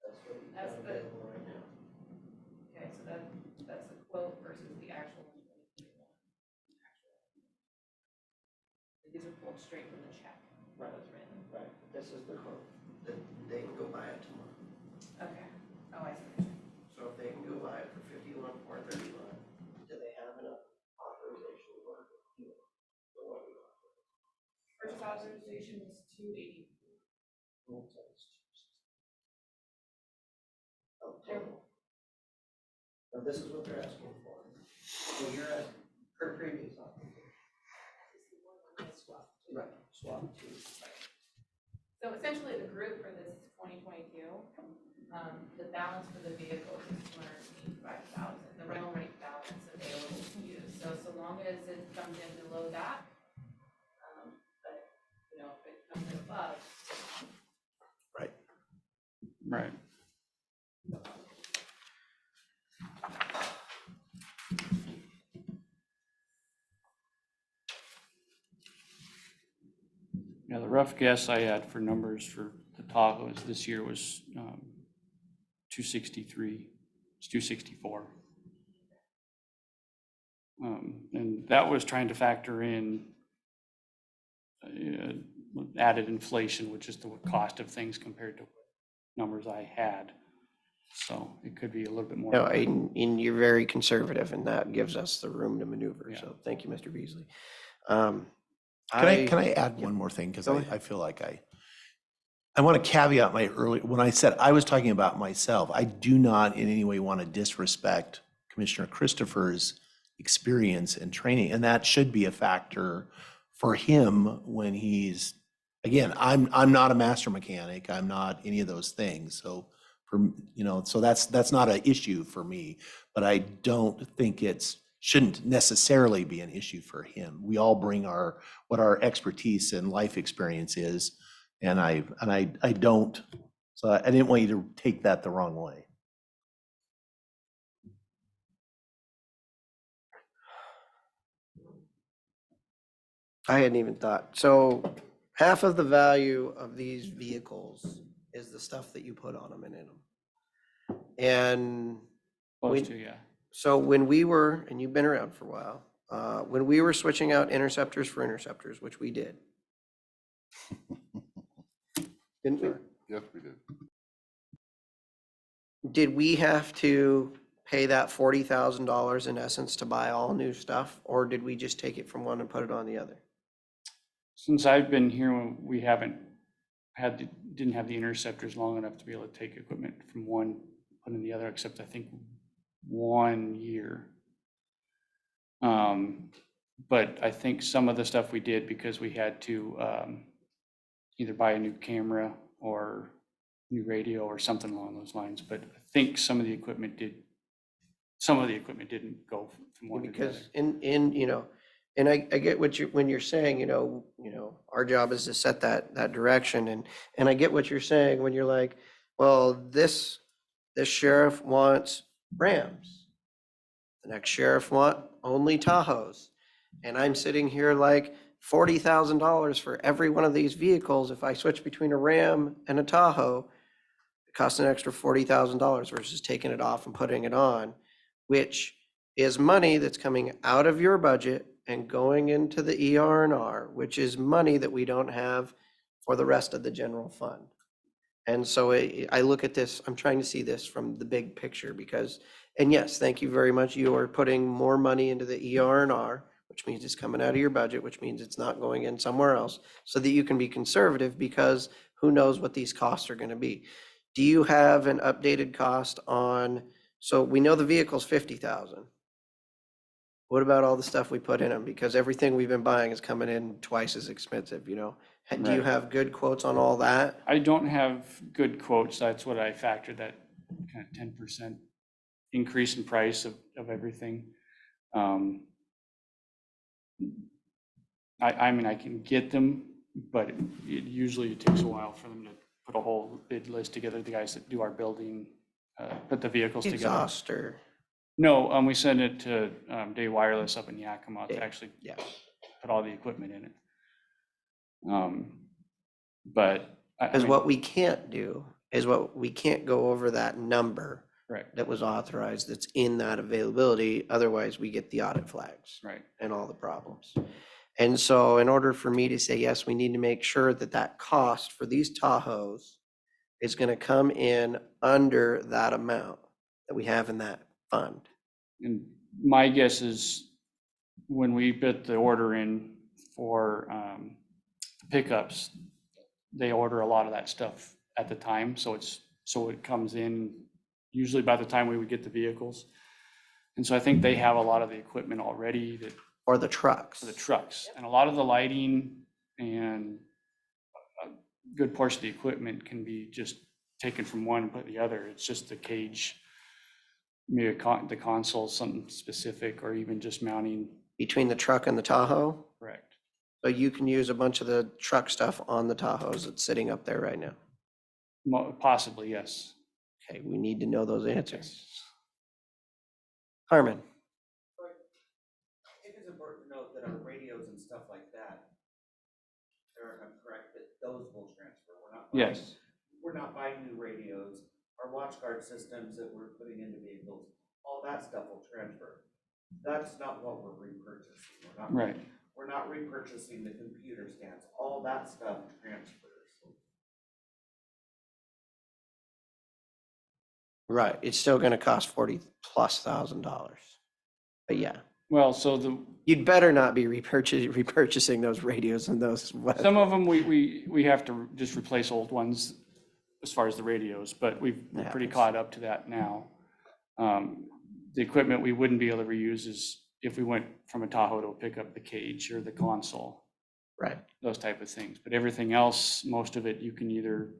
Speaker 10: That's what
Speaker 5: That's the
Speaker 10: right now.
Speaker 5: okay. So that's the quote versus the actual 2021. These are pulled straight from the check.
Speaker 10: Right. Right. This is the quote.
Speaker 5: authorization was 280.
Speaker 1: No, this is what they're asking for. So you're asking for previous authorization. Right, swap to.
Speaker 5: So essentially, the group for this 2022, the balance for the vehicles is 285,000, the rental rate balance available to use. So long as it comes in below that, but, you know, if it comes in above.
Speaker 9: Right.
Speaker 21: Right. Yeah, the rough guess I had for numbers for the Tahoes this year was 263, it's 264. And that was trying to factor in added inflation, which is the cost of things compared to numbers I had. So it could be a little bit more.
Speaker 1: No, and you're very conservative, and that gives us the room to maneuver.
Speaker 21: Yeah.
Speaker 1: So thank you, Mr. Beasley.
Speaker 9: Can I add one more thing? Because I feel like I want to caveat my earlier, when I said I was talking about myself, I do not in any way want to disrespect Commissioner Christopher's experience and training, and that should be a factor for him when he's, again, I'm not a master mechanic, I'm not any of those things, so so that's not an issue for me, but I don't think shouldn't necessarily be an issue for him. We all bring what our expertise and life experience is, and I don't, so I didn't want you to take that the wrong way.
Speaker 1: I hadn't even thought. So half of the value of these vehicles is the stuff that you put on them and in them. And
Speaker 21: Close to, yeah.
Speaker 1: so when we were, and you've been around for a while, when we were switching out interceptors for interceptors, which we did. Didn't we?
Speaker 4: Yes, we did.
Speaker 1: Did we have to pay that $40,000 in essence to buy all new stuff? Or did we just take it from one and put it on the other?
Speaker 21: Since I've been here, we haven't didn't have the interceptors long enough to be able to take equipment from one, put in the other, except I think 1 year. But I think some of the stuff we did because we had to either buy a new camera or new radio or something along those lines. But I think some of the equipment didn't go from one to the other.
Speaker 1: Because and I get when you're saying, our job is to set that direction, and I get what you're saying when you're like, well, this sheriff wants Rams. The next sheriff want only Tahoes. And I'm sitting here like $40,000 for every one of these vehicles. If I switch between a Ram and a Tahoe, it costs an extra $40,000 versus taking it off and putting it on, which is money that's coming out of your budget and going into the ER&R, which is money that we don't have for the rest of the general fund. And so I look at this, I'm trying to see this from the big picture because, and yes, thank you very much. You are putting more money into the ER&R, which means it's coming out of your budget, which means it's not going in somewhere else, so that you can be conservative because who knows what these costs are going to be. Do you have an updated cost on, so we know the vehicle's 50,000. What about all the stuff we put in them? Because everything we've been buying is coming in twice as expensive, Do you
Speaker 21: Right.
Speaker 1: have good quotes on all that?
Speaker 21: I don't have good quotes. That's what I factored, that kind of 10% increase in price of everything. I mean, I can get them, but it usually takes a while for them to put a whole bid list together. The guys that do our building, put the vehicles together.
Speaker 1: Exhauster.
Speaker 21: No, we send it to Day Wireless up in Yakima to actually
Speaker 1: Yeah.
Speaker 21: put all the equipment in it. But
Speaker 1: Because what we can't do is we can't go over that number
Speaker 21: right,
Speaker 1: that was authorized that's in that availability. Otherwise, we get the audit flags
Speaker 21: right,
Speaker 1: and all the problems. And so in order for me to say, yes, we need to make sure that that cost for these Tahoes is going to come in under that amount that we have in that fund.
Speaker 21: and my guess is when we put the order in for pickups, they order a lot of that stuff at the time, so it comes in usually by the time we would get the vehicles. And so I think they have a lot of the equipment already that,
Speaker 1: Or the trucks?
Speaker 21: for the trucks. And a lot of the lighting and a good portion of the equipment can be just taken from one and put the other. It's just the cage, maybe the console, something specific, or even just mounting.
Speaker 1: Between the truck and the Tahoe?
Speaker 21: Correct.
Speaker 1: So you can use a bunch of the truck stuff on the Tahoes that's sitting up there right now?
Speaker 21: Possibly, yes.
Speaker 1: Okay, we need to know those answers. Harmon?
Speaker 10: I think it's important to note that our radios and stuff like that, Eric, I'm correct, that those will transfer.
Speaker 21: Yes.
Speaker 10: We're not buying new radios. Our watch guard systems that we're putting into vehicles, all that stuff will transfer. That's not what we're repurchasing.
Speaker 21: Right.
Speaker 10: We're not repurchasing the computer stands. All that stuff transfers.
Speaker 1: Right, it's still gonna cost $40,000+. But yeah,
Speaker 21: Well, so
Speaker 1: you'd better not be repurchasing those radios and those.
Speaker 21: some of them, we have to just replace old ones as far as the radios, but we're pretty caught up to that now. The equipment we wouldn't be able to reuse is if we went from a Tahoe to a pickup, the cage or the console.
Speaker 1: Right.
Speaker 21: Those type of things. But everything else, most of it, you can either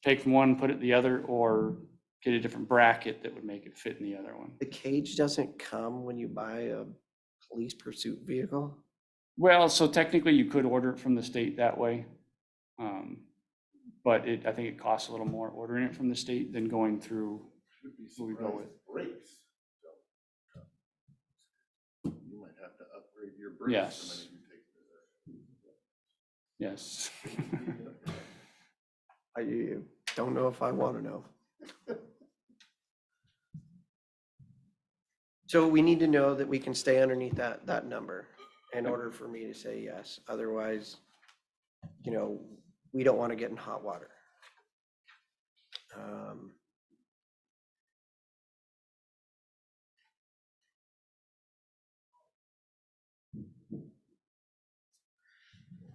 Speaker 21: take from one, put it in the other, or get a different bracket that would make it fit in the other one.
Speaker 1: The cage doesn't come when you buy a police pursuit vehicle?
Speaker 21: Well, so technically you could order it from the state that way. But I think it costs a little more ordering it from the state than going through who we go with.
Speaker 4: Brakes. You might have to upgrade your brakes.
Speaker 21: Yes. Yes.
Speaker 1: I don't know if I want to know. So we need to know that we can stay underneath that number in order for me to say yes. Otherwise, we don't want to get in hot water.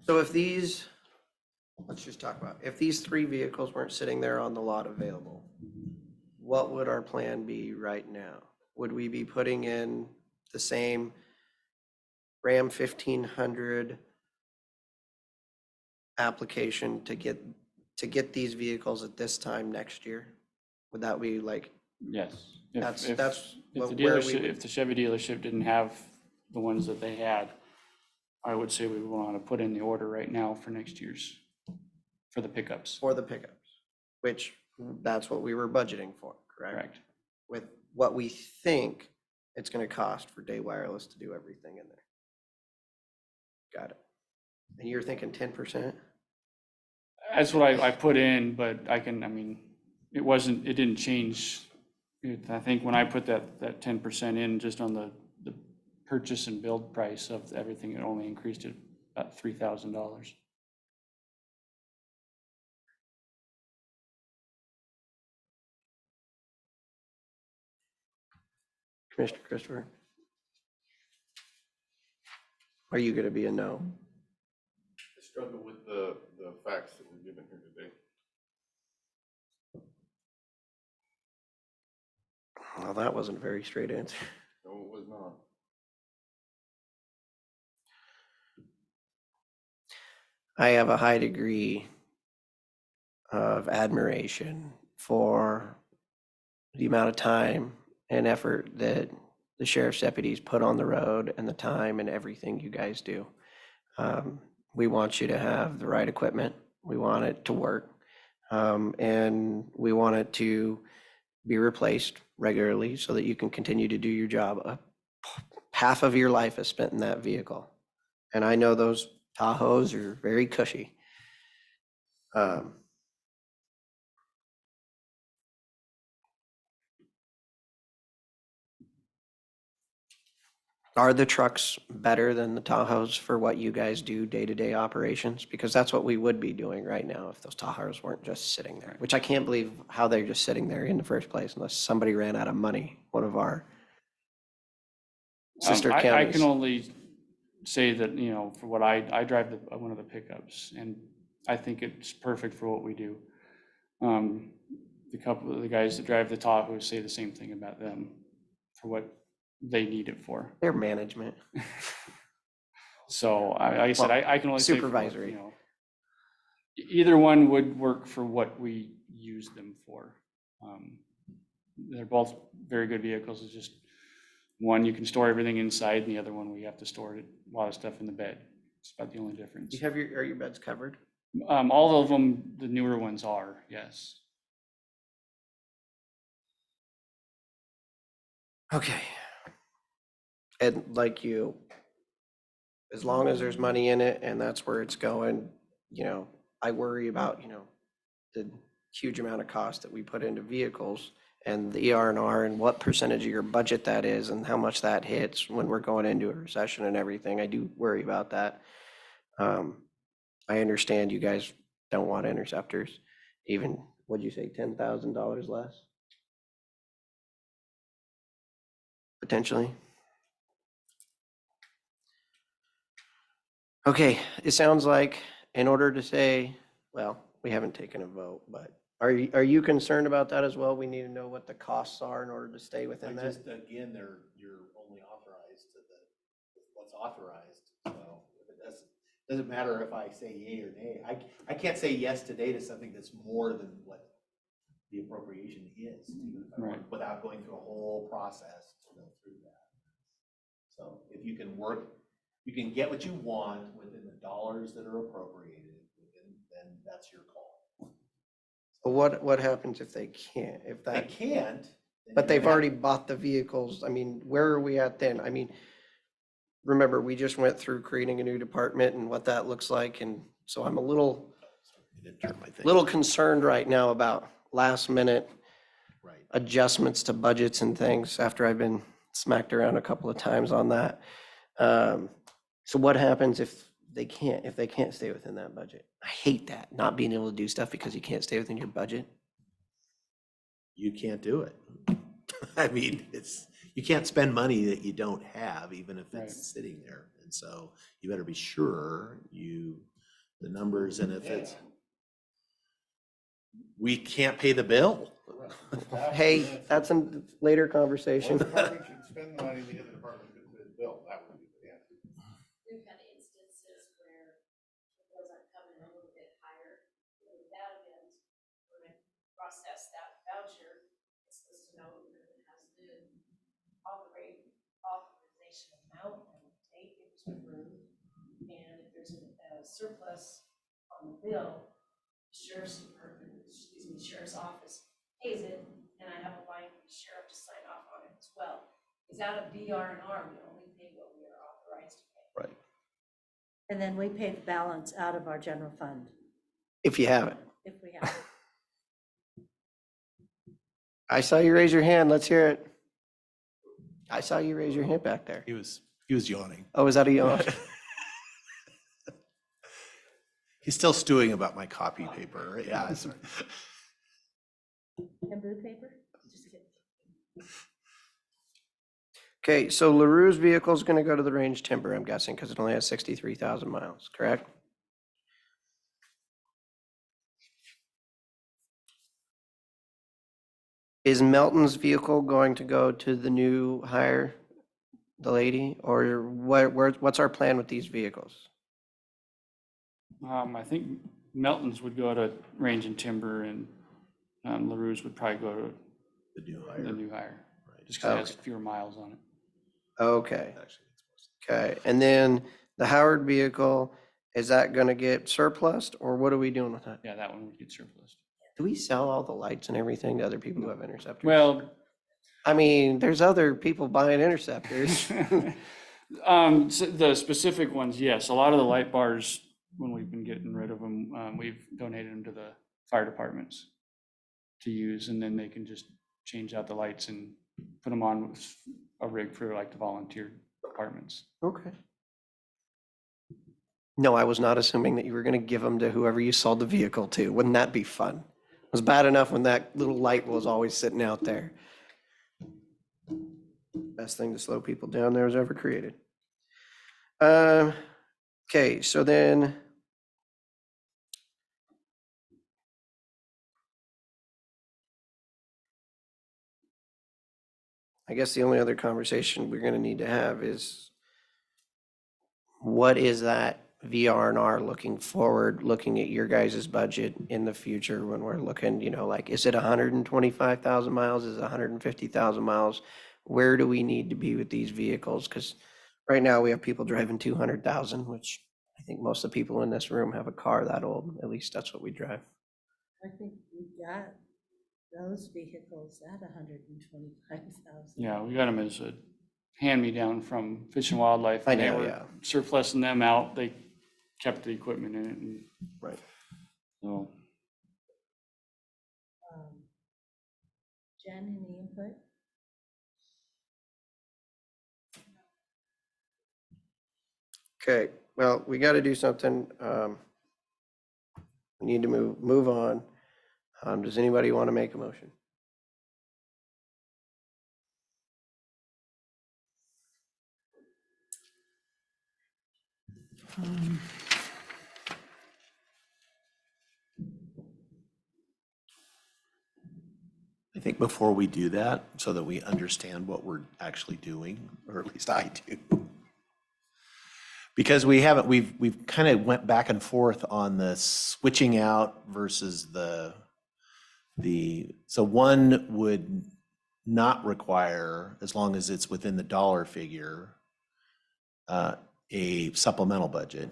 Speaker 1: So let's just talk about, if these 3 vehicles weren't sitting there on the lot available, what would our plan be right now? Would we be putting in the same Ram 1500 application to get these vehicles at this time next year? Would that be like?
Speaker 21: Yes.
Speaker 1: That's
Speaker 21: If
Speaker 1: where
Speaker 21: the
Speaker 1: we
Speaker 21: dealership,
Speaker 1: would.
Speaker 21: if the Chevy dealership didn't have the ones that they had, I would say we want to put in the order right now for next year's, for the pickups.
Speaker 1: For the pickups, which that's what we were budgeting for, correct?
Speaker 21: Correct.
Speaker 1: With what we think it's going to cost for Day Wireless to do everything in there. Got it. And you're thinking 10%?
Speaker 21: That's what I put in, but it didn't change. I think when I put that 10% in just on the purchase and build price of everything, it only increased it about $3,000.
Speaker 1: Commissioner Christopher? Are you going to be a no?
Speaker 4: I struggle with the facts that were given here today.
Speaker 1: Well, that wasn't a very straight answer.
Speaker 4: No, it was not.
Speaker 1: I have a high degree of admiration for the amount of time and effort that the sheriff's deputies put on the road and the time and everything you guys do. We want you to have the right equipment. We want it to work. And we want it to be replaced regularly so that you can continue to do your job. Half of your life is spent in that vehicle. And I know those Tahoes are very cushy. Are the trucks better than the Tahoes for what you guys do day-to-day operations? Because that's what we would be doing right now if those Tahoes weren't just sitting there, which I can't believe how they're just sitting there in the first place unless somebody ran out of money, one of our sister
Speaker 21: I
Speaker 1: counties.
Speaker 21: can only say that, you know, for what I drive one of the pickups, and I think it's perfect for what we do. The couple of the guys that drive the Tahoe say the same thing about them for what they need it for.
Speaker 1: Their management.
Speaker 21: So like I said, I can only say for what,
Speaker 1: supervisory.
Speaker 21: you know, either one would work for what we use them for. They're both very good vehicles. It's just one you can store everything inside, and the other one we have to store a lot of stuff in the bed. It's about the only difference.
Speaker 1: Do you have are your beds covered?
Speaker 21: All of them, the newer ones are, yes.
Speaker 1: Okay. And like you, as long as there's money in it and that's where it's going, you know, I worry about, you know, the huge amount of cost that we put into vehicles and the ER&R and what percentage of your budget that is and how much that hits when we're going into a recession and everything. I do worry about that. I understand you guys don't want interceptors. Even, what'd you say, $10,000 less? Potentially. Okay, it sounds like in order to say, well, we haven't taken a vote, but are you concerned about that as well? We need to know what the costs are in order to stay within that?
Speaker 9: Just, again, you're only authorized to what's authorized. So if it doesn't matter if I say yay or nay. I can't say yes today to something that's more than what the appropriation is,
Speaker 21: Right.
Speaker 9: without going through a whole process to go through that. So if you can you can get what you want within the dollars that are appropriated, then that's your call.
Speaker 1: But what happens if they can't? If
Speaker 9: They
Speaker 1: that,
Speaker 9: can't. then
Speaker 1: but
Speaker 9: you
Speaker 1: they've
Speaker 9: have-
Speaker 1: already bought the vehicles. I mean, where are we at then? I mean, remember, we just went through creating a new department and what that looks like. And so I'm a little concerned right now about last minute
Speaker 9: Right.
Speaker 1: adjustments to budgets and things after I've been smacked around a couple of times on that. So what happens if they can't stay within that budget? I hate that, not being able to do stuff because you can't stay within your budget.
Speaker 9: You can't do it. I mean, you can't spend money that you don't have, even if it's sitting there. And so you better be sure the numbers, and if it's, we can't pay the bill.
Speaker 1: Hey, that's a later conversation.
Speaker 4: Well, the department should spend the money, the other department could pay the bill. That would be the answer.
Speaker 2: We've had instances where the bills are coming a little bit higher. In that event, when I process that voucher, it's supposed to know that it has the authorization amount and date it was approved. And if there's a surplus on the bill, sheriff's office pays it, and I have a line for the sheriff to sign off on it as well. Because out of DR&R, we only pay what we are authorized to pay.
Speaker 9: Right.
Speaker 6: And then we pay the balance out of our general fund,
Speaker 1: If you have it.
Speaker 6: if we have it.
Speaker 1: I saw you raise your hand. Let's hear it. I saw you raise your hand back there.
Speaker 9: He was yawning.
Speaker 1: Oh, is that a yawn?
Speaker 9: He's still stewing about my copy paper. Yeah.
Speaker 6: And blue paper? Just kidding.
Speaker 1: Okay, so LaRue's vehicle is going to go to the range timber, I'm guessing, because it only has 63,000 miles, correct? Is Melton's vehicle going to go to the new hire, the lady, or what's our plan with these vehicles?
Speaker 21: I think Melton's would go to Range and Timber, and LaRue's would probably go to
Speaker 9: The new
Speaker 21: the
Speaker 9: hire.
Speaker 21: new hire, just because it has
Speaker 1: Okay.
Speaker 21: fewer miles on it.
Speaker 1: Okay, okay, and then the Howard vehicle, is that going to get surplus, or what are we doing with that?
Speaker 21: Yeah, that one would get surplus.
Speaker 1: Do we sell all the lights and everything to other people who have interceptors?
Speaker 21: Well,
Speaker 1: I mean, there's other people buying interceptors.
Speaker 21: so the specific ones, yes, a lot of the light bars, when we've been getting rid of them, we've donated them to the fire departments to use, and then they can just change out the lights and put them on with a rig for like the volunteer departments.
Speaker 1: Okay. No, I was not assuming that you were going to give them to whoever you sold the vehicle to. Wouldn't that be fun? It was bad enough when that little light was always sitting out there. Best thing to slow people down there was ever created. Okay, so then. I guess the only other conversation we're gonna need to have is what is that VR&R looking forward, looking at your guys' budget in the future when we're looking, like, is it 125,000 miles? Is it 150,000 miles? Where do we need to be with these vehicles? Because right now we have people driving 200,000, which I think most of the people in this room have a car that old. At least that's what we drive.
Speaker 6: I think we got those vehicles at 125,000.
Speaker 21: Yeah, we got them as a hand-me-down from Fish and Wildlife.
Speaker 1: I
Speaker 21: and they
Speaker 1: know,
Speaker 21: were
Speaker 1: yeah.
Speaker 21: surplusing them out. They kept the equipment in it, and
Speaker 1: Right.
Speaker 21: so.
Speaker 6: Jen, any input?
Speaker 1: Okay, well, we got to do something. We need to move on. Does anybody want to make a motion?
Speaker 9: I think before we do that, so that we understand what we're actually doing, or at least I do. Because we've kind of went back and forth on the switching out versus so one would not require, as long as it's within the dollar figure, a supplemental budget.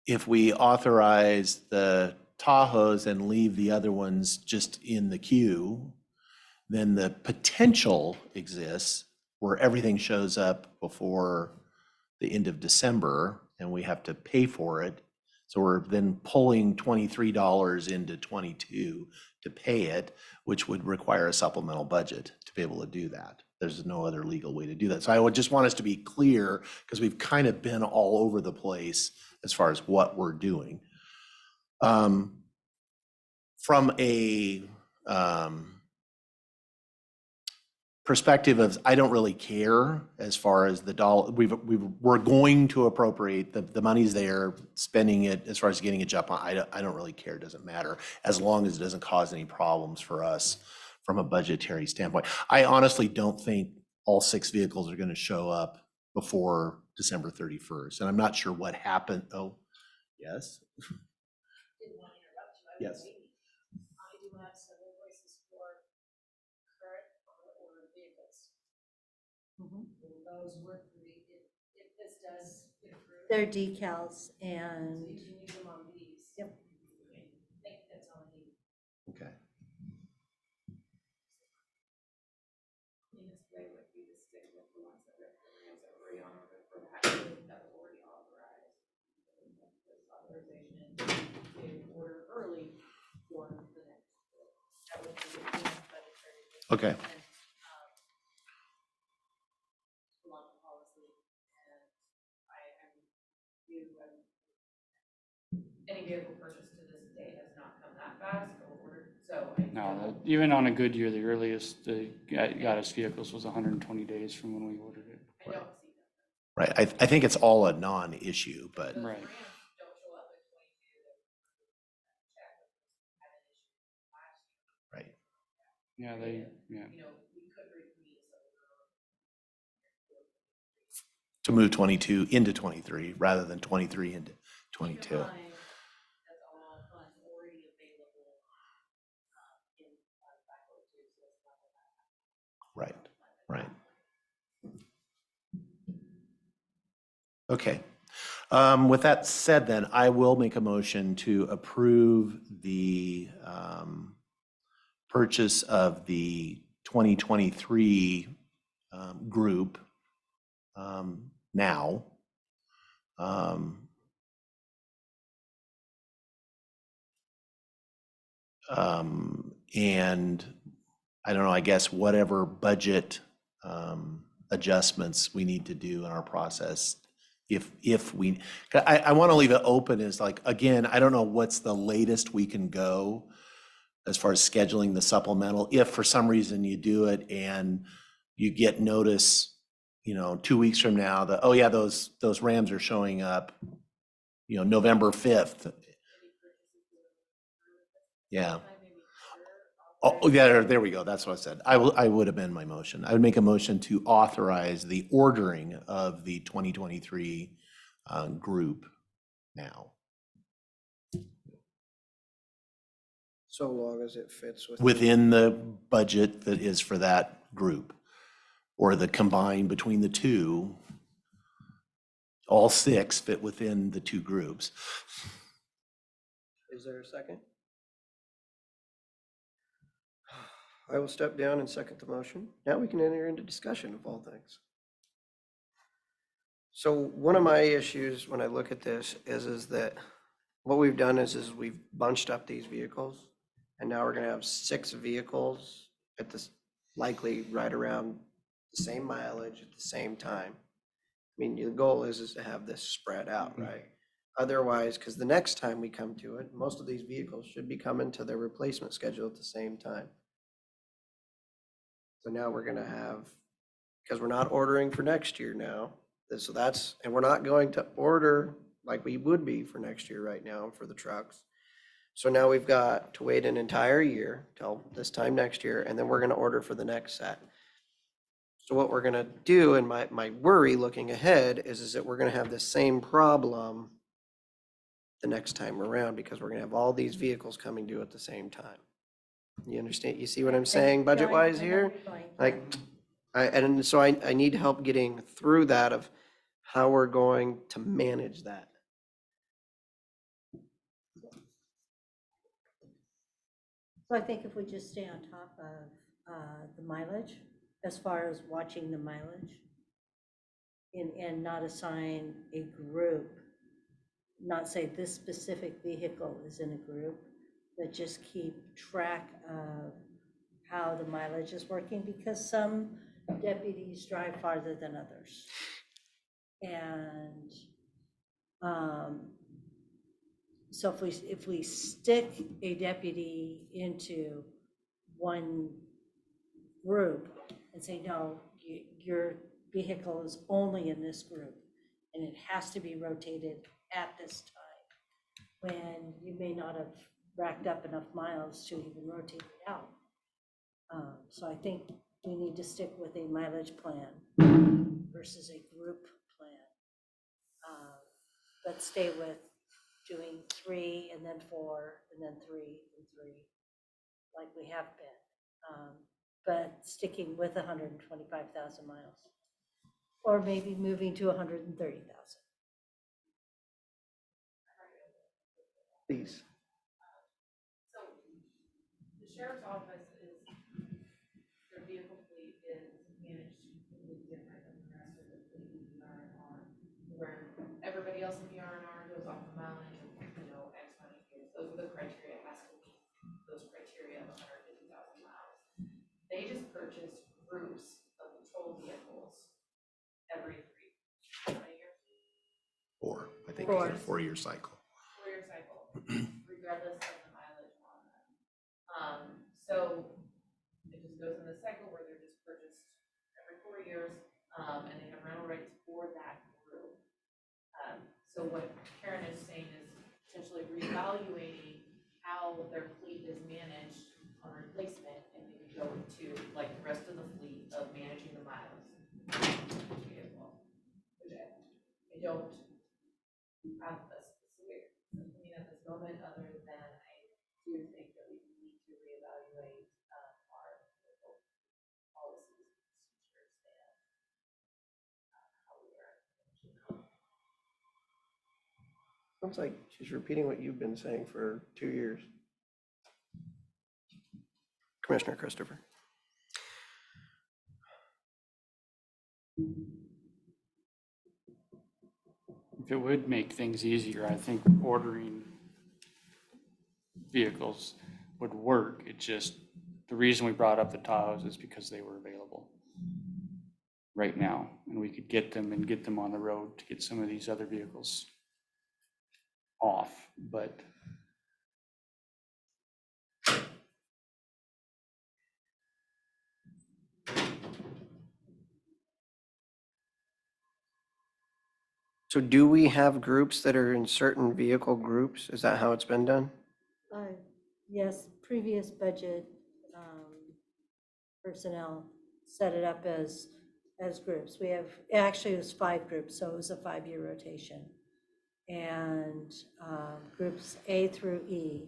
Speaker 9: If we authorize the Tahoes and leave the other ones just in the queue, then the potential exists where everything shows up before the end of December and we have to pay for it. So we're then pulling $23 into 22 to pay it, which would require a supplemental budget to be able to do that. There's no other legal way to do that. So I would just want us to be clear, because we've kind of been all over the place as far as what we're doing. From a perspective of, I don't really care as far as the dollar, we're going to appropriate, the money's there, spending it as far as getting a jump on, I don't really care, it doesn't matter, as long as it doesn't cause any problems for us from a budgetary standpoint. I honestly don't think all 6 vehicles are going to show up before December 31st, and I'm not sure what happened. Oh, yes?
Speaker 5: Didn't want to interrupt you.
Speaker 9: Yes.
Speaker 5: I do have some invoices for current order vehicles. Those work for me if this does get approved.
Speaker 6: They're decals and.
Speaker 5: So you can use them on these.
Speaker 6: Yep.
Speaker 5: I think that's all I need.
Speaker 9: Okay.
Speaker 5: They would be the stick with the ones that are already on order for that were already authorized. This authorization to order early for the next. That would be the budgetary.
Speaker 9: Okay.
Speaker 5: Along the policy, and any vehicle purchased to this date has not come that fast or ordered, so.
Speaker 21: No, even on a good year, the earliest they got us vehicles was 120 days from when we ordered it.
Speaker 5: I don't see that.
Speaker 9: Right, I think it's all a non-issue, but.
Speaker 21: Right.
Speaker 5: Don't show up at 22 that check had an issue last year.
Speaker 9: Right.
Speaker 21: Yeah, yeah.
Speaker 5: You know, we could read
Speaker 9: To move 22 into 23 rather than 23 into 22.
Speaker 5: That's all funds already available in backlog too, so it's not that.
Speaker 9: Right, right. Okay. With that said, then I will make a motion to approve the purchase of the 2023 group now. And I don't know, I guess whatever budget adjustments we need to do in our process, if we, I want to leave it open as like, again, I don't know what's the latest we can go. as far as scheduling the supplemental, if for some reason you do it and you get notice, 2 weeks from now that, oh yeah, those Rams are showing up, November 5th. Yeah. Oh, yeah, there we go. That's what I said. I would amend my motion. I would make a motion to authorize the ordering of the 2023 group now,
Speaker 1: So long as it fits
Speaker 9: within the budget that is for that group, or the combined between the two. All 6 fit within the 2 groups.
Speaker 1: Is there a second? I will step down and second the motion. Now we can enter into discussion of all things. So one of my issues when I look at this is that what we've done is we've bunched up these vehicles, and now we're gonna have 6 vehicles at this, likely right around the same mileage at the same time. I mean, the goal is to have this spread out, right? Otherwise, because the next time we come to it, most of these vehicles should be coming to their replacement schedule at the same time. So now we're gonna have, because we're not ordering for next year now, so that's, and we're not going to order like we would be for next year right now for the trucks. So now we've got to wait an entire year till this time next year, and then we're gonna order for the next set. So what we're gonna do, and my worry looking ahead is that we're gonna have the same problem the next time around, because we're gonna have all these vehicles coming due at the same time. You understand? You see what I'm saying budget-wise here? Like, and so I need help getting through that of how we're going to manage that.
Speaker 6: So I think if we just stay on top of the mileage, as far as watching the mileage, and not assign a group, not say this specific vehicle is in a group, but just keep track of how the mileage is working, because some deputies drive farther than others. And so if we stick a deputy into one group and say, no, your vehicle is only in this group, and it has to be rotated at this time, when you may not have racked up enough miles to even rotate it out. So I think we need to stick with a mileage plan versus a group plan. But stay with doing 3 and then 4 and then 3 and 3, like we have been. But sticking with 125,000 miles, or maybe moving to 130,000.
Speaker 1: Please.
Speaker 5: So the sheriff's office is, their vehicle fleet is managed completely different than the rest of the fleet in the R&R, where everybody else in the R&R goes off the mileage of, X many years. Those are the criteria, it has to meet those criteria of 150,000 miles. They just purchased groups of patrol vehicles every 3 years.
Speaker 9: 4, I think,
Speaker 6: 4.
Speaker 9: it's a 4-year cycle.
Speaker 5: 4-year cycle, regardless of the mileage on them. So it just goes in the cycle where they're just purchased every 4 years, and they have rental rights for that group. So what Karen is saying is potentially reevaluating how their fleet is managed on replacement, and maybe going to like the rest of the fleet of managing the miles. Which I don't have a specific opinion at this moment, other than I do think that we need to reevaluate our policies and procedures and how we are managing them.
Speaker 1: Sounds like she's repeating what you've been saying for 2 years. Commissioner Christopher.
Speaker 21: If it would make things easier, I think ordering vehicles would work. It just, the reason we brought up the Tahoes is because they were available right now, and we could get them and get them on the road to get some of these other vehicles off. But
Speaker 1: So do we have groups that are in certain vehicle groups? Is that how it's been done?
Speaker 6: Yes, previous budget personnel set it up as groups. We have, actually it was 5 groups, so it was a 5-year rotation. And groups A through E.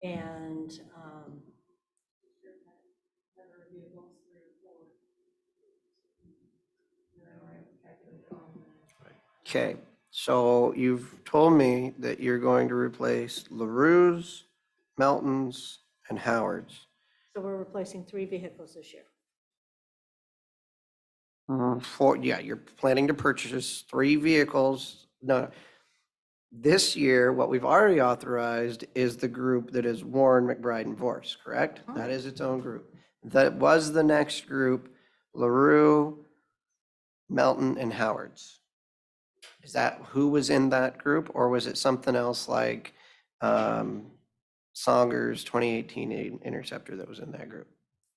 Speaker 6: And
Speaker 1: Okay, so you've told me that you're going to replace LaRue's, Melton's, and Howard's.
Speaker 6: so we're replacing 3 vehicles this year.
Speaker 1: You're planning to purchase 3 vehicles. No, this year, what we've already authorized is the group that is Warren, McBride, and Vorse, correct? That is its own group. That was the next group, LaRue, Melton, and Howard's. Is that who was in that group, or was it something else like Songer's 2018 Interceptor that was in that group?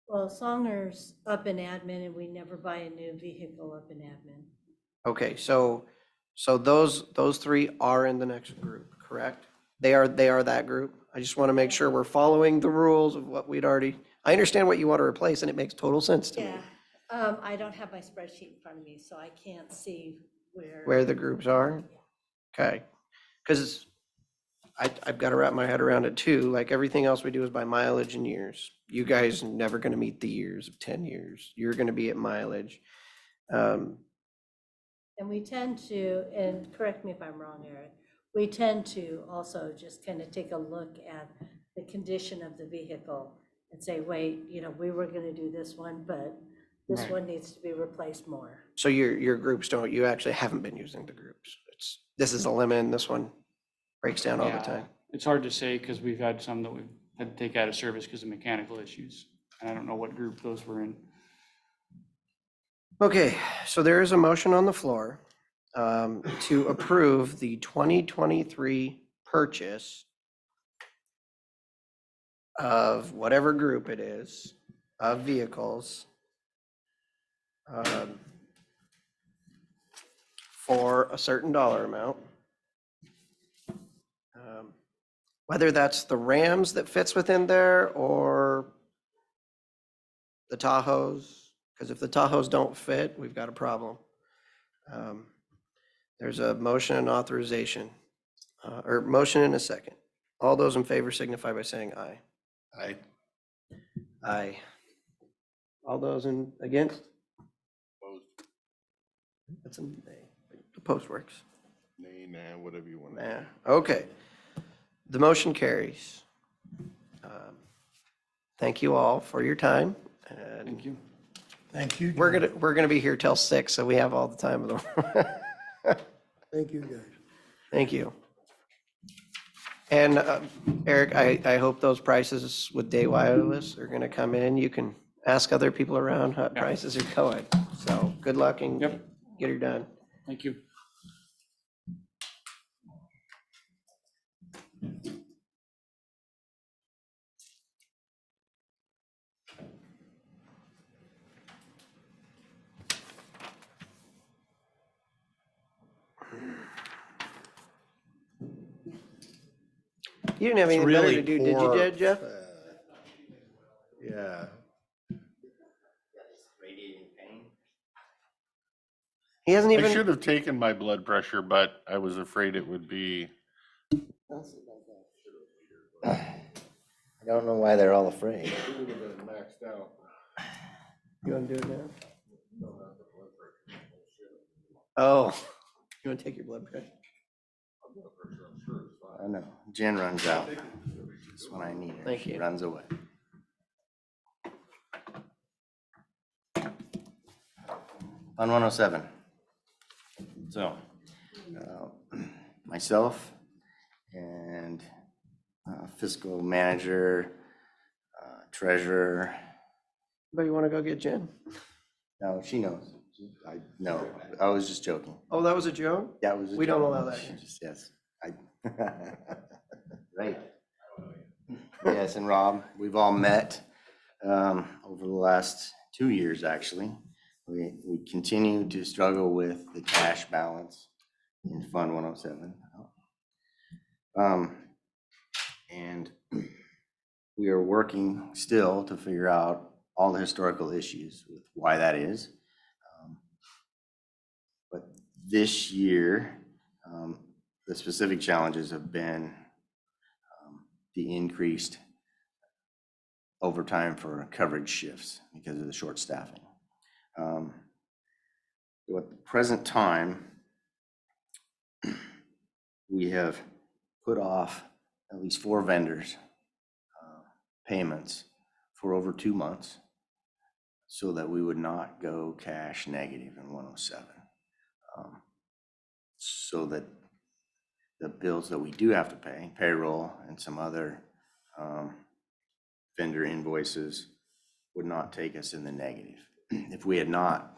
Speaker 6: Well, Songer's up in admin, and we never buy a new vehicle up in admin.
Speaker 1: Okay, so those 3 are in the next group, correct? They are that group? I just want to make sure we're following the rules of what we'd already, I understand what you want to replace, and it makes total sense to me.
Speaker 6: Yeah, I don't have my spreadsheet in front of me, so I can't see
Speaker 1: Where the groups are? Okay, because I've got to wrap my head around it too. Like everything else we do is by mileage and years. You guys are never going to meet the years of 10 years. You're going to be at mileage.
Speaker 6: And we tend to, and correct me if I'm wrong, Eric, we tend to also just kind of take a look at the condition of the vehicle and say, wait, we were going to do this one, but this
Speaker 1: Right.
Speaker 6: one needs to be replaced more.
Speaker 1: So your groups you actually haven't been using the groups. This is a lemon, and this one breaks down all the
Speaker 21: Yeah,
Speaker 1: time.
Speaker 21: It's hard to say because we've had some that we've had to take out of service because of mechanical issues. And I don't know what group those were in.
Speaker 1: Okay, so there is a motion on the floor to approve the 2023 purchase of whatever group it is of vehicles for a certain dollar amount. Whether that's the Rams that fits within there or the Tahoes, because if the Tahoes don't fit, we've got a problem. There's a motion and authorization, or motion and a second. All those in favor signify by saying aye.
Speaker 9: Aye.
Speaker 1: Aye. All those against?
Speaker 4: Opposed?
Speaker 1: That's a nay. The post works.
Speaker 4: Nay, nah, whatever you want to
Speaker 1: Nah,
Speaker 4: do.
Speaker 1: okay. The motion carries. Thank you all for your time. And
Speaker 21: Thank you.
Speaker 7: Thank you.
Speaker 1: we're
Speaker 7: John.
Speaker 1: gonna be here till 6, so we have all the time in the world.
Speaker 7: Thank you, guys.
Speaker 1: Thank you. And Eric, I hope those prices with Day Wireless are gonna come in. You can ask other people around what prices are going. So good luck and
Speaker 21: Yep.
Speaker 1: get her done.
Speaker 21: Thank you.
Speaker 1: You didn't have
Speaker 9: It's
Speaker 1: anything better
Speaker 9: really
Speaker 1: to do, did you,
Speaker 9: poor,
Speaker 1: Jeff?
Speaker 9: Yeah.
Speaker 1: He hasn't
Speaker 4: I
Speaker 1: even.
Speaker 4: should have taken my blood pressure, but I was afraid it would be.
Speaker 10: I don't know why they're all afraid.
Speaker 4: It would have been maxed out.
Speaker 1: You want to do it now? Oh, you want to take your blood pressure?
Speaker 10: I know. Jen runs out. That's when I need her.
Speaker 1: Thank
Speaker 10: She
Speaker 1: you.
Speaker 10: runs away. On 107. So, myself and fiscal manager, treasurer.
Speaker 1: But you want to go get Jen?
Speaker 10: No, she knows. No, I was just joking.
Speaker 1: Oh, that was a joke?
Speaker 10: That was.
Speaker 1: We don't allow that here.
Speaker 10: Yes. Right. Yes, and Rob, we've all met over the last 2 years, actually. We continue to struggle with the cash balance.
Speaker 8: in Fund 107. And we are working still to figure out all the historical issues with why that is. But this year, the specific challenges have been the increased overtime for coverage shifts because of the short staffing. So at the present time, we have put off at least 4 vendors' payments for over 2 months so that we would not go cash negative in 107. So that the bills that we do have to pay, payroll and some other vendor invoices, would not take us in the negative. If we had not,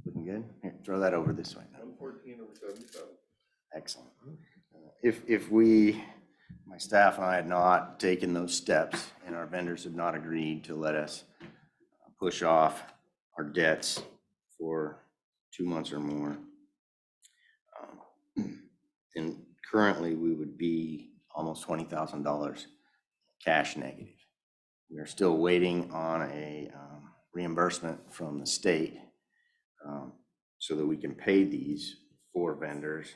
Speaker 8: looking good? Here, throw that over this way.
Speaker 4: 114/77.
Speaker 8: Excellent. If we, my staff and I, had not taken those steps and our vendors had not agreed to let us push off our debts for 2 months or more, then currently we would be almost $20,000 cash negative. We are still waiting on a reimbursement from the state so that we can pay these 4 vendors.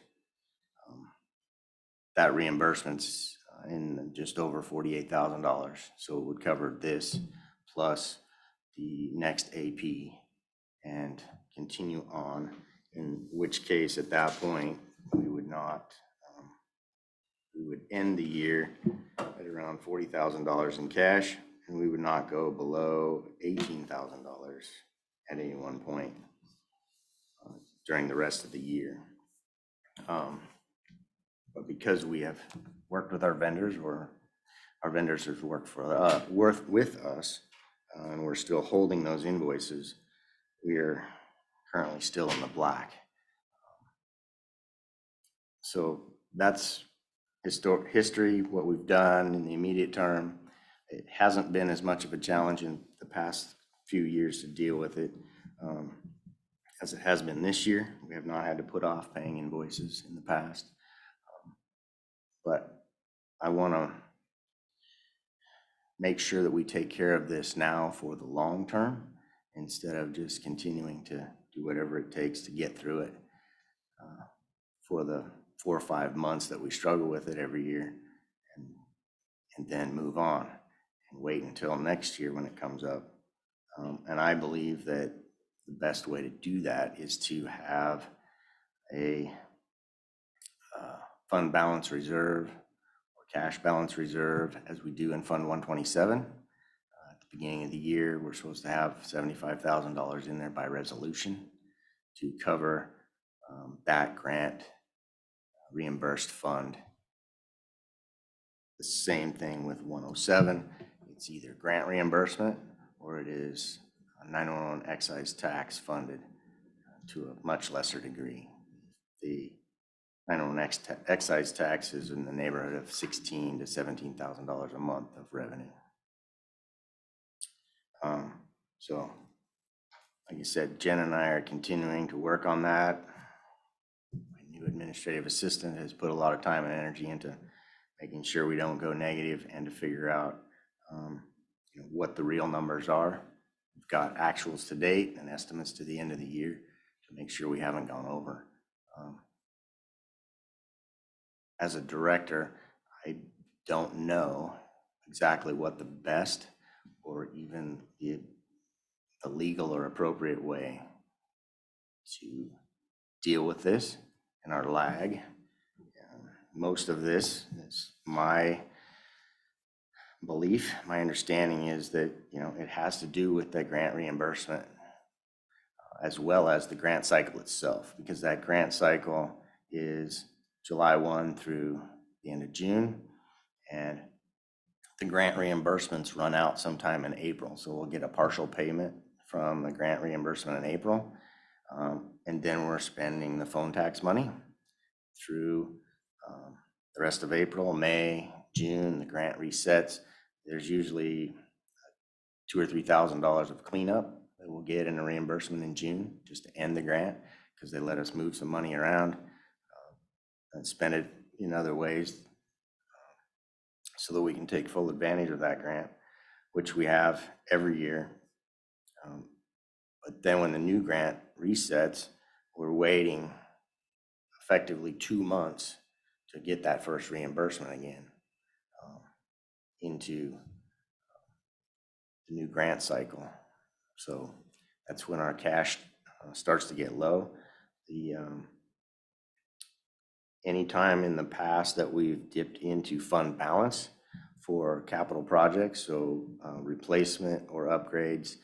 Speaker 8: That reimbursement's in just over $48,000. So it would cover this plus the next AP and continue on, in which case at that point, we would not, we would end the year at around $40,000 in cash, and we would not go below $18,000 at any one point during the rest of the year. But because we have worked with our vendors, or our vendors have worked with us, and we're still holding those invoices, we are currently still in the black. So that's history, what we've done in the immediate term. It hasn't been as much of a challenge in the past few years to deal with it as it has been this year. We have not had to put off paying invoices in the past. But I want to make sure that we take care of this now for the long term instead of just continuing to do whatever it takes to get through it for the 4 or 5 months that we struggle with it every year, and then move on and wait until next year when it comes up. And I believe that the best way to do that is to have a fund balance reserve or cash balance reserve, as we do in Fund 127. At the beginning of the year, we're supposed to have $75,000 in there by resolution to cover that grant reimbursed fund. The same thing with 107. It's either grant reimbursement or it is 911 excise tax funded to a much lesser degree. The 911 excise tax is in the neighborhood of $16,000 to $17,000 a month of revenue. So, like you said, Jen and I are continuing to work on that. My new administrative assistant has put a lot of time and energy into making sure we don't go negative and to figure out what the real numbers are. We've got actuals to date and estimates to the end of the year to make sure we haven't gone over. As a director, I don't know exactly what the best or even the legal or appropriate way to deal with this and our lag. Most of this is my belief. My understanding is that, it has to do with the grant reimbursement as well as the grant cycle itself, because that grant cycle is July 1 through the end of June, and the grant reimbursements run out sometime in April. So we'll get a partial payment from the grant reimbursement in April, and then we're spending the phone tax money through the rest of April, May, June. The grant resets. There's usually $2,000 or $3,000 of cleanup that we'll get in a reimbursement in June just to end the grant, because they let us move some money around and spend it in other ways so that we can take full advantage of that grant, which we have every year. But then when the new grant resets, we're waiting effectively 2 months to get that first reimbursement again into the new grant cycle. So that's when our cash starts to get low. Any time in the past that we've dipped into fund balance for capital projects, so replacement or upgrades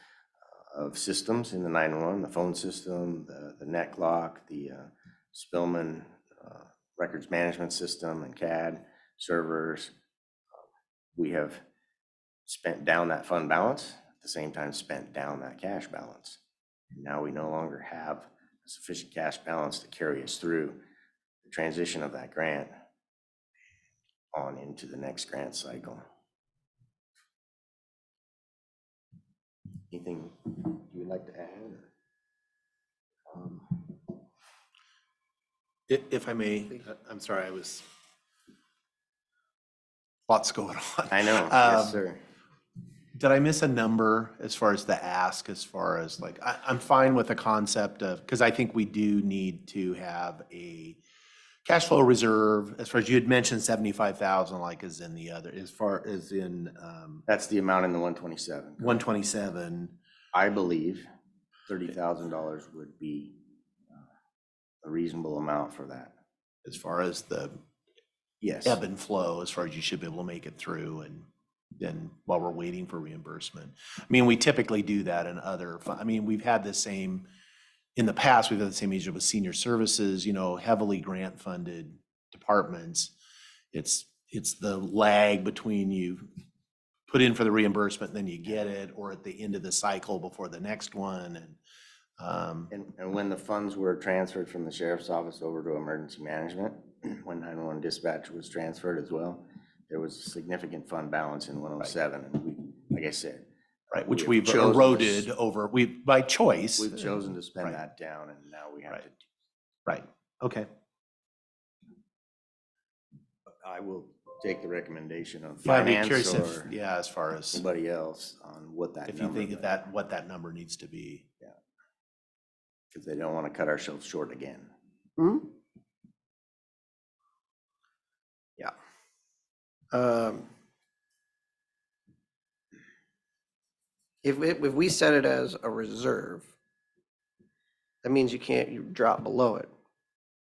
Speaker 8: of systems in the 911, the phone system, the neck lock, the Spillman records management system and CAD servers, we have spent down that fund balance, at the same time spent down that cash balance. And now we no longer have a sufficient cash balance to carry us through the transition of that grant on into the next grant cycle. Anything you would like to add?
Speaker 9: If I may, I'm sorry, lots going on.
Speaker 8: I know, yes, sir.
Speaker 9: Did I miss a number as far as the ask, as far as like, I'm fine with the concept of, because I think we do need to have a cash flow reserve, as far as you had mentioned, 75,000, like is in the other, as far as in.
Speaker 8: That's the amount in the 127.
Speaker 9: 127.
Speaker 8: I believe $30,000 would be a reasonable amount for that.
Speaker 9: As far as the
Speaker 8: Yes.
Speaker 9: ebb and flow, as far as you should be able to make it through, and then while we're waiting for reimbursement. I mean, we typically do that in other, I mean, we've had the same, in the past, we've had the same issue with senior services, you know, heavily grant funded departments. It's the lag between you put in for the reimbursement, then you get it, or at the end of the cycle before the next one.
Speaker 8: And when the funds were transferred from the sheriff's office over to emergency management, when 911 dispatch was transferred as well, there was a significant fund balance in 107. And we, like I said,
Speaker 9: right, which we've eroded over, by choice.
Speaker 8: We've chosen to spend that down, and now we have to.
Speaker 9: Right, okay.
Speaker 8: I will take the recommendation of
Speaker 9: Yeah, I'd be
Speaker 8: finance
Speaker 9: curious
Speaker 8: or
Speaker 9: if, as far as
Speaker 8: anybody else on what that
Speaker 9: if you think that what that number needs to be.
Speaker 8: Yeah. Because they don't want to cut ourselves short again.
Speaker 1: Hmm? Yeah. If we set it as a reserve, that means you drop below it,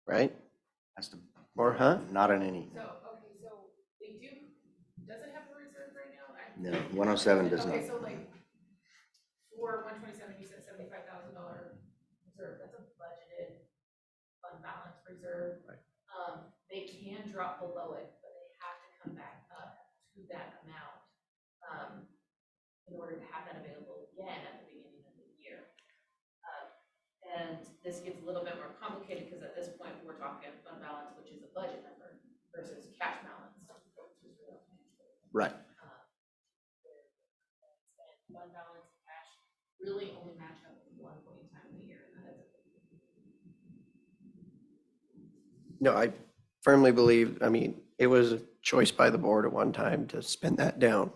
Speaker 1: right?
Speaker 8: Has to,
Speaker 1: Or huh?
Speaker 8: not in any.
Speaker 5: So, okay, so they do, does it have a reserve right now?
Speaker 8: No, 107 does not.
Speaker 5: Okay, so like, for 127, you said $75,000 reserve, that's a budgeted fund balance reserve.
Speaker 9: Right.
Speaker 5: They can drop below it, but they have to come back up to that amount in order to have that available again at the beginning of the year. And this gets a little bit more complicated because at this point we're talking fund balance, which is a budget number, versus cash balance, which is real.
Speaker 1: Right.
Speaker 5: And fund balance and cash really only match up at one point in time in the year, and that is.
Speaker 1: No, I firmly believe, I mean, it was a choice by the board at one time to spend that down.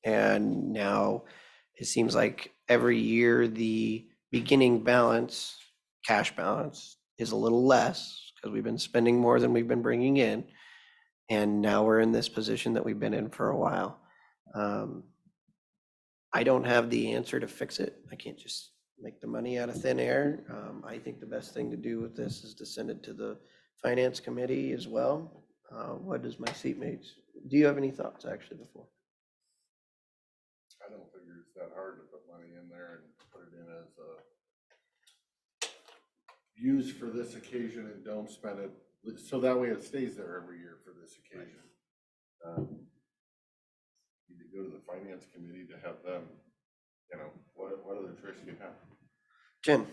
Speaker 1: And now it seems like every year the beginning balance, cash balance, is a little less because we've been spending more than we've been bringing in. And now we're in this position that we've been in for a while. I don't have the answer to fix it. I can't just make the money out of thin air. I think the best thing to do with this is to send it to the finance committee as well. What does my seatmates, do you have any thoughts actually before?
Speaker 4: I don't figure it's that hard to put money in there and put it in as a use for this occasion and don't spend it, so that way it stays there every year for this occasion. Need to go to the finance committee to have them, you know, what other choice do you have?
Speaker 1: Jen?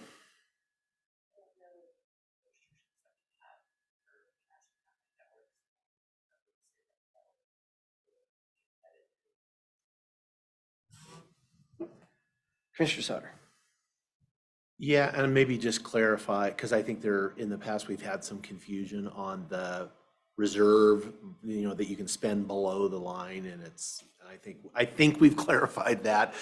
Speaker 1: Commissioner Sauter.
Speaker 9: Yeah, and maybe just clarify, because I think in the past, we've had some confusion on the reserve, that you can spend below the line, and I think we've clarified that.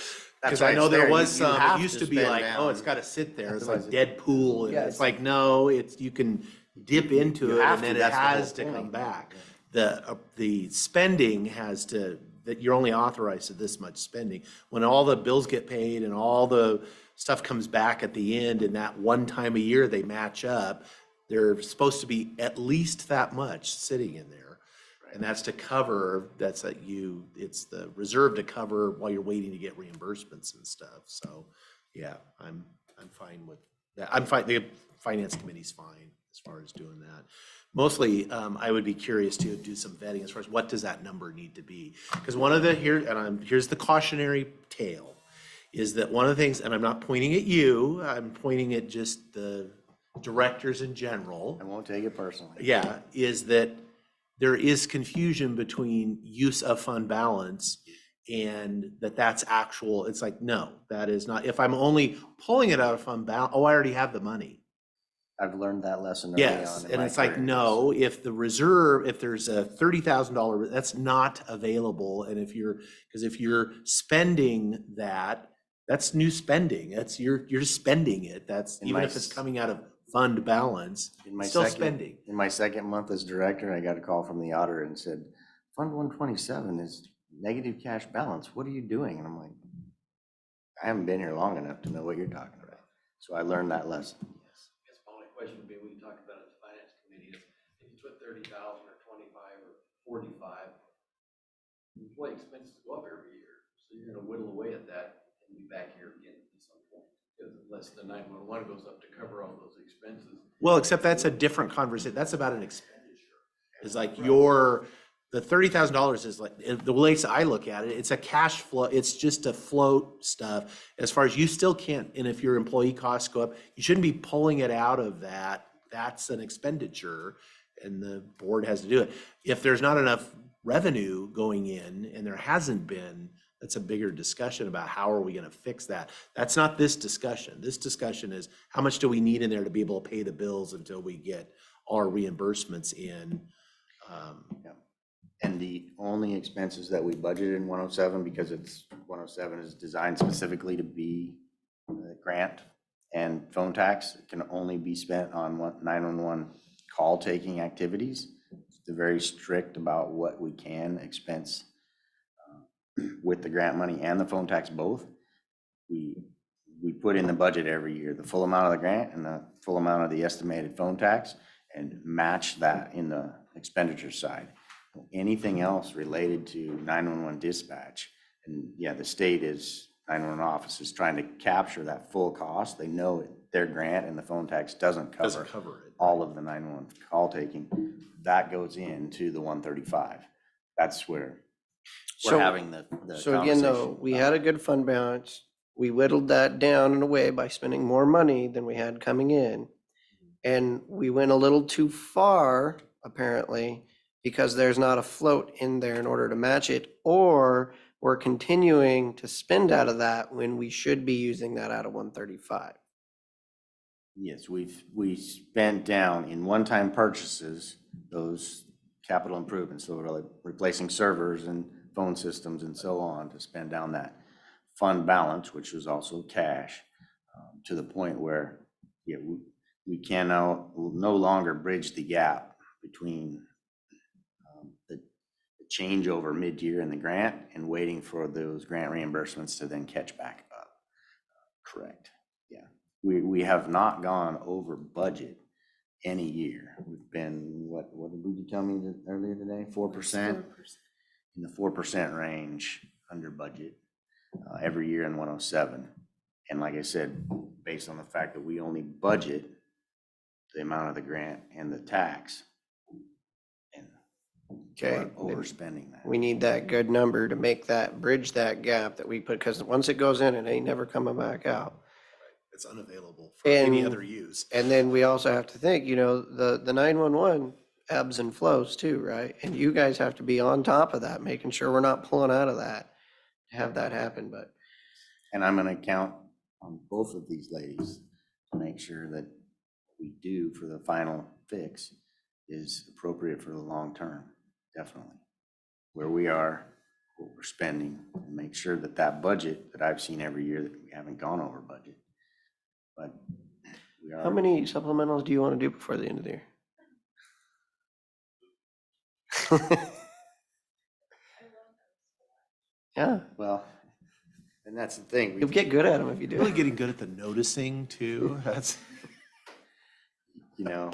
Speaker 9: Because I
Speaker 8: right,
Speaker 9: know
Speaker 8: it's
Speaker 9: there
Speaker 8: there.
Speaker 9: was
Speaker 8: You
Speaker 9: some, it
Speaker 8: have
Speaker 9: used
Speaker 8: to
Speaker 9: to be
Speaker 8: spend
Speaker 9: like, oh, it's
Speaker 8: down.
Speaker 9: got to sit there, it's
Speaker 8: Otherwise
Speaker 9: like
Speaker 8: it-
Speaker 9: dead pool, and
Speaker 8: Yeah,
Speaker 9: it's like, no, you can dip into
Speaker 8: You
Speaker 9: it,
Speaker 8: have
Speaker 9: and
Speaker 8: to,
Speaker 9: then it
Speaker 8: that's the whole
Speaker 9: has to come
Speaker 8: point.
Speaker 9: back.
Speaker 8: Yeah.
Speaker 9: The spending that you're only authorized to this much spending. When all the bills get paid and all the stuff comes back at the end, and that one time a year they match up, they're supposed to be at least that much sitting in there. And that's to cover, it's the reserve to cover while you're waiting to get reimbursements and stuff. So, yeah, I'm fine with that. I'm fine, the finance committee's fine as far as doing that. Mostly, I would be curious to do some vetting as far as what does that number need to be? Because here's the cautionary tale, is that one of the things, and I'm not pointing at you, I'm pointing at just the directors in general.
Speaker 8: I won't take it personally.
Speaker 9: Yeah, is that there is confusion between use of fund balance and that's actual. It's like, no, that is not. If I'm only pulling it out of fund balance, I already have the money.
Speaker 8: I've learned that lesson early
Speaker 9: Yes,
Speaker 8: on in
Speaker 9: and
Speaker 8: my
Speaker 9: it's like,
Speaker 8: career.
Speaker 9: no, if there's a $30,000, that's not available. And because if you're spending that, that's new spending. You're spending it. That's
Speaker 8: In
Speaker 9: even
Speaker 8: my
Speaker 9: if it's
Speaker 8: s-
Speaker 9: coming out of fund balance, it's still spending.
Speaker 8: In my second month as director, I got a call from the auditor and said, Fund 127 is negative cash balance. What are you doing? And I'm like, I haven't been here long enough to know what you're talking about. So I learned that lesson.
Speaker 1: Yes. I guess my only question would be, we can talk about it at the finance committee, is if you put 30,000 or 25 or 45, employee expenses go up every year. So you're gonna whittle away at that and be back here again at some point. Because unless the 911 goes up to cover all those expenses.
Speaker 9: Well, except that's a different conversation. That's about an expenditure. It's like the $30,000 is like, the way I look at it, it's a cash flow. It's just a float stuff. As far as you still can't, and if your employee costs go up, you shouldn't be pulling it out of that. That's an expenditure, and the board has to do it. If there's not enough revenue going in, and there hasn't been, that's a bigger discussion about how are we going to fix that. That's not this discussion. This discussion is how much do we need in there to be able to pay the bills until we get our reimbursements in.
Speaker 8: Yeah. And the only expenses that we budgeted in 107, because 107 is designed specifically to be grant and phone tax, it can only be spent on 911 call taking activities. They're very strict about what we can expense with the grant money and the phone tax both. We put in the budget every year, the full amount of the grant and the full amount of the estimated phone tax, and match that in the expenditure side. Anything else related to 911 dispatch, and yeah, the state 911 office is trying to capture that full cost. They know their grant and the phone tax doesn't cover
Speaker 9: it.
Speaker 8: all of the 911 call taking. That goes into the 135. That's where we're having the
Speaker 1: So again, though,
Speaker 8: conversation
Speaker 1: we
Speaker 8: about
Speaker 1: had a good fund balance. We whittled that down in a way by spending more money than we had coming in. And we went a little too far, apparently, because there's not a float in there in order to match it, or we're continuing to spend out of that when we should be using that out of 135.
Speaker 8: Yes, we spent down in one-time purchases, those capital improvements, so really replacing servers and phone systems and so on, to spend down that fund balance, which was also cash, to the point where, yeah, we can now no longer bridge the gap between the changeover mid-year in the grant and waiting for those grant reimbursements to then catch back up. Correct. Yeah. We have not gone over budget any year. We've been, what did you tell me earlier today? 4%? In the 4% range under budget every year in 107. And like I said, based on the fact that we only budget the amount of the grant and the tax, and
Speaker 1: Okay.
Speaker 8: we're overspending that.
Speaker 1: We need that good number to bridge that gap that we put, because once it goes in, it ain't never coming back out.
Speaker 9: It's unavailable for any
Speaker 1: And-
Speaker 9: other use.
Speaker 1: And then we also have to think, the 911 ebbs and flows too, right? And you guys have to be on top of that, making sure we're not pulling out of that to have that happen, but.
Speaker 8: And I'm gonna count on both of these ladies to make sure that we do for the final fix is appropriate for the long term, definitely. Where we are, what we're spending, and make sure that that budget that I've seen every year, that we haven't gone over budget. But we are.
Speaker 1: How many supplementals do you want to do before the end of the year? Yeah,
Speaker 8: Well, and that's the thing.
Speaker 1: you'll get good at them if you do.
Speaker 9: Really getting good at the noticing too. That's.
Speaker 8: You know,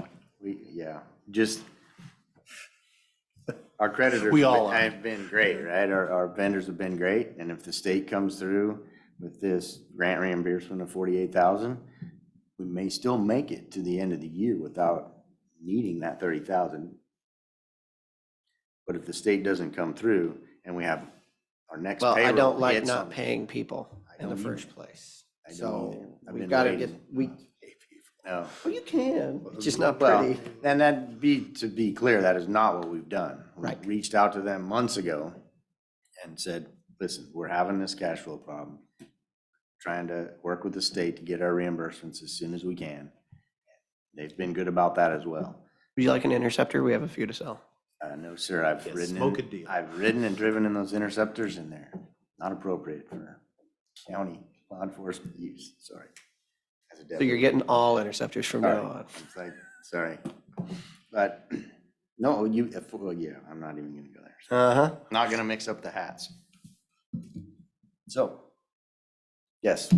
Speaker 8: just our creditors
Speaker 9: We all are.
Speaker 8: have been great, right? Our vendors have been great. And if the state comes through with this grant reimbursement of 48,000, we may still make it to the end of the year without needing that 30,000. But if the state doesn't come through and we have our next
Speaker 1: Well,
Speaker 8: payroll
Speaker 1: I don't like
Speaker 8: hits
Speaker 1: not
Speaker 8: on-
Speaker 1: paying people in the
Speaker 8: don't
Speaker 1: first
Speaker 8: either.
Speaker 1: place.
Speaker 8: I don't
Speaker 1: So
Speaker 8: either. I've
Speaker 1: we've
Speaker 8: been
Speaker 1: got to
Speaker 8: waiting.
Speaker 1: get,
Speaker 8: No.
Speaker 1: well, you can, it's just not
Speaker 8: Well,
Speaker 1: pretty.
Speaker 8: and to be clear, that is not what we've done. We
Speaker 1: Right.
Speaker 8: reached out to them months ago and said, listen, we're having this cash flow problem. Trying to work with the state to get our reimbursements as soon as we can. They've been good about that as well.
Speaker 1: Would you like an interceptor? We have a few to sell.
Speaker 8: No, sir, I've
Speaker 9: Yes,
Speaker 8: ridden,
Speaker 9: smoke a deal.
Speaker 8: I've ridden and driven in those interceptors and they're not appropriate for county law enforcement use, sorry. As a
Speaker 1: So you're
Speaker 8: deputy.
Speaker 1: getting all interceptors from now
Speaker 8: Sorry.
Speaker 1: on.
Speaker 8: It's like, sorry. But, no, well, yeah, I'm not even gonna go there.
Speaker 1: Uh-huh.
Speaker 8: Not gonna mix up the hats. So, yes,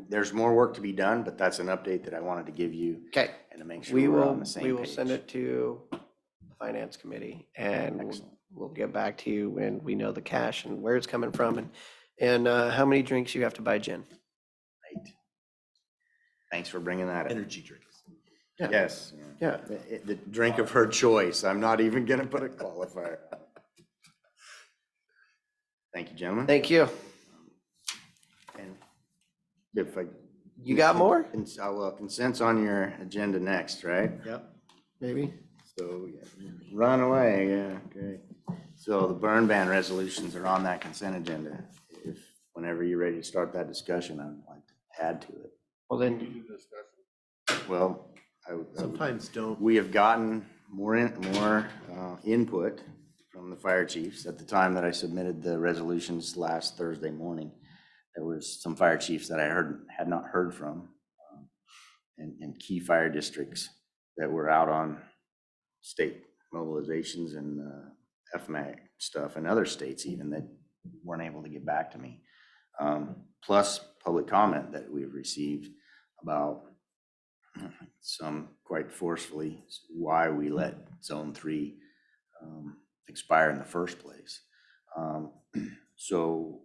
Speaker 8: there's more work to be done, but that's an update that I wanted to give you
Speaker 1: Okay.
Speaker 8: and to make sure
Speaker 1: We
Speaker 8: we're
Speaker 1: will,
Speaker 8: on the same
Speaker 1: we
Speaker 8: page.
Speaker 1: will send it to the finance committee and
Speaker 8: Excellent.
Speaker 1: we'll get back to you when we know the cash and where it's coming from and how many drinks you have to buy, Jen.
Speaker 8: Right. Thanks for bringing that up.
Speaker 9: Energy drinks.
Speaker 1: Yeah.
Speaker 8: Yes.
Speaker 1: Yeah.
Speaker 8: The drink of her choice. I'm not even gonna put a qualifier. Thank you, gentlemen.
Speaker 1: Thank you.
Speaker 8: And if I.
Speaker 1: You got more?
Speaker 8: Well, consent's on your agenda next, right?
Speaker 1: Yep. Maybe.
Speaker 8: So, yeah, run away, yeah, great. So the burn ban resolutions are on that consent agenda. Whenever you're ready to start that discussion, I'd like to add to it.
Speaker 1: Well, then,
Speaker 8: Well,
Speaker 9: Sometimes don't.
Speaker 8: we have gotten more input from the fire chiefs. At the time that I submitted the resolutions last Thursday morning, there was some fire chiefs that I had not heard from, and key fire districts that were out on state mobilizations and FMAC stuff, and other states even that weren't able to get back to me. Plus public comment that we've received about some quite forcefully why we let Zone 3 expire in the first place. So,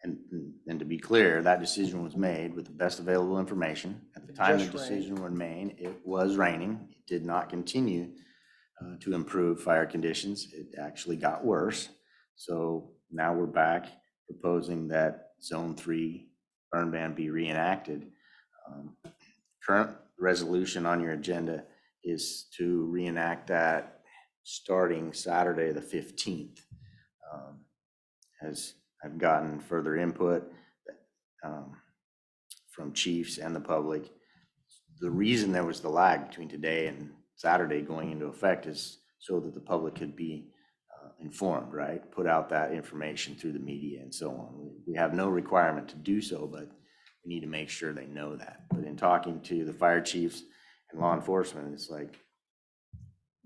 Speaker 8: and to be clear, that decision was made with the best available information. At the time the
Speaker 1: Just
Speaker 8: decision was made, it was raining. It did not continue to improve fire conditions. It actually got worse. So now we're back proposing that Zone 3 burn ban be reenacted. Current resolution on your agenda is to reenact that starting Saturday, the 15th. As I've gotten further input from chiefs and the public, the reason there was the lag between today and Saturday going into effect is so that the public could be informed, right? Put out that information through the media and so on. We have no requirement to do so, but we need to make sure they know that. But in talking to the fire chiefs and law enforcement, it's like,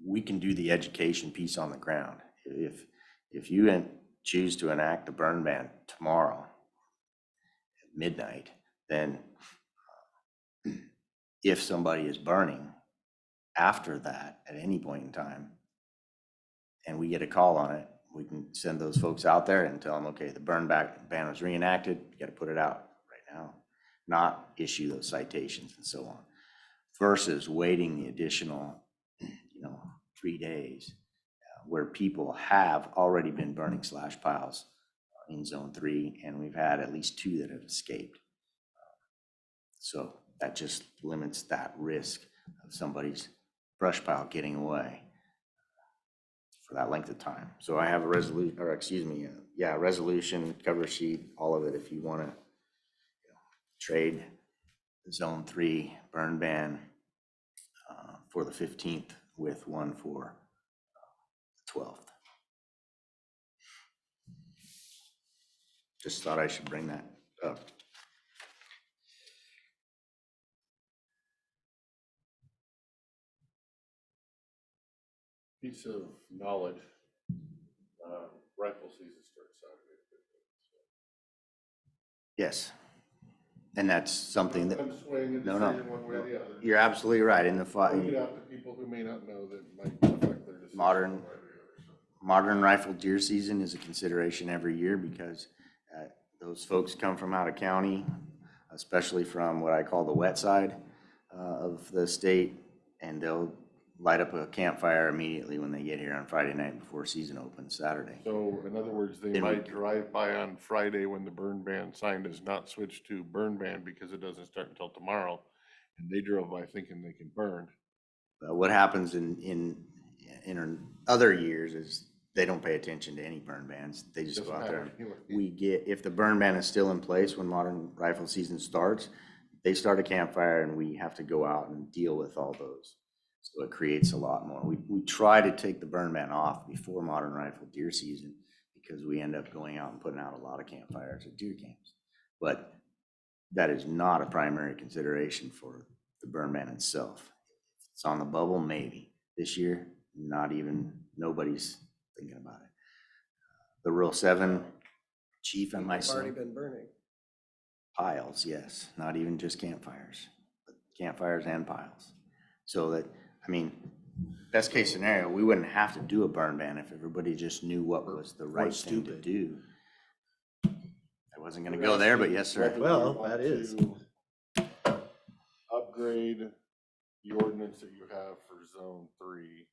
Speaker 8: we can do the education piece on the ground. If you choose to enact the burn ban tomorrow at midnight, then if somebody is burning after that at any point in time, and we get a call on it, we can send those folks out there and tell them, okay, the ban was reenacted, you gotta put it out right now, not issue those citations and so on, versus waiting the additional, 3 days where people have already been burning slash piles in Zone 3, and we've had at least 2 that have escaped. So that just limits that risk of somebody's brush pile getting away for that length of time. So I have a resolution, cover sheet, all of it, if you want to trade Zone 3 burn ban for the 15th with one for the 12th. Just thought I should bring that up.
Speaker 4: Piece of knowledge, rifle season starts Saturday.
Speaker 8: Yes. And that's something that,
Speaker 4: I'm swaying a
Speaker 8: no,
Speaker 4: decision one way or the other.
Speaker 8: you're absolutely right. In the
Speaker 4: Point it
Speaker 8: fight,
Speaker 4: out to people who may not know that might affect their decision.
Speaker 8: modern rifle deer season is a consideration every year because those folks come from out of county, especially from what I call the wet side of the state, and they'll light up a campfire immediately when they get here on Friday night before season opens Saturday.
Speaker 4: So in other words, they
Speaker 8: Then we-
Speaker 4: might drive by on Friday when the burn ban sign does not switch to burn ban because it doesn't start until tomorrow. And they drove by thinking they can burn.
Speaker 8: What happens in other years is they don't pay attention to any burn bans. They just go
Speaker 4: Doesn't
Speaker 8: out there.
Speaker 4: matter anyway.
Speaker 8: If the burn ban is still in place when modern rifle season starts, they start a campfire and we have to go out and deal with all those. So it creates a lot more. We try to take the burn ban off before modern rifle deer season because we end up going out and putting out a lot of campfires at deer camps. But that is not a primary consideration for the burn ban itself. It's on the bubble, maybe. This year, nobody's thinking about it. The Rural 7 chief and
Speaker 1: It's
Speaker 8: myself,
Speaker 1: already been burning.
Speaker 8: piles, yes, not even just campfires, but campfires and piles. So that, I mean, best case scenario, we wouldn't have to do a burn ban if everybody just knew what was the right thing to do. I wasn't gonna go there, but yes, sir.
Speaker 9: Well, that is.
Speaker 4: Upgrade the ordinance that you have for zone 3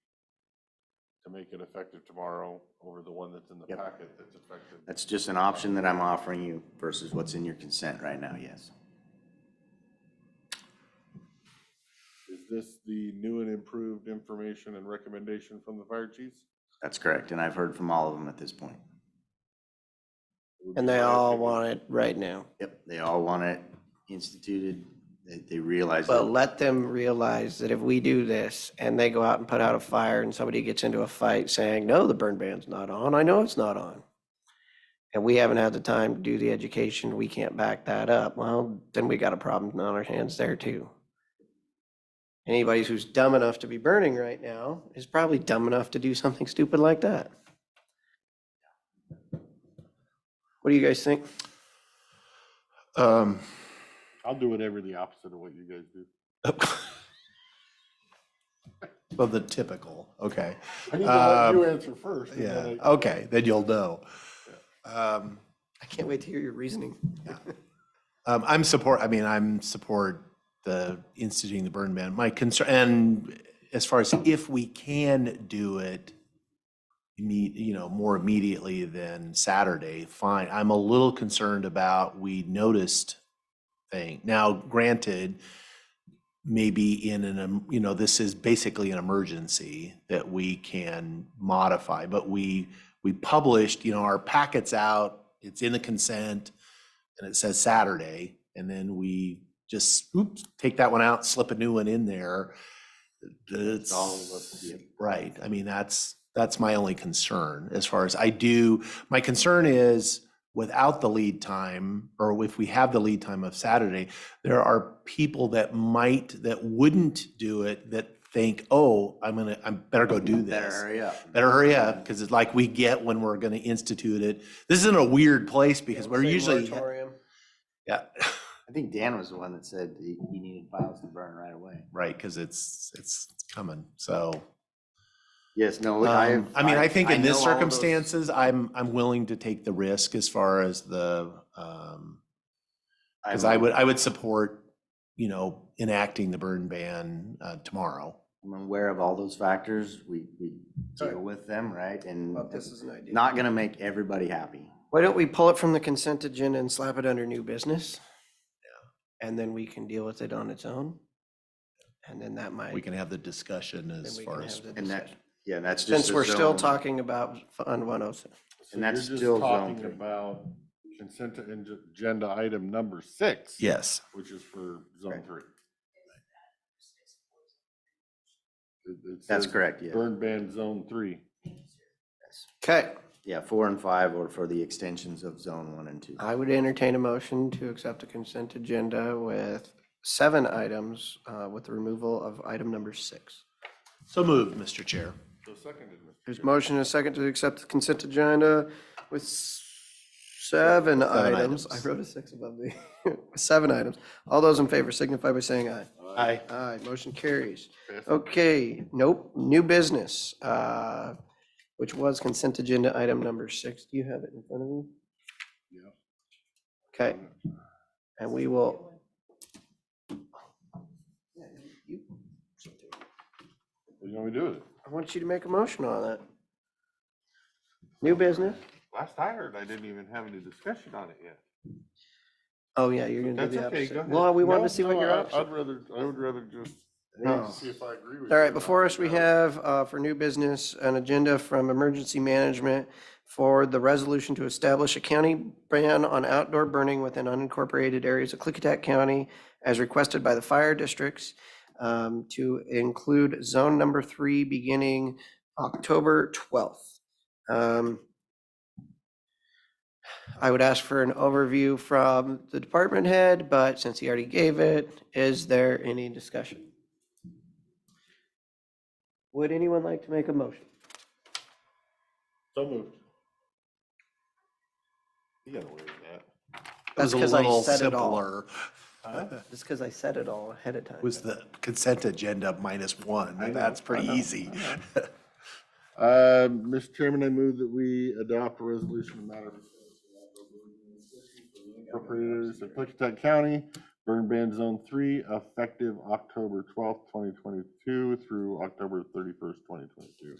Speaker 4: to make it effective tomorrow over the one that's in the
Speaker 8: Yep.
Speaker 4: packet that's effective.
Speaker 8: That's just an option that I'm offering you versus what's in your consent right now, yes.
Speaker 4: Is this the new and improved information and recommendation from the fire chiefs?
Speaker 8: That's correct, and I've heard from all of them at this point.
Speaker 1: And they all want it right now.
Speaker 8: Yep, they all want it instituted. They realize
Speaker 1: But
Speaker 8: that
Speaker 1: let them realize that if we do this and they go out and put out a fire and somebody gets into a fight saying, no, the burn ban's not on, I know it's not on. And we haven't had the time to do the education, we can't back that up. Well, then we got a problem on our hands there too. Anybody who's dumb enough to be burning right now is probably dumb enough to do something stupid like that. What do you guys think?
Speaker 4: I'll do whatever the opposite of what you guys do.
Speaker 9: Well, the typical, okay.
Speaker 4: I need to let you answer first. and
Speaker 9: Yeah,
Speaker 4: then
Speaker 9: okay, then you'll know.
Speaker 1: I can't wait to hear your reasoning.
Speaker 9: I'm support the instituting the burn ban. My concern, and as far as if we can do it, more immediately than Saturday, fine. I'm a little concerned about we noticed thing. Now, granted, maybe this is basically an emergency that we can modify, but we published, our packet's out, it's in the consent, and it says Saturday, and then we just, take that one out, slip a new one in there. It's
Speaker 8: all
Speaker 9: right. I mean, that's my only concern as far as my concern is without the lead time, or if we have the lead time of Saturday, there are people that wouldn't do it that think, oh, I better go do this.
Speaker 8: better hurry up.
Speaker 9: Better hurry up, because it's like we get when we're gonna institute it. This is in a weird place because we're
Speaker 1: Say
Speaker 9: usually,
Speaker 1: moratorium.
Speaker 9: yeah,
Speaker 8: I think Dan was the one that said he needed files to burn right away.
Speaker 9: right, because it's coming, so.
Speaker 8: Yes, no,
Speaker 9: I think in
Speaker 8: know
Speaker 9: this
Speaker 8: all those-
Speaker 9: circumstances, I'm willing to take the risk as far as the, because I would support, enacting the burn ban tomorrow.
Speaker 8: I'm aware of all those factors. We deal with them, right? And
Speaker 1: Well, this is an idea.
Speaker 8: not gonna make everybody happy.
Speaker 1: Why don't we pull it from the consent agenda and slap it under new business? Yeah. And then we can deal with it on its own. And then that might.
Speaker 9: We can have the discussion as
Speaker 1: we
Speaker 9: far
Speaker 1: can
Speaker 9: as.
Speaker 1: have the
Speaker 8: And that,
Speaker 1: discussion.
Speaker 8: yeah, that's just.
Speaker 1: Since
Speaker 8: the
Speaker 1: we're still
Speaker 8: zone.
Speaker 1: talking about Fund 106.
Speaker 4: So
Speaker 8: And that's
Speaker 4: you're just
Speaker 8: still zone
Speaker 4: talking
Speaker 8: 3.
Speaker 4: about consent agenda item number 6.
Speaker 9: Yes.
Speaker 4: Which is for zone 3. It
Speaker 8: That's
Speaker 4: says
Speaker 8: correct, yes.
Speaker 4: Burn ban zone 3.
Speaker 1: Okay,
Speaker 8: Yeah, 4 and 5 are for the extensions of zone 1 and 2.
Speaker 1: I would entertain a motion to accept the consent agenda with 7 items, with the removal of item number 6.
Speaker 9: So moved, Mr. Chair.
Speaker 4: So seconded, Mr.
Speaker 1: There's
Speaker 4: Chair.
Speaker 1: motion and a second to accept the consent agenda with 7 items. I
Speaker 9: items.
Speaker 1: wrote a 6 above the, 7 items. All those in favor signify by saying aye.
Speaker 9: Aye.
Speaker 1: Aye, motion carries.
Speaker 4: Pass it.
Speaker 1: Okay, nope, new business, which was consent agenda item number 6. Do you have it in front of you?
Speaker 4: Yeah.
Speaker 1: Okay, and we will. Yeah, you-
Speaker 4: What do you want me to do with it?
Speaker 1: I want you to make a motion on that. New business?
Speaker 4: Last I heard, I didn't even have any discussion on it yet.
Speaker 1: Oh, yeah, you're gonna do
Speaker 4: That's
Speaker 1: the
Speaker 4: okay, go
Speaker 1: opposite.
Speaker 4: ahead.
Speaker 1: Well, we wanted
Speaker 4: No,
Speaker 1: to see what
Speaker 4: no,
Speaker 1: your
Speaker 4: I-
Speaker 1: option.
Speaker 4: I would rather just wait
Speaker 1: No.
Speaker 4: to see if I agree with
Speaker 1: All
Speaker 4: you.
Speaker 1: right, before us, we have, for new business, an agenda from Emergency Management for the resolution to establish a county ban on outdoor burning within unincorporated areas of Klickitat County as requested by the fire districts, to include zone number 3 beginning October 12th. I would ask for an overview from the department head, but since he already gave it, is there any discussion? Would anyone like to make a motion?
Speaker 4: So moved. You got away with that.
Speaker 9: It was
Speaker 1: That's
Speaker 9: a
Speaker 1: 'cause I
Speaker 9: little
Speaker 1: said it all.
Speaker 9: simpler.
Speaker 1: Just because I said it all ahead of time.
Speaker 9: Was the consent agenda -1.
Speaker 4: I know,
Speaker 9: That's pretty
Speaker 4: I know,
Speaker 9: easy.
Speaker 4: Mr. Chairman, I move that we adopt a resolution in the matter of appropriators of Klickitat County, burn ban zone 3, effective October 12th, 2022 through October 31st, 2022.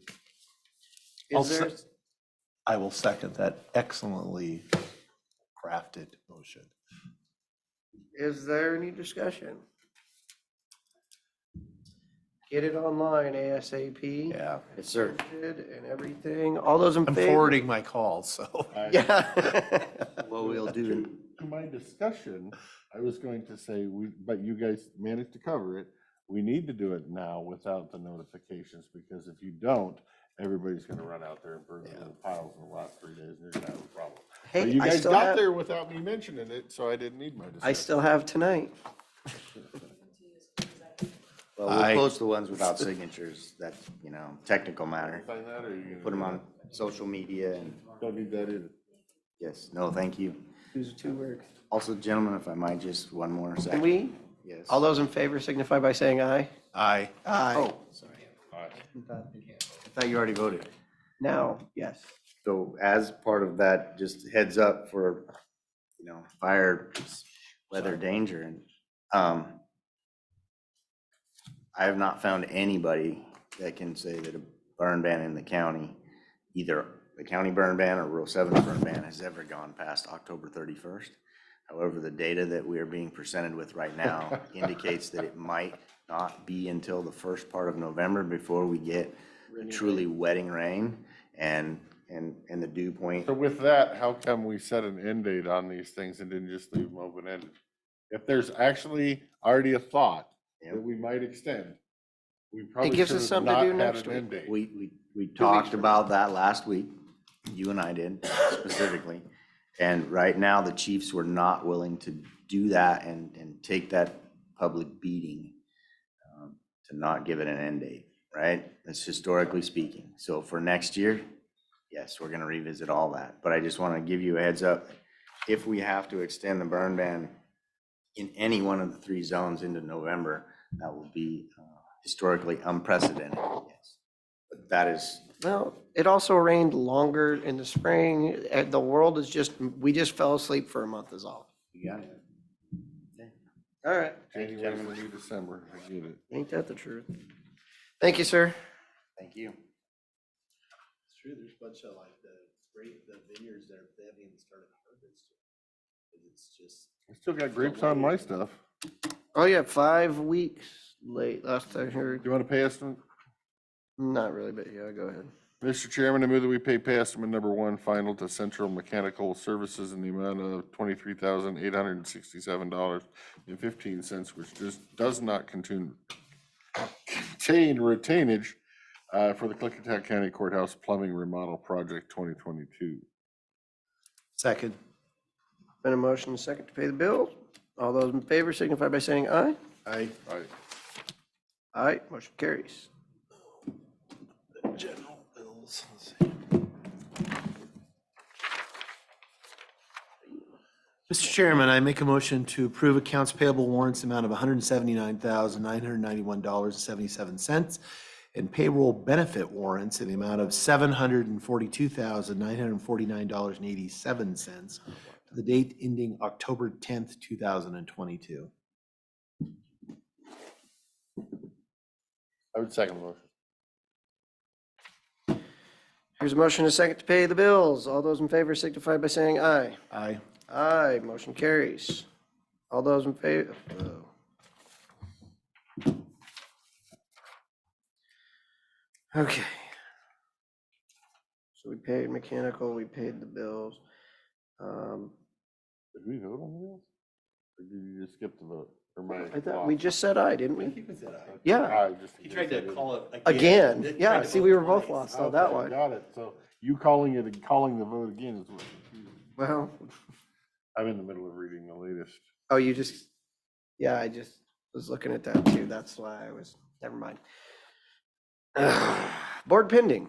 Speaker 1: Is there,
Speaker 9: I will second that excellently crafted motion.
Speaker 1: is there any discussion? Get it online ASAP.
Speaker 8: Yeah, yes, sir.
Speaker 1: Printed and everything. All those in
Speaker 9: I'm
Speaker 1: favor?
Speaker 9: forwarding my calls, so.
Speaker 1: Yeah.
Speaker 8: What we'll do,
Speaker 4: To my discussion, I was going to say, but you guys managed to cover it. We need to do it now without the notifications, because if you don't, everybody's gonna run out there and burn their little piles in the last 3 days, and you're gonna have a problem. But
Speaker 1: Hey,
Speaker 4: you
Speaker 1: I
Speaker 4: guys
Speaker 1: still
Speaker 4: got
Speaker 1: have,
Speaker 4: there without me mentioning it, so I didn't need my discussion.
Speaker 1: I still have tonight.
Speaker 8: well,
Speaker 9: Aye.
Speaker 8: we'll post the ones without signatures. That's, technical matter.
Speaker 4: Sign that, or are you gonna
Speaker 8: Put them on social media and,
Speaker 4: Don't need that either.
Speaker 8: yes, no, thank you.
Speaker 1: Who's a 2 word?
Speaker 8: Also, gentlemen, if I might, just one more
Speaker 1: Can
Speaker 8: second.
Speaker 1: we?
Speaker 8: Yes.
Speaker 1: All those in favor signify by saying aye.
Speaker 9: Aye.
Speaker 1: Aye.
Speaker 8: Oh, sorry.
Speaker 4: All right.
Speaker 8: I thought you already voted.
Speaker 1: Now, yes.
Speaker 8: So as part of that, just heads up for, fire, weather danger. And I have not found anybody that can say that a burn ban in the county, either the county burn ban or Rural 7 burn ban, has ever gone past October 31st. However, the data that we are being presented with right now indicates that it might not be until the first part of November before we get truly wetting rain and the dew point.
Speaker 4: So with that, how come we set an end date on these things and didn't just leave them open-ended? If there's actually already a thought that we might extend, we probably
Speaker 1: gives
Speaker 4: should
Speaker 1: us
Speaker 4: have
Speaker 1: something to
Speaker 4: not
Speaker 1: do
Speaker 4: had
Speaker 1: next
Speaker 4: an end date.
Speaker 8: We talked about that last week. You and I did specifically. And right now, the chiefs were not willing to do that and take that public beating to not give it an end date, right? That's historically speaking. So for next year, yes, we're gonna revisit all that. But I just want to give you a heads up. If we have to extend the burn ban in any one of the 3 zones into November, that will be historically unprecedented, yes. But that is,
Speaker 1: Well, it also rained longer in the spring. The world is we just fell asleep for a month is all.
Speaker 8: you got it.
Speaker 1: All right.
Speaker 4: January, the new December, I get it.
Speaker 1: Ain't that the truth? Thank you, sir.
Speaker 8: Thank you.
Speaker 9: It's true, there's a bunch of the vineyards there, they haven't even started harvest. It's just.
Speaker 4: I still got grapes on my stuff.
Speaker 1: Oh, yeah, 5 weeks late last I heard.
Speaker 4: Do you want to pay us?
Speaker 1: Not really, but yeah, go ahead.
Speaker 4: Mr. Chairman, I move that we pay pay estimate number 1 final to Central Mechanical Services in the amount of $23,867.15, which does not contain retainage for the Klickitat County Courthouse Plumbing Remodel Project 2022.
Speaker 9: Second.
Speaker 1: Been a motion and a second to pay the bills. All those in favor signify by saying aye.
Speaker 9: Aye.
Speaker 4: Aye.
Speaker 1: Aye, motion carries.
Speaker 9: General bills. Let's see. Mr. Chairman, I make a motion to approve accounts payable warrants amount of $179,991.77 and payroll benefit warrants in the amount of $742,949.87 to the date ending October 10th, 2022.
Speaker 4: I would second the motion.
Speaker 1: Here's a motion and a second to pay the bills. All those in favor signify by saying aye.
Speaker 9: Aye.
Speaker 1: Aye, motion carries. All those in favor. Okay. So we paid mechanical, we paid the bills.
Speaker 4: Did we vote on the bills? Or did you just skip the vote? Or my
Speaker 1: I thought we just said aye, didn't we? Yeah.
Speaker 4: Aye, just in
Speaker 9: He tried to
Speaker 4: case I
Speaker 9: call
Speaker 4: didn't.
Speaker 9: it
Speaker 1: Again,
Speaker 9: He
Speaker 1: yeah,
Speaker 9: tried to
Speaker 1: see,
Speaker 9: vote
Speaker 1: we were both
Speaker 9: twice.
Speaker 1: lost on that
Speaker 4: Okay,
Speaker 1: one.
Speaker 4: got it. So you calling it and calling the vote again is what confused me.
Speaker 1: Well,
Speaker 4: I'm in the middle of reading the latest.
Speaker 1: oh, you just, yeah, I just was looking at that too. That's why I was, never mind. Board pending.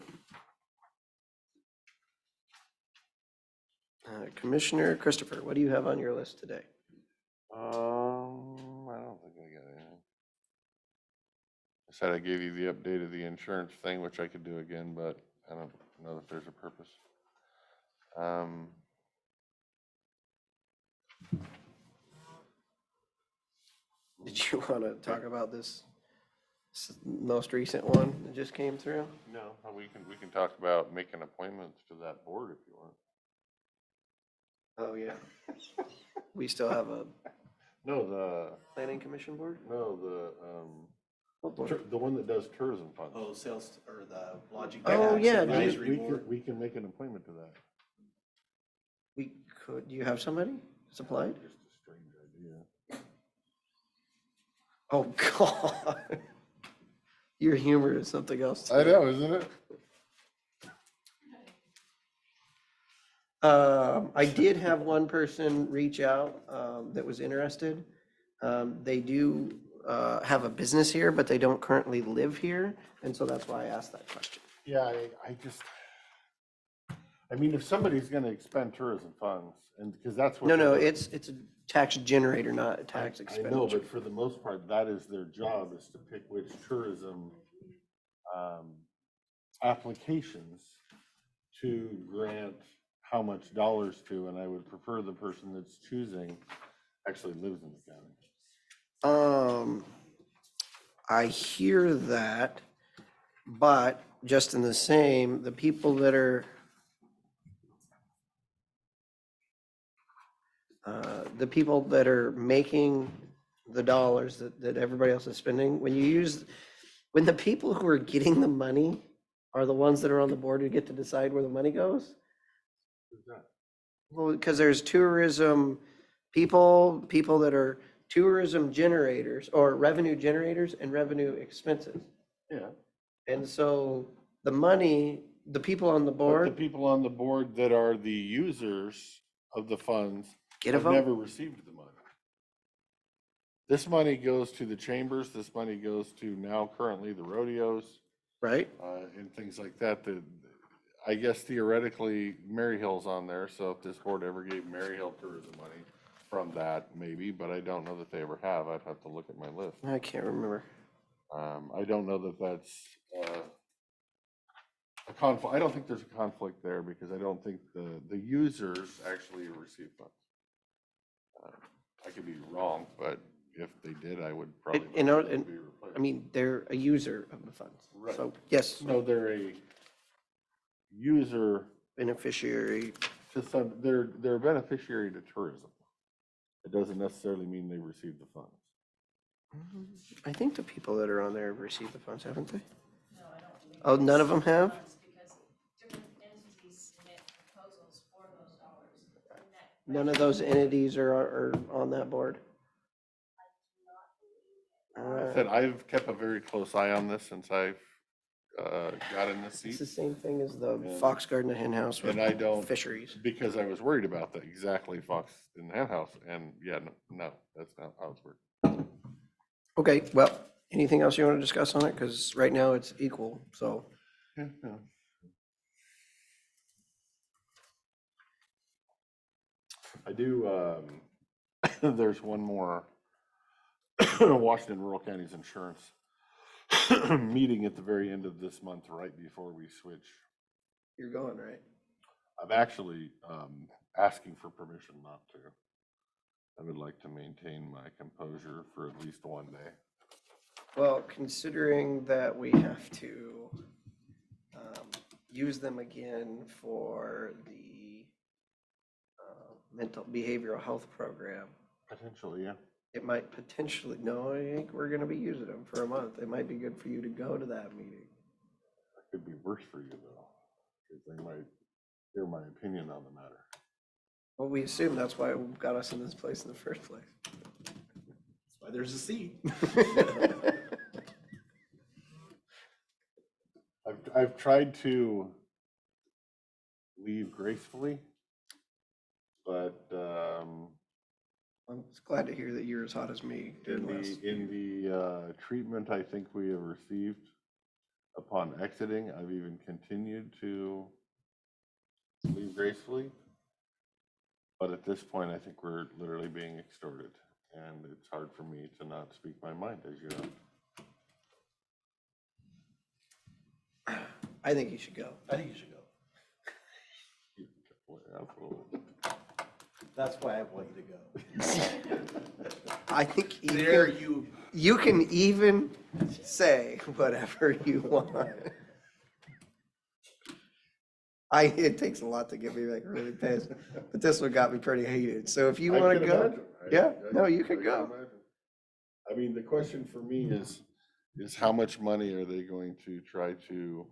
Speaker 1: Commissioner Christopher, what do you have on your list today?
Speaker 4: I don't think I got anything. I said I gave you the update of the insurance thing, which I could do again, but I don't know if there's a purpose.
Speaker 1: Did you want to talk about this most recent one that just came through?
Speaker 4: No, we can talk about making appointments to that board if you want.
Speaker 1: Oh, yeah. We still have a
Speaker 4: No,
Speaker 1: planning commission board?
Speaker 4: the one that does tourism funds.
Speaker 9: Oh, sales or the lodging.
Speaker 1: Oh,
Speaker 9: tax
Speaker 1: yeah,
Speaker 9: advisory board.
Speaker 4: We can make an appointment to that.
Speaker 1: We could, do you have somebody that's applied?
Speaker 4: Just a strange idea.
Speaker 1: Oh, God. Your humor is something else.
Speaker 4: I know, isn't it?
Speaker 1: I did have one person reach out that was interested. They do have a business here, but they don't currently live here, and so that's why I asked that question.
Speaker 4: Yeah, I mean, if somebody's gonna expend tourism funds, and because that's what.
Speaker 1: No, it's a tax generator, not a tax
Speaker 4: I know,
Speaker 1: expenditure.
Speaker 4: but for the most part, that is their job, is to pick which tourism applications to grant how much dollars to, and I would prefer the person that's choosing actually lives in the county.
Speaker 1: I hear that, but just in the same, the people that are making the dollars that everybody else is spending, when the people who are getting the money are the ones that are on the board who get to decide where the money goes.
Speaker 4: Who's that?
Speaker 1: Well, because there's tourism people that are tourism generators or revenue generators and revenue expenses.
Speaker 4: Yeah.
Speaker 1: And so the money, the people on the
Speaker 4: But
Speaker 1: board
Speaker 4: the people on the board that are the users of the funds
Speaker 1: get a
Speaker 4: have
Speaker 1: vote.
Speaker 4: never received the money. This money goes to the chambers, this money goes to now currently the rodeos.
Speaker 1: Right?
Speaker 4: And things like that, I guess theoretically, Mary Hill's on there, so if this board ever gave Mary Hill tourism money from that, maybe, but I don't know that they ever have. I'd have to look at my list.
Speaker 1: I can't remember.
Speaker 4: I don't know that that's a conflict. I don't think there's a conflict there because I don't think the users actually receive funds. I could be wrong, but if they did, I would probably. vote for them to be replaced.
Speaker 1: I mean, they're a user of the funds.
Speaker 4: Right.
Speaker 1: So, yes,
Speaker 4: No, they're a user
Speaker 1: beneficiary.
Speaker 4: to some, they're a beneficiary to tourism. It doesn't necessarily mean they receive the funds.
Speaker 1: I think the people that are on there have received the funds, haven't they? Oh, none of them have? None of those entities are on that board?
Speaker 4: I said, I've kept a very close eye on this since I've got in this
Speaker 1: It's
Speaker 4: seat.
Speaker 1: the same thing as the
Speaker 4: Yeah.
Speaker 1: Fox Garden and Hen House with
Speaker 4: And I don't,
Speaker 1: fisheries.
Speaker 4: because I was worried about that, exactly, Fox in the hen house, and yeah, no, that's not how it's worked.
Speaker 1: Okay, well, anything else you want to discuss on it? Because right now it's equal, so.
Speaker 4: Yeah, no. I do, there's one more Washington Rural Counties Insurance meeting at the very end of this month, right before we switch.
Speaker 1: You're going, right?
Speaker 4: I'm actually asking for permission not to. I would like to maintain my composure for at least one day.
Speaker 1: Well, considering that we have to use them again for the mental behavioral health program,
Speaker 4: Potentially, yeah.
Speaker 1: it might potentially, no, I think we're gonna be using them for a month. It might be good for you to go to that meeting.
Speaker 4: It could be worse for you though, because they might hear my opinion on the matter.
Speaker 1: Well, we assume that's why it got us in this place in the first place.
Speaker 9: That's why there's a seat.
Speaker 4: I've tried to leave gracefully, but
Speaker 1: I'm just glad to hear that you're as hot as me.
Speaker 4: in the treatment I think we have received upon exiting, I've even continued to leave gracefully. But at this point, I think we're literally being extorted, and it's hard for me to not speak my mind, as you know.
Speaker 1: I think you should go.
Speaker 9: I think you should go. That's why I want you to go.
Speaker 1: I think
Speaker 9: There
Speaker 1: you can even say whatever you want. It takes a lot to get me like really pissed, but this one got me pretty heated. So if you
Speaker 4: I
Speaker 1: want to
Speaker 4: can
Speaker 1: go,
Speaker 4: imagine.
Speaker 1: yeah, no, you
Speaker 4: I
Speaker 1: could go.
Speaker 4: imagine. I mean, the question for me is how much money are they going to try to,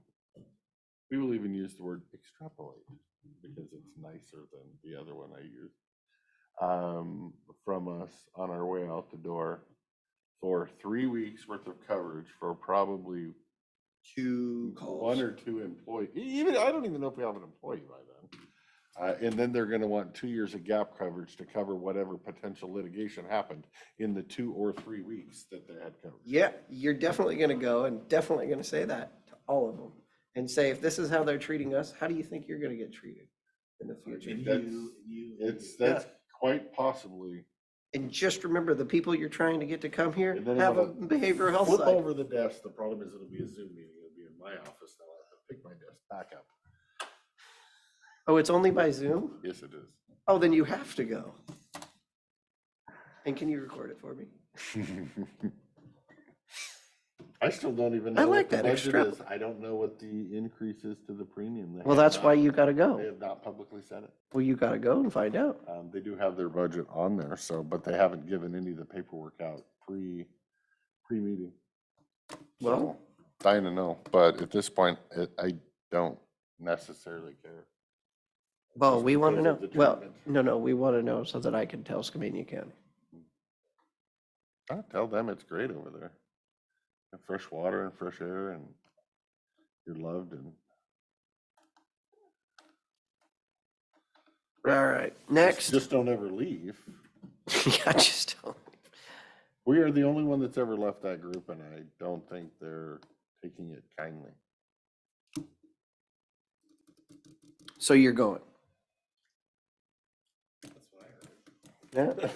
Speaker 4: we will even use the word extrapolate, because it's nicer than the other one I used, from us on our way out the door for 3 weeks worth of coverage for probably
Speaker 1: 2 calls.
Speaker 4: 1 or 2 employees. Even, I don't even know if we have an employee by then. And then they're gonna want 2 years of gap coverage to cover whatever potential litigation happened in the 2 or 3 weeks that they had coverage.
Speaker 1: Yeah, you're definitely gonna go and definitely gonna say that to all of them and say, if this is how they're treating us, how do you think you're gonna get treated in the future?
Speaker 4: That's quite possibly.
Speaker 1: And just remember, the people you're trying to get to come here
Speaker 4: And then
Speaker 1: have a
Speaker 4: it'll
Speaker 1: behavioral health
Speaker 4: flip
Speaker 1: side.
Speaker 4: over the desk. The problem is it'll be a Zoom meeting. It'll be in my office. Then I'll have to pick my desk back up.
Speaker 1: Oh, it's only by Zoom?
Speaker 4: Yes, it is.
Speaker 1: Oh, then you have to go. And can you record it for me?
Speaker 4: I still don't even
Speaker 1: I
Speaker 4: know
Speaker 1: like
Speaker 4: what the
Speaker 1: that
Speaker 4: budget
Speaker 1: extra-
Speaker 4: is. I don't know what the increase is to the premium. They
Speaker 1: Well,
Speaker 4: have
Speaker 1: that's why you gotta
Speaker 4: They
Speaker 1: go.
Speaker 4: have not publicly said it.
Speaker 1: Well, you gotta go and find out.
Speaker 4: They do have their budget on there, so, but they haven't given any of the paperwork out pre-meeting.
Speaker 1: Well,
Speaker 4: Dying to know, but at this point, I don't necessarily care.
Speaker 1: well,
Speaker 4: Just
Speaker 1: we wanna
Speaker 4: because
Speaker 1: know.
Speaker 4: of the
Speaker 1: Well,
Speaker 4: treatment.
Speaker 1: no, we wanna know so that I can tell Skamania County.
Speaker 4: I tell them it's great over there. And fresh water and fresh air, and you're loved, and
Speaker 1: All right, next.
Speaker 4: just don't ever leave.
Speaker 1: Yeah, just don't.
Speaker 4: We are the only one that's ever left that group, and I don't think they're taking it kindly.
Speaker 1: So you're going?
Speaker 9: That's what I heard.
Speaker 1: Yeah.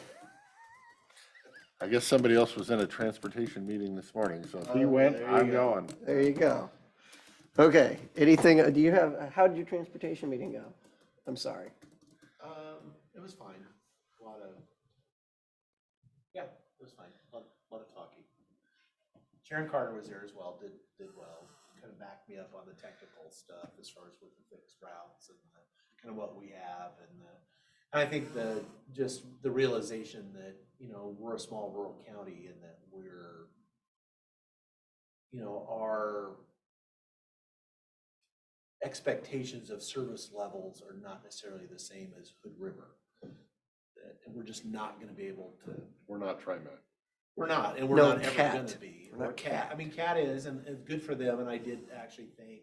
Speaker 4: I guess somebody else was in a transportation meeting this morning, so if he
Speaker 1: Oh,
Speaker 4: went,
Speaker 1: there you
Speaker 4: I'm
Speaker 1: go.
Speaker 4: going.
Speaker 1: There you go. Okay, anything, do you have, how did your transportation meeting go? I'm sorry.
Speaker 9: It was fine. Yeah, it was fine. A lot of talking. Sharon Carter was there as well, did well. Kind of backed me up on the technical stuff as far as with the fixed routes and kind of what we have. And I think just the realization that, we're a small rural county and that we're, our expectations of service levels are not necessarily the same as Hood River. and we're just not gonna be able to.
Speaker 4: We're not TriMet.
Speaker 9: We're not, and we're
Speaker 1: No,
Speaker 9: not ever
Speaker 1: CAT.
Speaker 9: gonna be.
Speaker 1: We're not
Speaker 9: Or CAT, I mean, CAT is, and it's good for them, and I did actually thank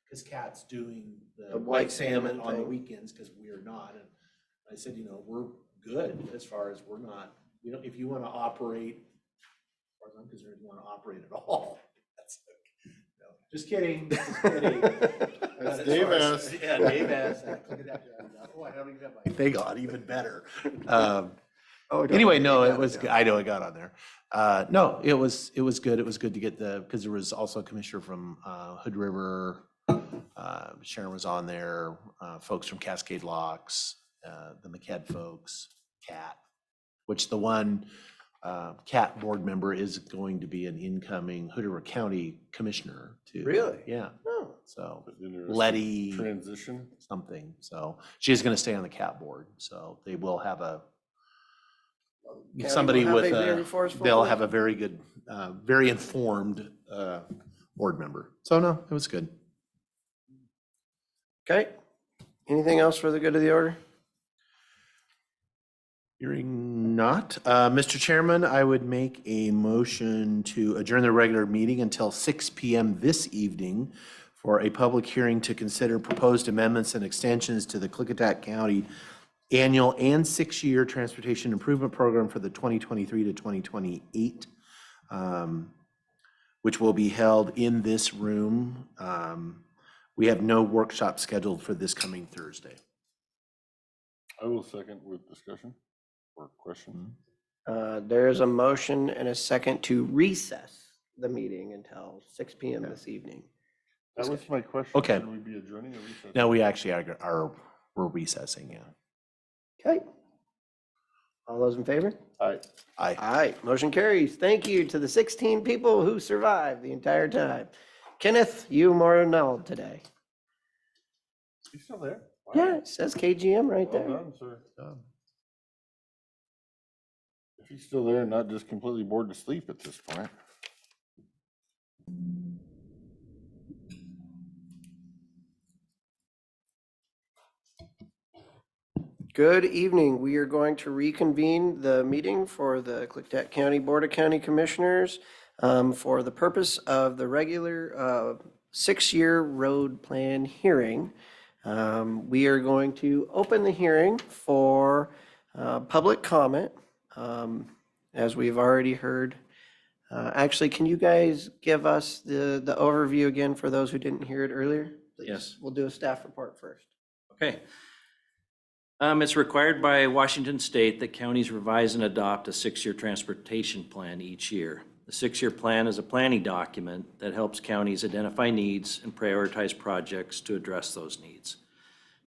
Speaker 9: because CAT's doing the
Speaker 1: The
Speaker 9: white
Speaker 1: white
Speaker 9: salmon
Speaker 1: salmon
Speaker 9: on the
Speaker 1: thing.
Speaker 9: weekends, because we're not. And I said, we're good as far as we're not, if you wanna operate, as far as I'm concerned, if you wanna operate at all. That's no, just kidding, just kidding.
Speaker 4: As
Speaker 9: But
Speaker 4: Dave
Speaker 9: far as-
Speaker 4: asked.
Speaker 9: Yeah, Dave asked. Look at that. Oh, I haven't even got my thing on, even better.
Speaker 1: Oh, don't
Speaker 9: Anyway,
Speaker 1: worry,
Speaker 9: no,
Speaker 1: you
Speaker 9: it
Speaker 1: got
Speaker 9: was,
Speaker 1: down.
Speaker 9: I know it got on there. No, it was good. It was good to get because there was also a commissioner from Hood River. Sharon was on there, folks from Cascade Locks, the McKed folks, CAT, which the one CAT board member is going to be an incoming Hood River County commissioner too.
Speaker 1: Really?
Speaker 9: Yeah.
Speaker 1: Oh.
Speaker 9: So
Speaker 4: Interesting
Speaker 9: Letty
Speaker 4: transition.
Speaker 9: something. So she's going to stay on the CAT board. So they will have
Speaker 1: County
Speaker 9: somebody
Speaker 1: will have
Speaker 9: with
Speaker 1: a very forceful
Speaker 9: they'll
Speaker 1: voice.
Speaker 9: have a very good, very informed board member. So no, it was good.
Speaker 1: Okay. Anything else for the good of the order?
Speaker 9: Hearing not, Mr. Chairman, I would make a motion to adjourn the regular meeting until 6 p.m. this evening for a public hearing to consider proposed amendments and extensions to the Klickitat County Annual and 6-year Transportation Improvement Program for the 2023 to 2028, which will be held in this room. We have no workshop scheduled for this coming Thursday.
Speaker 4: I will second with discussion or question.
Speaker 1: There is a motion and a second to recess the meeting until 6 p.m. this evening.
Speaker 4: That was my question.
Speaker 9: Okay.
Speaker 4: Should we be adjourning or recessing?
Speaker 9: No, we actually we're recessing, yeah.
Speaker 1: Okay. All those in favor?
Speaker 4: Aye.
Speaker 9: Aye.
Speaker 1: Aye. Motion carries. Thank you to the 16 people who survived the entire time. Kenneth, you more nailed today.
Speaker 4: You still there? Wow.
Speaker 1: Yeah, it says KGM right
Speaker 4: Well
Speaker 1: there.
Speaker 4: done, sir. If he's still there and not just completely bored to sleep at this point.
Speaker 1: Good evening. We are going to reconvene the meeting for the Klickitat County Board of County Commissioners for the purpose of the regular 6-year road plan hearing. We are going to open the hearing for public comment. As we've already heard. Actually, can you guys give us the overview again for those who didn't hear it earlier? Please?
Speaker 13: Yes.
Speaker 1: We'll do a staff report first.
Speaker 13: Okay. It's required by Washington State that counties revise and adopt a 6-year transportation plan each year. The 6-year plan is a planning document that helps counties identify needs and prioritize projects to address those needs.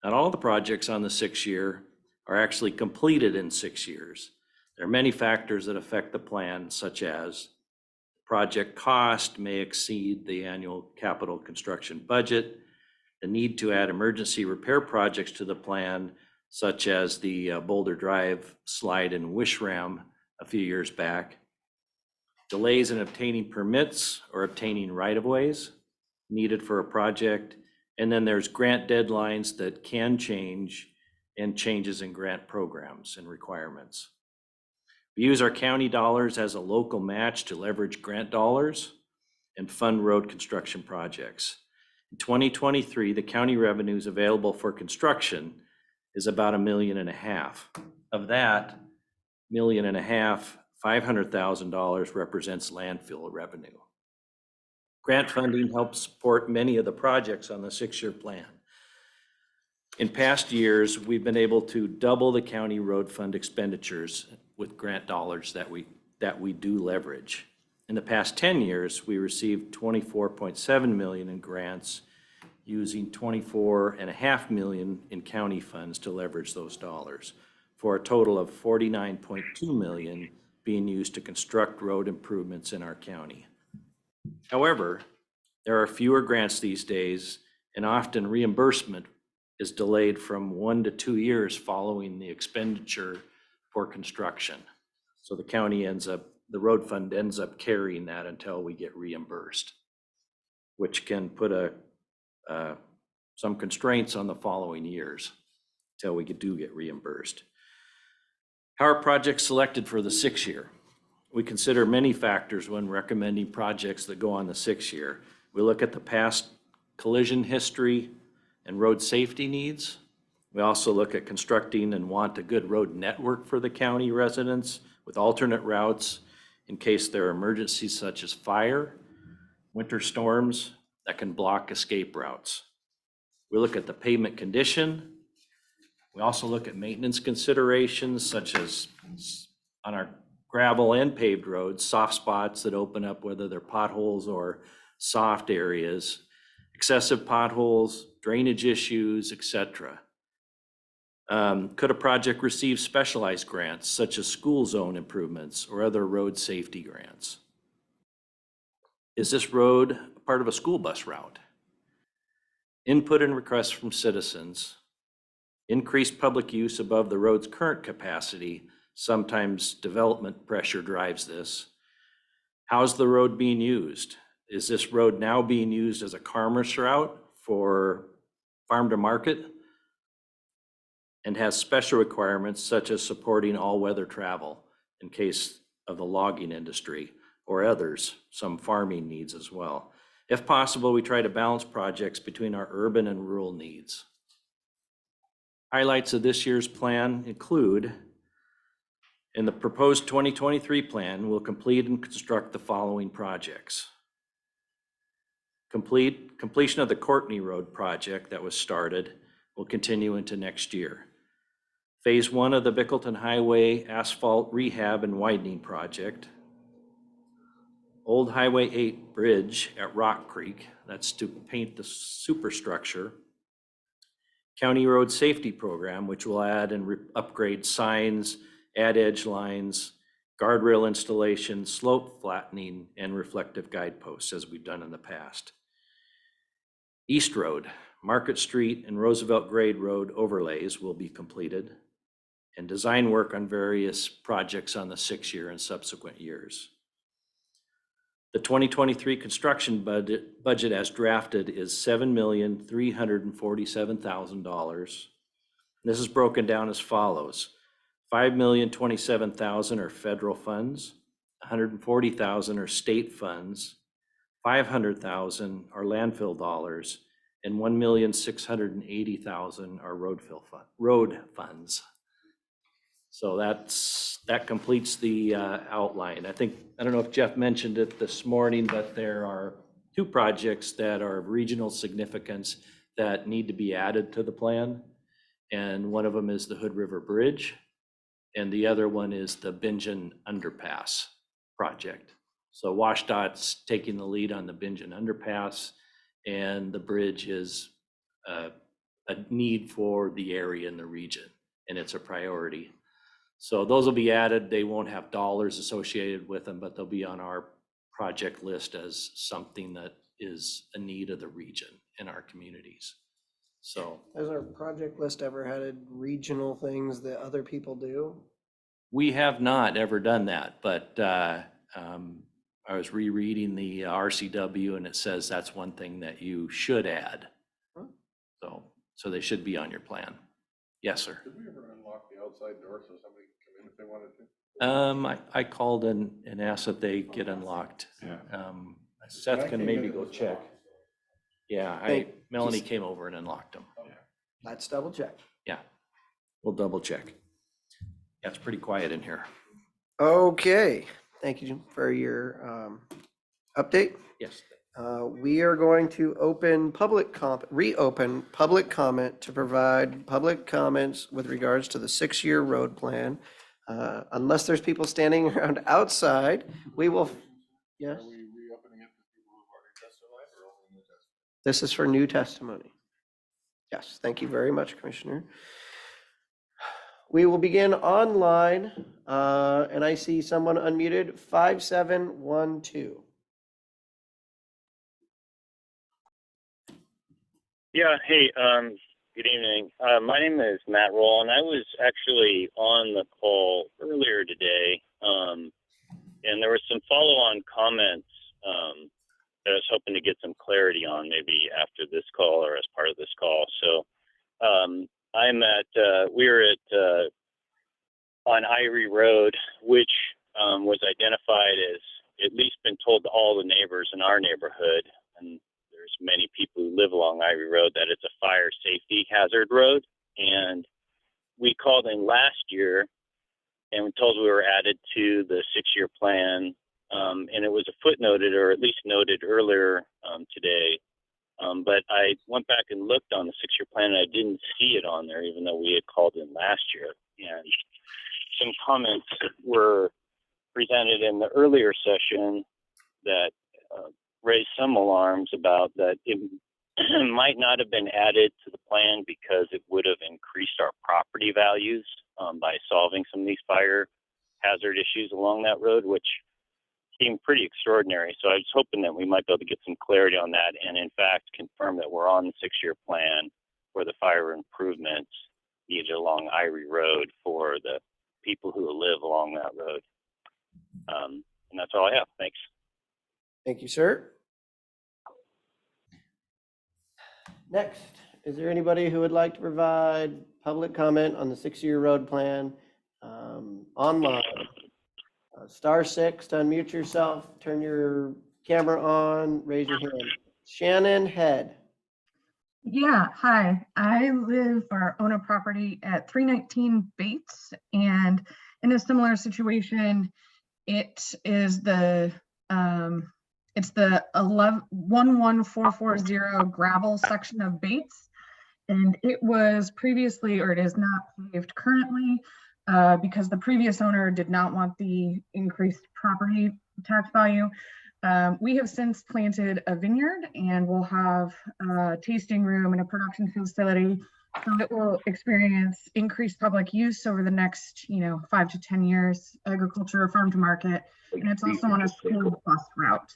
Speaker 13: Not all of the projects on the 6-year are actually completed in 6 years. There are many factors that affect the plan, such as project cost may exceed the annual capital construction budget, the need to add emergency repair projects to the plan, such as the Boulder Drive slide and wish ram a few years back, delays in obtaining permits or obtaining right-of-ways needed for a project, and then there's grant deadlines that can change and changes in grant programs and requirements. We use our county dollars as a local match to leverage grant dollars and fund road construction projects. In 2023, the county revenues available for construction is about $1.5 million. Of that $1.5 million, $500,000 represents landfill revenue. Grant funding helps support many of the projects on the 6-year plan. In past years, we've been able to double the county road fund expenditures with grant dollars that we do leverage. In the past 10 years, we received $24.7 million in grants, using $24.5 million in county funds to leverage those dollars, for a total of $49.2 million being used to construct road improvements in our county. However, there are fewer grants these days, and often reimbursement is delayed from 1 to 2 years following the expenditure for construction. So the road fund ends up carrying that until we get reimbursed, which can put some constraints on the following years till we do get reimbursed. How are projects selected for the 6-year? We consider many factors when recommending projects that go on the 6-year. We look at the past collision history and road safety needs. We also look at constructing and want a good road network for the county residents with alternate routes in case there are emergencies such as fire, winter storms that can block escape routes. We look at the pavement condition. We also look at maintenance considerations such as on our gravel and paved roads, soft spots that open up, whether they're potholes or soft areas, excessive potholes, drainage issues, etc. Could a project receive specialized grants such as school zone improvements or other road safety grants? Is this road part of a school bus route? Input and requests from citizens, increased public use above the road's current capacity. Sometimes development pressure drives this. How's the road being used? Is this road now being used as a commerce route for farm to market? And has special requirements such as supporting all-weather travel in case of the logging industry or others, some farming needs as well. If possible, we try to balance projects between our urban and rural needs. Highlights of this year's plan include, in the proposed 2023 plan, we'll complete and construct the following projects. Completion of the Courtney Road project that was started will continue into next year. Phase 1 of the Bickleton Highway asphalt rehab and widening project. Old Highway 8 bridge at Rock Creek, that's to paint the superstructure. County Road Safety Program, which will add and upgrade signs, add edge lines, guardrail installation, slope flattening, and reflective guideposts as we've done in the past. East Road, Market Street and Roosevelt Grade Road overlays will be completed, and design work on various projects on the 6-year and subsequent years. The 2023 construction budget as drafted is $7,347,000. This is broken down as follows. $5,027,000 are federal funds, $140,000 are state funds, $500,000 are landfill dollars, and $1,680,000 are road funds. So that completes the outline. I don't know if Jeff mentioned it this morning, but there are 2 projects that are of regional significance that need to be added to the plan. And one of them is the Hood River Bridge, and the other one is the Bingen Underpass project. So WashDOT's taking the lead on the Bingen Underpass, and the bridge is a need for the area in the region, and it's a priority. So those will be added. They won't have dollars associated with them, but they'll be on our project list as something that is a need of the region in our communities. So
Speaker 1: Has our project list ever had regional things that other people do?
Speaker 13: we have not ever done that, but I was rereading the RCW and it says that's one thing that you should add.
Speaker 1: Huh?
Speaker 13: So they should be on your plan. Yes, sir.
Speaker 4: Did we ever unlock the outside door so somebody could come in if they wanted to?
Speaker 13: I called and asked that they get unlocked.
Speaker 4: Yeah.
Speaker 13: Seth can maybe go check. Yeah, Melanie came over and unlocked them.
Speaker 1: Let's double check.
Speaker 13: Yeah, we'll double check. Yeah, it's pretty quiet in here.
Speaker 1: Okay, thank you for your update.
Speaker 13: Yes.
Speaker 1: We are going to reopen public comment to provide public comments with regards to the 6-year road plan. Unless there's people standing around outside, we will, yes?
Speaker 4: Are we reopening it to people who've already testified or only new testimony?
Speaker 1: This is for new testimony. Yes, thank you very much, Commissioner. We will begin online, and I see someone unmuted, 5712.
Speaker 18: Yeah, hey, good evening. My name is Matt Roll, and I was actually on the call earlier today, and there were some follow-on comments that I was hoping to get some clarity on, maybe after this call or as part of this call. So we were at on Irie Road, which was identified as at least been told to all the neighbors in our neighborhood, and there's many people who live along Irie Road, that it's a fire safety hazard road. And we called in last year and we told we were added to the 6-year plan. And it was a footnoted, or at least noted earlier today. But I went back and looked on the 6-year plan and I didn't see it on there, even though we had called in last year. And some comments were presented in the earlier session that raised some alarms about that it might not have been added to the plan because it would have increased our property values by solving some of these fire hazard issues along that road, which seemed pretty extraordinary. So I was hoping that we might be able to get some clarity on that and in fact confirm that we're on the 6-year plan for the fire improvements needed along Irie Road for the people who live along that road. And that's all I have. Thanks.
Speaker 1: Thank you, sir. Next, is there anybody who would like to provide public comment on the 6-year road plan online? *6 to unmute yourself, turn your camera on, raise your hand. Shannon Head.
Speaker 16: Yeah, hi. I live or own a property at 319 Bates, and in a similar situation, it is the 11440 gravel section of Bates, and it was previously, or it is not paved currently, because the previous owner did not want the increased property tax value. We have since planted a vineyard and we'll have a tasting room and a production facility. So it will experience increased public use over the next, 5 to 10 years, agriculture, farm to market. And it's also on a school bus route.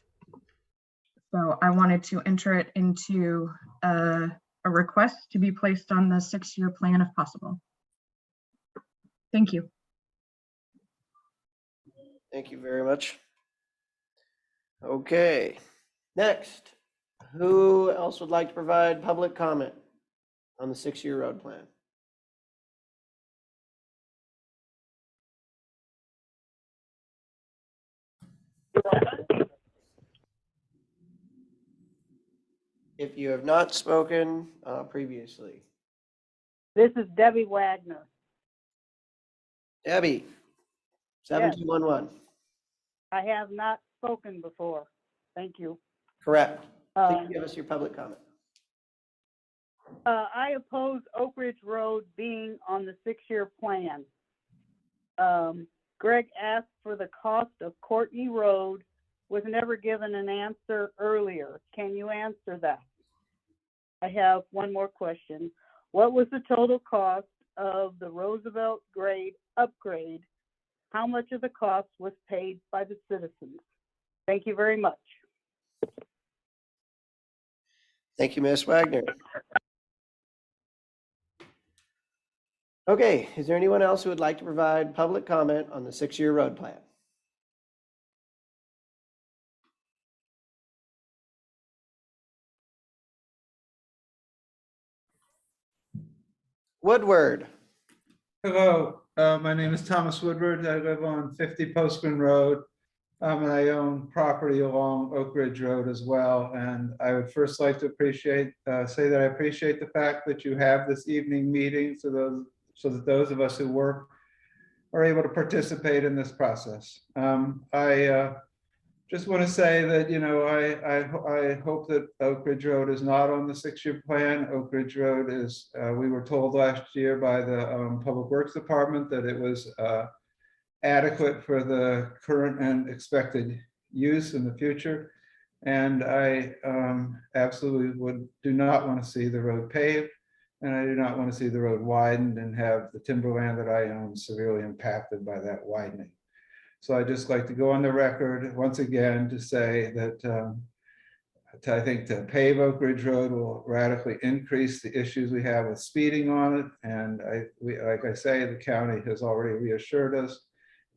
Speaker 16: So I wanted to enter it into a request to be placed on the 6-year plan if possible. Thank you.
Speaker 1: Thank you very much. Okay, next, who else would like to provide public comment on the 6-year road plan? If you have not spoken previously.
Speaker 22: This is Debbie Wagner.
Speaker 1: Debbie, 7211.
Speaker 22: I have not spoken before. Thank you.
Speaker 1: Correct. Please give us your public comment.
Speaker 22: I oppose Oak Ridge Road being on the 6-year plan. Greg asked for the cost of Courtney Road, was never given an answer earlier. Can you answer that? I have one more question. What was the total cost of the Roosevelt grade upgrade? How much of the cost was paid by the citizens? Thank you very much.
Speaker 1: Thank you, Ms. Wagner. Okay, is there anyone else who would like to provide public comment on the 6-year road plan? Woodward.
Speaker 23: Hello, my name is Thomas Woodward. I live on 50 Postman Road, and I own property along Oak Ridge Road as well. And I would first like to say that I appreciate the fact that you have this evening meeting so that those of us who work are able to participate in this process. I just want to say that, I hope that Oak Ridge Road is not on the 6-year plan. Oak Ridge Road is, we were told last year by the Public Works Department that it was adequate for the current and expected use in the future. And I absolutely do not want to see the road paved. And I do not want to see the road widened and have the timberland that I own severely impacted by that widening. So I'd just like to go on the record once again to say that I think to pave Oak Ridge Road will radically increase the issues we have with speeding on it. And like I say, the county has already reassured us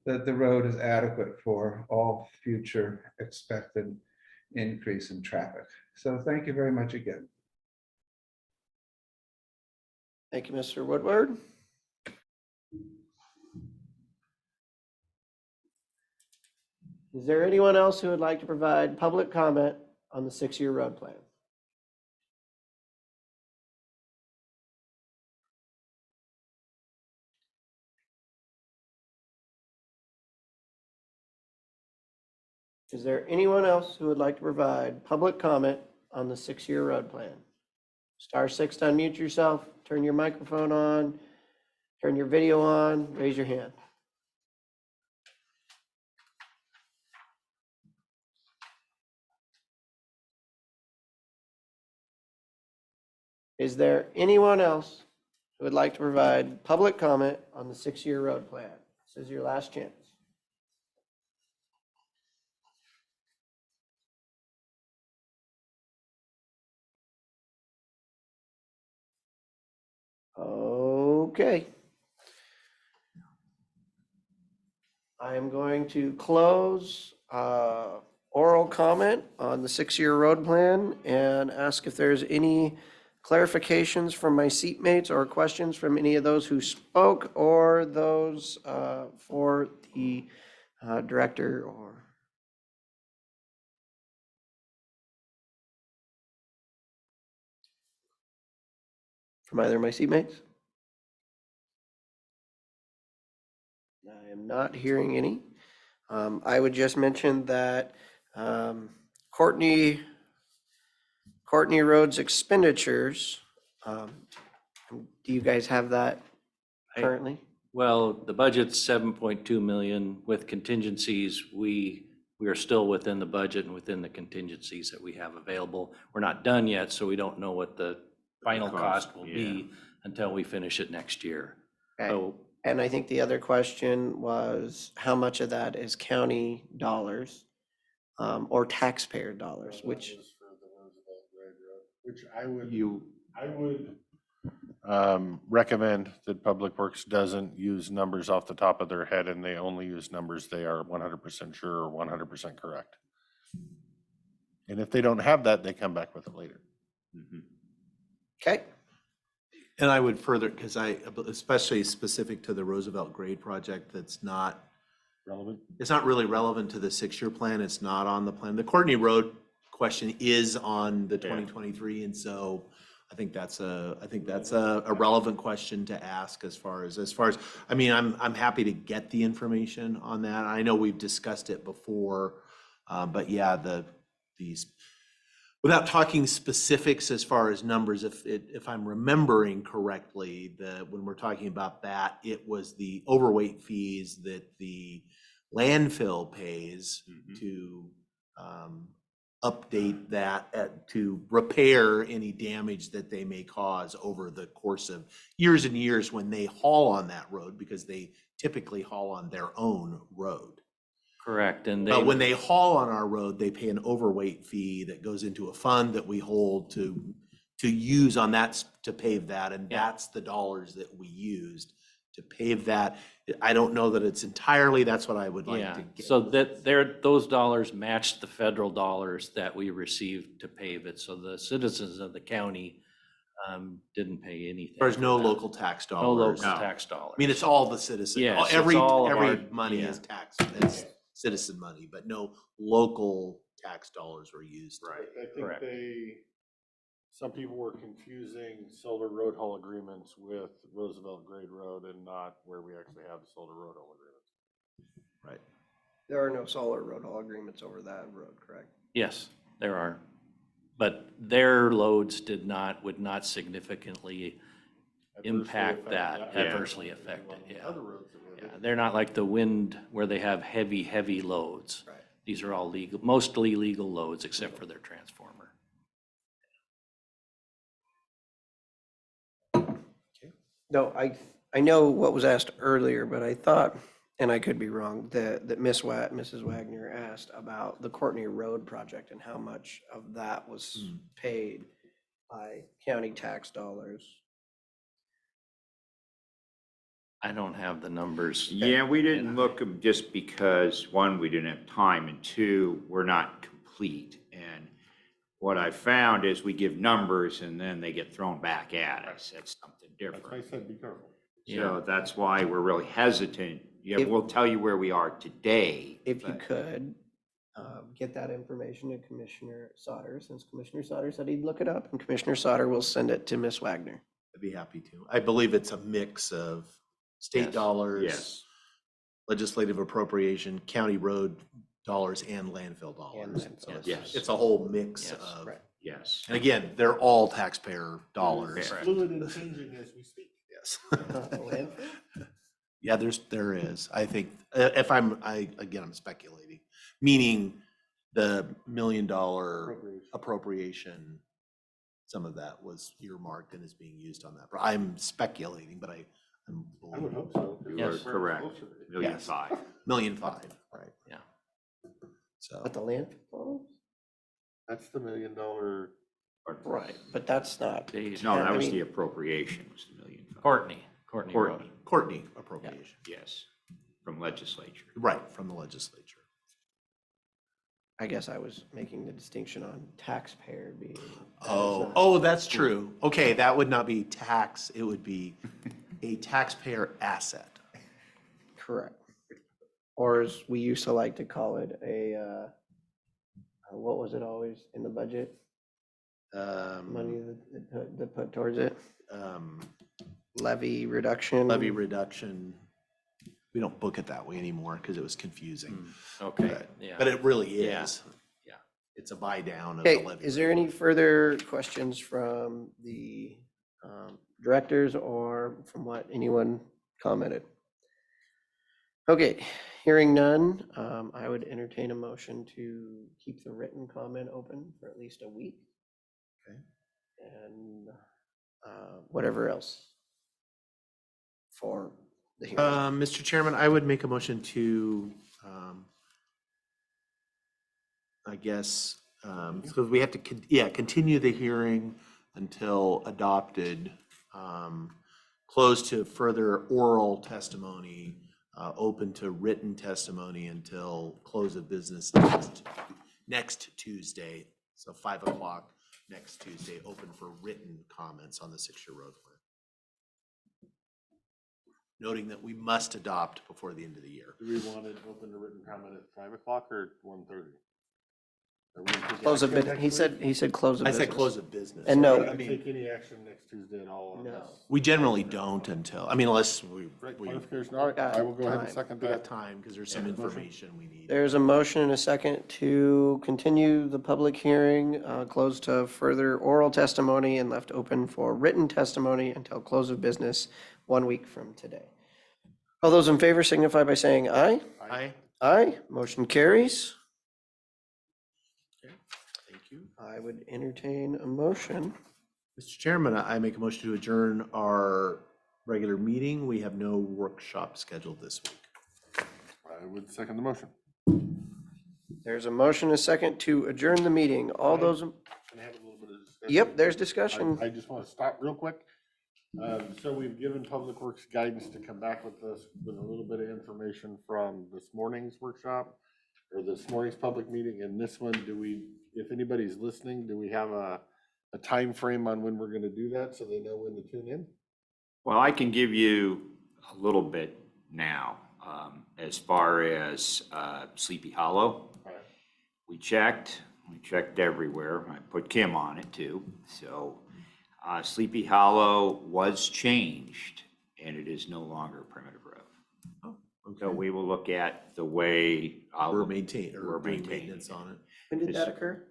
Speaker 23: that the road is adequate for all future expected increase in traffic. So thank you very much again.
Speaker 1: Thank you, Mr. Woodward. Is there anyone else who would like to provide public comment on the 6-year road plan? Is there anyone else who would like to provide public comment on the 6-year road plan? *6 to unmute yourself, turn your microphone on, turn your video on, raise your hand. Is there anyone else who would like to provide public comment on the 6-year road plan? This is your last chance. Okay. I am going to close oral comment on the 6-year road plan and ask if there's any clarifications from my seatmates or questions from any of those who spoke or those for the director or. From either of my seatmates? I am not hearing any. I would just mention that Courtney Road's expenditures, do you guys have that currently?
Speaker 13: Well, the budget's 7.2 million. With contingencies, we are still within the budget and within the contingencies that we have available. We're not done yet, so we don't know what the final cost will be until we finish it next year.
Speaker 1: Okay.
Speaker 13: So,
Speaker 1: And I think the other question was how much of that is county dollars or taxpayer dollars, which.
Speaker 4: Which I would recommend that Public Works doesn't use numbers off the top of their head and they only use numbers they are 100% sure or 100% correct. And if they don't have that, they come back with it later.
Speaker 1: Okay.
Speaker 9: And I would further, because especially specific to the Roosevelt Grade project, that's not
Speaker 4: relevant.
Speaker 9: It's not really relevant to the 6-year plan. It's not on the plan. The Courtney Road question is on the 2023, and so I think that's a relevant question to ask as far as I mean, I'm happy to get the information on that. I know we've discussed it before, but yeah, these without talking specifics as far as numbers, if I'm remembering correctly, when we're talking about that, it was the overweight fees that the landfill pays to update that to repair any damage that they may cause over the course of years and years when they haul on that road, because they typically haul on their own road.
Speaker 13: correct, and
Speaker 9: But when they haul on our road, they pay an overweight fee that goes into a fund that we hold to use on that, to pave that, and that's the dollars that we used to pave that. I don't know that it's entirely, that's what I would like to get.
Speaker 13: So that those dollars matched the federal dollars that we received to pave it. So the citizens of the county didn't pay anything.
Speaker 9: There's no local tax dollars.
Speaker 13: No local tax dollars.
Speaker 9: I mean, it's all the citizens.
Speaker 13: Yes, it's
Speaker 9: Every
Speaker 13: all of our-
Speaker 9: money is tax, it's citizen money, but no local tax dollars were used.
Speaker 4: Right. I think some people were confusing solar road haul agreements with Roosevelt Grade Road and not where we actually have the solar road haul agreements.
Speaker 9: Right.
Speaker 1: There are no solar road haul agreements over that road, correct?
Speaker 13: Yes, there are. But their loads would not significantly impact that, adversely affect it, yeah. They're not like the wind where they have heavy loads.
Speaker 1: Right.
Speaker 13: These are all legal, mostly legal loads except for their transformer.
Speaker 1: No, I know what was asked earlier, but I thought, and I could be wrong, that Mrs. Wagner asked about the Courtney Road project and how much of that was paid by county tax dollars.
Speaker 13: I don't have the numbers.
Speaker 3: Yeah, we didn't look them just because, one, we didn't have time, and two, we're not complete. And what I found is we give numbers and then they get thrown back at us. That's something different.
Speaker 4: That's why I said be careful.
Speaker 3: So that's why we're really hesitant. Yeah, we'll tell you where we are today.
Speaker 1: If you could, get that information to Commissioner Sauter, since Commissioner Sauter said he'd look it up, and Commissioner Sauter will send it to Ms. Wagner.
Speaker 9: I'd be happy to. I believe it's a mix of state
Speaker 13: Yes.
Speaker 9: dollars,
Speaker 3: Yes.
Speaker 9: legislative appropriation, county road dollars, and landfill dollars.
Speaker 1: landfill.
Speaker 9: So
Speaker 3: Yes.
Speaker 9: it's a whole mix
Speaker 13: Yes.
Speaker 9: of,
Speaker 1: Right.
Speaker 3: Yes.
Speaker 9: and again, they're all taxpayer dollars.
Speaker 4: It's
Speaker 3: Correct.
Speaker 4: fluid and changing as we speak.
Speaker 9: Yes.
Speaker 1: Not the landfill?
Speaker 9: Yeah, there is. I think, if I'm speculating, meaning the $1 million appropriation, some of that was earmarked and is being used on that. I'm speculating, but I'm.
Speaker 4: I would hope so.
Speaker 3: You
Speaker 13: Yes.
Speaker 3: are correct. Million
Speaker 9: Yes.
Speaker 3: five.
Speaker 9: 1,500,000, right?
Speaker 13: Yeah.
Speaker 9: So,
Speaker 1: But the landfill?
Speaker 4: That's the $1 million.
Speaker 1: Right, but that's not.
Speaker 3: No, that
Speaker 1: I
Speaker 3: was
Speaker 1: mean,
Speaker 3: the appropriation, was the million five.
Speaker 13: Courtney Road.
Speaker 9: Courtney appropriation,
Speaker 3: Yes, from legislature.
Speaker 9: right, from the legislature.
Speaker 1: I guess I was making the distinction on taxpayer being. that is not-
Speaker 9: Oh, that's true. Okay, that would not be tax, it would be a taxpayer asset.
Speaker 1: Correct. Or as we used to like to call it, what was it always in the budget? Money that put towards it, levy reduction.
Speaker 9: Levy reduction. We don't book it that way anymore because it was confusing.
Speaker 13: Okay,
Speaker 9: But-
Speaker 13: yeah.
Speaker 9: But it really
Speaker 13: Yeah.
Speaker 9: is.
Speaker 13: Yeah.
Speaker 9: It's a buy down of the
Speaker 1: Okay,
Speaker 9: levy.
Speaker 1: is there any further questions from the directors or from what anyone commented? Okay, hearing none, I would entertain a motion to keep the written comment open for at least a week.
Speaker 9: Okay.
Speaker 1: And whatever else for the hearing.
Speaker 9: Mr. Chairman, I would make a motion to, I guess, because we have to, continue the hearing until adopted, closed to further oral testimony, open to written testimony until close of business next Tuesday. So 5 o'clock next Tuesday, open for written comments on the 6-year road plan. Noting that we must adopt before the end of the year.
Speaker 4: Do we want it open to written comment at 5 o'clock or 1:30?
Speaker 1: Close of bid, he said close of
Speaker 9: I
Speaker 1: business.
Speaker 9: said close of business.
Speaker 1: And no,
Speaker 4: I take any action next Tuesday at all on
Speaker 1: No.
Speaker 4: this?
Speaker 9: We generally don't until, unless we
Speaker 4: Clarification, all right, I will go ahead and
Speaker 1: time.
Speaker 4: second
Speaker 9: we got
Speaker 4: that.
Speaker 9: time because there's some information we need.
Speaker 1: there's a motion and a second to continue the public hearing, closed to further oral testimony and left open for written testimony until close of business 1 week from today. All those in favor signify by saying aye.
Speaker 9: Aye.
Speaker 1: Aye, motion carries.
Speaker 9: Thank you.
Speaker 1: I would entertain a motion.
Speaker 9: Mr. Chairman, I make a motion to adjourn our regular meeting. We have no workshop scheduled this week.
Speaker 4: I would second the motion.
Speaker 1: There's a motion and a second to adjourn the meeting. All those,
Speaker 4: Can I have a little bit of discussion?
Speaker 1: yep, there's discussion.
Speaker 4: I just want to stop real quick. So we've given Public Works guidance to come back with us with a little bit of information from this morning's workshop or this morning's public meeting. And this one, if anybody's listening, do we have a time frame on when we're going to do that so they know when to tune in?
Speaker 3: Well, I can give you a little bit now, as far as Sleepy Hollow. We checked everywhere. I put Kim on it too. So Sleepy Hollow was changed and it is no longer a primitive road. So we will look at the way
Speaker 9: We're
Speaker 3: we're
Speaker 9: maintaining, or doing
Speaker 3: maintaining
Speaker 9: maintenance on it.
Speaker 1: When did that occur?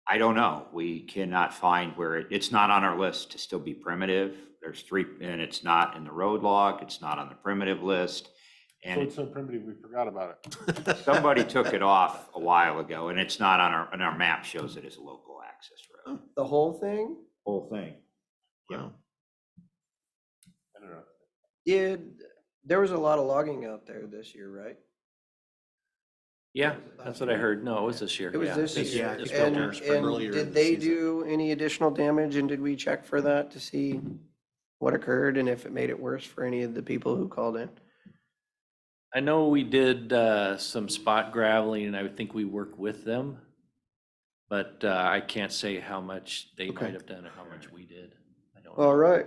Speaker 3: I don't know. We cannot find where it's not on our list to still be primitive. There's 3, and it's not in the road log. It's not on the primitive list.
Speaker 4: So
Speaker 3: And
Speaker 4: it's so primitive, we forgot about it.
Speaker 3: somebody took it off a while ago and it's not on our map shows it as a local access road.
Speaker 1: The whole thing?
Speaker 3: Whole thing.
Speaker 9: Wow.
Speaker 4: I don't know.
Speaker 1: There was a lot of logging out there this year, right?
Speaker 13: Yeah, that's what I heard. No, it was this year.
Speaker 1: It was
Speaker 13: Yeah,
Speaker 1: this
Speaker 9: This
Speaker 1: year.
Speaker 9: year, just
Speaker 1: And
Speaker 9: earlier in
Speaker 1: did
Speaker 9: the
Speaker 1: they
Speaker 9: season.
Speaker 1: do any additional damage and did we check for that to see what occurred and if it made it worse for any of the people who called in?
Speaker 13: I know we did some spot graveling and I would think we work with them. But I can't say how much they
Speaker 1: Okay.
Speaker 13: might have done and how much we did. I don't
Speaker 1: All
Speaker 13: know.
Speaker 1: right.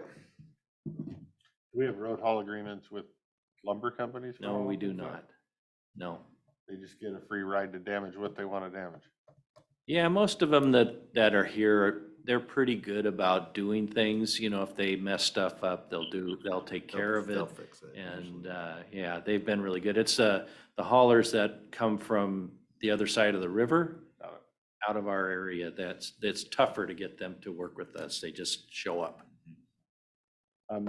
Speaker 4: Do we have road haul agreements with lumber companies? for
Speaker 13: No,
Speaker 4: all
Speaker 13: we
Speaker 4: of
Speaker 13: do
Speaker 4: this?
Speaker 13: not. No.
Speaker 4: they just get a free ride to damage what they want to damage.
Speaker 13: Yeah, most of them that are here, they're pretty good about doing things. You know, if they mess stuff up, they'll take care of
Speaker 9: They'll
Speaker 13: it.
Speaker 9: fix it.
Speaker 13: And, yeah, they've been really good. It's, the haulers that come from the other side of the river, out of our area, that's tougher to get them to work with us. They just show up.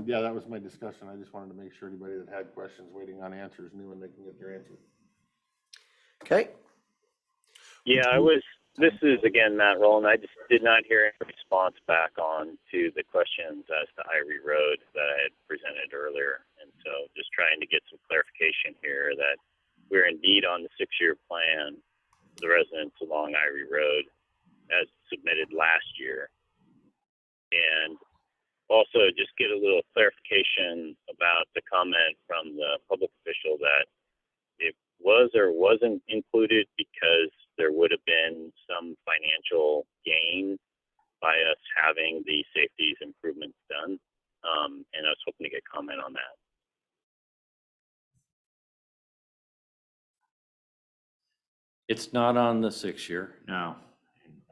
Speaker 4: Yeah, that was my discussion. I just wanted to make sure anybody that had questions waiting on answers knew when they can get their answer.
Speaker 1: Okay,
Speaker 18: Yeah, this is again, Matt Rowland. I just did not hear any response back on to the questions as to Ivory Road that I had presented earlier. And so just trying to get some clarification here that we're indeed on the 6-year plan for the residents along Ivory Road as submitted last year. And also just get a little clarification about the comment from the public official that it was or wasn't included because there would have been some financial gain by us having the safety improvements done. And I was hoping to get comment on that.
Speaker 13: It's not on the 6-year.
Speaker 3: No,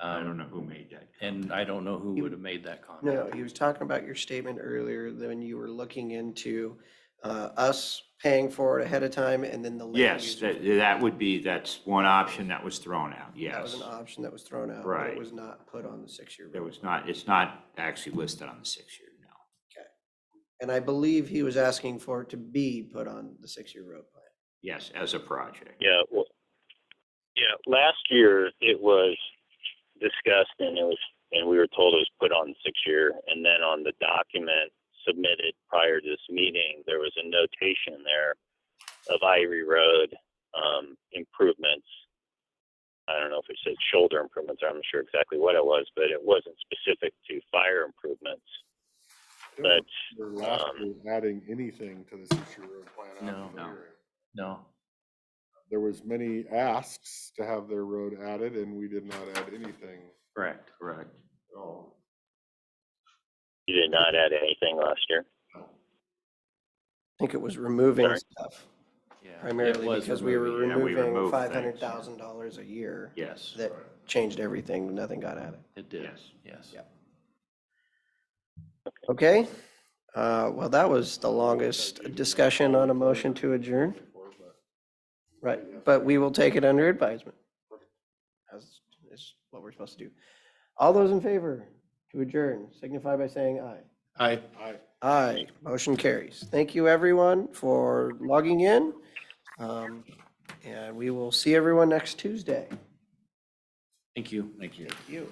Speaker 3: I don't know who made that.
Speaker 13: And I don't know who would have made that comment.
Speaker 1: no, he was talking about your statement earlier, when you were looking into us paying for it ahead of time and then the land
Speaker 3: Yes,
Speaker 1: use.
Speaker 3: that's one option that was thrown out,
Speaker 1: That was
Speaker 3: yes.
Speaker 1: an option that was thrown out, but
Speaker 3: Right.
Speaker 1: it was not put on the 6-year.
Speaker 3: It
Speaker 1: road.
Speaker 3: was not, it's not actually listed on the 6-year, no.
Speaker 1: And I believe he was asking for it to be put on the 6-year road plan.
Speaker 3: Yes, as a project.
Speaker 18: Yeah, well, yeah, last year it was discussed and we were told it was put on 6-year, and then on the document submitted prior to this meeting, there was a notation there of Ivory Road improvements. I don't know if it said shoulder improvements, or I'm not sure exactly what it was, but it wasn't specific to fire improvements. But
Speaker 4: They're last year adding anything to the 6-year road plan after the hearing.
Speaker 13: No.
Speaker 4: There was many asks to have their road added, and we did not add anything.
Speaker 13: Correct.
Speaker 4: Oh,
Speaker 18: you did not add anything last year.
Speaker 1: I think it was removing
Speaker 18: Sorry.
Speaker 1: stuff.
Speaker 13: Yeah, it
Speaker 1: Primarily
Speaker 13: was
Speaker 1: because we were
Speaker 13: removing,
Speaker 3: yeah, we
Speaker 1: removing
Speaker 3: removed
Speaker 1: $500,000 a year.
Speaker 3: Yes.
Speaker 1: That changed everything, nothing got added.
Speaker 13: It did,
Speaker 3: Yes.
Speaker 13: yes.
Speaker 1: Yeah. Okay, well, that was the longest discussion on a motion to adjourn. Right, but we will take it under advisement. As is what we're supposed to do. All those in favor to adjourn signify by saying aye.
Speaker 9: Aye.
Speaker 1: Aye, motion carries. Thank you, everyone, for logging in. And we will see everyone next Tuesday.
Speaker 13: Thank you.
Speaker 3: Thank you.
Speaker 1: Thank you.